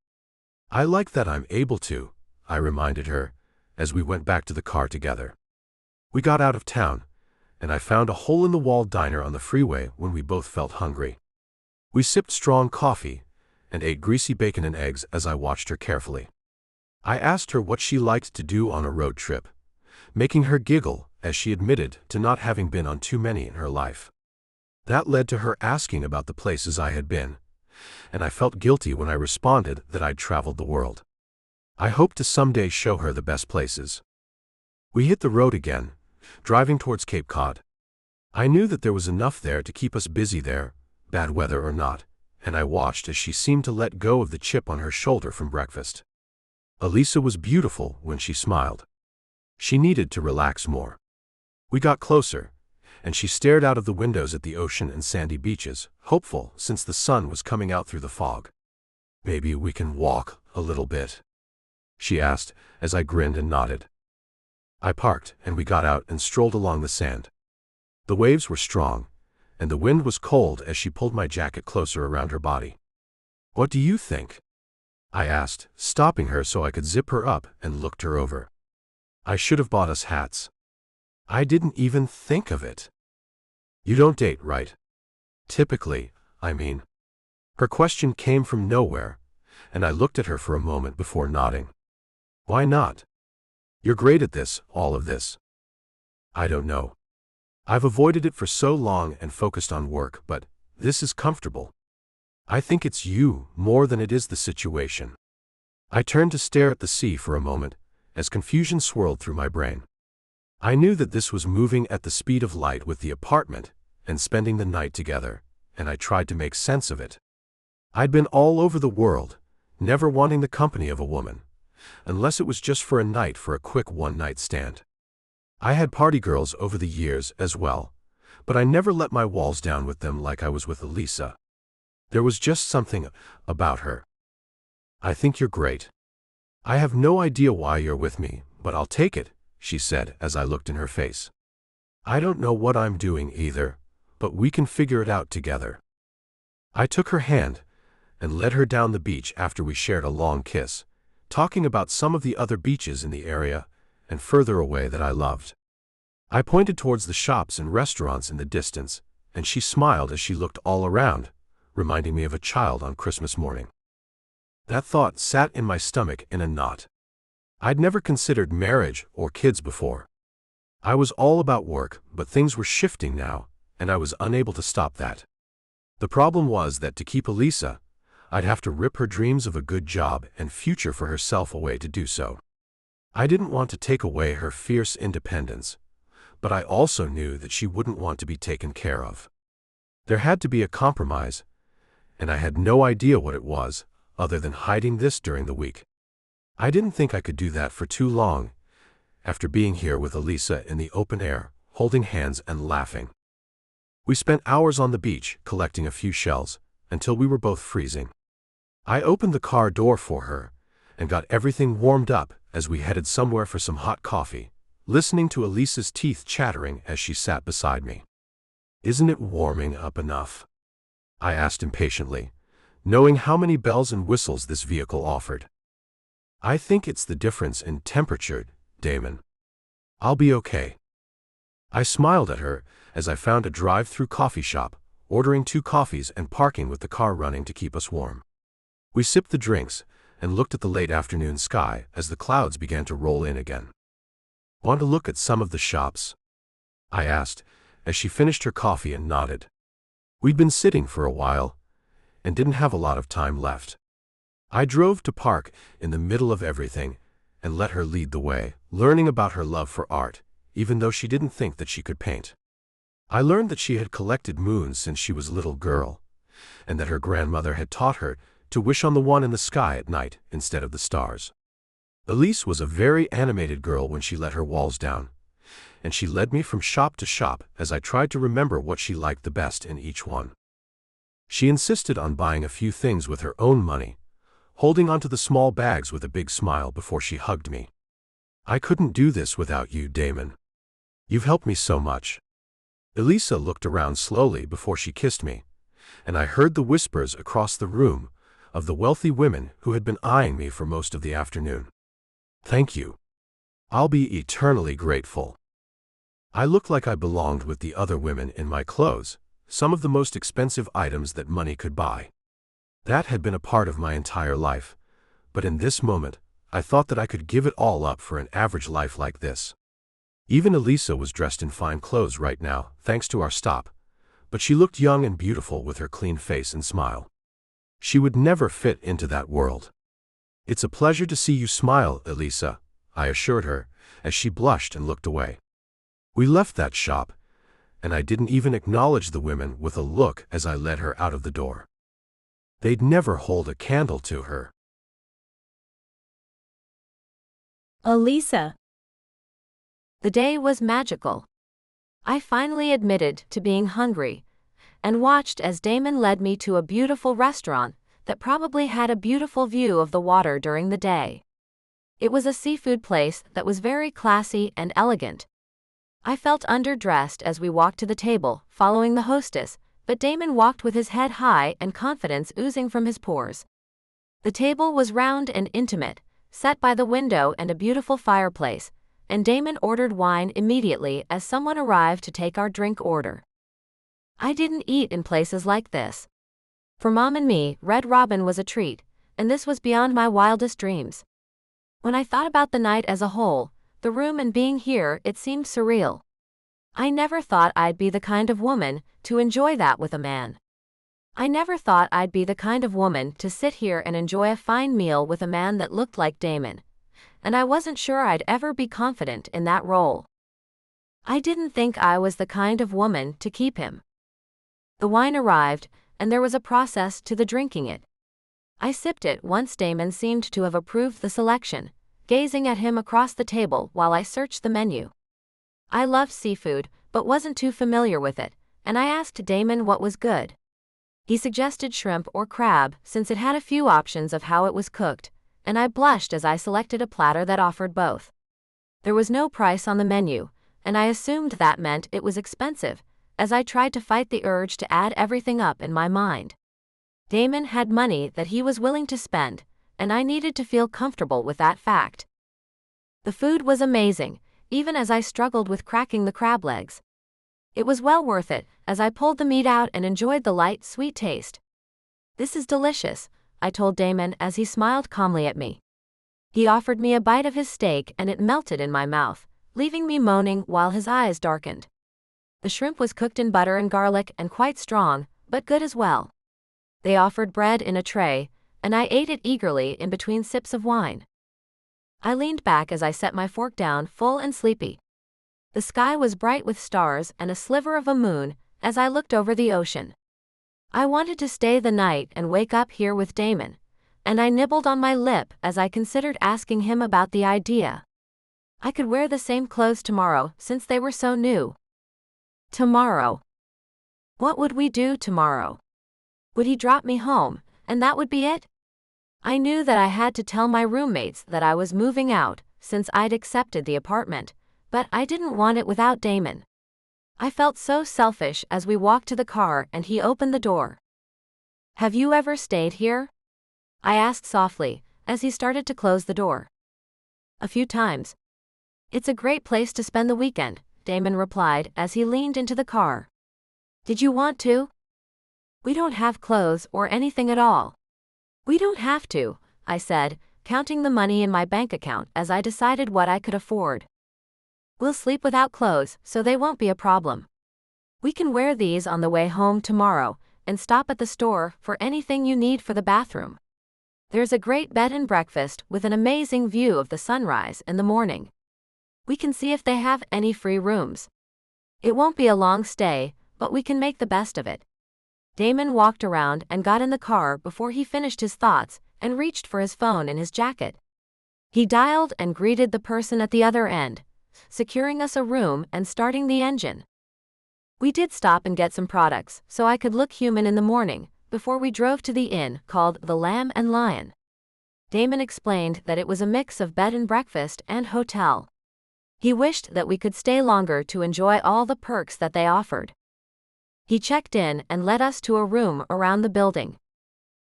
I like that I'm able to," I reminded her, as we went back to the car together. We got out of town, and I found a hole-in-the-wall diner on the freeway when we both felt hungry. We sipped strong coffee and ate greasy bacon and eggs as I watched her carefully. I asked her what she liked to do on a road trip, making her giggle as she admitted to not having been on too many in her life. That led to her asking about the places I had been, and I felt guilty when I responded that I'd traveled the world. I hoped to someday show her the best places. We hit the road again, driving towards Cape Cod. I knew that there was enough there to keep us busy there, bad weather or not, and I watched as she seemed to let go of the chip on her shoulder from breakfast. Elisa was beautiful when she smiled. She needed to relax more. We got closer, and she stared out of the windows at the ocean and sandy beaches, hopeful since the sun was coming out through the fog. "Maybe we can walk a little bit?" she asked as I grinned and nodded. I parked and we got out and strolled along the sand. The waves were strong, and the wind was cold as she pulled my jacket closer around her body. "What do you think?" I asked, stopping her so I could zip her up and looked her over. "I should have bought us hats. I didn't even think of it." "You don't date, right?" "Typically, I mean." Her question came from nowhere, and I looked at her for a moment before nodding. "Why not? You're great at this, all of this." "I don't know. I've avoided it for so long and focused on work, but this is comfortable. I think it's you more than it is the situation." I turned to stare at the sea for a moment, as confusion swirled through my brain. I knew that this was moving at the speed of light with the apartment and spending the night together, and I tried to make sense of it. I'd been all over the world, never wanting the company of a woman, unless it was just for a night for a quick one-night stand. I had party girls over the years as well, but I never let my walls down with them like I was with Elisa. There was just something about her. "I think you're great. I have no idea why you're with me, but I'll take it," she said as I looked in her face. "I don't know what I'm doing either, but we can figure it out together." I took her hand and led her down the beach after we shared a long kiss, talking about some of the other beaches in the area and further away that I loved. I pointed towards the shops and restaurants in the distance, and she smiled as she looked all around, reminding me of a child on Christmas morning. That thought sat in my stomach in a knot. I'd never considered marriage or kids before. I was all about work, but things were shifting now, and I was unable to stop that. The problem was that to keep Elisa, I'd have to rip her dreams of a good job and future for herself away to do so. I didn't want to take away her fierce independence, but I also knew that she wouldn't want to be taken care of. There had to be a compromise, and I had no idea what it was, other than hiding this during the week. I didn't think I could do that for too long, after being here with Elisa in the open air, holding hands and laughing. We spent hours on the beach collecting a few shells, until we were both freezing. I opened the car door for her, and got everything warmed up as we headed somewhere for some hot coffee, listening to Elisa's teeth chattering as she sat beside me. "Isn't it warming up enough?" I asked impatiently, knowing how many bells and whistles this vehicle offered. "I think it's the difference in temperature, Damon. I'll be okay." I smiled at her as I found a drive-through coffee shop, ordering 2 coffees and parking with the car running to keep us warm. We sipped the drinks and looked at the late afternoon sky as the clouds began to roll in again. "Want to look at some of the shops?" I asked as she finished her coffee and nodded. We'd been sitting for a while and didn't have a lot of time left. I drove to park in the middle of everything and let her lead the way, learning about her love for art, even though she didn't think that she could paint. I learned that she had collected moons since she was a little girl, and that her grandmother had taught her to wish on the one in the sky at night instead of the stars. Elise was a very animated girl when she let her walls down, and she led me from shop to shop as I tried to remember what she liked the best in each one. She insisted on buying a few things with her own money, holding onto the small bags with a big smile before she hugged me. "I couldn't do this without you, Damon. You've helped me so much." Elisa looked around slowly before she kissed me, and I heard the whispers across the room of the wealthy women who had been eyeing me for most of the afternoon. "Thank you. I'll be eternally grateful." I looked like I belonged with the other women in my clothes, some of the most expensive items that money could buy. That had been a part of my entire life, but in this moment, I thought that I could give it all up for an average life like this. Even Elisa was dressed in fine clothes right now, thanks to our stop, but she looked young and beautiful with her clean face and smile. She would never fit into that world. "It's a pleasure to see you smile, Elisa," I assured her, as she blushed and looked away. We left that shop, and I didn't even acknowledge the women with a look as I led her out of the door. They'd never hold a candle to her. Elisa. The day was magical. I finally admitted to being hungry and watched as Damon led me to a beautiful restaurant that probably had a beautiful view of the water during the day. It was a seafood place that was very classy and elegant. I felt underdressed as we walked to the table, following the hostess, but Damon walked with his head high and confidence oozing from his pores. The table was round and intimate, set by the window and a beautiful fireplace, and Damon ordered wine immediately as someone arrived to take our drink order. I didn't eat in places like this. For Mom and me, Red Robin was a treat, and this was beyond my wildest dreams. When I thought about the night as a whole, the room and being here, it seemed surreal. I never thought I'd be the kind of woman to enjoy that with a man. I never thought I'd be the kind of woman to sit here and enjoy a fine meal with a man that looked like Damon, and I wasn't sure I'd ever be confident in that role. I didn't think I was the kind of woman to keep him. The wine arrived, and there was a process to the drinking it. I sipped it once Damon seemed to have approved the selection, gazing at him across the table while I searched the menu. I loved seafood, but wasn't too familiar with it, and I asked Damon what was good. He suggested shrimp or crab since it had a few options of how it was cooked, and I blushed as I selected a platter that offered both. There was no price on the menu, and I assumed that meant it was expensive, as I tried to fight the urge to add everything up in my mind. Damon had money that he was willing to spend, and I needed to feel comfortable with that fact. The food was amazing, even as I struggled with cracking the crab legs. It was well worth it, as I pulled the meat out and enjoyed the light, sweet taste. "This is delicious," I told Damon as he smiled calmly at me. He offered me a bite of his steak and it melted in my mouth, leaving me moaning while his eyes darkened. The shrimp was cooked in butter and garlic and quite strong, but good as well. They offered bread in a tray, and I ate it eagerly in between sips of wine. I leaned back as I set my fork down, full and sleepy. The sky was bright with stars and a sliver of a moon as I looked over the ocean. I wanted to stay the night and wake up here with Damon, and I nibbled on my lip as I considered asking him about the idea. I could wear the same clothes tomorrow since they were so new. Tomorrow. What would we do tomorrow? Would he drop me home, and that would be it? I knew that I had to tell my roommates that I was moving out, since I'd accepted the apartment, but I didn't want it without Damon. I felt so selfish as we walked to the car and he opened the door. "Have you ever stayed here?" I asked softly, as he started to close the door. "A few times." "It's a great place to spend the weekend," Damon replied as he leaned into the car. "Did you want to?" "We don't have clothes or anything at all." "We don't have to," I said, counting the money in my bank account as I decided what I could afford. "We'll sleep without clothes, so they won't be a problem. We can wear these on the way home tomorrow and stop at the store for anything you need for the bathroom. There's a great bed and breakfast with an amazing view of the sunrise in the morning. We can see if they have any free rooms. It won't be a long stay, but we can make the best of it." Damon walked around and got in the car before he finished his thoughts and reached for his phone in his jacket. He dialed and greeted the person at the other end, securing us a room and starting the engine. We did stop and get some products so I could look human in the morning before we drove to the inn called the Lamb and Lion. Damon explained that it was a mix of bed and breakfast and hotel. He wished that we could stay longer to enjoy all the perks that they offered. He checked in and led us to a room around the building.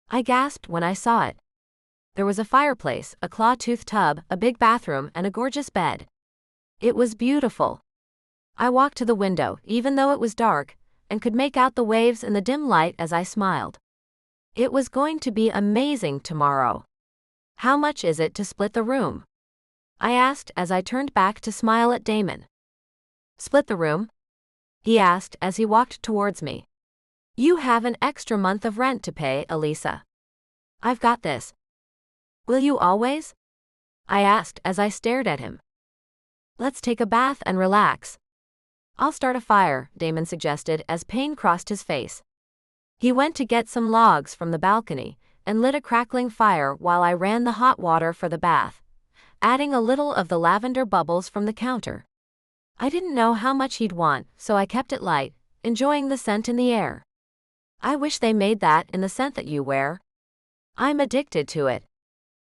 I gasped when I saw it. There was a fireplace, a claw-tooth tub, a big bathroom, and a gorgeous bed. It was beautiful. I walked to the window, even though it was dark, and could make out the waves in the dim light as I smiled. It was going to be amazing tomorrow. How much is it to split the room? I asked as I turned back to smile at Damon. Split the room? He asked as he walked towards me. You have an extra month of rent to pay, Elisa. I've got this. Will you always? I asked as I stared at him. Let's take a bath and relax. I'll start a fire, Damon suggested as pain crossed his face. He went to get some logs from the balcony and lit a crackling fire while I ran the hot water for the bath, adding a little of the lavender bubbles from the counter. I didn't know how much he'd want, so I kept it light, enjoying the scent in the air. I wish they made that in the scent that you wear. I'm addicted to it.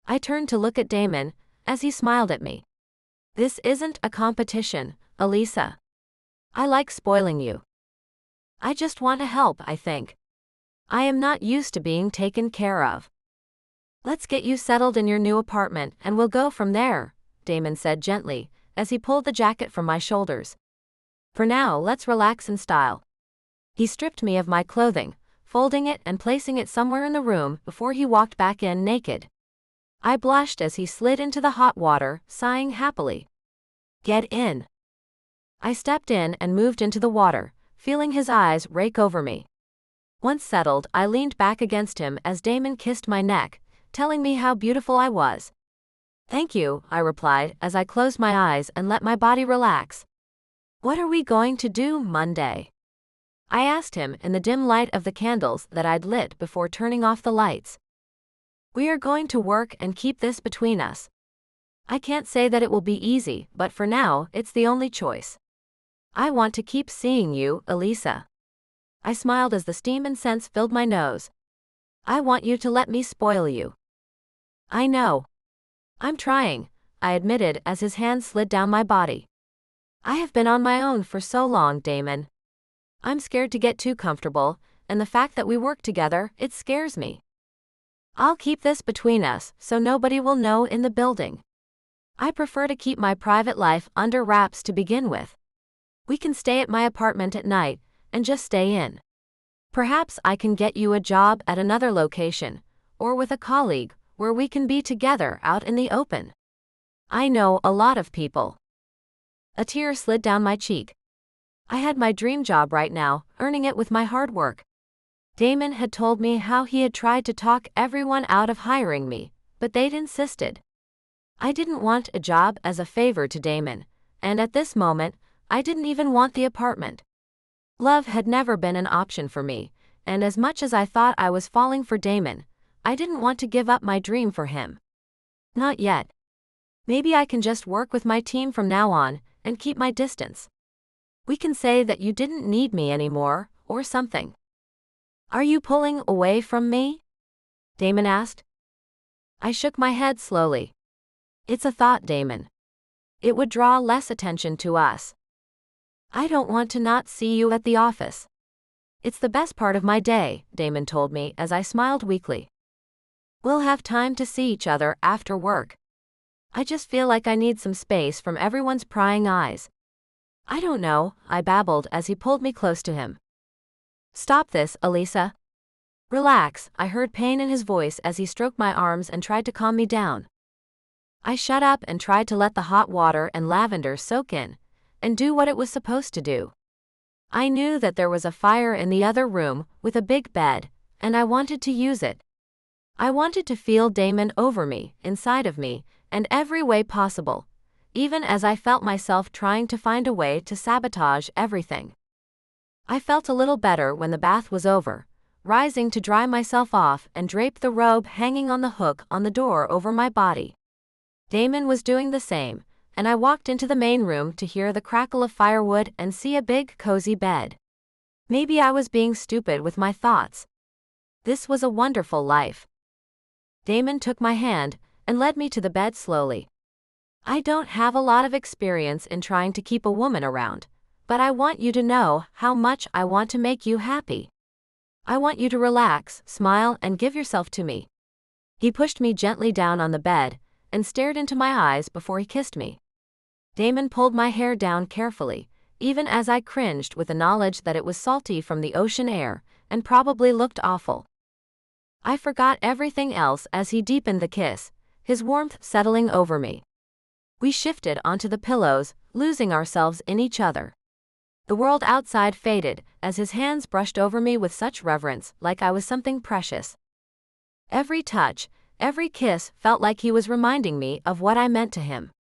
I turned to look at Damon as he smiled at me. This isn't a competition, Elisa. I like spoiling you. I just want to help, I think. I am not used to being taken care of. Let's get you settled in your new apartment and we'll go from there, Damon said gently as he pulled the jacket from my shoulders. For now, let's relax in style. He stripped me of my clothing, folding it and placing it somewhere in the room before he walked back in naked. I blushed as he slid into the hot water, sighing happily. Get in. I stepped in and moved into the water, feeling his eyes rake over me. Once settled, I leaned back against him as Damon kissed my neck, telling me how beautiful I was. Thank you, I replied as I closed my eyes and let my body relax. What are we going to do Monday? I asked him in the dim light of the candles that I'd lit before turning off the lights. We are going to work and keep this between us. I can't say that it will be easy, but for now, it's the only choice. I want to keep seeing you, Elisa. I smiled as the steam and scents filled my nose. I want you to let me spoil you. I know. I'm trying, I admitted as his hand slid down my body. I have been on my own for so long, Damon. I'm scared to get too comfortable, and the fact that we work together, it scares me. I'll keep this between us so nobody will know in the building. I prefer to keep my private life under wraps to begin with. We can stay at my apartment at night and just stay in. Perhaps I can get you a job at another location, or with a colleague, where we can be together out in the open. I know a lot of people. A tear slid down my cheek. I had my dream job right now, earning it with my hard work. Damon had told me how he had tried to talk everyone out of hiring me, but they'd insisted. I didn't want a job as a favor to Damon, and at this moment, I didn't even want the apartment. Love had never been an option for me, and as much as I thought I was falling for Damon, I didn't want to give up my dream for him. Not yet. Maybe I can just work with my team from now on, and keep my distance. We can say that you didn't need me anymore, or something. Are you pulling away from me? Damon asked. I shook my head slowly. It's a thought, Damon. It would draw less attention to us. I don't want to not see you at the office. It's the best part of my day, Damon told me as I smiled weakly. We'll have time to see each other after work. I just feel like I need some space from everyone's prying eyes. I don't know, I babbled as he pulled me close to him. Stop this, Elisa. Relax, I heard pain in his voice as he stroked my arms and tried to calm me down. I shut up and tried to let the hot water and lavender soak in, and do what it was supposed to do. I knew that there was a fire in the other room with a big bed, and I wanted to use it. I wanted to feel Damon over me, inside of me, in every way possible, even as I felt myself trying to find a way to sabotage everything. I felt a little better when the bath was over, rising to dry myself off and drape the robe hanging on the hook on the door over my body. Damon was doing the same, and I walked into the main room to hear the crackle of firewood and see a big, cozy bed. Maybe I was being stupid with my thoughts. This was a wonderful life. Damon took my hand and led me to the bed slowly. I don't have a lot of experience in trying to keep a woman around, but I want you to know how much I want to make you happy. I want you to relax, smile, and give yourself to me. He pushed me gently down on the bed and stared into my eyes before he kissed me. Damon pulled my hair down carefully, even as I cringed with the knowledge that it was salty from the ocean air and probably looked awful. I forgot everything else as he deepened the kiss, his warmth settling over me. We shifted onto the pillows, losing ourselves in each other. The world outside faded as his hands brushed over me with such reverence, like I was something precious. Every touch, every kiss felt like he was reminding me of what I meant to him.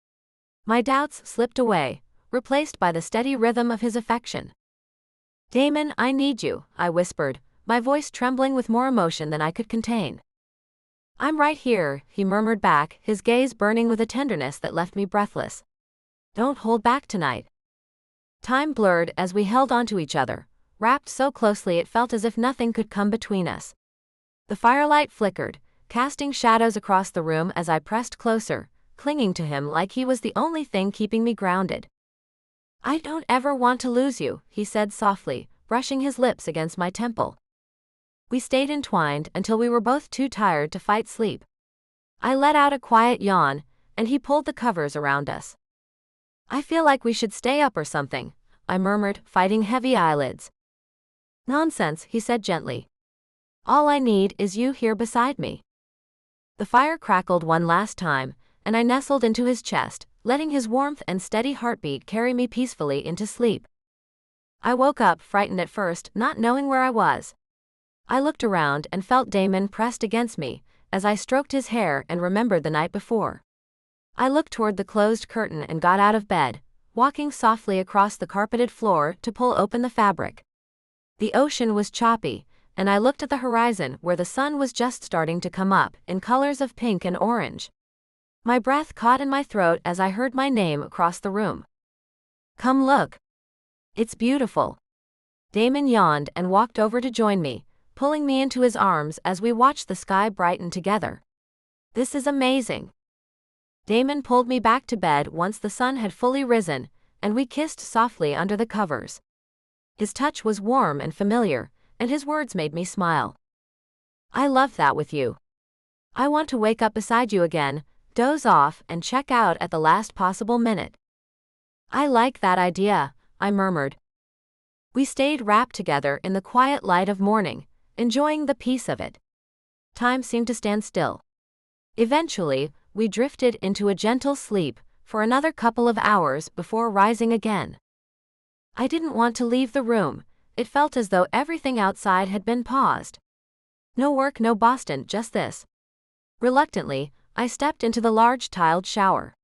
My doubts slipped away, replaced by the steady rhythm of his affection. "Damon, I need you," I whispered, my voice trembling with more emotion than I could contain. "I'm right here," he murmured back, his gaze burning with a tenderness that left me breathless. "Don't hold back tonight." Time blurred as we held onto each other, wrapped so closely it felt as if nothing could come between us. The firelight flickered, casting shadows across the room as I pressed closer, clinging to him like he was the only thing keeping me grounded. "I don't ever want to lose you," he said softly, brushing his lips against my temple. We stayed entwined until we were both too tired to fight sleep. I let out a quiet yawn, and he pulled the covers around us. "I feel like we should stay up or something," I murmured, fighting heavy eyelids. "Nonsense," he said gently. "All I need is you here beside me." The fire crackled one last time, and I nestled into his chest, letting his warmth and steady heartbeat carry me peacefully into sleep. I woke up frightened at first, not knowing where I was. I looked around and felt Damon pressed against me, as I stroked his hair and remembered the night before. I looked toward the closed curtain and got out of bed, walking softly across the carpeted floor to pull open the fabric. The ocean was choppy, and I looked at the horizon where the sun was just starting to come up, in colors of pink and orange. My breath caught in my throat as I heard my name across the room. "Come look. It's beautiful." Damon yawned and walked over to join me, pulling me into his arms as we watched the sky brighten together. "This is amazing." Damon pulled me back to bed once the sun had fully risen, and we kissed softly under the covers. His touch was warm and familiar, and his words made me smile. "I love that with you. I want to wake up beside you again, doze off, and check out at the last possible minute." "I like that idea," I murmured. We stayed wrapped together in the quiet light of morning, enjoying the peace of it. Time seemed to stand still. Eventually, we drifted into a gentle sleep for another couple of hours before rising again. I didn't want to leave the room. It felt as though everything outside had been paused. No work, no Boston, just this. Reluctantly, I stepped into the large tiled shower.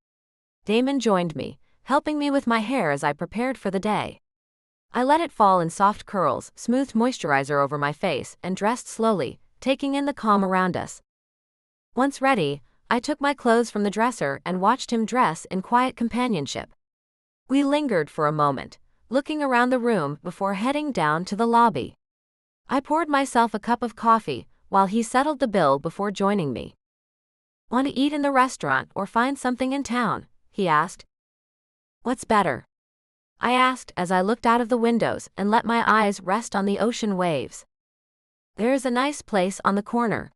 Damon joined me, helping me with my hair as I prepared for the day. I let it fall in soft curls, smoothed moisturizer over my face, and dressed slowly, taking in the calm around us. Once ready, I took my clothes from the dresser and watched him dress in quiet companionship. We lingered for a moment, looking around the room before heading down to the lobby. I poured myself a cup of coffee while he settled the bill before joining me. "Want to eat in the restaurant or find something in town?" he asked. "What's better?" I asked as I looked out of the windows and let my eyes rest on the ocean waves. "There's a nice place on the corner.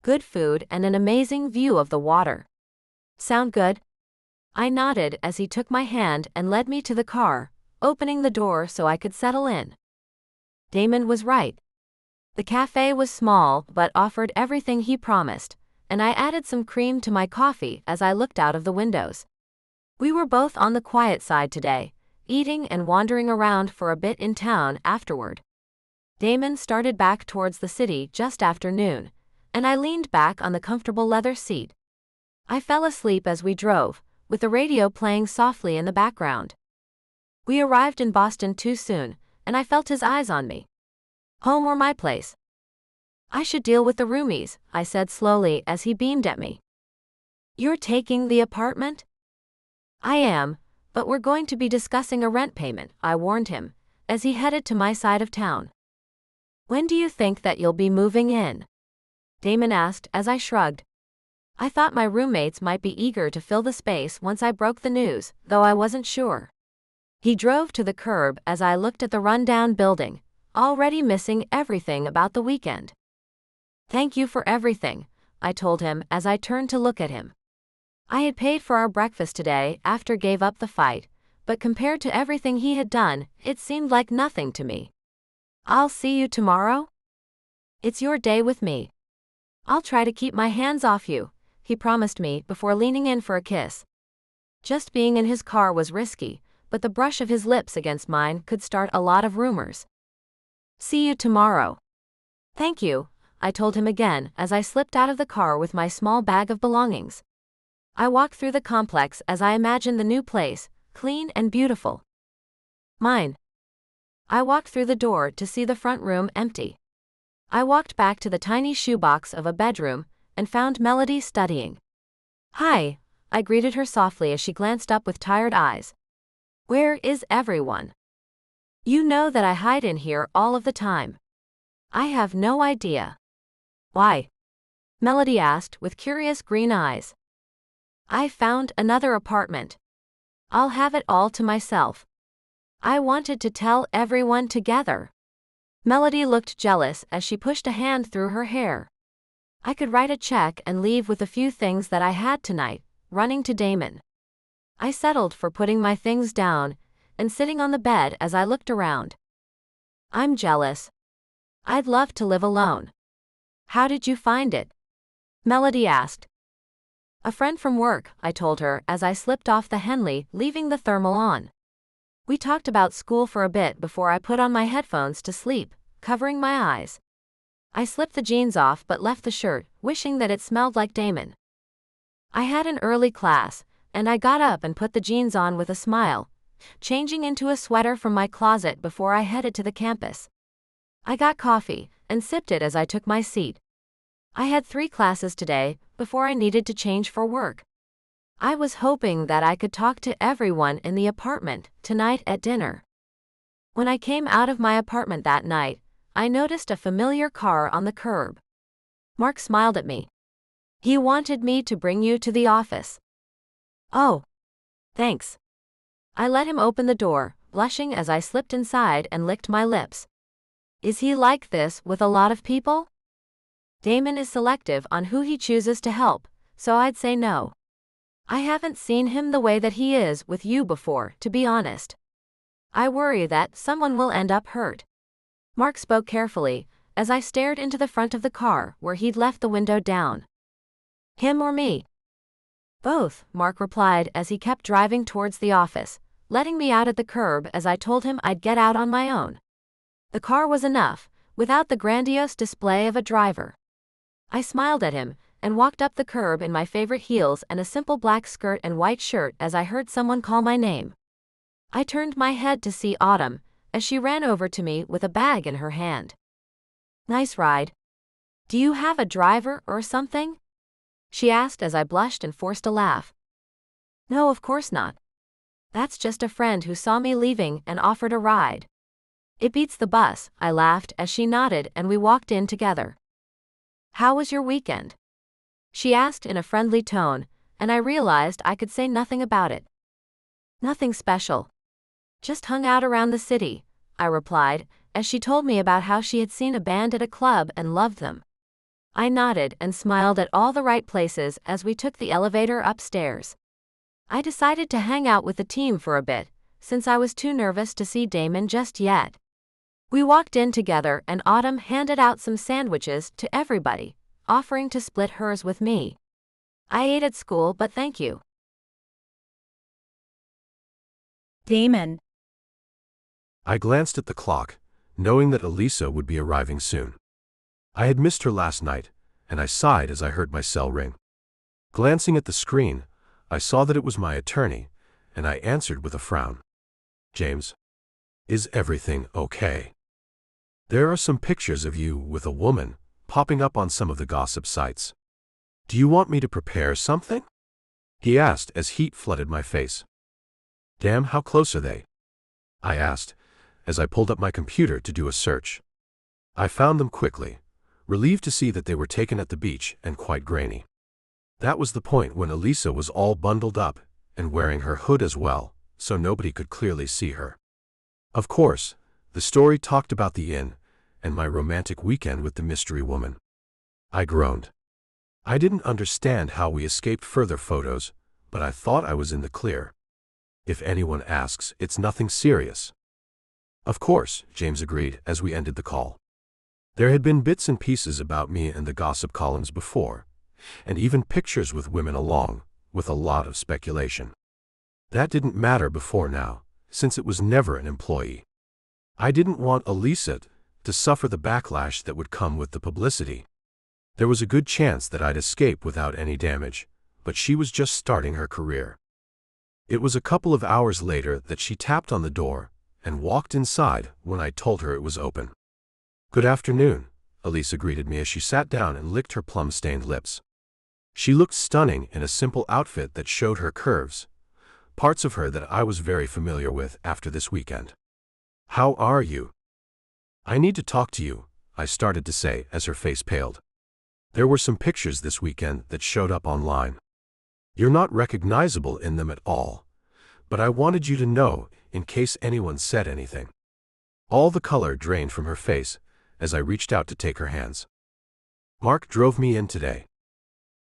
Good food and an amazing view of the water. Sound good?" I nodded as he took my hand and led me to the car, opening the door so I could settle in. Damon was right. The cafe was small but offered everything he promised, and I added some cream to my coffee as I looked out of the windows. We were both on the quiet side today, eating and wandering around for a bit in town afterward. Damon started back towards the city just after noon, and I leaned back on the comfortable leather seat. I fell asleep as we drove, with the radio playing softly in the background. We arrived in Boston too soon, and I felt his eyes on me. "Home or my place?" "I should deal with the roomies," I said slowly as he beamed at me. "You're taking the apartment?" "I am, but we're going to be discussing a rent payment," I warned him, as he headed to my side of town. "When do you think that you'll be moving in?" Damon asked as I shrugged. I thought my roommates might be eager to fill the space once I broke the news, though I wasn't sure. He drove to the curb as I looked at the rundown building, already missing everything about the weekend. "Thank you for everything," I told him as I turned to look at him. I had paid for our breakfast today after gave up the fight, but compared to everything he had done, it seemed like nothing to me. "I'll see you tomorrow?" "It's your day with me." I'll try to keep my hands off you, he promised me before leaning in for a kiss. Just being in his car was risky, but the brush of his lips against mine could start a lot of rumors. See you tomorrow. Thank you, I told him again as I slipped out of the car with my small bag of belongings. I walked through the complex as I imagined the new place, clean and beautiful. Mine. I walked through the door to see the front room empty. I walked back to the tiny shoebox of a bedroom and found Melody studying. Hi, I greeted her softly as she glanced up with tired eyes. Where is everyone? You know that I hide in here all of the time. I have no idea. Why? Melody asked with curious green eyes. I found another apartment. I'll have it all to myself. I wanted to tell everyone together. Melody looked jealous as she pushed a hand through her hair. I could write a check and leave with a few things that I had tonight, running to Damon. I settled for putting my things down and sitting on the bed as I looked around. I'm jealous. I'd love to live alone. How did you find it? Melody asked. A friend from work, I told her as I slipped off the Henley, leaving the thermal on. We talked about school for a bit before I put on my headphones to sleep, covering my eyes. I slipped the jeans off but left the shirt, wishing that it smelled like Damon. I had an early class, and I got up and put the jeans on with a smile, changing into a sweater from my closet before I headed to the campus. I got coffee and sipped it as I took my seat. I had 3 classes today before I needed to change for work. I was hoping that I could talk to everyone in the apartment tonight at dinner. When I came out of my apartment that night, I noticed a familiar car on the curb. Mark smiled at me. He wanted me to bring you to the office. Oh, thanks. I let him open the door, blushing as I slipped inside and licked my lips. Is he like this with a lot of people? Damon is selective on who he chooses to help, so I'd say no. I haven't seen him the way that he is with you before, to be honest. I worry that someone will end up hurt. Mark spoke carefully, as I stared into the front of the car where he'd left the window down. Him or me? Both, Mark replied as he kept driving towards the office, letting me out at the curb as I told him I'd get out on my own. The car was enough, without the grandiose display of a driver. I smiled at him and walked up the curb in my favorite heels and a simple black skirt and white shirt as I heard someone call my name. I turned my head to see Autumn, as she ran over to me with a bag in her hand. Nice ride. Do you have a driver or something? She asked as I blushed and forced a laugh. No, of course not. That's just a friend who saw me leaving and offered a ride. It beats the bus, I laughed as she nodded and we walked in together. How was your weekend? She asked in a friendly tone, and I realized I could say nothing about it. Nothing special. Just hung out around the city, I replied, as she told me about how she had seen a band at a club and loved them. I nodded and smiled at all the right places as we took the elevator upstairs. I decided to hang out with the team for a bit, since I was too nervous to see Damon just yet. We walked in together and Autumn handed out some sandwiches to everybody, offering to split hers with me. I ate at school but thank you. Damon. I glanced at the clock, knowing that Elisa would be arriving soon. I had missed her last night, and I sighed as I heard my cell ring. Glancing at the screen, I saw that it was my attorney, and I answered with a frown. James, is everything okay? There are some pictures of you with a woman popping up on some of the gossip sites. Do you want me to prepare something? He asked as heat flooded my face. Damn, how close are they? I asked, as I pulled up my computer to do a search. I found them quickly, relieved to see that they were taken at the beach and quite grainy. That was the point when Elisa was all bundled up and wearing her hood as well, so nobody could clearly see her. Of course, the story talked about the inn and my romantic weekend with the mystery woman. I groaned. I didn't understand how we escaped further photos, but I thought I was in the clear. If anyone asks, it's nothing serious. Of course, James agreed as we ended the call. There had been bits and pieces about me in the gossip columns before, and even pictures with women along, with a lot of speculation. That didn't matter before now, since it was never an employee. I didn't want Elisa to suffer the backlash that would come with the publicity. There was a good chance that I'd escape without any damage, but she was just starting her career. It was a couple of hours later that she tapped on the door and walked inside when I told her it was open. "Good afternoon," Elisa greeted me as she sat down and licked her plum-stained lips. She looked stunning in a simple outfit that showed her curves, parts of her that I was very familiar with after this weekend. "How are you?" "I need to talk to you," I started to say as her face paled. "There were some pictures this weekend that showed up online. You're not recognizable in them at all, but I wanted you to know in case anyone said anything." All the color drained from her face as I reached out to take her hands. "Mark drove me in today."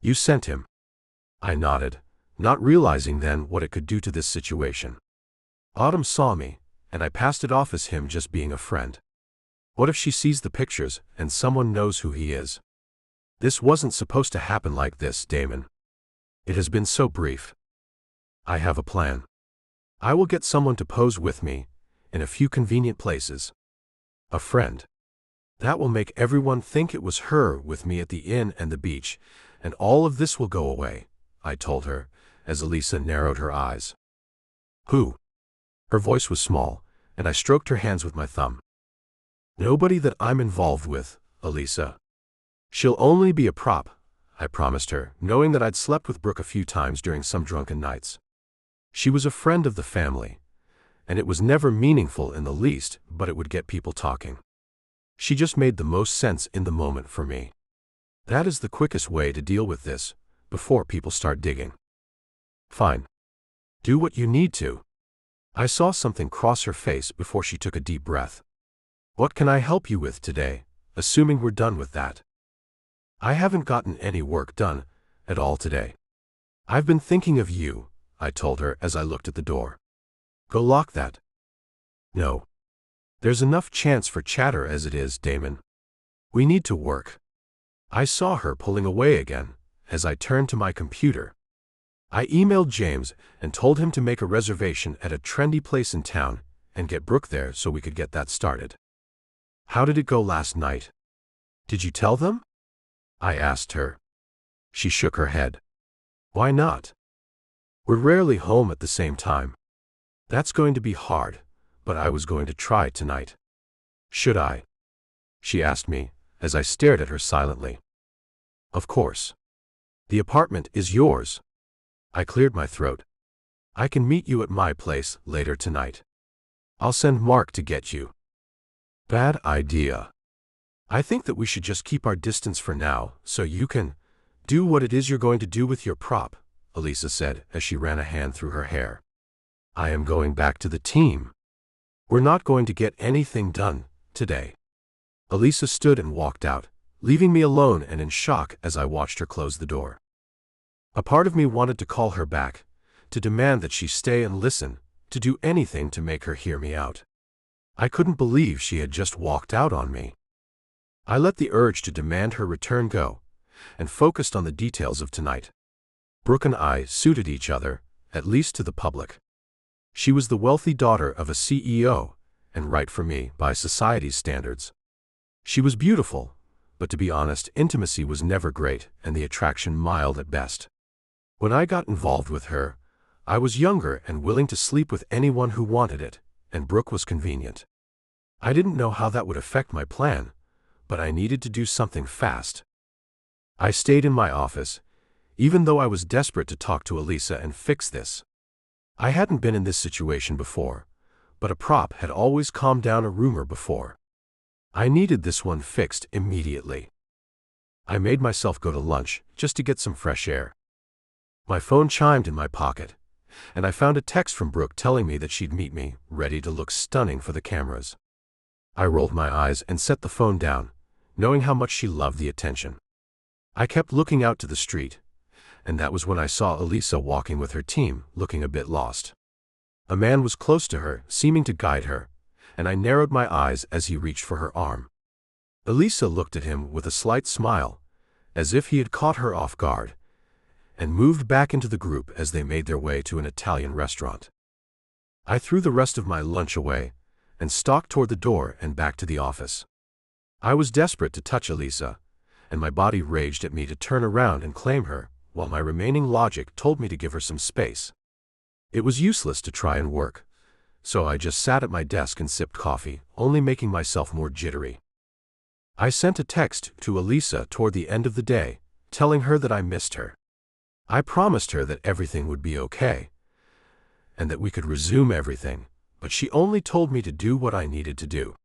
"You sent him?" I nodded, not realizing then what it could do to this situation. Autumn saw me, and I passed it off as him just being a friend. What if she sees the pictures and someone knows who he is? This wasn't supposed to happen like this, Damon. It has been so brief. I have a plan. I will get someone to pose with me in a few convenient places. A friend. That will make everyone think it was her with me at the inn and the beach, and all of this will go away, I told her, as Elisa narrowed her eyes. "Who?" Her voice was small, and I stroked her hands with my thumb. "Nobody that I'm involved with, Elisa. She'll only be a prop," I promised her, knowing that I'd slept with Brooke a few times during some drunken nights. She was a friend of the family, and it was never meaningful in the least, but it would get people talking. She just made the most sense in the moment for me. That is the quickest way to deal with this, before people start digging. "Fine. Do what you need to." I saw something cross her face before she took a deep breath. "What can I help you with today, assuming we're done with that?" "I haven't gotten any work done at all today. I've been thinking of you," I told her as I looked at the door. "Go lock that." "No. There's enough chance for chatter as it is, Damon. We need to work." I saw her pulling away again as I turned to my computer. I emailed James and told him to make a reservation at a trendy place in town and get Brooke there so we could get that started. "How did it go last night? Did you tell them?" I asked her. She shook her head. "Why not? We're rarely home at the same time. That's going to be hard, but I was going to try tonight." "Should I?" she asked me as I stared at her silently. "Of course. The apartment is yours." I cleared my throat. "I can meet you at my place later tonight. I'll send Mark to get you." "Bad idea. I think that we should just keep our distance for now so you can do what it is you're going to do with your prop," Elisa said as she ran a hand through her hair. "I am going back to the team. We're not going to get anything done today." Elisa stood and walked out, leaving me alone and in shock as I watched her close the door. A part of me wanted to call her back, to demand that she stay and listen, to do anything to make her hear me out. I couldn't believe she had just walked out on me. I let the urge to demand her return go, and focused on the details of tonight. Brooke and I suited each other, at least to the public. She was the wealthy daughter of a CEO, and right for me by society's standards. She was beautiful, but to be honest, intimacy was never great and the attraction mild at best. When I got involved with her, I was younger and willing to sleep with anyone who wanted it, and Brooke was convenient. I didn't know how that would affect my plan, but I needed to do something fast. I stayed in my office, even though I was desperate to talk to Elisa and fix this. I hadn't been in this situation before, but a prop had always calmed down a rumor before. I needed this one fixed immediately. I made myself go to lunch just to get some fresh air. My phone chimed in my pocket, and I found a text from Brooke telling me that she'd meet me, ready to look stunning for the cameras. I rolled my eyes and set the phone down, knowing how much she loved the attention. I kept looking out to the street, and that was when I saw Elisa walking with her team, looking a bit lost. A man was close to her, seeming to guide her, and I narrowed my eyes as he reached for her arm. Elisa looked at him with a slight smile, as if he had caught her off guard, and moved back into the group as they made their way to an Italian restaurant. I threw the rest of my lunch away and stalked toward the door and back to the office. I was desperate to touch Elisa, and my body raged at me to turn around and claim her, while my remaining logic told me to give her some space. It was useless to try and work, so I just sat at my desk and sipped coffee, only making myself more jittery. I sent a text to Elisa toward the end of the day, telling her that I missed her. I promised her that everything would be okay, and that we could resume everything, but she only told me to do what I needed to do.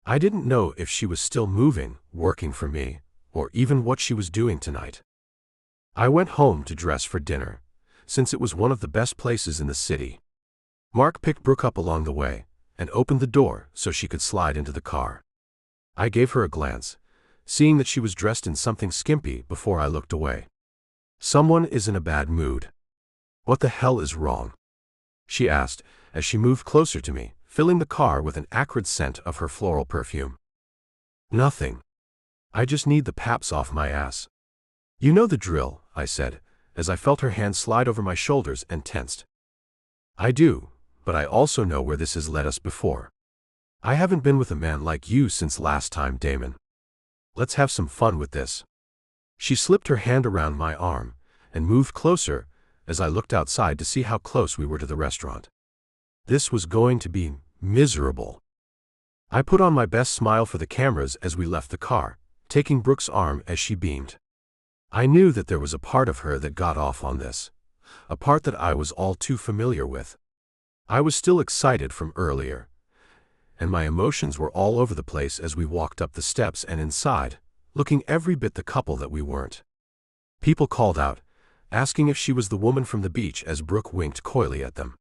I didn't know if she was still moving, working for me, or even what she was doing tonight. I went home to dress for dinner, since it was one of the best places in the city. Mark picked Brooke up along the way and opened the door so she could slide into the car. I gave her a glance, seeing that she was dressed in something skimpy before I looked away. "Someone is in a bad mood. What the hell is wrong?" she asked as she moved closer to me, filling the car with an acrid scent of her floral perfume. "Nothing. I just need the paps off my ass." "You know the drill," I said, as I felt her hand slide over my shoulders and tensed. "I do, but I also know where this has led us before. I haven't been with a man like you since last time, Damon. Let's have some fun with this." She slipped her hand around my arm and moved closer as I looked outside to see how close we were to the restaurant. This was going to be miserable. I put on my best smile for the cameras as we left the car, taking Brooke's arm as she beamed. I knew that there was a part of her that got off on this, a part that I was all too familiar with. I was still excited from earlier, and my emotions were all over the place as we walked up the steps and inside, looking every bit the couple that we weren't. People called out, asking if she was the woman from the beach as Brooke winked coyly at them.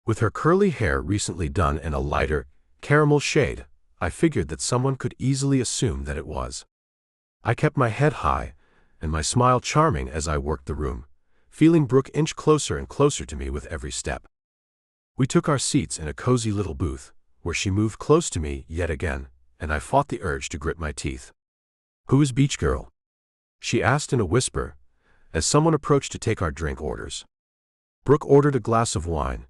With her curly hair recently done in a lighter, caramel shade, I figured that someone could easily assume that it was. I kept my head high and my smile charming as I worked the room, feeling Brooke inch closer and closer to me with every step. We took our seats in a cozy little booth, where she moved close to me yet again, and I fought the urge to grit my teeth. "Who is Beach Girl?" she asked in a whisper, as someone approached to take our drink orders. Brooke ordered a glass of wine,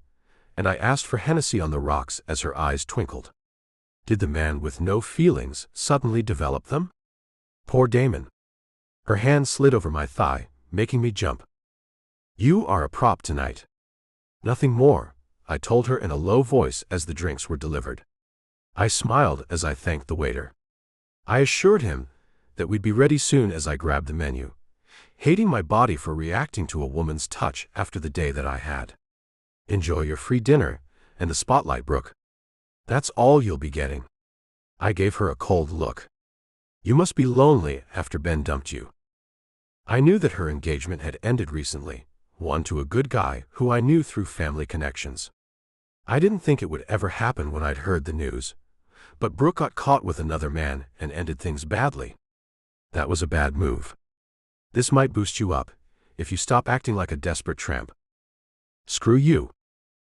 and I asked for Hennessy on the rocks as her eyes twinkled. Did the man with no feelings suddenly develop them? Poor Damon. Her hand slid over my thigh, making me jump. "You are a prop tonight." "Nothing more," I told her in a low voice as the drinks were delivered. I smiled as I thanked the waiter. I assured him that we'd be ready soon as I grabbed the menu, hating my body for reacting to a woman's touch after the day that I had. "Enjoy your free dinner and the spotlight, Brooke. That's all you'll be getting." I gave her a cold look. "You must be lonely after Ben dumped you." I knew that her engagement had ended recently, one to a good guy who I knew through family connections. I didn't think it would ever happen when I'd heard the news, but Brooke got caught with another man and ended things badly. That was a bad move. "This might boost you up, if you stop acting like a desperate tramp." "Screw you.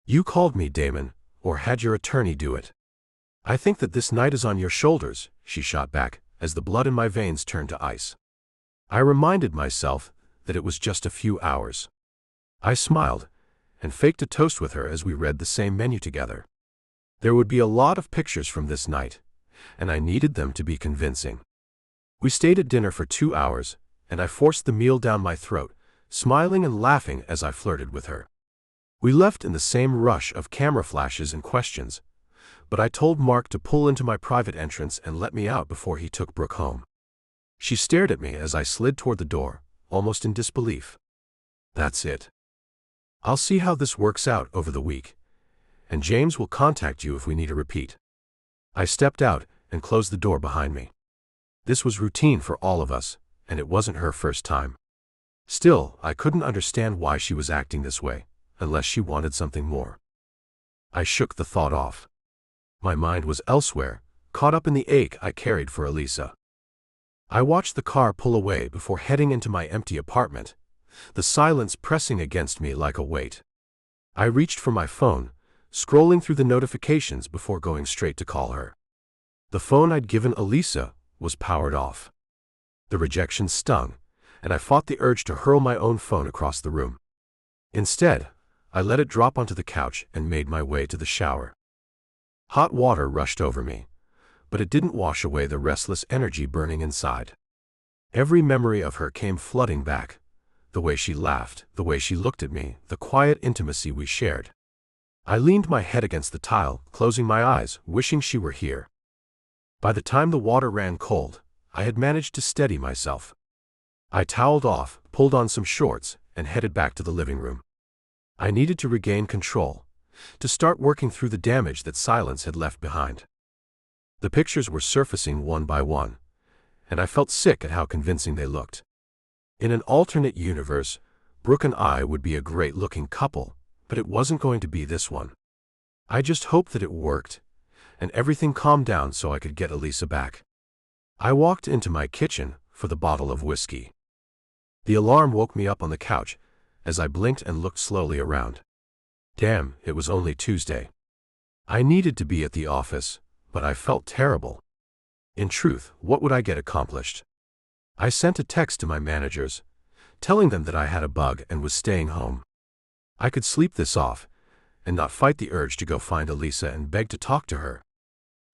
You called me, Damon, or had your attorney do it. I think that this night is on your shoulders," she shot back, as the blood in my veins turned to ice. I reminded myself that it was just a few hours. I smiled and faked a toast with her as we read the same menu together. There would be a lot of pictures from this night, and I needed them to be convincing. We stayed at dinner for 2 hours, and I forced the meal down my throat, smiling and laughing as I flirted with her. We left in the same rush of camera flashes and questions, but I told Mark to pull into my private entrance and let me out before he took Brooke home. She stared at me as I slid toward the door, almost in disbelief. "That's it. I'll see how this works out over the week, and James will contact you if we need a repeat." I stepped out and closed the door behind me. This was routine for all of us, and it wasn't her first time. Still, I couldn't understand why she was acting this way, unless she wanted something more. I shook the thought off. My mind was elsewhere, caught up in the ache I carried for Elisa. I watched the car pull away before heading into my empty apartment, the silence pressing against me like a weight. I reached for my phone, scrolling through the notifications before going straight to call her. The phone I'd given Elisa was powered off. The rejection stung, and I fought the urge to hurl my own phone across the room. Instead, I let it drop onto the couch and made my way to the shower. Hot water rushed over me, but it didn't wash away the restless energy burning inside. Every memory of her came flooding back. The way she laughed, the way she looked at me, the quiet intimacy we shared. I leaned my head against the tile, closing my eyes, wishing she were here. By the time the water ran cold, I had managed to steady myself. I toweled off, pulled on some shorts, and headed back to the living room. I needed to regain control, to start working through the damage that silence had left behind. The pictures were surfacing one by one, and I felt sick at how convincing they looked. In an alternate universe, Brooke and I would be a great-looking couple, but it wasn't going to be this one. I just hoped that it worked, and everything calmed down so I could get Elisa back. I walked into my kitchen for the bottle of whiskey. The alarm woke me up on the couch as I blinked and looked slowly around. Damn, it was only Tuesday. I needed to be at the office, but I felt terrible. In truth, what would I get accomplished? I sent a text to my managers, telling them that I had a bug and was staying home. I could sleep this off, and not fight the urge to go find Elisa and beg to talk to her.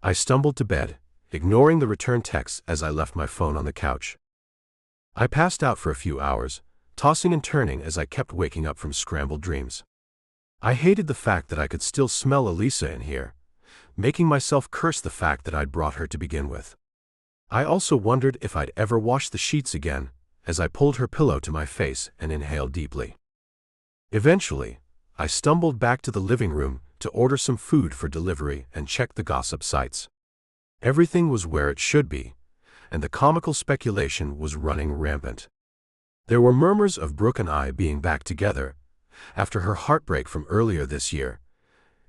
I stumbled to bed, ignoring the return texts as I left my phone on the couch. I passed out for a few hours, tossing and turning as I kept waking up from scrambled dreams. I hated the fact that I could still smell Elisa in here, making myself curse the fact that I'd brought her to begin with. I also wondered if I'd ever wash the sheets again, as I pulled her pillow to my face and inhaled deeply. Eventually, I stumbled back to the living room to order some food for delivery and check the gossip sites. Everything was where it should be, and the comical speculation was running rampant. There were murmurs of Brooke and I being back together after her heartbreak from earlier this year,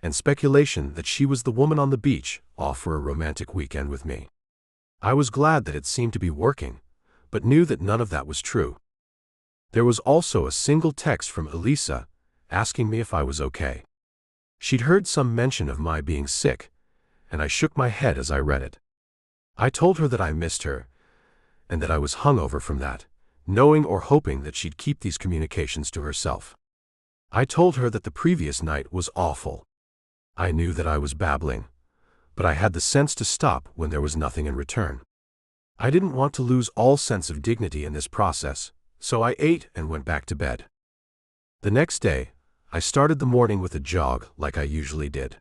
and speculation that she was the woman on the beach off for a romantic weekend with me. I was glad that it seemed to be working, but knew that none of that was true. There was also a single text from Elisa asking me if I was okay. She'd heard some mention of my being sick, and I shook my head as I read it. I told her that I missed her, and that I was hungover from that, knowing or hoping that she'd keep these communications to herself. I told her that the previous night was awful. I knew that I was babbling, but I had the sense to stop when there was nothing in return. I didn't want to lose all sense of dignity in this process, so I ate and went back to bed. The next day, I started the morning with a jog like I usually did.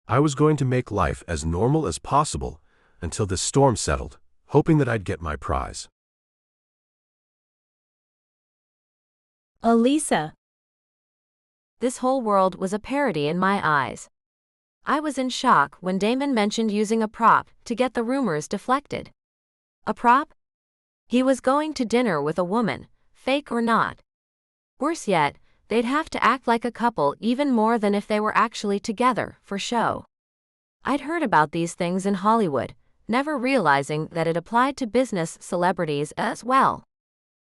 I was going to make life as normal as possible until this storm settled, hoping that I'd get my prize. Elisa. This whole world was a parody in my eyes. I was in shock when Damon mentioned using a prop to get the rumors deflected. A prop? He was going to dinner with a woman, fake or not. Worse yet, they'd have to act like a couple even more than if they were actually together, for show. I'd heard about these things in Hollywood, never realizing that it applied to business celebrities as well.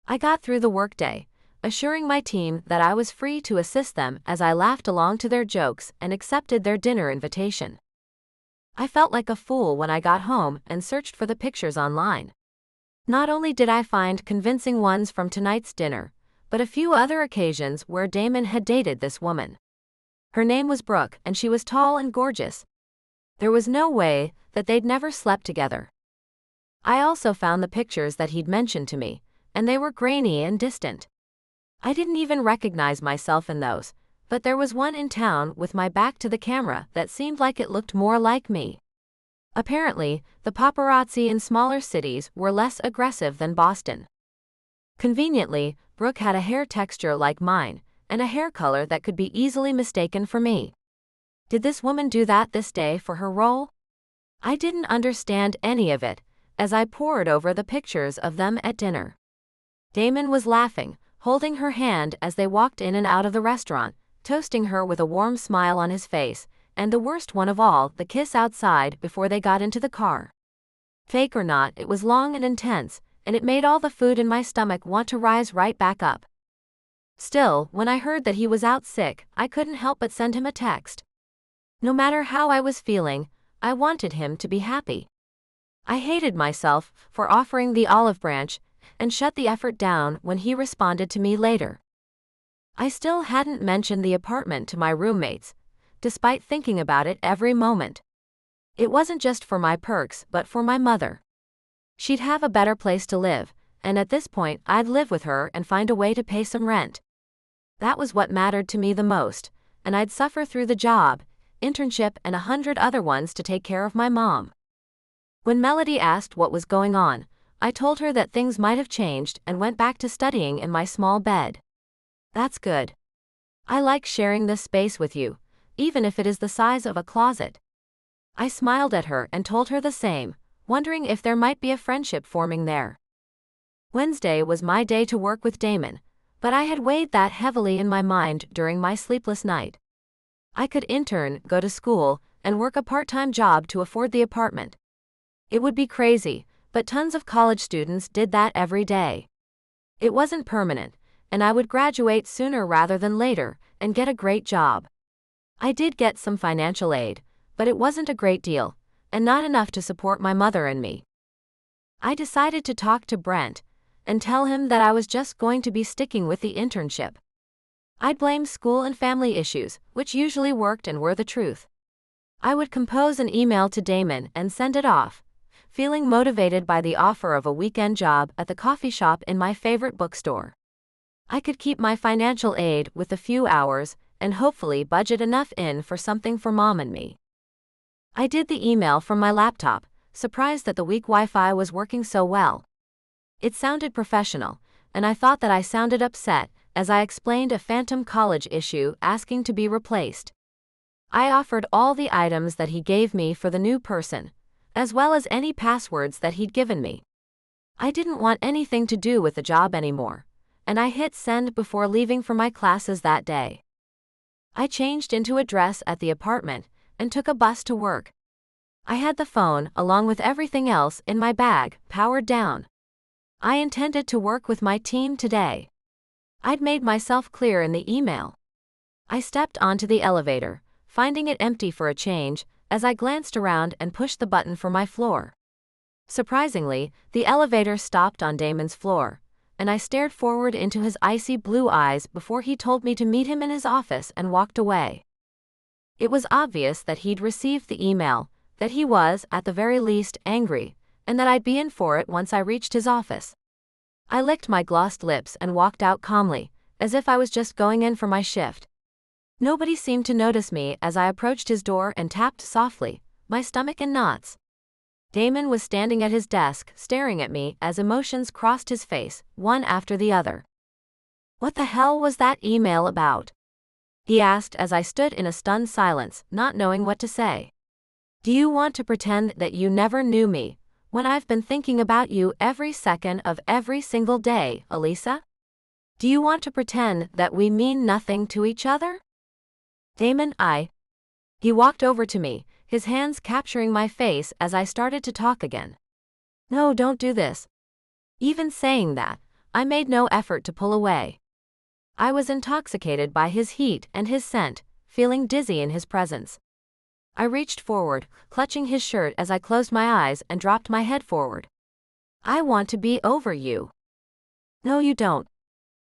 I got through the workday, assuring my team that I was free to assist them as I laughed along to their jokes and accepted their dinner invitation. I felt like a fool when I got home and searched for the pictures online. Not only did I find convincing ones from tonight's dinner, but a few other occasions where Damon had dated this woman. Her name was Brooke, and she was tall and gorgeous. There was no way that they'd never slept together. I also found the pictures that he'd mentioned to me, and they were grainy and distant. I didn't even recognize myself in those, but there was one in town with my back to the camera that seemed like it looked more like me. Apparently, the paparazzi in smaller cities were less aggressive than Boston. Conveniently, Brooke had a hair texture like mine, and a hair color that could be easily mistaken for me. Did this woman do that this day for her role? I didn't understand any of it, as I pored over the pictures of them at dinner. Damon was laughing, holding her hand as they walked in and out of the restaurant, toasting her with a warm smile on his face, and the worst one of all, the kiss outside before they got into the car. Fake or not, it was long and intense, and it made all the food in my stomach want to rise right back up. Still, when I heard that he was out sick, I couldn't help but send him a text. No matter how I was feeling, I wanted him to be happy. I hated myself for offering the olive branch and shut the effort down when he responded to me later. I still hadn't mentioned the apartment to my roommates, despite thinking about it every moment. It wasn't just for my perks but for my mother. She'd have a better place to live, and at this point I'd live with her and find a way to pay some rent. That was what mattered to me the most, and I'd suffer through the job, internship and 100 other ones to take care of my mom. When Melody asked what was going on, I told her that things might have changed and went back to studying in my small bed. That's good. I like sharing this space with you, even if it is the size of a closet. I smiled at her and told her the same, wondering if there might be a friendship forming there. Wednesday was my day to work with Damon, but I had weighed that heavily in my mind during my sleepless night. I could intern, go to school, and work a part-time job to afford the apartment. It would be crazy, but tons of college students did that every day. It wasn't permanent, and I would graduate sooner rather than later and get a great job. I did get some financial aid, but it wasn't a great deal, and not enough to support my mother and me. I decided to talk to Brent and tell him that I was just going to be sticking with the internship. I'd blame school and family issues, which usually worked and were the truth. I would compose an email to Damon and send it off, feeling motivated by the offer of a weekend job at the coffee shop in my favorite bookstore. I could keep my financial aid with a few hours and hopefully budget enough in for something for Mom and me. I did the email from my laptop, surprised that the weak Wi-Fi was working so well. It sounded professional, and I thought that I sounded upset as I explained a phantom college issue asking to be replaced. I offered all the items that he gave me for the new person, as well as any passwords that he'd given me. I didn't want anything to do with the job anymore, and I hit send before leaving for my classes that day. I changed into a dress at the apartment and took a bus to work. I had the phone, along with everything else, in my bag, powered down. I intended to work with my team today. I'd made myself clear in the email. I stepped onto the elevator, finding it empty for a change, as I glanced around and pushed the button for my floor. Surprisingly, the elevator stopped on Damon's floor, and I stared forward into his icy blue eyes before he told me to meet him in his office and walked away. It was obvious that he'd received the email, that he was, at the very least, angry, and that I'd be in for it once I reached his office. I licked my glossed lips and walked out calmly, as if I was just going in for my shift. Nobody seemed to notice me as I approached his door and tapped softly, my stomach in knots. Damon was standing at his desk, staring at me as emotions crossed his face, one after the other. "What the hell was that email about?" he asked as I stood in a stunned silence, not knowing what to say. "Do you want to pretend that you never knew me, when I've been thinking about you every second of every single day, Elisa? Do you want to pretend that we mean nothing to each other?" Damon, He walked over to me, his hands capturing my face as I started to talk again. "No, don't do this." Even saying that, I made no effort to pull away. I was intoxicated by his heat and his scent, feeling dizzy in his presence. I reached forward, clutching his shirt as I closed my eyes and dropped my head forward. "I want to be over you." "No, you don't."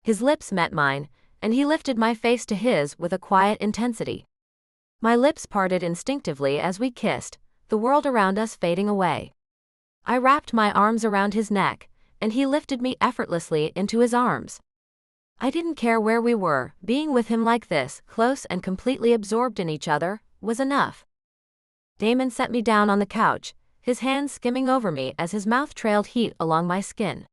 His lips met mine, and he lifted my face to his with a quiet intensity. My lips parted instinctively as we kissed, the world around us fading away. I wrapped my arms around his neck, and he lifted me effortlessly into his arms. I didn't care where we were, being with him like this, close and completely absorbed in each other, was enough. Damon set me down on the couch, his hands skimming over me as his mouth trailed heat along my skin.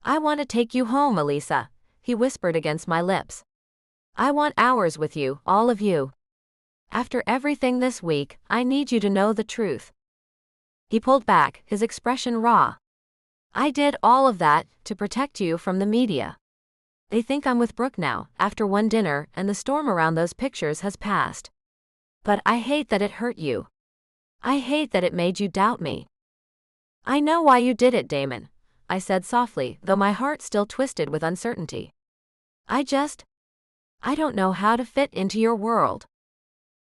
"I want to take you home, Elisa," he whispered against my lips. "I want hours with you, all of you. After everything this week, I need you to know the truth." He pulled back, his expression raw. "I did all of that to protect you from the media. They think I'm with Brooke now, after one dinner, and the storm around those pictures has passed. But I hate that it hurt you. I hate that it made you doubt me." "I know why you did it, Damon," I said softly, though my heart still twisted with uncertainty. I don't know how to fit into your world."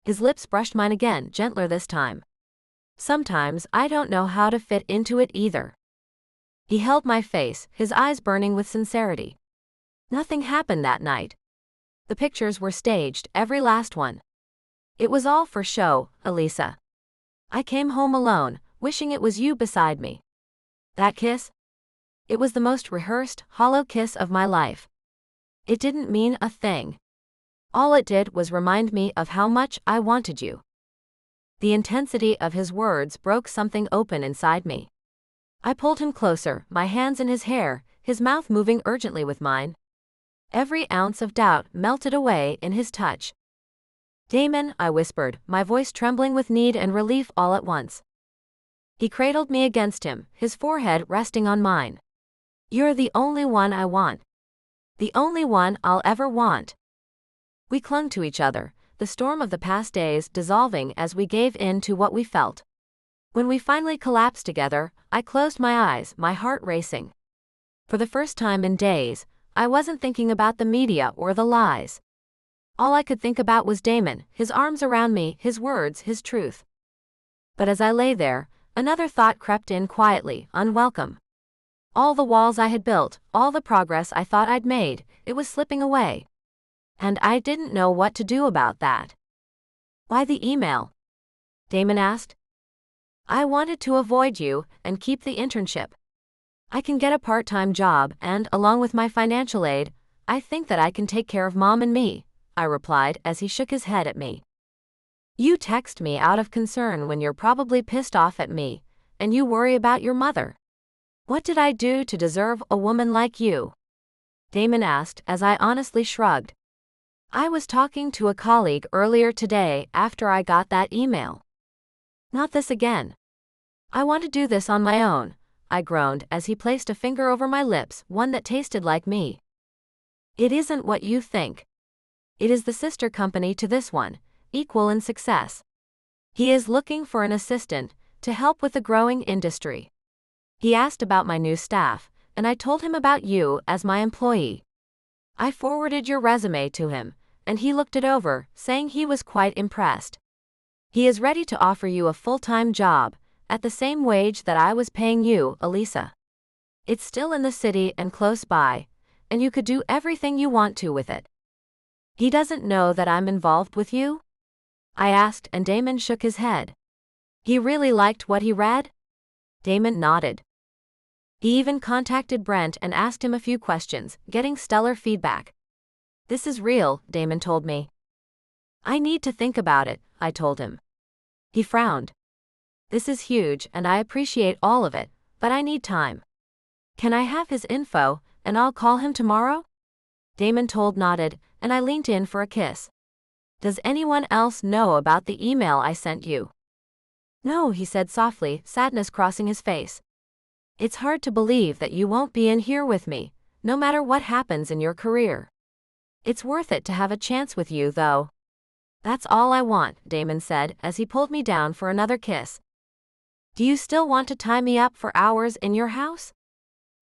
His lips brushed mine again, gentler this time. Sometimes I don't know how to fit into it either. He held my face, his eyes burning with sincerity. Nothing happened that night. The pictures were staged, every last one. It was all for show, Elisa. I came home alone, wishing it was you beside me. That kiss? It was the most rehearsed, hollow kiss of my life. It didn't mean a thing. All it did was remind me of how much I wanted you. The intensity of his words broke something open inside me. I pulled him closer, my hands in his hair, his mouth moving urgently with mine. Every ounce of doubt melted away in his touch. "Damon," I whispered, my voice trembling with need and relief all at once. He cradled me against him, his forehead resting on mine. "You're the only one I want. The only one I'll ever want." We clung to each other, the storm of the past days dissolving as we gave in to what we felt. When we finally collapsed together, I closed my eyes, my heart racing. For the first time in days, I wasn't thinking about the media or the lies. All I could think about was Damon, his arms around me, his words, his truth. But as I lay there, another thought crept in quietly, unwelcome. All the walls I had built, all the progress I thought I'd made, it was slipping away. And I didn't know what to do about that. "Why the email?" Damon asked. "I wanted to avoid you and keep the internship. I can get a part-time job and, along with my financial aid, I think that I can take care of Mom and me," I replied as he shook his head at me. "You text me out of concern when you're probably pissed off at me, and you worry about your mother. What did I do to deserve a woman like you?" Damon asked as I honestly shrugged. "I was talking to a colleague earlier today after I got that email." "Not this again. I want to do this on my own," I groaned as he placed a finger over my lips, one that tasted like me. "It isn't what you think. It is the sister company to this one, equal in success. He is looking for an assistant to help with the growing industry. He asked about my new staff, and I told him about you as my employee. I forwarded your resume to him, and he looked it over, saying he was quite impressed. He is ready to offer you a full-time job, at the same wage that I was paying you, Elisa. It's still in the city and close by, and you could do everything you want to with it." "He doesn't know that I'm involved with you?" I asked, and Damon shook his head. "He really liked what he read?" Damon nodded. "He even contacted Brent and asked him a few questions, getting stellar feedback." "This is real," Damon told me. "I need to think about it," I told him. He frowned. "This is huge and I appreciate all of it, but I need time. Can I have his info, and I'll call him tomorrow?" Damon nodded, and I leaned in for a kiss. "Does anyone else know about the email I sent you?" "No," he said softly, sadness crossing his face. "It's hard to believe that you won't be in here with me, no matter what happens in your career. It's worth it to have a chance with you, though." "That's all I want," Damon said as he pulled me down for another kiss. "Do you still want to tie me up for hours in your house?"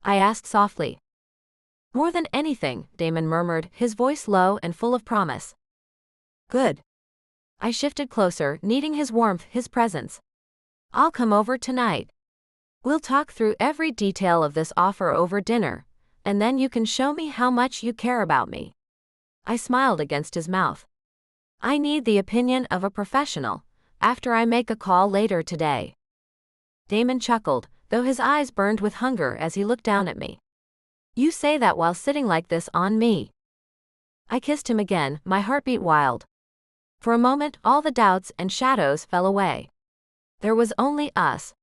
I asked softly. "More than anything," Damon murmured, his voice low and full of promise. "Good." I shifted closer, needing his warmth, his presence. "I'll come over tonight. We'll talk through every detail of this offer over dinner, and then you can show me how much you care about me." I smiled against his mouth. "I need the opinion of a professional, after I make a call later today." Damon chuckled, though his eyes burned with hunger as he looked down at me. "You say that while sitting like this on me." I kissed him again, my heartbeat wild. For a moment all the doubts and shadows fell away. There was only us.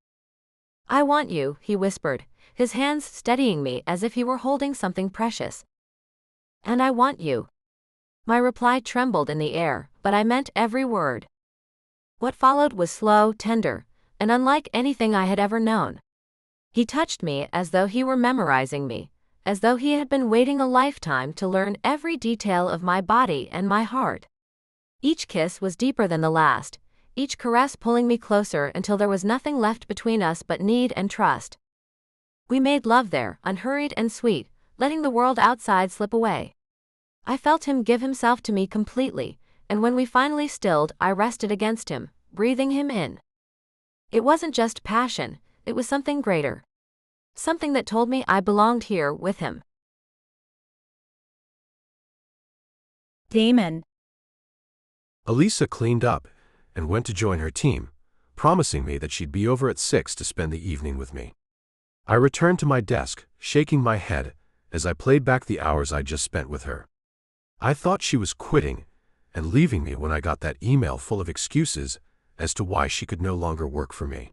"I want you," he whispered, his hands steadying me as if he were holding something precious. "And I want you." My reply trembled in the air, but I meant every word. What followed was slow, tender, and unlike anything I had ever known. He touched me as though he were memorizing me, as though he had been waiting a lifetime to learn every detail of my body and my heart. Each kiss was deeper than the last, each caress pulling me closer until there was nothing left between us but need and trust. We made love there, unhurried and sweet, letting the world outside slip away. I felt him give himself to me completely, and when we finally stilled, I rested against him, breathing him in. It wasn't just passion, it was something greater. Something that told me I belonged here with him. Damon. Elisa cleaned up and went to join her team, promising me that she'd be over at 6 to spend the evening with me. I returned to my desk, shaking my head as I played back the hours I'd just spent with her. I thought she was quitting and leaving me when I got that email full of excuses as to why she could no longer work for me.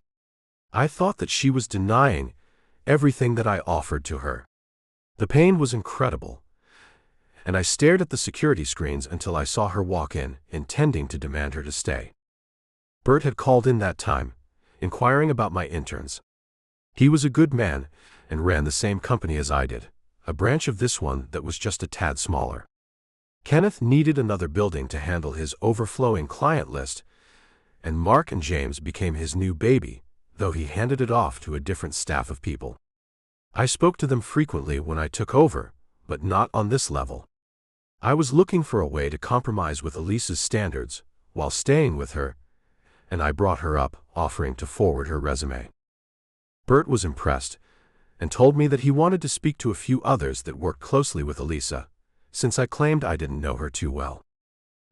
I thought that she was denying everything that I offered to her. The pain was incredible, and I stared at the security screens until I saw her walk in, intending to demand her to stay. Bert had called in that time, inquiring about my interns. He was a good man and ran the same company as I did, a branch of this one that was just a tad smaller. Kenneth needed another building to handle his overflowing client list, and Mark and James became his new baby, though he handed it off to a different staff of people. I spoke to them frequently when I took over, but not on this level. I was looking for a way to compromise with Elisa's standards while staying with her, and I brought her up, offering to forward her resume. Bert was impressed and told me that he wanted to speak to a few others that worked closely with Elisa, since I claimed I didn't know her too well.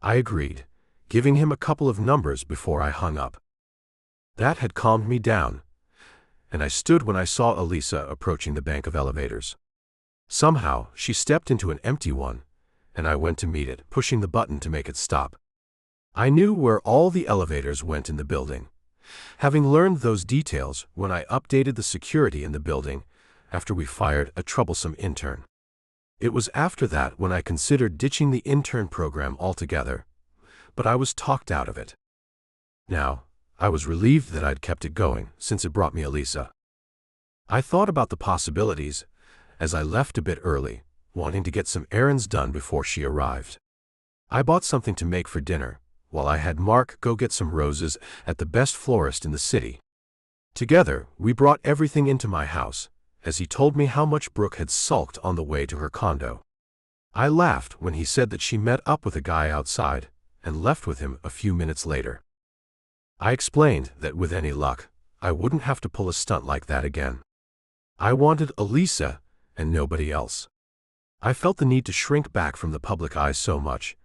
I agreed, giving him a couple of numbers before I hung up. That had calmed me down, and I stood when I saw Elisa approaching the bank of elevators. Somehow, she stepped into an empty one, and I went to meet it, pushing the button to make it stop. I knew where all the elevators went in the building, having learned those details when I updated the security in the building after we fired a troublesome intern. It was after that when I considered ditching the intern program altogether, but I was talked out of it. Now, I was relieved that I'd kept it going, since it brought me Elisa. I thought about the possibilities as I left a bit early, wanting to get some errands done before she arrived. I bought something to make for dinner, while I had Mark go get some roses at the best florist in the city. Together, we brought everything into my house, as he told me how much Brooke had sulked on the way to her condo. I laughed when he said that she met up with a guy outside and left with him a few minutes later. I explained that with any luck, I wouldn't have to pull a stunt like that again. I wanted Elisa and nobody else. I felt the need to shrink back from the public eye so much,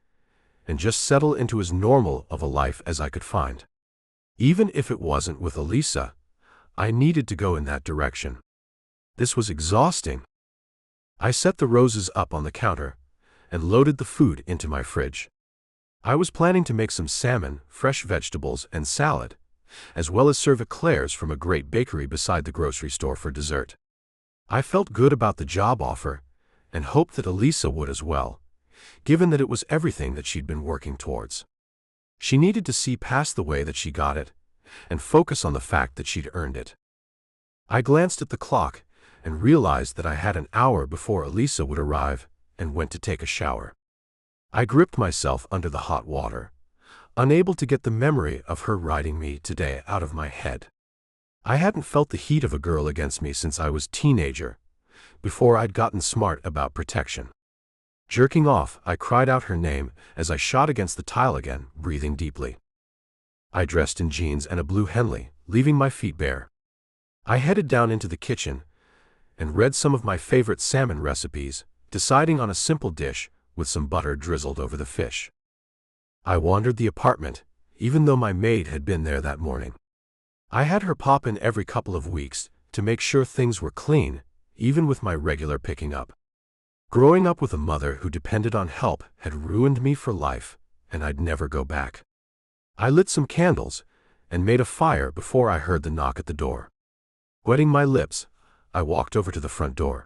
and just settle into as normal of a life as I could find. Even if it wasn't with Elisa, I needed to go in that direction. This was exhausting. I set the roses up on the counter and loaded the food into my fridge. I was planning to make some salmon, fresh vegetables, and salad, as well as serve eclairs from a great bakery beside the grocery store for dessert. I felt good about the job offer and hoped that Elisa would as well, given that it was everything that she'd been working towards. She needed to see past the way that she got it and focus on the fact that she'd earned it. I glanced at the clock and realized that I had an hour before Elisa would arrive and went to take a shower. I gripped myself under the hot water, unable to get the memory of her riding me today out of my head. I hadn't felt the heat of a girl against me since I was a teenager, before I'd gotten smart about protection. Jerking off, I cried out her name as I shot against the tile again, breathing deeply. I dressed in jeans and a blue Henley, leaving my feet bare. I headed down into the kitchen and read some of my favorite salmon recipes, deciding on a simple dish with some butter drizzled over the fish. I wandered the apartment, even though my maid had been there that morning. I had her pop in every couple of weeks to make sure things were clean, even with my regular picking up. Growing up with a mother who depended on help had ruined me for life, and I'd never go back. I lit some candles and made a fire before I heard the knock at the door. Wetting my lips, I walked over to the front door.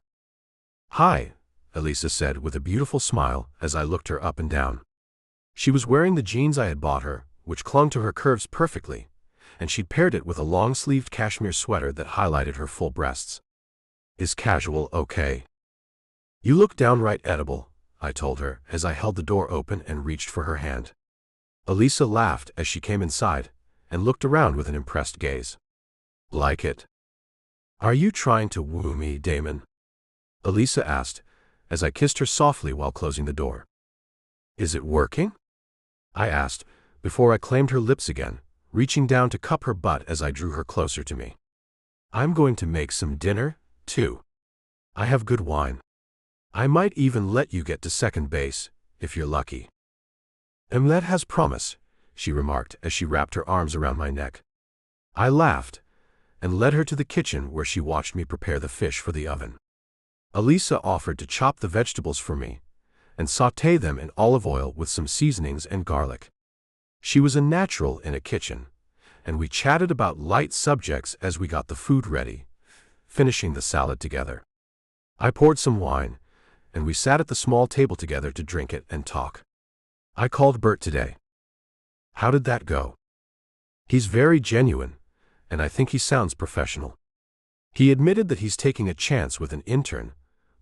"Hi," Elisa said with a beautiful smile as I looked her up and down. She was wearing the jeans I had bought her, which clung to her curves perfectly, and she'd paired it with a long-sleeved cashmere sweater that highlighted her full breasts. "Is casual okay?" "You look downright edible," I told her as I held the door open and reached for her hand. Elisa laughed as she came inside and looked around with an impressed gaze. "Like it?" "Are you trying to woo me, Damon?" Elisa asked as I kissed her softly while closing the door. "Is it working?" I asked before I claimed her lips again, reaching down to cup her butt as I drew her closer to me. I'm going to make some dinner, too. I have good wine. I might even let you get to second base, if you're lucky. That has promise, she remarked as she wrapped her arms around my neck. I laughed and led her to the kitchen where she watched me prepare the fish for the oven. Elisa offered to chop the vegetables for me and sauté them in olive oil with some seasonings and garlic. She was a natural in a kitchen, and we chatted about light subjects as we got the food ready, finishing the salad together. I poured some wine, and we sat at the small table together to drink it and talk. I called Bert today. How did that go? He's very genuine, and I think he sounds professional. He admitted that he's taking a chance with an intern,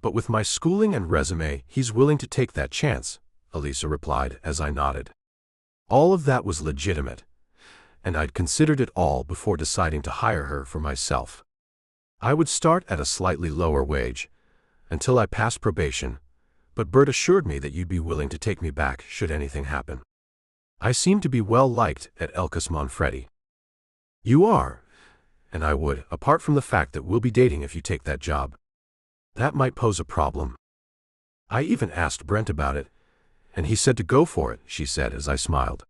but with my schooling and resume, he's willing to take that chance, Elisa replied as I nodded. All of that was legitimate, and I'd considered it all before deciding to hire her for myself. I would start at a slightly lower wage until I passed probation, but Bert assured me that you'd be willing to take me back should anything happen. I seem to be well liked at Elkus Manfredi. You are, and I would, apart from the fact that we'll be dating if you take that job. That might pose a problem. I even asked Brent about it, and he said to go for it, she said as I smiled.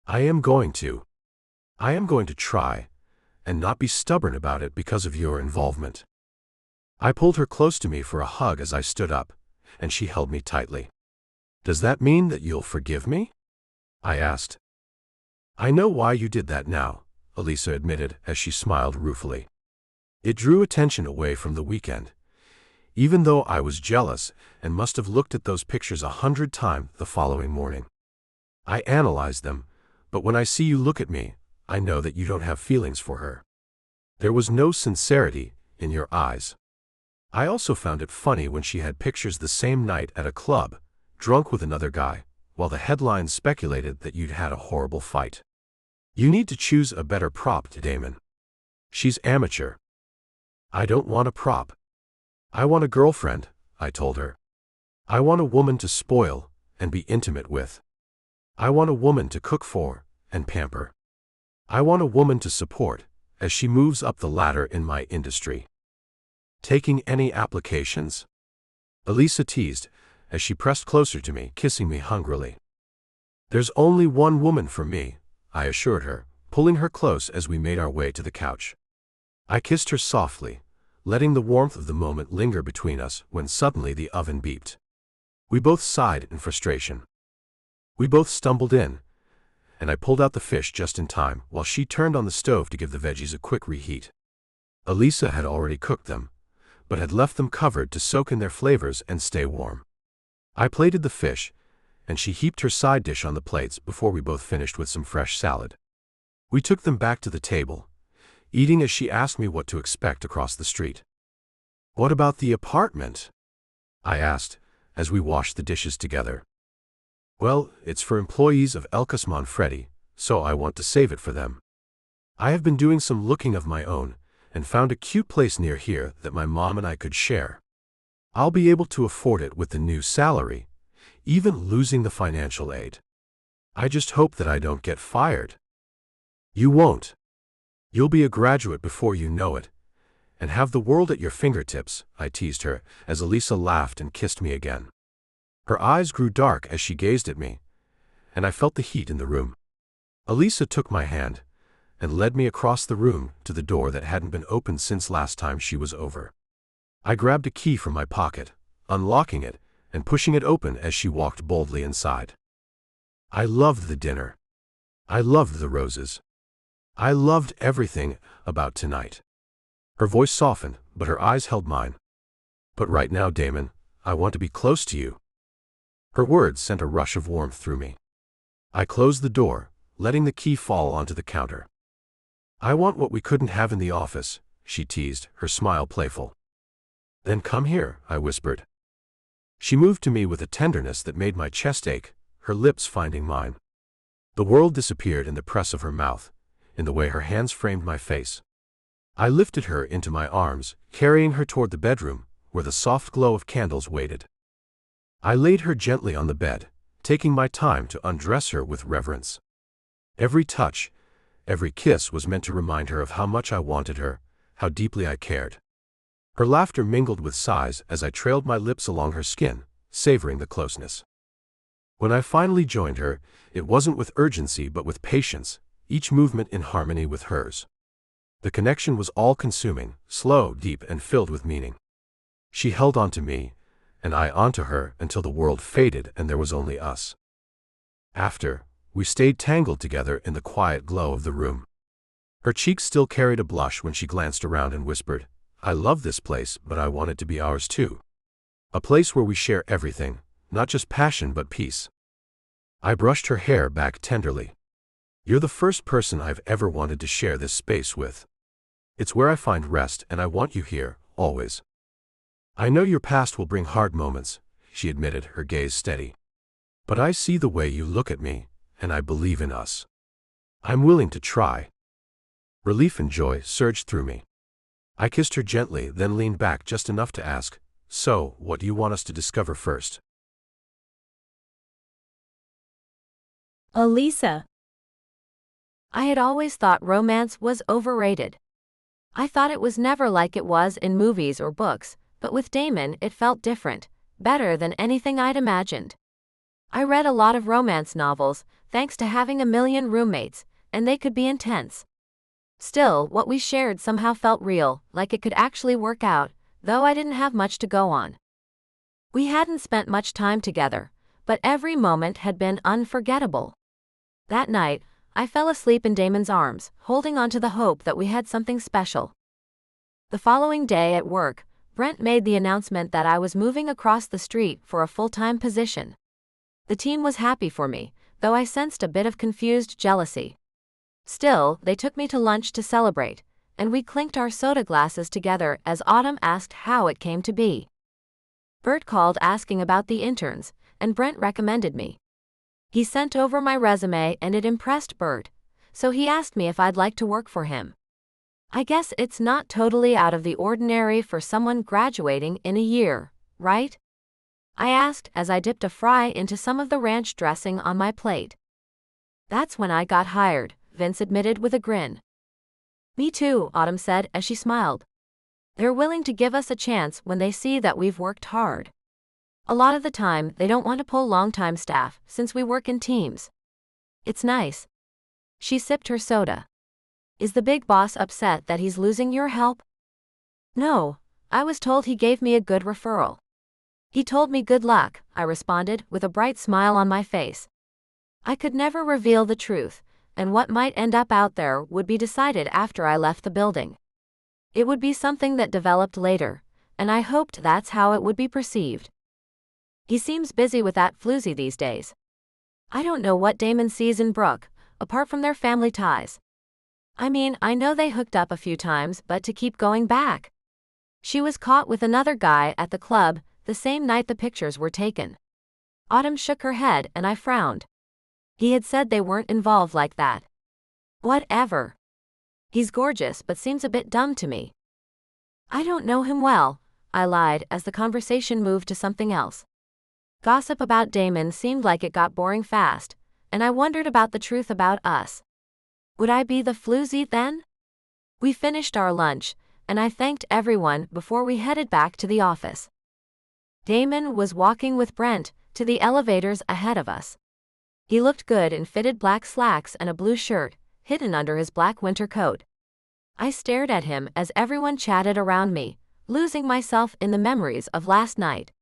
I am going to try, and not be stubborn about it because of your involvement. I pulled her close to me for a hug as I stood up, and she held me tightly. Does that mean that you'll forgive me? I asked. I know why you did that now, Elisa admitted as she smiled ruefully. It drew attention away from the weekend, even though I was jealous and must have looked at those pictures 100 times the following morning. I analyzed them, but when I see you look at me, I know that you don't have feelings for her. There was no sincerity in your eyes. I also found it funny when she had pictures the same night at a club, drunk with another guy, while the headlines speculated that you'd had a horrible fight. You need to choose a better prop, Damon. She's amateur. I don't want a prop. I want a girlfriend, I told her. I want a woman to spoil and be intimate with. I want a woman to cook for and pamper. I want a woman to support as she moves up the ladder in my industry. Taking any applications? Elisa teased as she pressed closer to me, kissing me hungrily. There's only one woman for me, I assured her, pulling her close as we made our way to the couch. I kissed her softly, letting the warmth of the moment linger between us when suddenly the oven beeped. We both sighed in frustration. We both stumbled in, and I pulled out the fish just in time while she turned on the stove to give the veggies a quick reheat. Elisa had already cooked them, but had left them covered to soak in their flavors and stay warm. I plated the fish, and she heaped her side dish on the plates before we both finished with some fresh salad. We took them back to the table, eating as she asked me what to expect across the street. What about the apartment? I asked, as we washed the dishes together. Well, it's for employees of Elkus Manfredi, so I want to save it for them. I have been doing some looking of my own, and found a cute place near here that my mom and I could share. I'll be able to afford it with the new salary, even losing the financial aid. I just hope that I don't get fired. You won't. You'll be a graduate before you know it, and have the world at your fingertips, I teased her, as Elisa laughed and kissed me again. Her eyes grew dark as she gazed at me, and I felt the heat in the room. Elisa took my hand and led me across the room to the door that hadn't been opened since last time she was over. I grabbed a key from my pocket, unlocking it and pushing it open as she walked boldly inside. I loved the dinner. I loved the roses. I loved everything about tonight. Her voice softened, but her eyes held mine. But right now, Damon, I want to be close to you. Her words sent a rush of warmth through me. I closed the door, letting the key fall onto the counter. I want what we couldn't have in the office, she teased, her smile playful. Then come here, I whispered. She moved to me with a tenderness that made my chest ache, her lips finding mine. The world disappeared in the press of her mouth, in the way her hands framed my face. I lifted her into my arms, carrying her toward the bedroom, where the soft glow of candles waited. I laid her gently on the bed, taking my time to undress her with reverence. Every touch, Every kiss was meant to remind her of how much I wanted her, how deeply I cared. Her laughter mingled with sighs as I trailed my lips along her skin, savoring the closeness. When I finally joined her, it wasn't with urgency but with patience, each movement in harmony with hers. The connection was all-consuming, slow, deep, and filled with meaning. She held onto me, and I onto her until the world faded and there was only us. After, we stayed tangled together in the quiet glow of the room. Her cheeks still carried a blush when she glanced around and whispered, "I love this place, but I want it to be ours too. A place where we share everything, not just passion but peace." I brushed her hair back tenderly. "You're the first person I've ever wanted to share this space with. It's where I find rest and I want you here, always." "I know your past will bring hard moments," she admitted, her gaze steady. "But I see the way you look at me, and I believe in us. I'm willing to try." Relief and joy surged through me. I kissed her gently, then leaned back just enough to ask, "So, what do you want us to discover first?" Elisa. I had always thought romance was overrated. I thought it was never like it was in movies or books, but with Damon it felt different, better than anything I'd imagined. I read a lot of romance novels, thanks to having a million roommates, and they could be intense. Still, what we shared somehow felt real, like it could actually work out, though I didn't have much to go on. We hadn't spent much time together, but every moment had been unforgettable. That night, I fell asleep in Damon's arms, holding on to the hope that we had something special. The following day at work, Brent made the announcement that I was moving across the street for a full-time position. The team was happy for me, though I sensed a bit of confused jealousy. Still, they took me to lunch to celebrate, and we clinked our soda glasses together as Autumn asked how it came to be. Bert called asking about the interns, and Brent recommended me. He sent over my resume and it impressed Bert, so he asked me if I'd like to work for him. I guess it's not totally out of the ordinary for someone graduating in a year, right? I asked as I dipped a fry into some of the ranch dressing on my plate. "That's when I got hired," Vince admitted with a grin. "Me too," Autumn said as she smiled. "They're willing to give us a chance when they see that we've worked hard. A lot of the time, they don't want to pull long-time staff since we work in teams. It's nice." She sipped her soda. "Is the big boss upset that he's losing your help?" "No, I was told he gave me a good referral. He told me good luck," I responded with a bright smile on my face. I could never reveal the truth, and what might end up out there would be decided after I left the building. It would be something that developed later, and I hoped that's how it would be perceived. "He seems busy with that floozy these days. I don't know what Damon sees in Brooke, apart from their family ties. I mean, I know they hooked up a few times, but to keep going back. She was caught with another guy at the club the same night the pictures were taken." Autumn shook her head and I frowned. He had said they weren't involved like that. Whatever. He's gorgeous but seems a bit dumb to me. "I don't know him well," I lied as the conversation moved to something else. Gossip about Damon seemed like it got boring fast, and I wondered about the truth about us. Would I be the floozy then? We finished our lunch, and I thanked everyone before we headed back to the office. Damon was walking with Brent to the elevators ahead of us. He looked good in fitted black slacks and a blue shirt, hidden under his black winter coat. I stared at him as everyone chatted around me, losing myself in the memories of last night.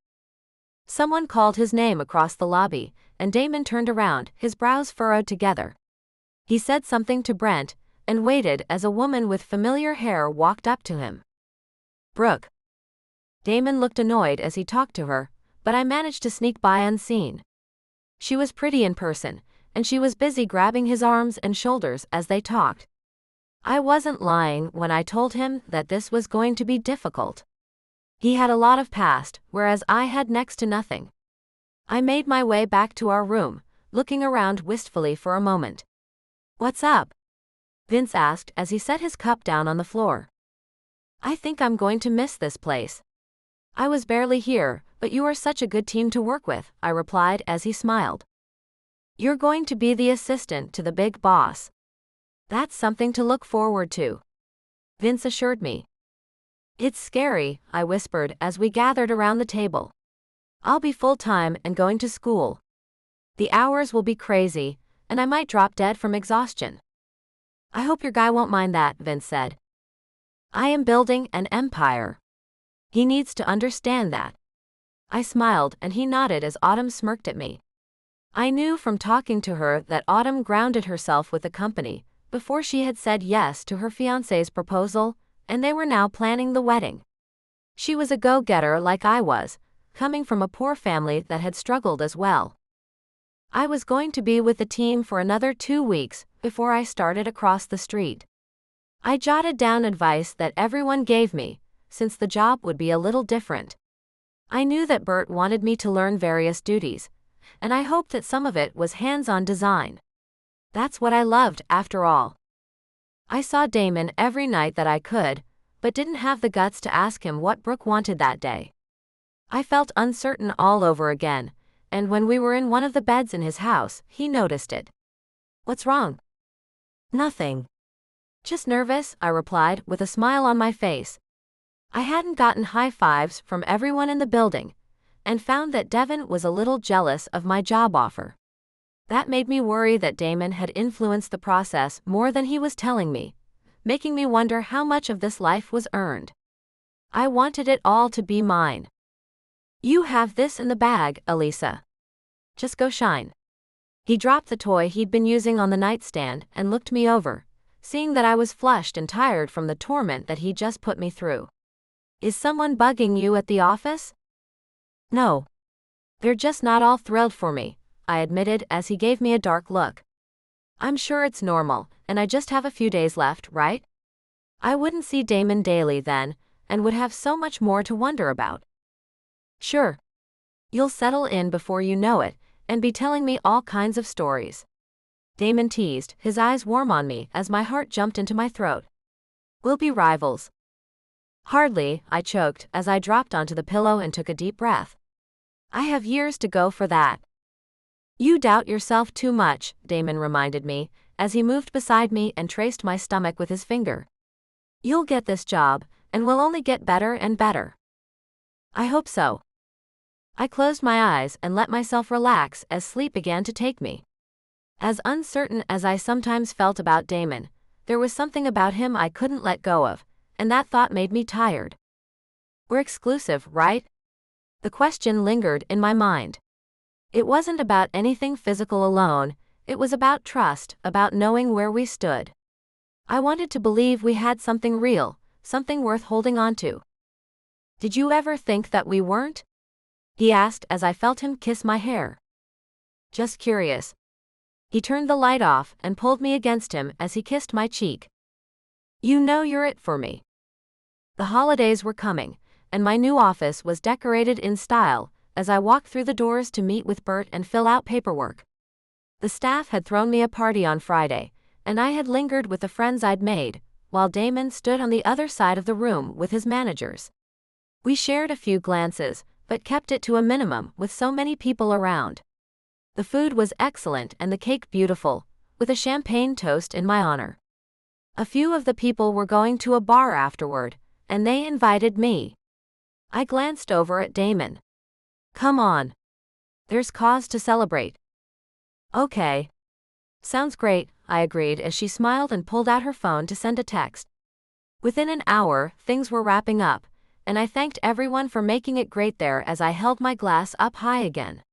Someone called his name across the lobby, and Damon turned around, his brows furrowed together. He said something to Brent, and waited as a woman with familiar hair walked up to him. "Brooke." Damon looked annoyed as he talked to her, but I managed to sneak by unseen. She was pretty in person, and she was busy grabbing his arms and shoulders as they talked. I wasn't lying when I told him that this was going to be difficult. He had a lot of past, whereas I had next to nothing. I made my way back to our room, looking around wistfully for a moment. "What's up?" Vince asked as he set his cup down on the floor. "I think I'm going to miss this place. I was barely here, but you are such a good team to work with," I replied as he smiled. "You're going to be the assistant to the big boss." That's something to look forward to, Vince assured me. It's scary, I whispered as we gathered around the table. I'll be full-time and going to school. The hours will be crazy, and I might drop dead from exhaustion. I hope your guy won't mind that, Vince said. I am building an empire. He needs to understand that. I smiled and he nodded as Autumn smirked at me. I knew from talking to her that Autumn grounded herself with the company before she had said yes to her fiancé's proposal, and they were now planning the wedding. She was a go-getter like I was, coming from a poor family that had struggled as well. I was going to be with the team for another 2 weeks before I started across the street. I jotted down advice that everyone gave me, since the job would be a little different. I knew that Bert wanted me to learn various duties, and I hoped that some of it was hands-on design. That's what I loved, after all. I saw Damon every night that I could, but didn't have the guts to ask him what Brooke wanted that day. I felt uncertain all over again, and when we were in one of the beds in his house, he noticed it. What's wrong? Nothing. Just nervous, I replied with a smile on my face. I hadn't gotten high fives from everyone in the building, and found that Devin was a little jealous of my job offer. That made me worry that Damon had influenced the process more than he was telling me, making me wonder how much of this life was earned. I wanted it all to be mine. You have this in the bag, Elisa. Just go shine. He dropped the toy he'd been using on the nightstand and looked me over, seeing that I was flushed and tired from the torment that he just put me through. Is someone bugging you at the office? No. They're just not all thrilled for me, I admitted as he gave me a dark look. I'm sure it's normal, and I just have a few days left, right? I wouldn't see Damon daily then, and would have so much more to wonder about. Sure. You'll settle in before you know it, and be telling me all kinds of stories. Damon teased, his eyes warm on me as my heart jumped into my throat. We'll be rivals. Hardly, I choked as I dropped onto the pillow and took a deep breath. I have years to go for that. You doubt yourself too much, Damon reminded me, as he moved beside me and traced my stomach with his finger. You'll get this job, and we'll only get better and better. I hope so. I closed my eyes and let myself relax as sleep began to take me. As uncertain as I sometimes felt about Damon, there was something about him I couldn't let go of, and that thought made me tired. We're exclusive, right? The question lingered in my mind. It wasn't about anything physical alone, it was about trust, about knowing where we stood. I wanted to believe we had something real, something worth holding on to. Did you ever think that we weren't? He asked as I felt him kiss my hair. Just curious. He turned the light off and pulled me against him as he kissed my cheek. You know you're it for me. The holidays were coming, and my new office was decorated in style as I walked through the doors to meet with Bert and fill out paperwork. The staff had thrown me a party on Friday, and I had lingered with the friends I'd made, while Damon stood on the other side of the room with his managers. We shared a few glances, but kept it to a minimum with so many people around. The food was excellent and the cake beautiful, with a champagne toast in my honor. A few of the people were going to a bar afterward, and they invited me. I glanced over at Damon. Come on. There's cause to celebrate. Okay. Sounds great, I agreed as she smiled and pulled out her phone to send a text. Within an hour, things were wrapping up, and I thanked everyone for making it great there as I held my glass up high again.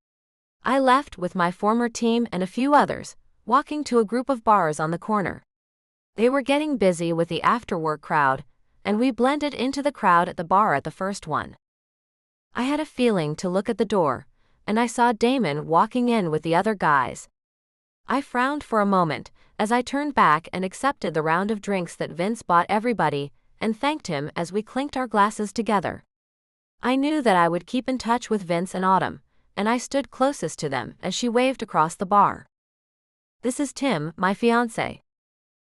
I left with my former team and a few others, walking to a group of bars on the corner. They were getting busy with the after-work crowd, and we blended into the crowd at the bar at the first one. I had a feeling to look at the door, and I saw Damon walking in with the other guys. I frowned for a moment as I turned back and accepted the round of drinks that Vince bought everybody, and thanked him as we clinked our glasses together. I knew that I would keep in touch with Vince and Autumn, and I stood closest to them as she waved across the bar. This is Tim, my fiancé.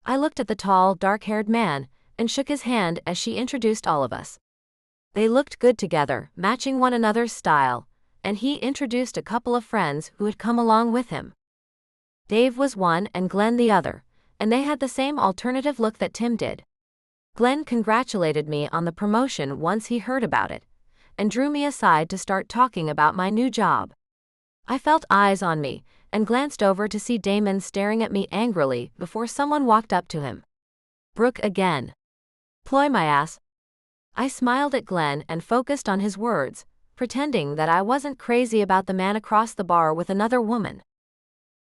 I looked at the tall, dark-haired man, and shook his hand as she introduced all of us. They looked good together, matching one another's style, and he introduced a couple of friends who had come along with him. Dave was one and Glenn the other, and they had the same alternative look that Tim did. Glenn congratulated me on the promotion once he heard about it, and drew me aside to start talking about my new job. I felt eyes on me, and glanced over to see Damon staring at me angrily before someone walked up to him. Brooke again. Ploy my ass. I smiled at Glenn and focused on his words, pretending that I wasn't crazy about the man across the bar with another woman.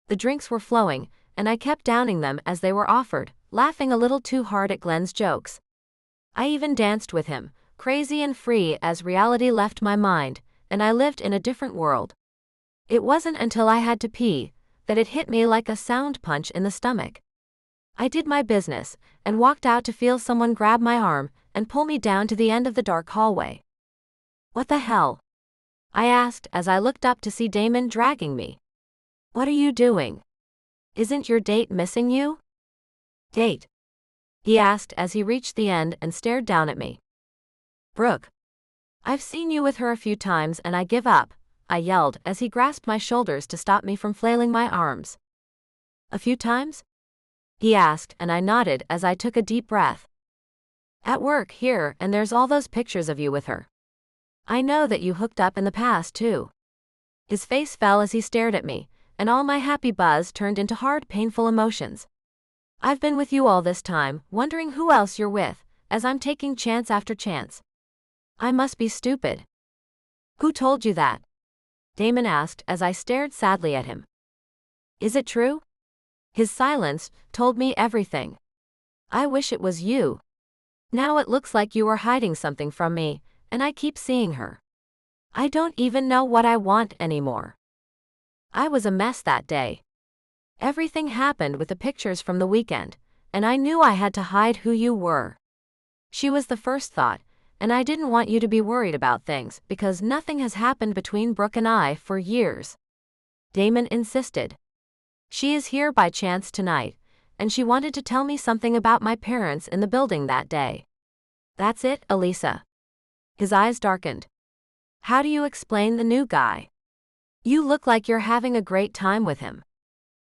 The drinks were flowing, and I kept downing them as they were offered, laughing a little too hard at Glenn's jokes. I even danced with him, crazy and free as reality left my mind, and I lived in a different world. It wasn't until I had to pee that it hit me like a sound punch in the stomach. I did my business and walked out to feel someone grab my arm and pull me down to the end of the dark hallway. "What the hell?" I asked as I looked up to see Damon dragging me. "What are you doing? Isn't your date missing you?" "Date?" he asked as he reached the end and stared down at me. "Brooke. I've seen you with her a few times and I give up," I yelled as he grasped my shoulders to stop me from flailing my arms. "A few times?" he asked, and I nodded as I took a deep breath. "At work here, and there's all those pictures of you with her. I know that you hooked up in the past too." His face fell as he stared at me, and all my happy buzz turned into hard, painful emotions. "I've been with you all this time, wondering who else you're with, as I'm taking chance after chance. I must be stupid." "Who told you that?" Damon asked as I stared sadly at him. "Is it true?" His silence told me everything. "I wish it was you. Now it looks like you are hiding something from me, and I keep seeing her. I don't even know what I want anymore." I was a mess that day. Everything happened with the pictures from the weekend, and I knew I had to hide who you were. She was the first thought, and I didn't want you to be worried about things because nothing has happened between Brooke and I for years. Damon insisted. "She is here by chance tonight, and she wanted to tell me something about my parents in the building that day." "That's it, Elisa?" His eyes darkened. "How do you explain the new guy? You look like you're having a great time with him.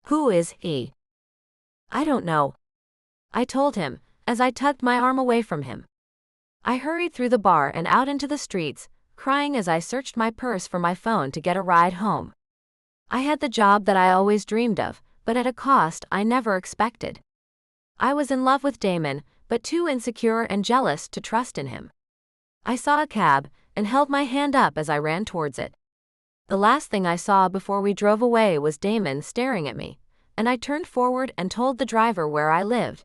Who is he?" "I don't know," I told him, as I tugged my arm away from him. I hurried through the bar and out into the streets, crying as I searched my purse for my phone to get a ride home. I had the job that I always dreamed of, but at a cost I never expected. I was in love with Damon, but too insecure and jealous to trust in him. I saw a cab and held my hand up as I ran towards it. The last thing I saw before we drove away was Damon staring at me, and I turned forward and told the driver where I lived.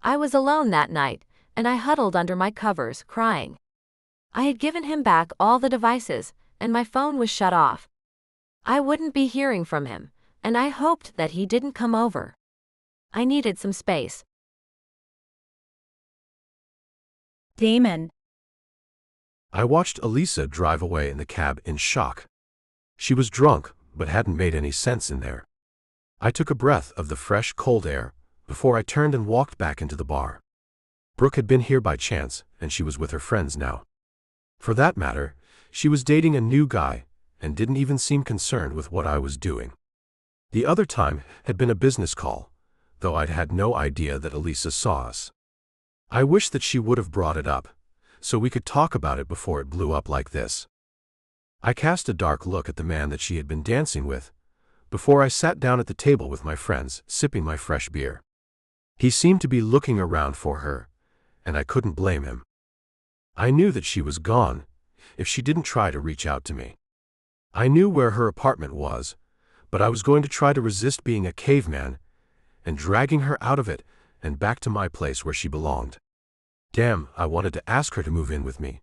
I was alone that night, and I huddled under my covers, crying. I had given him back all the devices, and my phone was shut off. I wouldn't be hearing from him, and I hoped that he didn't come over. I needed some space. Damon. I watched Elisa drive away in the cab in shock. She was drunk, but hadn't made any sense in there. I took a breath of the fresh, cold air before I turned and walked back into the bar. Brooke had been here by chance, and she was with her friends now. For that matter, she was dating a new guy and didn't even seem concerned with what I was doing. The other time had been a business call, though I'd had no idea that Elisa saw us. I wish that she would have brought it up, so we could talk about it before it blew up like this. I cast a dark look at the man that she had been dancing with, before I sat down at the table with my friends, sipping my fresh beer. He seemed to be looking around for her, and I couldn't blame him. I knew that she was gone, if she didn't try to reach out to me. I knew where her apartment was, but I was going to try to resist being a caveman and dragging her out of it and back to my place where she belonged. Damn, I wanted to ask her to move in with me,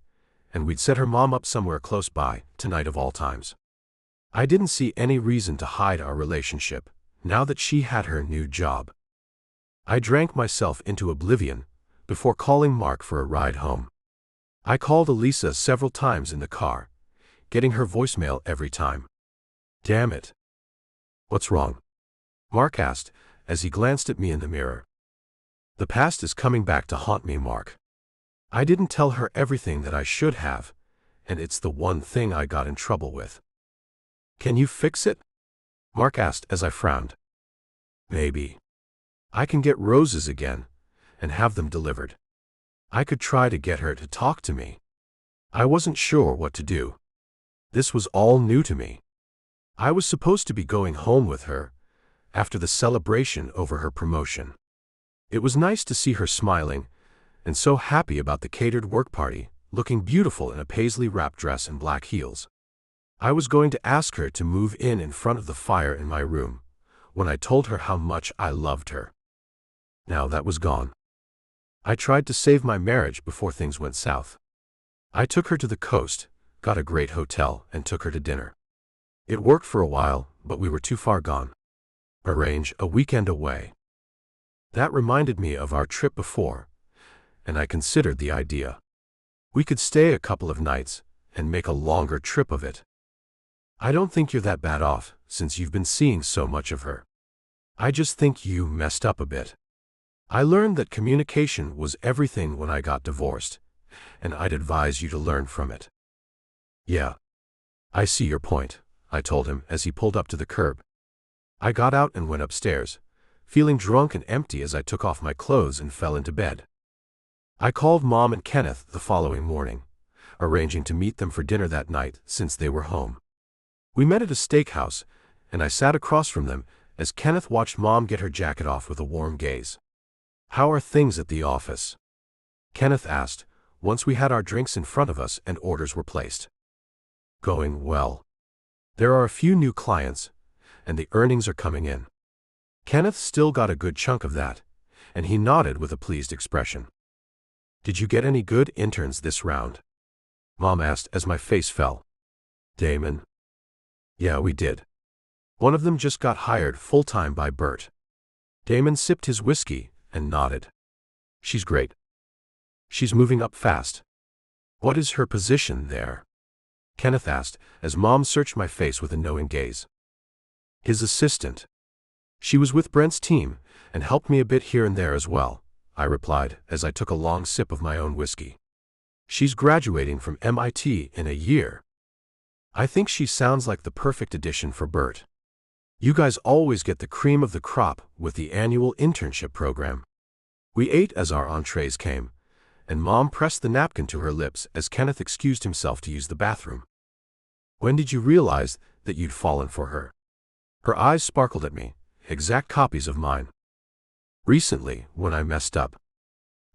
and we'd set her mom up somewhere close by, tonight of all times. I didn't see any reason to hide our relationship, now that she had her new job. I drank myself into oblivion before calling Mark for a ride home. I called Elisa several times in the car, getting her voicemail every time. Damn it. What's wrong? Mark asked, as he glanced at me in the mirror. The past is coming back to haunt me, Mark. I didn't tell her everything that I should have, and it's the one thing I got in trouble with. Can you fix it? Mark asked as I frowned. Maybe. I can get roses again and have them delivered. I could try to get her to talk to me. I wasn't sure what to do. This was all new to me. I was supposed to be going home with her after the celebration over her promotion. It was nice to see her smiling and so happy about the catered work party, looking beautiful in a paisley-wrapped dress and black heels. I was going to ask her to move in front of the fire in my room when I told her how much I loved her. Now that was gone. I tried to save my marriage before things went south. I took her to the coast, got a great hotel, and took her to dinner. It worked for a while, but we were too far gone. Arrange a weekend away. That reminded me of our trip before, and I considered the idea. We could stay a couple of nights and make a longer trip of it. I don't think you're that bad off, since you've been seeing so much of her. I just think you messed up a bit. I learned that communication was everything when I got divorced, and I'd advise you to learn from it. Yeah. I see your point, I told him as he pulled up to the curb. I got out and went upstairs, feeling drunk and empty as I took off my clothes and fell into bed. I called Mom and Kenneth the following morning, arranging to meet them for dinner that night since they were home. We met at a steakhouse, and I sat across from them as Kenneth watched Mom get her jacket off with a warm gaze. "How are things at the office?" Kenneth asked, once we had our drinks in front of us and orders were placed. "Going well. There are a few new clients, and the earnings are coming in." Kenneth still got a good chunk of that, and he nodded with a pleased expression. "Did you get any good interns this round?" Mom asked as my face fell. "Damon?" "Yeah, we did. One of them just got hired full-time by Bert." Damon sipped his whiskey and nodded. "She's great. She's moving up fast." "What is her position there?" Kenneth asked as Mom searched my face with a knowing gaze. "His assistant. She was with Brent's team and helped me a bit here and there as well," I replied as I took a long sip of my own whiskey. "She's graduating from MIT in a year. I think she sounds like the perfect addition for Bert. You guys always get the cream of the crop with the annual internship program." We ate as our entrees came, and Mom pressed the napkin to her lips as Kenneth excused himself to use the bathroom. "When did you realize that you'd fallen for her?" Her eyes sparkled at me, exact copies of mine. "Recently, when I messed up.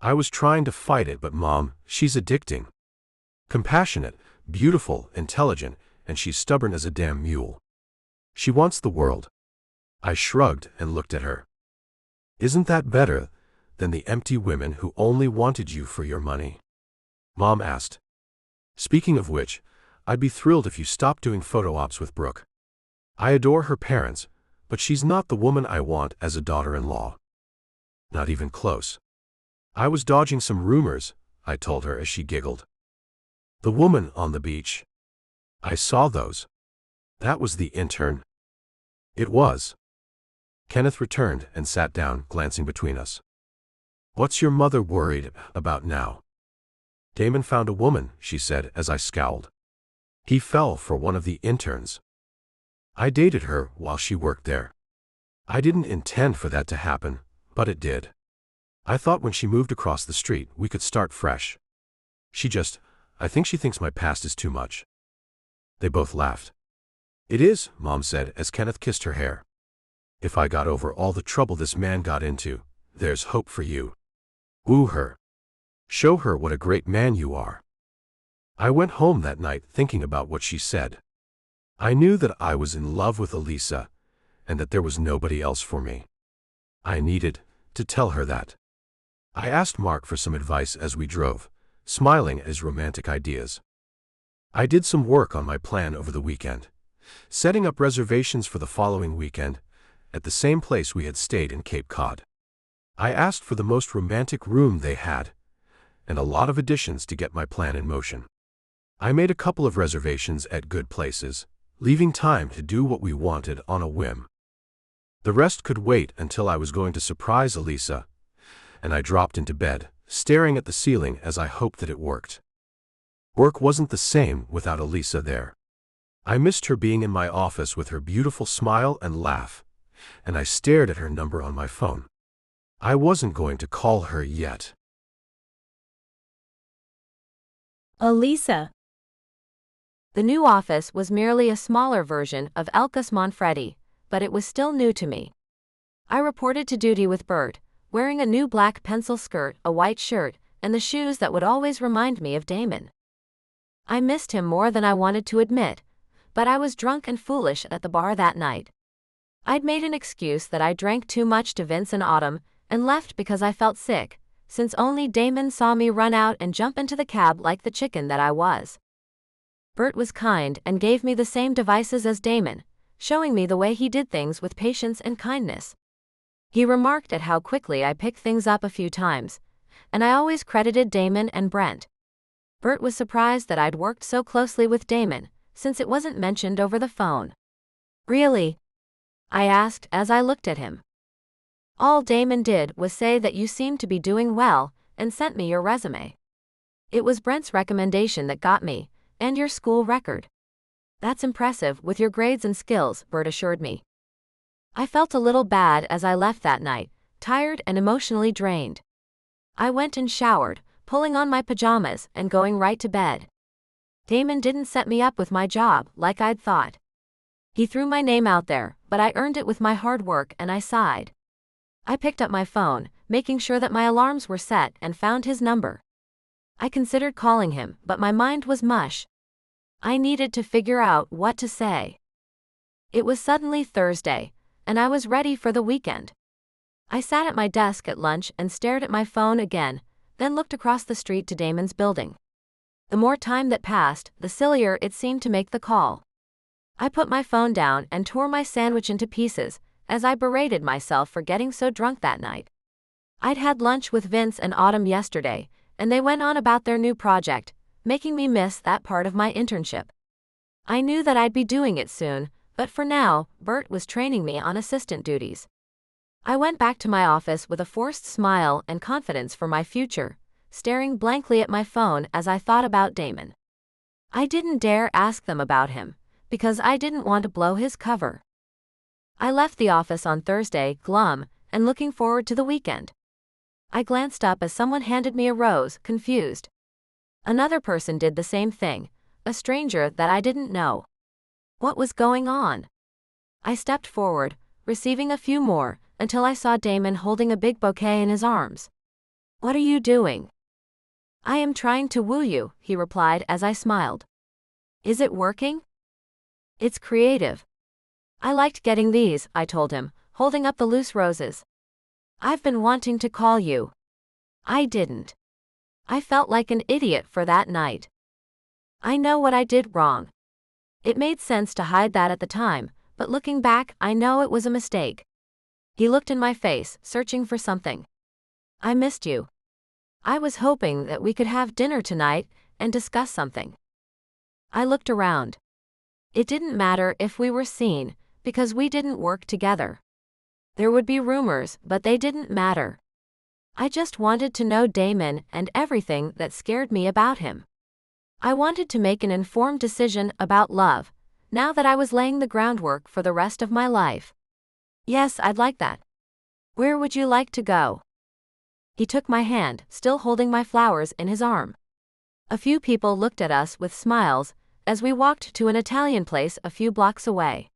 I was trying to fight it, but Mom, she's addicting. Compassionate, beautiful, intelligent, and she's stubborn as a damn mule. She wants the world." I shrugged and looked at her. "Isn't that better than the empty women who only wanted you for your money?" Mom asked. "Speaking of which, I'd be thrilled if you stopped doing photo ops with Brooke. I adore her parents, but she's not the woman I want as a daughter-in-law. Not even close." "I was dodging some rumors," I told her as she giggled. "The woman on the beach. I saw those. That was the intern." "It was." Kenneth returned and sat down, glancing between us. "What's your mother worried about now?" "Damon found a woman," she said as I scowled. "He fell for one of the interns. I dated her while she worked there. I didn't intend for that to happen, but it did. I thought when she moved across the street we could start fresh. I think she thinks my past is too much." They both laughed. "It is," Mom said as Kenneth kissed her hair. "If I got over all the trouble this man got into, there's hope for you. Woo her. Show her what a great man you are." I went home that night thinking about what she said. I knew that I was in love with Elisa, and that there was nobody else for me. I needed to tell her that. I asked Mark for some advice as we drove, smiling at his romantic ideas. I did some work on my plan over the weekend, setting up reservations for the following weekend at the same place we had stayed in Cape Cod. I asked for the most romantic room they had, and a lot of additions to get my plan in motion. I made a couple of reservations at good places, leaving time to do what we wanted on a whim. The rest could wait until I was going to surprise Elisa, and I dropped into bed, staring at the ceiling as I hoped that it worked. Work wasn't the same without Elisa there. I missed her being in my office with her beautiful smile and laugh, and I stared at her number on my phone. I wasn't going to call her yet. Elisa. The new office was merely a smaller version of Elkus Manfredi, but it was still new to me. I reported to duty with Bert, wearing a new black pencil skirt, a white shirt, and the shoes that would always remind me of Damon. I missed him more than I wanted to admit, but I was drunk and foolish at the bar that night. I'd made an excuse that I drank too much to Vince and Autumn and left because I felt sick, since only Damon saw me run out and jump into the cab like the chicken that I was. Bert was kind and gave me the same devices as Damon, showing me the way he did things with patience and kindness. He remarked at how quickly I picked things up a few times, and I always credited Damon and Brent. Bert was surprised that I'd worked so closely with Damon, since it wasn't mentioned over the phone. "Really?" I asked as I looked at him. "All Damon did was say that you seemed to be doing well and sent me your resume. It was Brent's recommendation that got me, and your school record." "That's impressive with your grades and skills," Bert assured me. I felt a little bad as I left that night, tired and emotionally drained. I went and showered, pulling on my pajamas and going right to bed. Damon didn't set me up with my job like I'd thought. He threw my name out there, but I earned it with my hard work, and I sighed. I picked up my phone, making sure that my alarms were set, and found his number. I considered calling him, but my mind was mush. I needed to figure out what to say. It was suddenly Thursday, and I was ready for the weekend. I sat at my desk at lunch and stared at my phone again, then looked across the street to Damon's building. The more time that passed, the sillier it seemed to make the call. I put my phone down and tore my sandwich into pieces, as I berated myself for getting so drunk that night. I'd had lunch with Vince and Autumn yesterday, and they went on about their new project, making me miss that part of my internship. I knew that I'd be doing it soon, but for now, Bert was training me on assistant duties. I went back to my office with a forced smile and confidence for my future, staring blankly at my phone as I thought about Damon. I didn't dare ask them about him, because I didn't want to blow his cover. I left the office on Thursday, glum, and looking forward to the weekend. I glanced up as someone handed me a rose, confused. Another person did the same thing, a stranger that I didn't know. What was going on? I stepped forward, receiving a few more, until I saw Damon holding a big bouquet in his arms. "What are you doing?" "I am trying to woo you," he replied as I smiled. "Is it working?" "It's creative." "I liked getting these," I told him, holding up the loose roses. "I've been wanting to call you." I didn't. I felt like an idiot for that night. I know what I did wrong. It made sense to hide that at the time, but looking back, I know it was a mistake. He looked in my face, searching for something. "I missed you. I was hoping that we could have dinner tonight and discuss something." I looked around. It didn't matter if we were seen, because we didn't work together. There would be rumors, but they didn't matter. I just wanted to know Damon and everything that scared me about him. I wanted to make an informed decision about love, now that I was laying the groundwork for the rest of my life. "Yes, I'd like that. Where would you like to go?" He took my hand, still holding my flowers in his arm. A few people looked at us with smiles as we walked to an Italian place a few blocks away.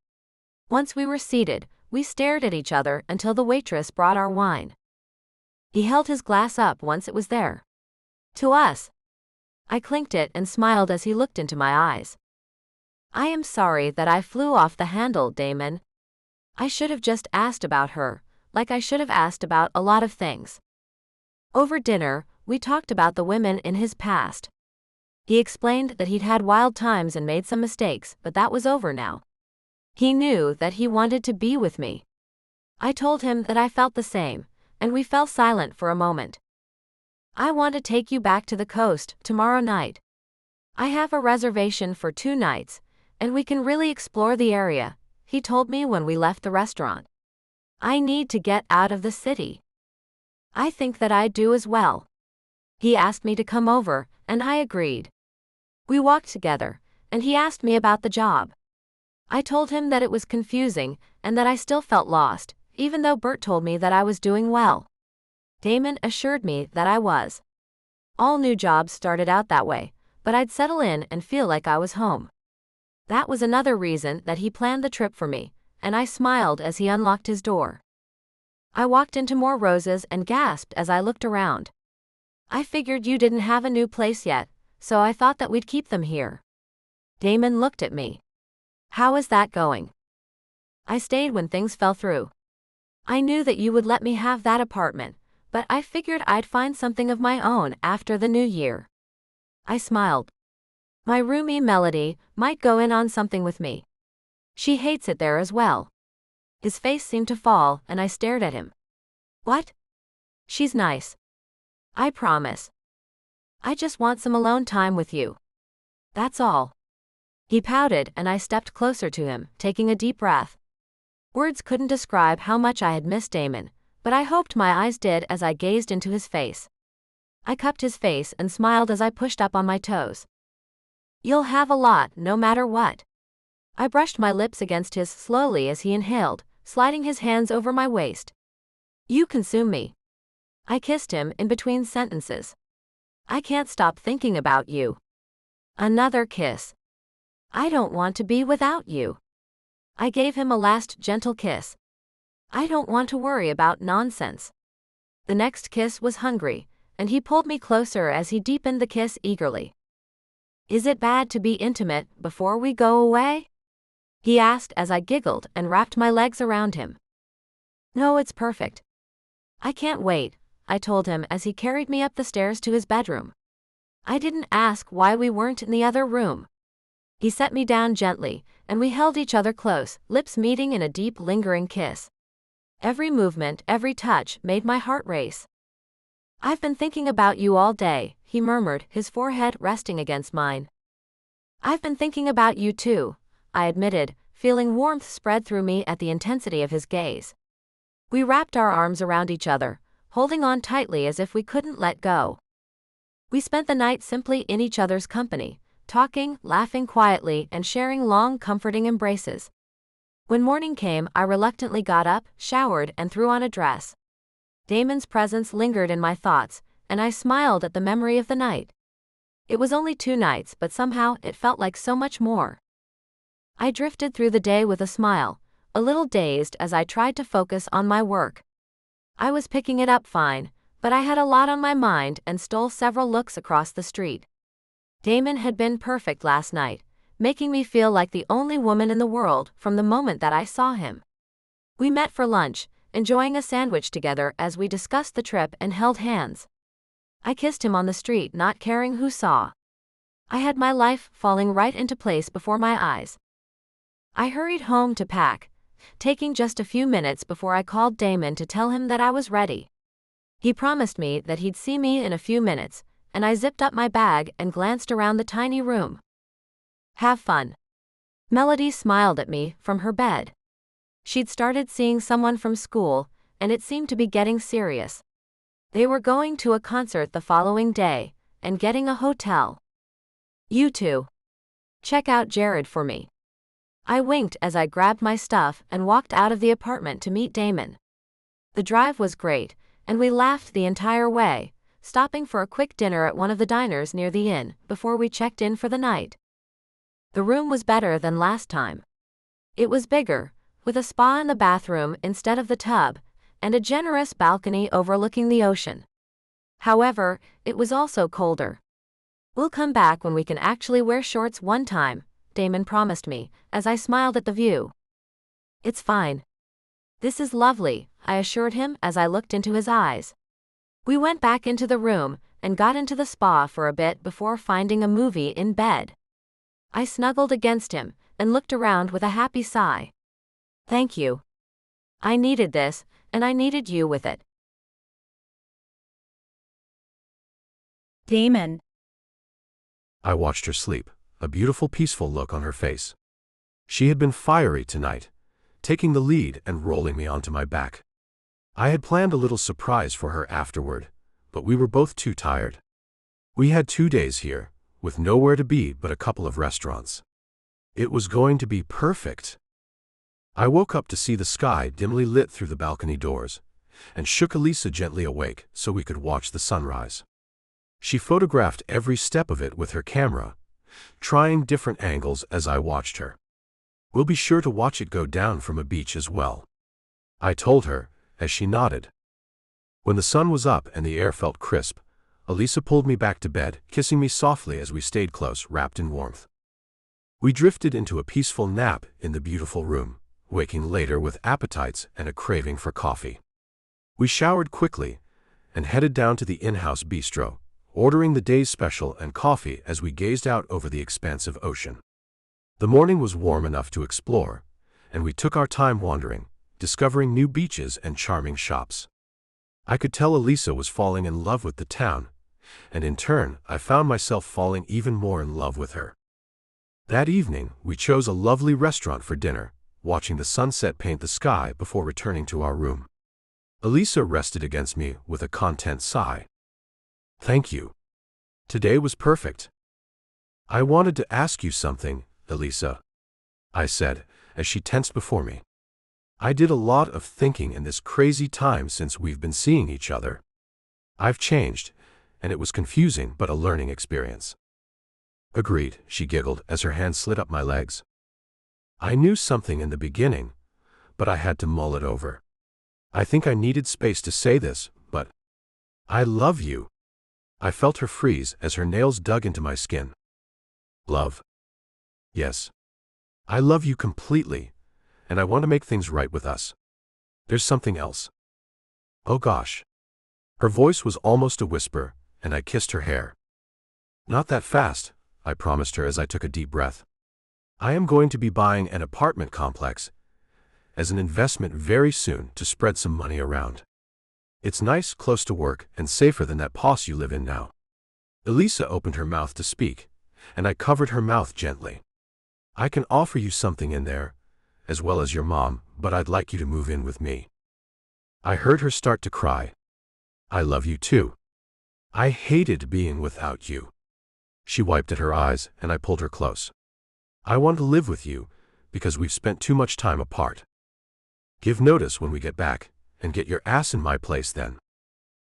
Once we were seated, we stared at each other until the waitress brought our wine. He held his glass up once it was there. "To us." I clinked it and smiled as he looked into my eyes. "I am sorry that I flew off the handle, Damon. I should have just asked about her, like I should have asked about a lot of things." Over dinner, we talked about the women in his past. He explained that he'd had wild times and made some mistakes, but that was over now. He knew that he wanted to be with me. I told him that I felt the same, and we fell silent for a moment. "I want to take you back to the coast tomorrow night. I have a reservation for 2 nights, and we can really explore the area," he told me when we left the restaurant. "I need to get out of the city." I think that I do as well. He asked me to come over, and I agreed. We walked together, and he asked me about the job. I told him that it was confusing and that I still felt lost, even though Bert told me that I was doing well. Damon assured me that I was. All new jobs started out that way, but I'd settle in and feel like I was home. That was another reason that he planned the trip for me, and I smiled as he unlocked his door. I walked into more roses and gasped as I looked around. I figured you didn't have a new place yet, so I thought that we'd keep them here. Damon looked at me. How is that going? I stayed when things fell through. I knew that you would let me have that apartment, but I figured I'd find something of my own after the new year. I smiled. My roomie Melody might go in on something with me. She hates it there as well. His face seemed to fall, and I stared at him. What? She's nice. I promise. I just want some alone time with you. That's all. He pouted, and I stepped closer to him, taking a deep breath. Words couldn't describe how much I had missed Damon, but I hoped my eyes did as I gazed into his face. I cupped his face and smiled as I pushed up on my toes. You'll have a lot, no matter what. I brushed my lips against his slowly as he inhaled, sliding his hands over my waist. You consume me. I kissed him in between sentences. I can't stop thinking about you. Another kiss. I don't want to be without you. I gave him a last gentle kiss. I don't want to worry about nonsense. The next kiss was hungry, and he pulled me closer as he deepened the kiss eagerly. Is it bad to be intimate before we go away? He asked as I giggled and wrapped my legs around him. No, it's perfect. I can't wait, I told him as he carried me up the stairs to his bedroom. I didn't ask why we weren't in the other room. He set me down gently, and we held each other close, lips meeting in a deep, lingering kiss. Every movement, every touch, made my heart race. I've been thinking about you all day, he murmured, his forehead resting against mine. I've been thinking about you too, I admitted, feeling warmth spread through me at the intensity of his gaze. We wrapped our arms around each other, holding on tightly as if we couldn't let go. We spent the night simply in each other's company, talking, laughing quietly, and sharing long, comforting embraces. When morning came, I reluctantly got up, showered, and threw on a dress. Damon's presence lingered in my thoughts, and I smiled at the memory of the night. It was only 2 nights, but somehow it felt like so much more. I drifted through the day with a smile, a little dazed as I tried to focus on my work. I was picking it up fine, but I had a lot on my mind and stole several looks across the street. Damon had been perfect last night, making me feel like the only woman in the world from the moment that I saw him. We met for lunch, enjoying a sandwich together as we discussed the trip and held hands. I kissed him on the street, not caring who saw. I had my life falling right into place before my eyes. I hurried home to pack, taking just a few minutes before I called Damon to tell him that I was ready. He promised me that he'd see me in a few minutes, and I zipped up my bag and glanced around the tiny room. Have fun. Melody smiled at me from her bed. She'd started seeing someone from school, and it seemed to be getting serious. They were going to a concert the following day, and getting a hotel. You too. Check out Jared for me. I winked as I grabbed my stuff and walked out of the apartment to meet Damon. The drive was great, and we laughed the entire way, stopping for a quick dinner at one of the diners near the inn before we checked in for the night. The room was better than last time. It was bigger, with a spa in the bathroom instead of the tub, and a generous balcony overlooking the ocean. However, it was also colder. We'll come back when we can actually wear shorts one time, Damon promised me, as I smiled at the view. It's fine. This is lovely, I assured him as I looked into his eyes. We went back into the room and got into the spa for a bit before finding a movie in bed. I snuggled against him and looked around with a happy sigh. Thank you. I needed this, and I needed you with it. Damon. I watched her sleep, a beautiful, peaceful look on her face. She had been fiery tonight, taking the lead and rolling me onto my back. I had planned a little surprise for her afterward, but we were both too tired. We had 2 days here, with nowhere to be but a couple of restaurants. It was going to be perfect. I woke up to see the sky dimly lit through the balcony doors, and shook Elisa gently awake so we could watch the sunrise. She photographed every step of it with her camera, trying different angles as I watched her. "We'll be sure to watch it go down from a beach as well," I told her, as she nodded. When the sun was up and the air felt crisp, Elisa pulled me back to bed, kissing me softly as we stayed close, wrapped in warmth. We drifted into a peaceful nap in the beautiful room, waking later with appetites and a craving for coffee. We showered quickly and headed down to the in-house bistro, ordering the day's special and coffee as we gazed out over the expansive ocean. The morning was warm enough to explore, and we took our time wandering, discovering new beaches and charming shops. I could tell Elisa was falling in love with the town, and in turn, I found myself falling even more in love with her. That evening, we chose a lovely restaurant for dinner, watching the sunset paint the sky before returning to our room. Elisa rested against me with a content sigh. "Thank you. Today was perfect." "I wanted to ask you something, Elisa," I said, as she tensed before me. "I did a lot of thinking in this crazy time since we've been seeing each other. I've changed, and it was confusing but a learning experience." "Agreed," she giggled as her hand slid up my legs. "I knew something in the beginning, but I had to mull it over. I think I needed space to say this, but I love you." I felt her freeze as her nails dug into my skin. "Love? Yes. I love you completely, and I want to make things right with us. There's something else." "Oh gosh." Her voice was almost a whisper, and I kissed her hair. "Not that fast," I promised her as I took a deep breath. "I am going to be buying an apartment complex as an investment very soon to spread some money around. It's nice, close to work, and safer than that place you live in now." Elisa opened her mouth to speak, and I covered her mouth gently. "I can offer you something in there, as well as your mom, but I'd like you to move in with me." I heard her start to cry. "I love you too. I hated being without you." She wiped at her eyes, and I pulled her close. "I want to live with you, because we've spent too much time apart. Give notice when we get back, and get your ass in my place then."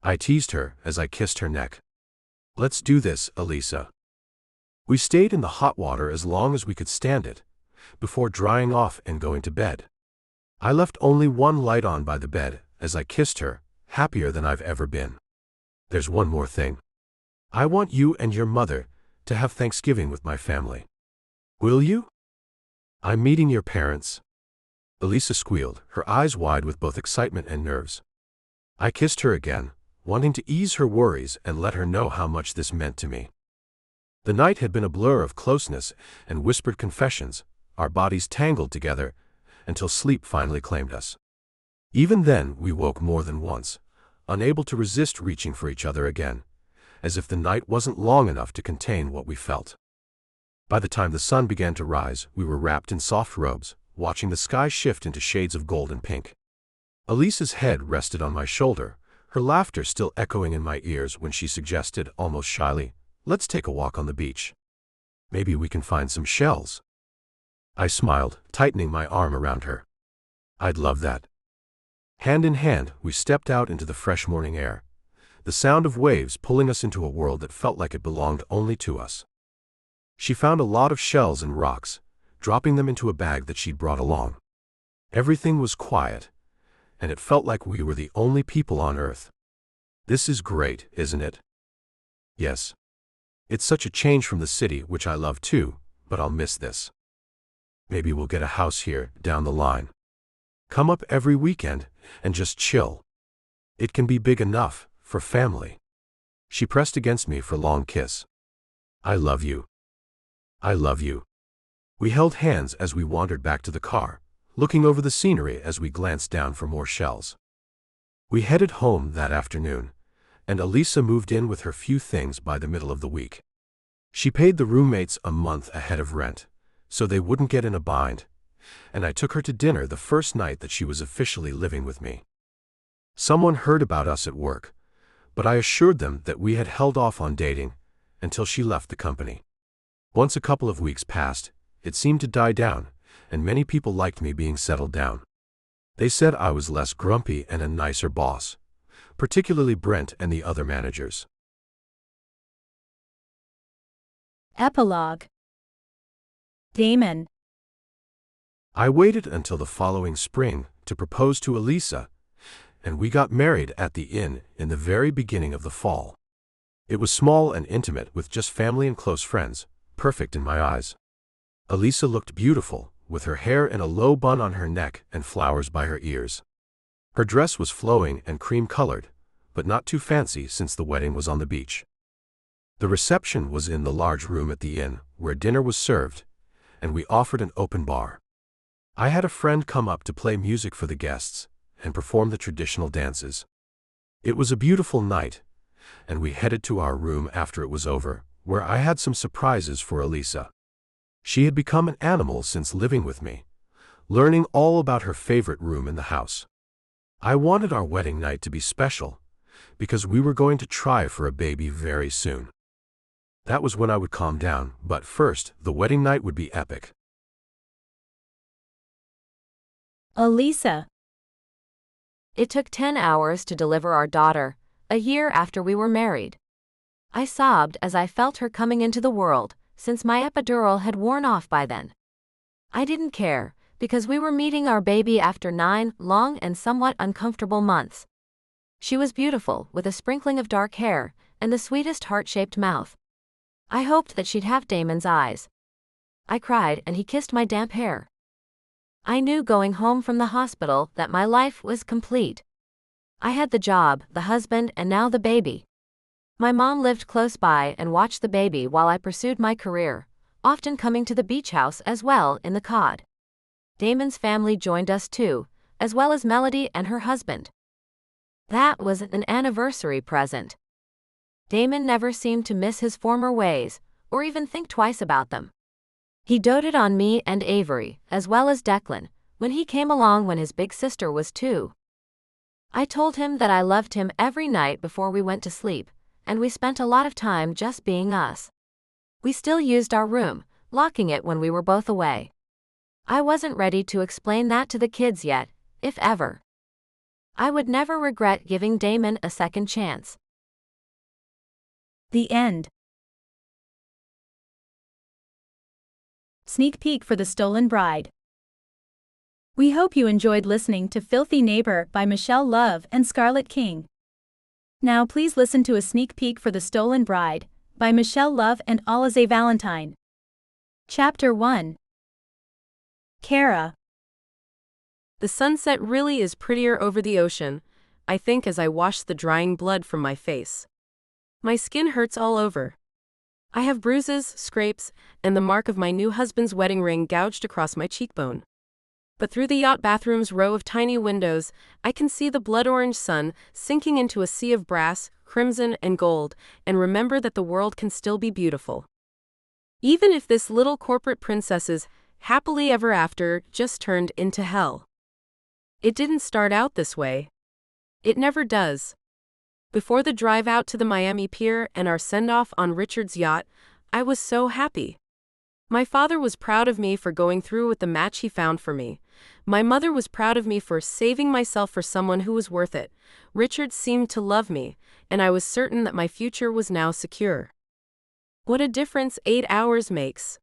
I teased her as I kissed her neck. "Let's do this, Elisa." We stayed in the hot water as long as we could stand it, before drying off and going to bed. I left only one light on by the bed as I kissed her, happier than I've ever been. "There's one more thing. I want you and your mother to have Thanksgiving with my family. Will you?" "I'm meeting your parents," Elisa squealed, her eyes wide with both excitement and nerves. I kissed her again, wanting to ease her worries and let her know how much this meant to me. The night had been a blur of closeness and whispered confessions, our bodies tangled together, until sleep finally claimed us. Even then, we woke more than once, unable to resist reaching for each other again, as if the night wasn't long enough to contain what we felt. By the time the sun began to rise, we were wrapped in soft robes, watching the sky shift into shades of gold and pink. Elisa's head rested on my shoulder, her laughter still echoing in my ears when she suggested, almost shyly, "Let's take a walk on the beach. Maybe we can find some shells." I smiled, tightening my arm around her. "I'd love that." Hand in hand, we stepped out into the fresh morning air, the sound of waves pulling us into a world that felt like it belonged only to us. She found a lot of shells and rocks, dropping them into a bag that she'd brought along. Everything was quiet, and it felt like we were the only people on Earth. "This is great, isn't it?" "Yes. It's such a change from the city, which I love too, but I'll miss this. Maybe we'll get a house here, down the line. Come up every weekend, and just chill. It can be big enough, for family." She pressed against me for a long kiss. "I love you. I love you." We held hands as we wandered back to the car, looking over the scenery as we glanced down for more shells. We headed home that afternoon, and Elisa moved in with her few things by the middle of the week. She paid the roommates a month ahead of rent, so they wouldn't get in a bind, and I took her to dinner the first night that she was officially living with me. Someone heard about us at work, but I assured them that we had held off on dating until she left the company. Once a couple of weeks passed, it seemed to die down, and many people liked me being settled down. They said I was less grumpy and a nicer boss, particularly Brent and the other managers. Epilogue. Damon. I waited until the following spring to propose to Elisa, and we got married at the inn in the very beginning of the fall. It was small and intimate with just family and close friends, perfect in my eyes. Elisa looked beautiful, with her hair in a low bun on her neck and flowers by her ears. Her dress was flowing and cream-colored, but not too fancy since the wedding was on the beach. The reception was in the large room at the inn, where dinner was served, and we offered an open bar. I had a friend come up to play music for the guests and perform the traditional dances. It was a beautiful night, and we headed to our room after it was over, where I had some surprises for Elisa. She had become an animal since living with me, learning all about her favorite room in the house. I wanted our wedding night to be special, because we were going to try for a baby very soon. That was when I would calm down, but first, the wedding night would be epic. Elisa. It took 10 hours to deliver our daughter, a year after we were married. I sobbed as I felt her coming into the world, since my epidural had worn off by then. I didn't care, because we were meeting our baby after 9 long and somewhat uncomfortable months. She was beautiful, with a sprinkling of dark hair, and the sweetest heart-shaped mouth. I hoped that she'd have Damon's eyes. I cried and he kissed my damp hair. I knew going home from the hospital that my life was complete. I had the job, the husband, and now the baby. My mom lived close by and watched the baby while I pursued my career, often coming to the beach house as well in the cod. Damon's family joined us too, as well as Melody and her husband. That was an anniversary present. Damon never seemed to miss his former ways, or even think twice about them. He doted on me and Avery, as well as Declan, when he came along when his big sister was 2. I told him that I loved him every night before we went to sleep, and we spent a lot of time just being us. We still used our room, locking it when we were both away. I wasn't ready to explain that to the kids yet, if ever. I would never regret giving Damon a second chance. The end. Sneak peek for The Stolen Bride. We hope you enjoyed listening to Filthy Neighbor by Michelle Love and Scarlett King. Now please listen to a sneak peek for The Stolen Bride by Michelle Love and Alize Valentine. Chapter 1. Kara. The sunset really is prettier over the ocean, I think, as I wash the drying blood from my face. My skin hurts all over. I have bruises, scrapes, and the mark of my new husband's wedding ring gouged across my cheekbone. But through the yacht bathroom's row of tiny windows, I can see the blood-orange sun sinking into a sea of brass, crimson, and gold, and remember that the world can still be beautiful. Even if this little corporate princess's happily ever after just turned into hell. It didn't start out this way. It never does. Before the drive out to the Miami pier and our send-off on Richard's yacht, I was so happy. My father was proud of me for going through with the match he found for me. My mother was proud of me for saving myself for someone who was worth it. Richard seemed to love me, and I was certain that my future was now secure. What a difference 8 hours makes.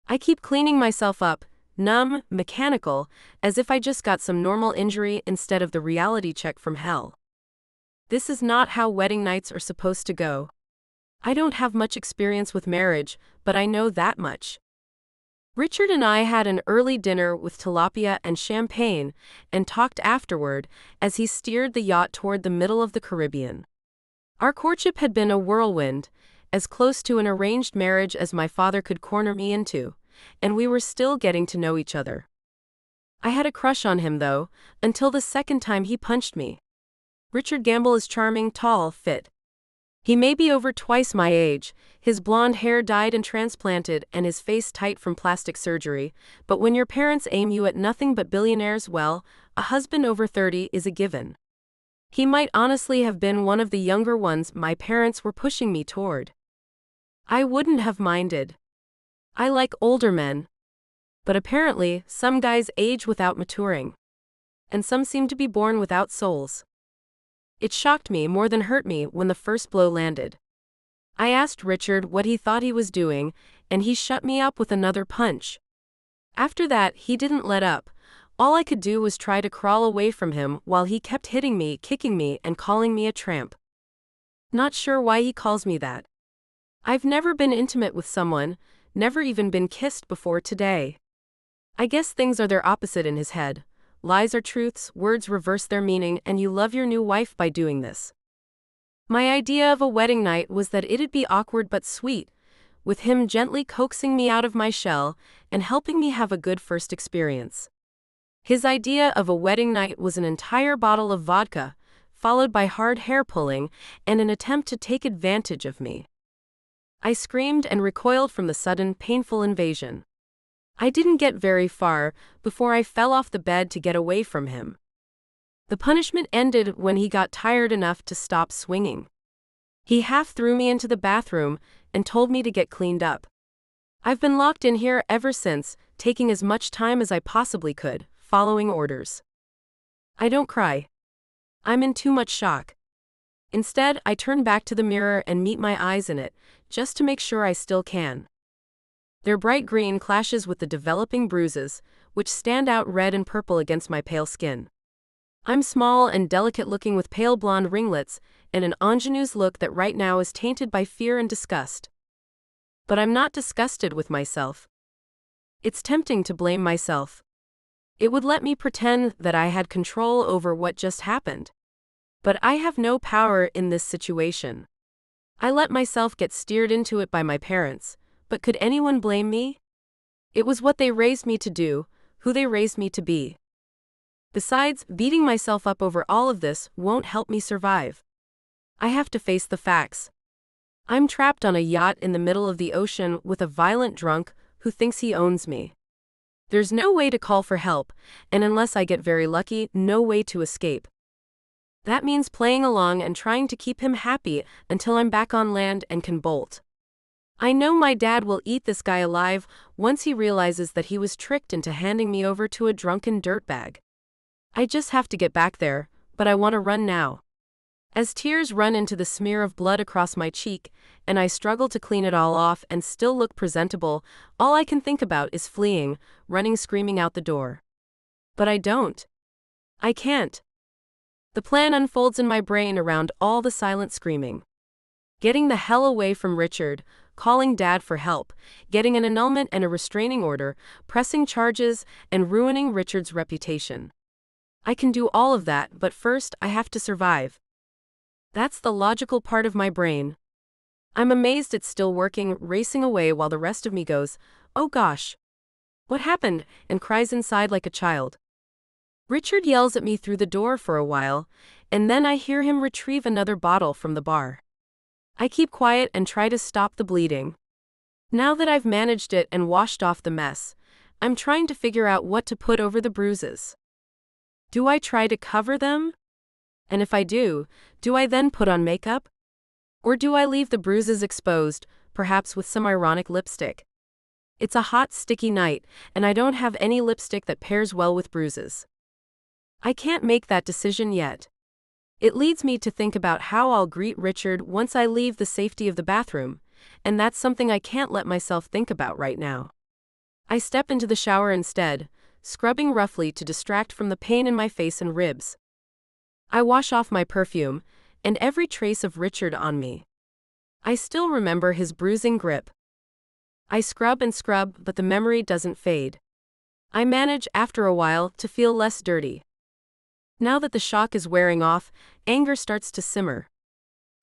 I keep cleaning myself up, numb, mechanical, as if I just got some normal injury instead of the reality check from hell. This is not how wedding nights are supposed to go. I don't have much experience with marriage, but I know that much. Richard and I had an early dinner with tilapia and champagne and talked afterward as he steered the yacht toward the middle of the Caribbean. Our courtship had been a whirlwind, as close to an arranged marriage as my father could corner me into, and we were still getting to know each other. I had a crush on him, though, until the second time he punched me. Richard Gamble is charming, tall, fit. He may be over twice my age, his blonde hair dyed and transplanted and his face tight from plastic surgery, but when your parents aim you at nothing but billionaires, well, a husband over 30 is a given. He might honestly have been one of the younger ones my parents were pushing me toward. I wouldn't have minded. I like older men. But apparently, some guys age without maturing. and some seem to be born without souls. It shocked me more than hurt me when the first blow landed. I asked Richard what he thought he was doing, and he shut me up with another punch. After that, he didn't let up. All I could do was try to crawl away from him while he kept hitting me, kicking me, and calling me a tramp. Not sure why he calls me that. I've never been intimate with someone, never even been kissed before today. I guess things are their opposite in his head. Lies are truths, words reverse their meaning, and you love your new wife by doing this. My idea of a wedding night was that it'd be awkward but sweet, with him gently coaxing me out of my shell and helping me have a good first experience. His idea of a wedding night was an entire bottle of vodka, followed by hard hair pulling and an attempt to take advantage of me. I screamed and recoiled from the sudden, painful invasion. I didn't get very far before I fell off the bed to get away from him. The punishment ended when he got tired enough to stop swinging. He half threw me into the bathroom and told me to get cleaned up. I've been locked in here ever since, taking as much time as I possibly could, following orders. I don't cry. I'm in too much shock. Instead, I turn back to the mirror and meet my eyes in it, just to make sure I still can. Their bright green clashes with the developing bruises, which stand out red and purple against my pale skin. I'm small and delicate-looking with pale blonde ringlets and an ingenuous look that right now is tainted by fear and disgust. But I'm not disgusted with myself. It's tempting to blame myself. It would let me pretend that I had control over what just happened. But I have no power in this situation. I let myself get steered into it by my parents, but could anyone blame me? It was what they raised me to do, who they raised me to be. Besides, beating myself up over all of this won't help me survive. I have to face the facts. I'm trapped on a yacht in the middle of the ocean with a violent drunk who thinks he owns me. There's no way to call for help, and unless I get very lucky, no way to escape. That means playing along and trying to keep him happy until I'm back on land and can bolt. I know my dad will eat this guy alive once he realizes that he was tricked into handing me over to a drunken dirtbag. I just have to get back there, but I want to run now. As tears run into the smear of blood across my cheek, and I struggle to clean it all off and still look presentable, all I can think about is fleeing, running screaming out the door. But I don't. I can't. The plan unfolds in my brain around all the silent screaming. Getting the hell away from Richard, calling Dad for help, getting an annulment and a restraining order, pressing charges, and ruining Richard's reputation. I can do all of that, but first I have to survive. That's the logical part of my brain. I'm amazed it's still working, racing away while the rest of me goes, "Oh gosh. What happened?" and cries inside like a child. Richard yells at me through the door for a while, and then I hear him retrieve another bottle from the bar. I keep quiet and try to stop the bleeding. Now that I've managed it and washed off the mess, I'm trying to figure out what to put over the bruises. Do I try to cover them? And if I do I then put on makeup? Or do I leave the bruises exposed, perhaps with some ironic lipstick? It's a hot, sticky night, and I don't have any lipstick that pairs well with bruises. I can't make that decision yet. It leads me to think about how I'll greet Richard once I leave the safety of the bathroom, and that's something I can't let myself think about right now. I step into the shower instead, scrubbing roughly to distract from the pain in my face and ribs. I wash off my perfume, and every trace of Richard on me. I still remember his bruising grip. I scrub and scrub, but the memory doesn't fade. I manage, after a while, to feel less dirty. Now that the shock is wearing off, anger starts to simmer.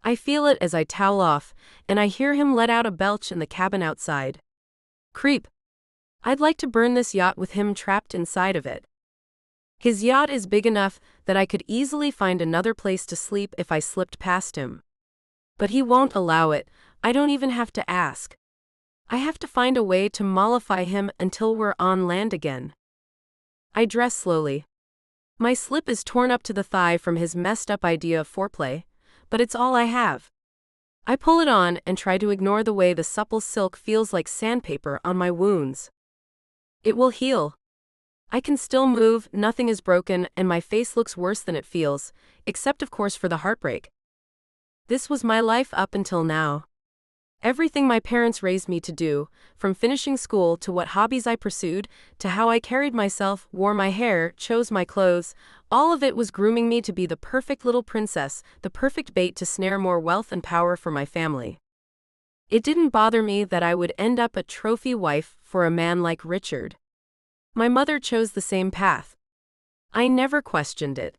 I feel it as I towel off, and I hear him let out a belch in the cabin outside. Creep. I'd like to burn this yacht with him trapped inside of it. His yacht is big enough that I could easily find another place to sleep if I slipped past him. But he won't allow it. I don't even have to ask. I have to find a way to mollify him until we're on land again. I dress slowly. My slip is torn up to the thigh from his messed up idea of foreplay, but it's all I have. I pull it on and try to ignore the way the supple silk feels like sandpaper on my wounds. It will heal. I can still move, nothing is broken, and my face looks worse than it feels, except of course for the heartbreak. This was my life up until now. Everything my parents raised me to do, from finishing school to what hobbies I pursued, to how I carried myself, wore my hair, chose my clothes, all of it was grooming me to be the perfect little princess, the perfect bait to snare more wealth and power for my family. It didn't bother me that I would end up a trophy wife for a man like Richard. My mother chose the same path. I never questioned it.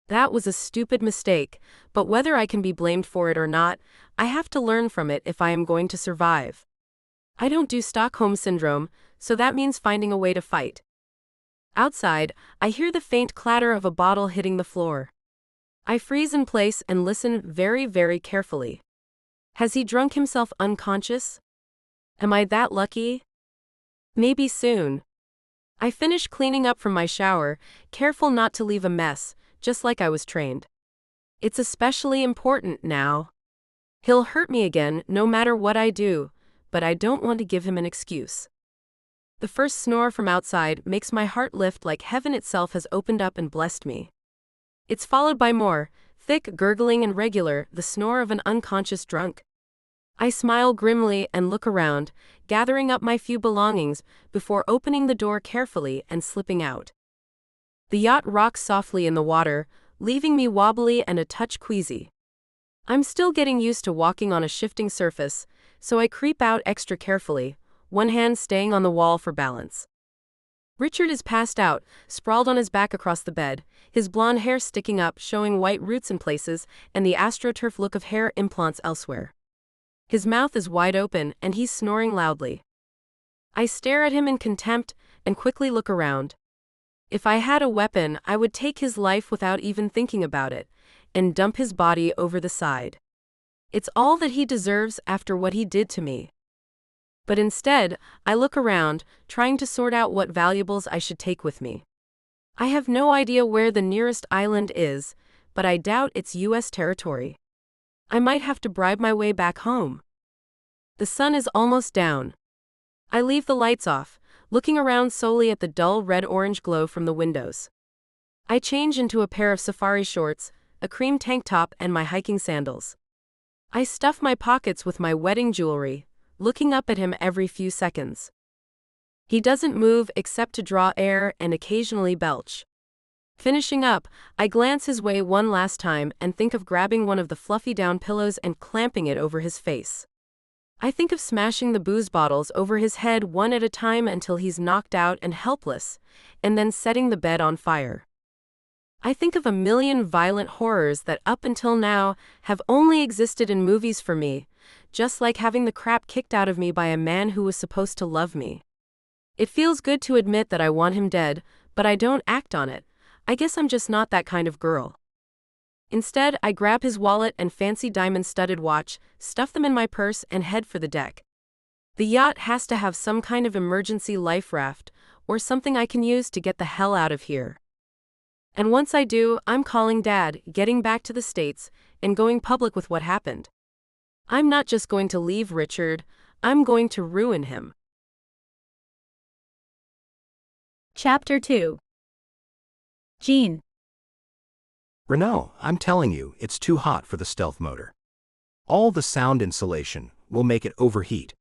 That was a stupid mistake, but whether I can be blamed for it or not, I have to learn from it if I am going to survive. I don't do Stockholm Syndrome, so that means finding a way to fight. Outside, I hear the faint clatter of a bottle hitting the floor. I freeze in place and listen very, very carefully. Has he drunk himself unconscious? Am I that lucky? Maybe soon. I finish cleaning up from my shower, careful not to leave a mess, just like I was trained. It's especially important now. He'll hurt me again no matter what I do, but I don't want to give him an excuse. The first snore from outside makes my heart lift like heaven itself has opened up and blessed me. It's followed by more, thick, gurgling and regular, the snore of an unconscious drunk. I smile grimly and look around, gathering up my few belongings before opening the door carefully and slipping out. The yacht rocks softly in the water, leaving me wobbly and a touch queasy. I'm still getting used to walking on a shifting surface, so I creep out extra carefully, one hand staying on the wall for balance. Richard is passed out, sprawled on his back across the bed, his blonde hair sticking up, showing white roots in places, and the astroturf look of hair implants elsewhere. His mouth is wide open, and he's snoring loudly. I stare at him in contempt and quickly look around. If I had a weapon, I would take his life without even thinking about it, and dump his body over the side. It's all that he deserves after what he did to me. But instead, I look around, trying to sort out what valuables I should take with me. I have no idea where the nearest island is, but I doubt it's U.S. territory. I might have to bribe my way back home. The sun is almost down. I leave the lights off, looking around solely at the dull red-orange glow from the windows. I change into a pair of safari shorts, a cream tank top, and my hiking sandals. I stuff my pockets with my wedding jewelry, looking up at him every few seconds. He doesn't move except to draw air and occasionally belch. Finishing up, I glance his way one last time and think of grabbing one of the fluffy down pillows and clamping it over his face. I think of smashing the booze bottles over his head one at a time until he's knocked out and helpless, and then setting the bed on fire. I think of a million violent horrors that up until now have only existed in movies for me, just like having the crap kicked out of me by a man who was supposed to love me. It feels good to admit that I want him dead, but I don't act on it. I guess I'm just not that kind of girl. Instead, I grab his wallet and fancy diamond-studded watch, stuff them in my purse, and head for the deck. The yacht has to have some kind of emergency life raft, or something I can use to get the hell out of here. And once I do, I'm calling Dad, getting back to the States, and going public with what happened. I'm not just going to leave Richard, I'm going to ruin him. Chapter 2. Jean. Renault, I'm telling you, it's too hot for the stealth motor. All the sound insulation will make it overheat.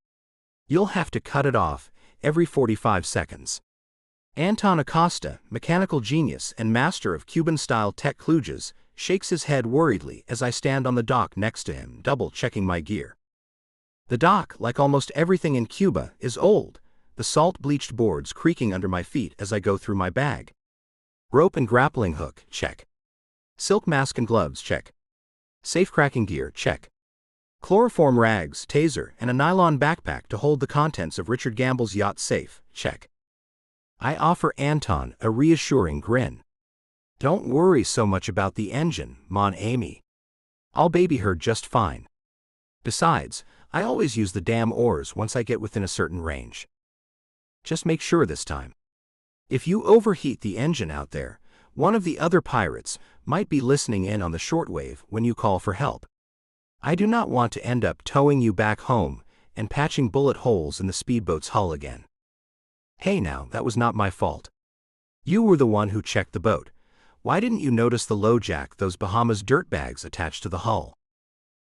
You'll have to cut it off every 45 seconds. Anton Acosta, mechanical genius and master of Cuban-style tech kludges, shakes his head worriedly as I stand on the dock next to him, double-checking my gear. The dock, like almost everything in Cuba, is old, the salt-bleached boards creaking under my feet as I go through my bag. Rope and grappling hook, check. Silk mask and gloves, check. Safe-cracking gear, check. Chloroform rags, taser, and a nylon backpack to hold the contents of Richard Gamble's yacht safe, check. I offer Anton a reassuring grin. Don't worry so much about the engine, mon ami. I'll baby her just fine. Besides, I always use the damn oars once I get within a certain range. Just make sure this time. If you overheat the engine out there, one of the other pirates might be listening in on the shortwave when you call for help. I do not want to end up towing you back home and patching bullet holes in the speedboat's hull again. Hey now, that was not my fault. You were the one who checked the boat. Why didn't you notice the LoJack, those Bahamas dirt bags attached to the hull?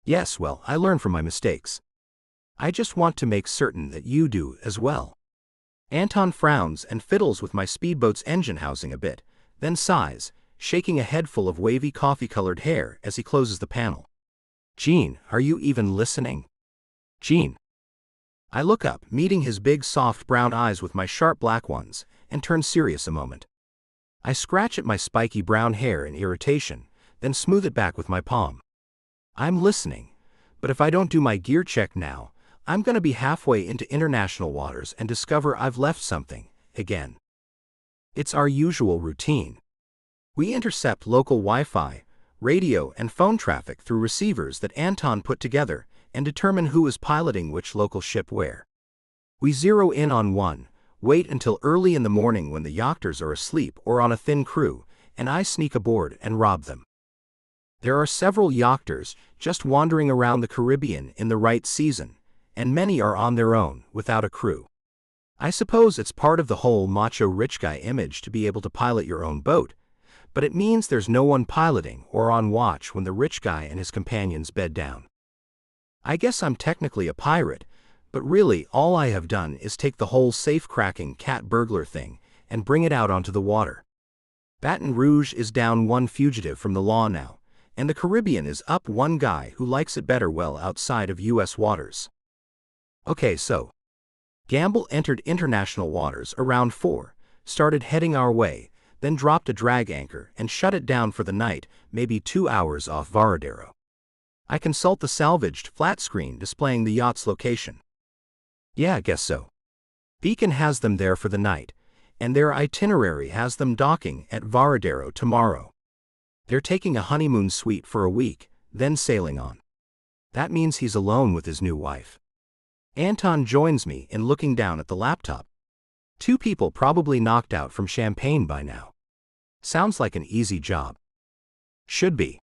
Yes, well, I learn from my mistakes. I just want to make certain that you do as well. Anton frowns and fiddles with my speedboat's engine housing a bit, then sighs, shaking a head full of wavy coffee-colored hair as he closes the panel. Gene, are you even listening? Gene. I look up, meeting his big soft brown eyes with my sharp black ones, and turn serious a moment. I scratch at my spiky brown hair in irritation, then smooth it back with my palm. I'm listening, but if I don't do my gear check now, I'm gonna be halfway into international waters and discover I've left something, again. It's our usual routine. We intercept local Wi-Fi, radio, and phone traffic through receivers that Anton put together and determine who is piloting which local ship where. We zero in on one, wait until early in the morning when the yachters are asleep or on a thin crew, and I sneak aboard and rob them. There are several yachters just wandering around the Caribbean in the right season, and many are on their own, without a crew. I suppose it's part of the whole macho rich guy image to be able to pilot your own boat, but it means there's no one piloting or on watch when the rich guy and his companions bed down. I guess I'm technically a pirate, but really all I have done is take the whole safe-cracking cat burglar thing and bring it out onto the water. Baton Rouge is down one fugitive from the law now, and the Caribbean is up one guy who likes it better well outside of U.S. waters. Okay, so Gamble entered international waters around 4, started heading our way, then dropped a drag anchor and shut it down for the night, maybe 2 hours off Varadero. I consult the salvaged flat screen displaying the yacht's location. Yeah, I guess so. Beacon has them there for the night, and their itinerary has them docking at Varadero tomorrow. They're taking a honeymoon suite for a week, then sailing on. That means he's alone with his new wife. Anton joins me in looking down at the laptop. 2 people probably knocked out from champagne by now. Sounds like an easy job. Should be.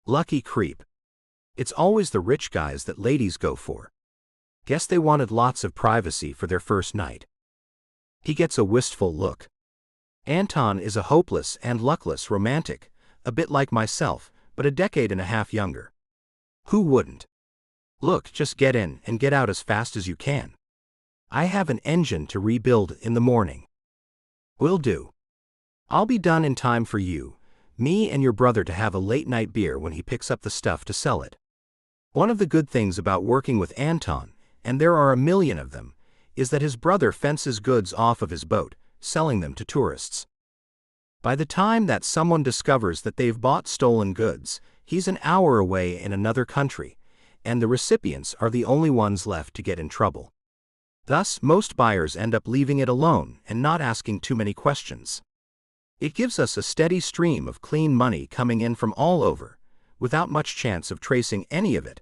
Lucky creep. It's always the rich guys that ladies go for. Guess they wanted lots of privacy for their first night. He gets a wistful look. Anton is a hopeless and luckless romantic, a bit like myself, but a decade and a half younger. Who wouldn't? Look, just get in and get out as fast as you can. I have an engine to rebuild in the morning. Will do. I'll be done in time for you, me and your brother to have a late-night beer when he picks up the stuff to sell it. One of the good things about working with Anton, and there are a million of them, is that his brother fences goods off of his boat, selling them to tourists. By the time that someone discovers that they've bought stolen goods, he's an hour away in another country, and the recipients are the only ones left to get in trouble. Thus, most buyers end up leaving it alone and not asking too many questions. It gives us a steady stream of clean money coming in from all over, without much chance of tracing any of it.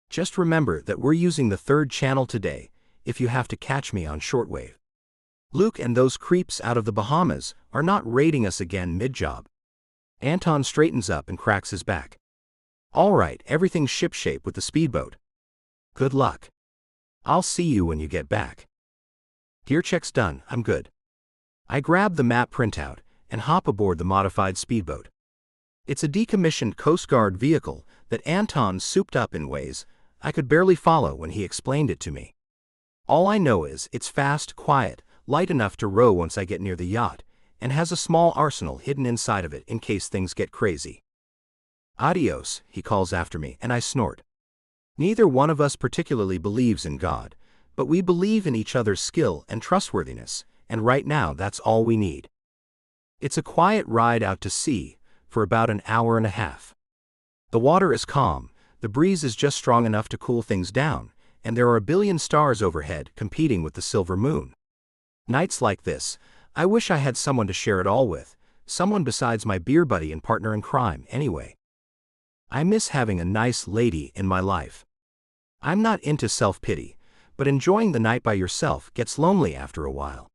Just remember that we're using the 3rd channel today, if you have to catch me on shortwave. Luke and those creeps out of the Bahamas are not raiding us again mid-job. Anton straightens up and cracks his back. All right, everything's shipshape with the speedboat. Good luck. I'll see you when you get back. Gear check's done, I'm good. I grab the map printout and hop aboard the modified speedboat. It's a decommissioned Coast Guard vehicle that Anton souped up in ways I could barely follow when he explained it to me. All I know is it's fast, quiet, light enough to row once I get near the yacht, and has a small arsenal hidden inside of it in case things get crazy. Adios, he calls after me, and I snort. Neither one of us particularly believes in God, but we believe in each other's skill and trustworthiness, and right now that's all we need. It's a quiet ride out to sea, for about an hour and a half. The water is calm, the breeze is just strong enough to cool things down, and there are a billion stars overhead competing with the silver moon. Nights like this, I wish I had someone to share it all with, someone besides my beer buddy and partner in crime anyway. I miss having a nice lady in my life. I'm not into self-pity, but enjoying the night by yourself gets lonely after a while.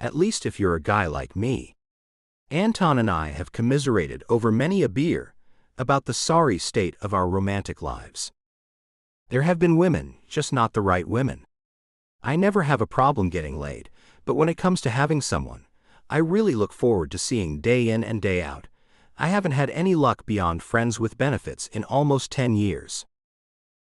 At least if you're a guy like me. Anton and I have commiserated over many a beer about the sorry state of our romantic lives. There have been women, just not the right women. I never have a problem getting laid, but when it comes to having someone, I really look forward to seeing day in and day out. I haven't had any luck beyond friends with benefits in almost 10 years.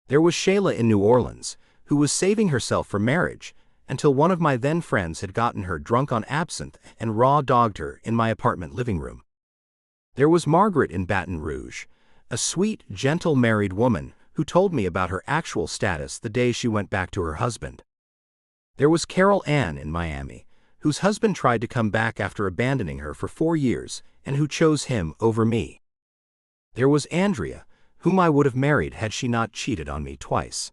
There was Shayla in New Orleans, who was saving herself for marriage, until one of my then friends had gotten her drunk on absinthe and raw dogged her in my apartment living room. There was Margaret in Baton Rouge, a sweet, gentle married woman who told me about her actual status the day she went back to her husband. There was Carol Ann in Miami, whose husband tried to come back after abandoning her for 4 years and who chose him over me. There was Andrea, whom I would have married had she not cheated on me twice.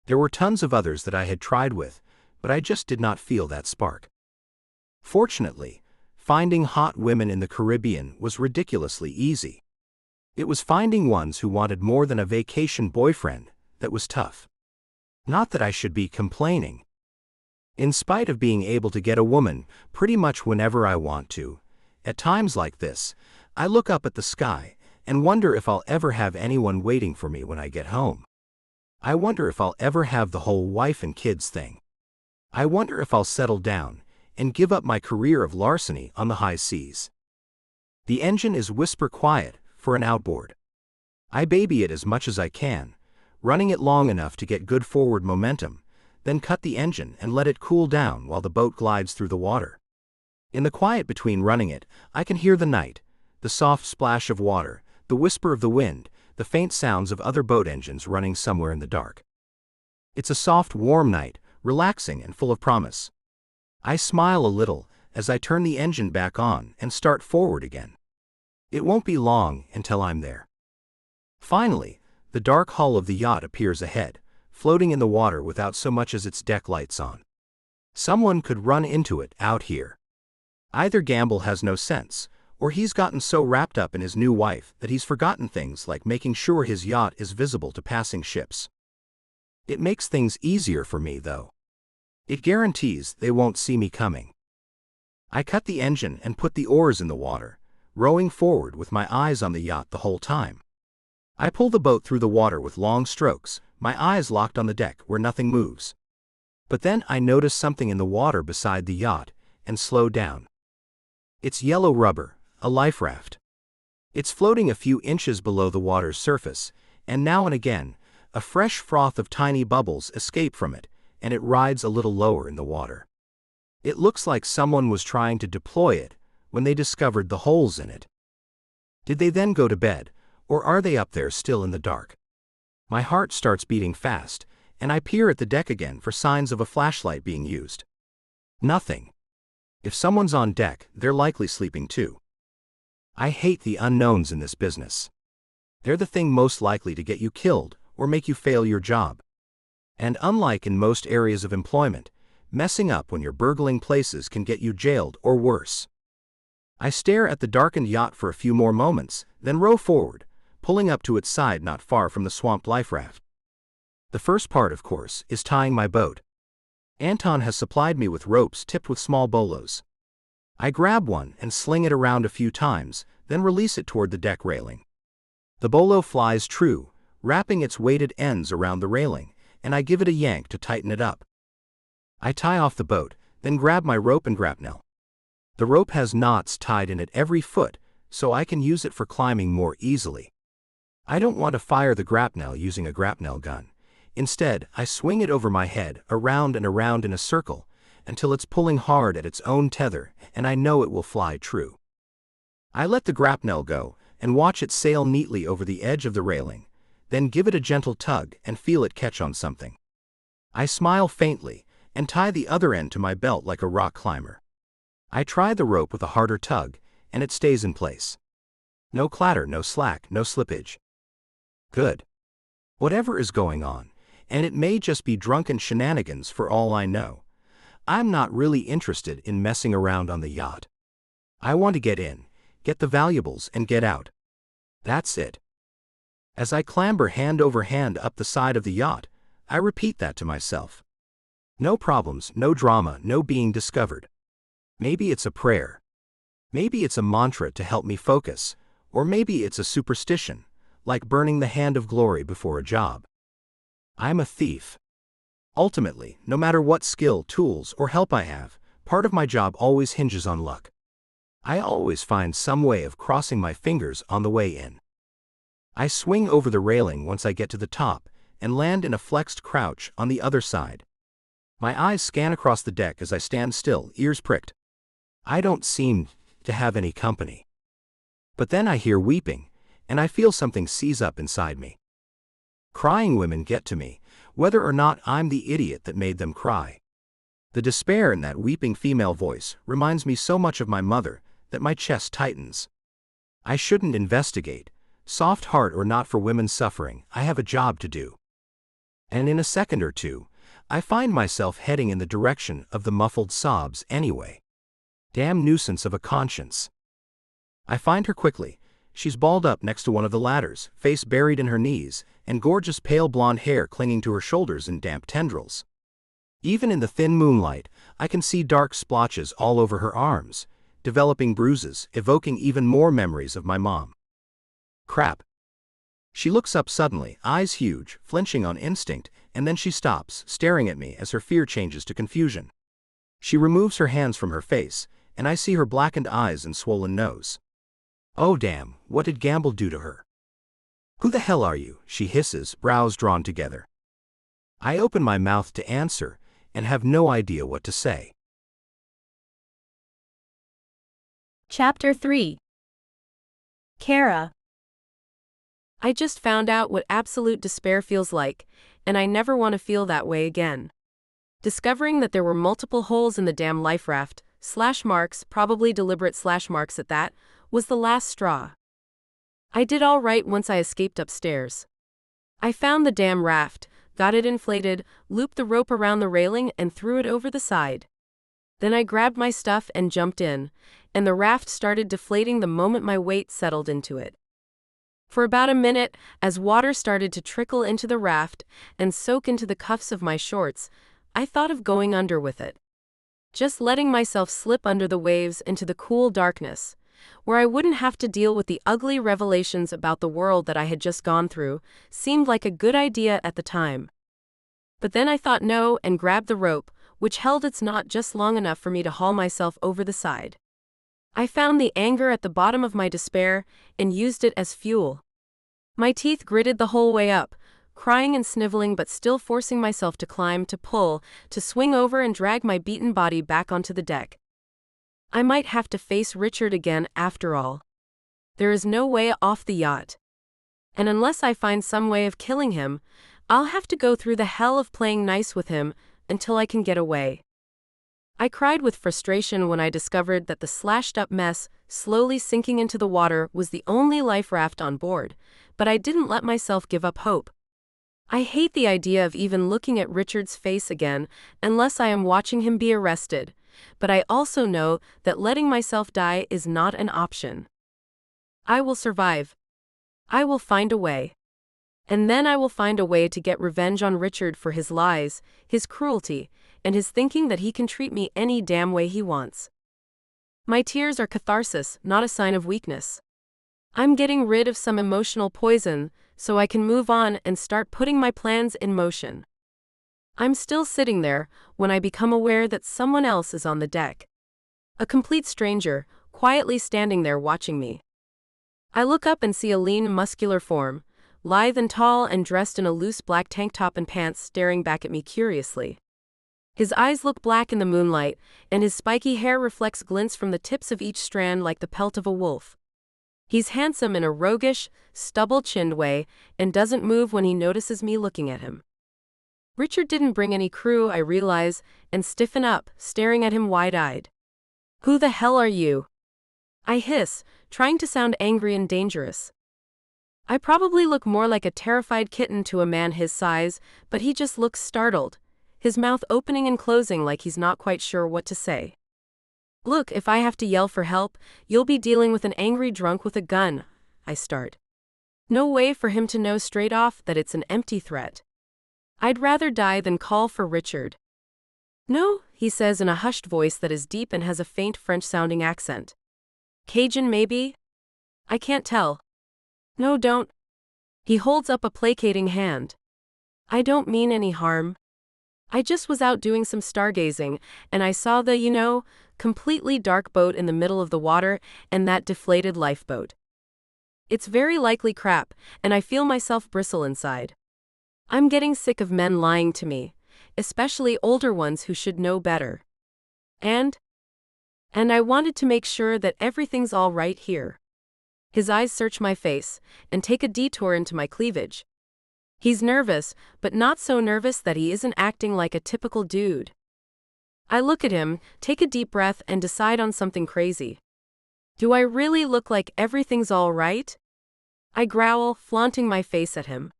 There were tons of others that I had tried with, but I just did not feel that spark. Fortunately, finding hot women in the Caribbean was ridiculously easy. It was finding ones who wanted more than a vacation boyfriend that was tough. Not that I should be complaining. In spite of being able to get a woman pretty much whenever I want to, at times like this, I look up at the sky and wonder if I'll ever have anyone waiting for me when I get home. I wonder if I'll ever have the whole wife and kids thing. I wonder if I'll settle down and give up my career of larceny on the high seas. The engine is whisper quiet for an outboard. I baby it as much as I can, running it long enough to get good forward momentum, then cut the engine and let it cool down while the boat glides through the water. In the quiet between running it, I can hear the night, the soft splash of water, the whisper of the wind, the faint sounds of other boat engines running somewhere in the dark. It's a soft, warm night, relaxing and full of promise. I smile a little as I turn the engine back on and start forward again. It won't be long until I'm there. Finally, the dark hull of the yacht appears ahead, floating in the water without so much as its deck lights on. Someone could run into it out here. Either Gamble has no sense, or he's gotten so wrapped up in his new wife that he's forgotten things like making sure his yacht is visible to passing ships. It makes things easier for me, though. It guarantees they won't see me coming. I cut the engine and put the oars in the water, rowing forward with my eyes on the yacht the whole time. I pull the boat through the water with long strokes, my eyes locked on the deck where nothing moves. But then I notice something in the water beside the yacht, and slow down. It's yellow rubber, a life raft. It's floating a few inches below the water's surface, and now and again, a fresh froth of tiny bubbles escape from it, and it rides a little lower in the water. It looks like someone was trying to deploy it when they discovered the holes in it. Did they then go to bed, or are they up there still in the dark? My heart starts beating fast, and I peer at the deck again for signs of a flashlight being used. Nothing. If someone's on deck, they're likely sleeping too. I hate the unknowns in this business. They're the thing most likely to get you killed or make you fail your job. And unlike in most areas of employment, messing up when you're burgling places can get you jailed or worse. I stare at the darkened yacht for a few more moments, then row forward, pulling up to its side not far from the swamped life raft. The first part, of course, is tying my boat. Anton has supplied me with ropes tipped with small bolos. I grab one and sling it around a few times, then release it toward the deck railing. The bolo flies true, wrapping its weighted ends around the railing, and I give it a yank to tighten it up. I tie off the boat, then grab my rope and grapnel. The rope has knots tied in it every foot, so I can use it for climbing more easily. I don't want to fire the grapnel using a grapnel gun. Instead, I swing it over my head, around and around in a circle, until it's pulling hard at its own tether, and I know it will fly true. I let the grapnel go, and watch it sail neatly over the edge of the railing, then give it a gentle tug and feel it catch on something. I smile faintly, and tie the other end to my belt like a rock climber. I try the rope with a harder tug, and it stays in place. No clatter, no slack, no slippage. Good. Whatever is going on, and it may just be drunken shenanigans for all I know, I'm not really interested in messing around on the yacht. I want to get in, get the valuables, and get out. That's it. As I clamber hand over hand up the side of the yacht, I repeat that to myself. No problems, no drama, no being discovered. Maybe it's a prayer. Maybe it's a mantra to help me focus, or maybe it's a superstition, like burning the hand of glory before a job. I'm a thief. Ultimately, no matter what skill, tools, or help I have, part of my job always hinges on luck. I always find some way of crossing my fingers on the way in. I swing over the railing once I get to the top and land in a flexed crouch on the other side. My eyes scan across the deck as I stand still, ears pricked. I don't seem to have any company. But then I hear weeping, and I feel something seize up inside me. Crying women get to me, whether or not I'm the idiot that made them cry. The despair in that weeping female voice reminds me so much of my mother that my chest tightens. I shouldn't investigate. Soft heart or not for women suffering, I have a job to do. And in a second or two, I find myself heading in the direction of the muffled sobs anyway. Damn nuisance of a conscience. I find her quickly. She's balled up next to one of the ladders, face buried in her knees, and gorgeous pale blonde hair clinging to her shoulders in damp tendrils. Even in the thin moonlight, I can see dark splotches all over her arms, developing bruises, evoking even more memories of my mom. Crap. She looks up suddenly, eyes huge, flinching on instinct, and then she stops, staring at me as her fear changes to confusion. She removes her hands from her face, and I see her blackened eyes and swollen nose. Oh damn, what did Gamble do to her? Who the hell are you? She hisses, brows drawn together. I open my mouth to answer, and have no idea what to say. Chapter 3. Kara. I just found out what absolute despair feels like, and I never want to feel that way again. Discovering that there were multiple holes in the damn life raft, slash marks, probably deliberate slash marks at that, was the last straw. I did all right once I escaped upstairs. I found the damn raft, got it inflated, looped the rope around the railing and threw it over the side. Then I grabbed my stuff and jumped in, and the raft started deflating the moment my weight settled into it. For about a minute, as water started to trickle into the raft and soak into the cuffs of my shorts, I thought of going under with it. Just letting myself slip under the waves into the cool darkness, where I wouldn't have to deal with the ugly revelations about the world that I had just gone through, seemed like a good idea at the time. But then I thought no and grabbed the rope, which held its knot just long enough for me to haul myself over the side. I found the anger at the bottom of my despair and used it as fuel. My teeth gritted the whole way up, crying and sniveling but still forcing myself to climb, to pull, to swing over and drag my beaten body back onto the deck. I might have to face Richard again after all. There is no way off the yacht. And unless I find some way of killing him, I'll have to go through the hell of playing nice with him until I can get away. I cried with frustration when I discovered that the slashed-up mess, slowly sinking into the water, was the only life raft on board, but I didn't let myself give up hope. I hate the idea of even looking at Richard's face again unless I am watching him be arrested, but I also know that letting myself die is not an option. I will survive. I will find a way. And then I will find a way to get revenge on Richard for his lies, his cruelty, and his thinking that he can treat me any damn way he wants. My tears are catharsis, not a sign of weakness. I'm getting rid of some emotional poison so I can move on and start putting my plans in motion. I'm still sitting there when I become aware that someone else is on the deck. A complete stranger, quietly standing there watching me. I look up and see a lean, muscular form, lithe and tall and dressed in a loose black tank top and pants, staring back at me curiously. His eyes look black in the moonlight, and his spiky hair reflects glints from the tips of each strand like the pelt of a wolf. He's handsome in a roguish, stubble-chinned way, and doesn't move when he notices me looking at him. Richard didn't bring any crew, I realize, and stiffen up, staring at him wide-eyed. "Who the hell are you?" I hiss, trying to sound angry and dangerous. I probably look more like a terrified kitten to a man his size, but he just looks startled, his mouth opening and closing like he's not quite sure what to say. "Look, if I have to yell for help, you'll be dealing with an angry drunk with a gun," I start. No way for him to know straight off that it's an empty threat. I'd rather die than call for Richard. "No," he says in a hushed voice that is deep and has a faint French-sounding accent. "Cajun, maybe? I can't tell." "No, don't." He holds up a placating hand. "I don't mean any harm. I just was out doing some stargazing, and I saw the, completely dark boat in the middle of the water, and that deflated lifeboat. It's very likely crap, and I feel myself bristle inside. I'm getting sick of men lying to me, especially older ones who should know better. And I wanted to make sure that everything's all right here. His eyes search my face and take a detour into my cleavage. He's nervous, but not so nervous that he isn't acting like a typical dude. I look at him, take a deep breath, and decide on something crazy. Do I really look like everything's all right? I growl, flaunting my face at him.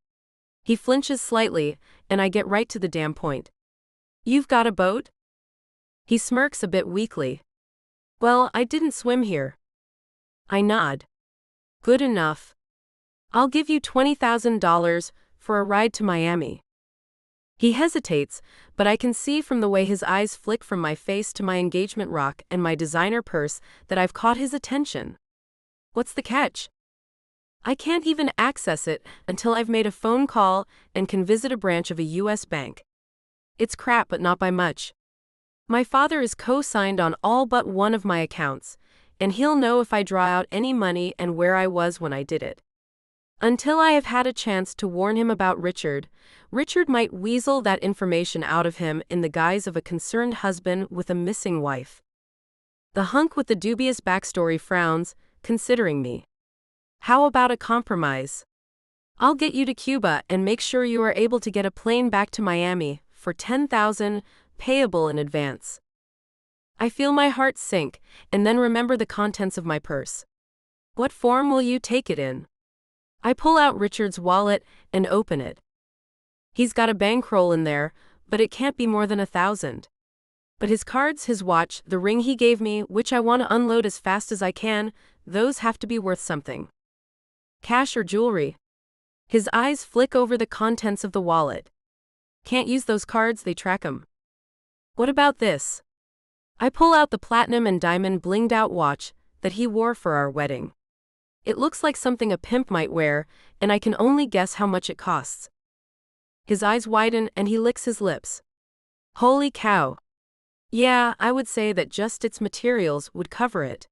He flinches slightly, and I get right to the damn point. You've got a boat? He smirks a bit weakly. Well, I didn't swim here. I nod. Good enough. I'll give you $20,000 for a ride to Miami. He hesitates, but I can see from the way his eyes flick from my face to my engagement rock and my designer purse that I've caught his attention. What's the catch? I can't even access it until I've made a phone call and can visit a branch of a U.S. bank. It's crap, but not by much. My father is co-signed on all but one of my accounts, and he'll know if I draw out any money and where I was when I did it. Until I have had a chance to warn him about Richard might weasel that information out of him in the guise of a concerned husband with a missing wife. The hunk with the dubious backstory frowns, considering me. How about a compromise? I'll get you to Cuba and make sure you are able to get a plane back to Miami for $10,000, payable in advance. I feel my heart sink and then remember the contents of my purse. What form will you take it in? I pull out Richard's wallet and open it. He's got a bankroll in there, but it can't be more than $1,000. But his cards, his watch, the ring he gave me, which I want to unload as fast as I can, those have to be worth something. Cash or jewelry? His eyes flick over the contents of the wallet. Can't use those cards, they track 'em. What about this? I pull out the platinum and diamond blinged out watch that he wore for our wedding. It looks like something a pimp might wear, and I can only guess how much it costs. His eyes widen and he licks his lips. Holy cow. Yeah, I would say that just its materials would cover it.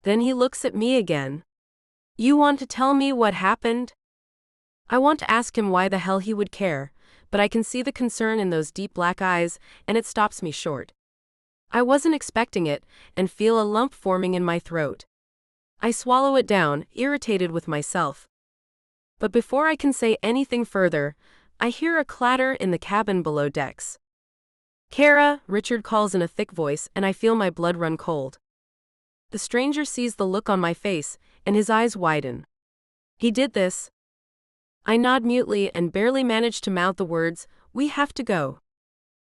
Then he looks at me again. You want to tell me what happened? I want to ask him why the hell he would care, but I can see the concern in those deep black eyes, and it stops me short. I wasn't expecting it, and feel a lump forming in my throat. I swallow it down, irritated with myself. But before I can say anything further, I hear a clatter in the cabin below decks. Kara, Richard calls in a thick voice, and I feel my blood run cold. The stranger sees the look on my face, and his eyes widen. He did this. I nod mutely and barely manage to mouth the words, "We have to go."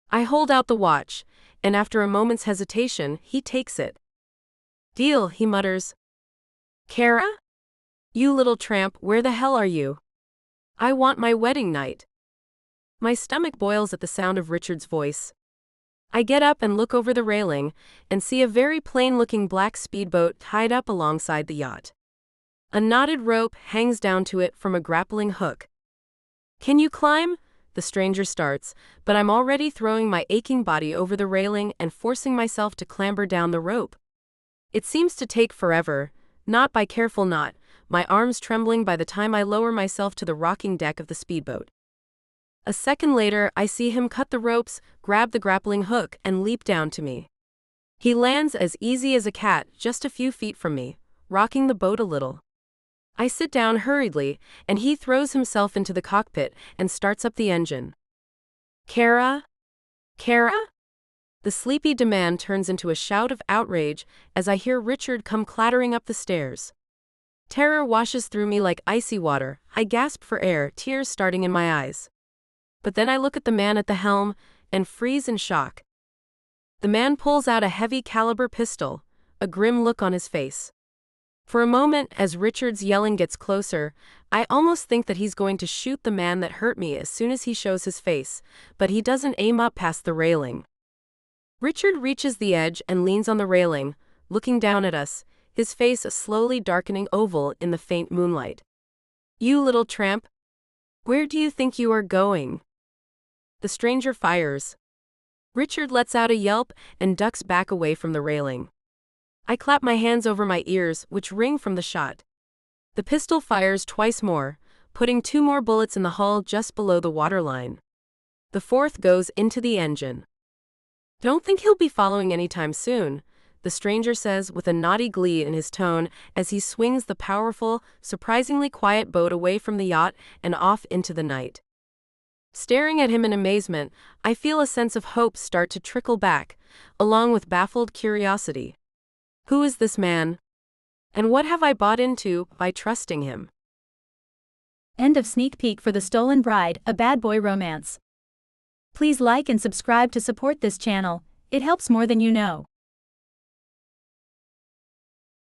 I hold out the watch, and after a moment's hesitation, he takes it. Deal, he mutters. Kara? You little tramp, where the hell are you? I want my wedding night. My stomach boils at the sound of Richard's voice. I get up and look over the railing, and see a very plain-looking black speedboat tied up alongside the yacht. A knotted rope hangs down to it from a grappling hook. Can you climb? The stranger starts, but I'm already throwing my aching body over the railing and forcing myself to clamber down the rope. It seems to take forever, not by careful knot, my arms trembling by the time I lower myself to the rocking deck of the speedboat. A second later, I see him cut the ropes, grab the grappling hook, and leap down to me. He lands as easy as a cat just a few feet from me, rocking the boat a little. I sit down hurriedly, and he throws himself into the cockpit and starts up the engine. Kara? Kara? The sleepy demand turns into a shout of outrage as I hear Richard come clattering up the stairs. Terror washes through me like icy water. I gasp for air, tears starting in my eyes. But then I look at the man at the helm and freeze in shock. The man pulls out a heavy caliber pistol, a grim look on his face. For a moment, as Richard's yelling gets closer, I almost think that he's going to shoot the man that hurt me as soon as he shows his face, but he doesn't aim up past the railing. Richard reaches the edge and leans on the railing, looking down at us, his face a slowly darkening oval in the faint moonlight. You little tramp. Where do you think you are going? The stranger fires. Richard lets out a yelp and ducks back away from the railing. I clap my hands over my ears, which ring from the shot. The pistol fires twice more, putting 2 more bullets in the hull just below the waterline. The 4th goes into the engine. "Don't think he'll be following anytime soon," the stranger says with a naughty glee in his tone as he swings the powerful, surprisingly quiet boat away from the yacht and off into the night. Staring at him in amazement, I feel a sense of hope start to trickle back, along with baffled curiosity. Who is this man? And what have I bought into by trusting him? End of sneak peek for The Stolen Bride, a bad boy romance. Please like and subscribe to support this channel, it helps more than you know.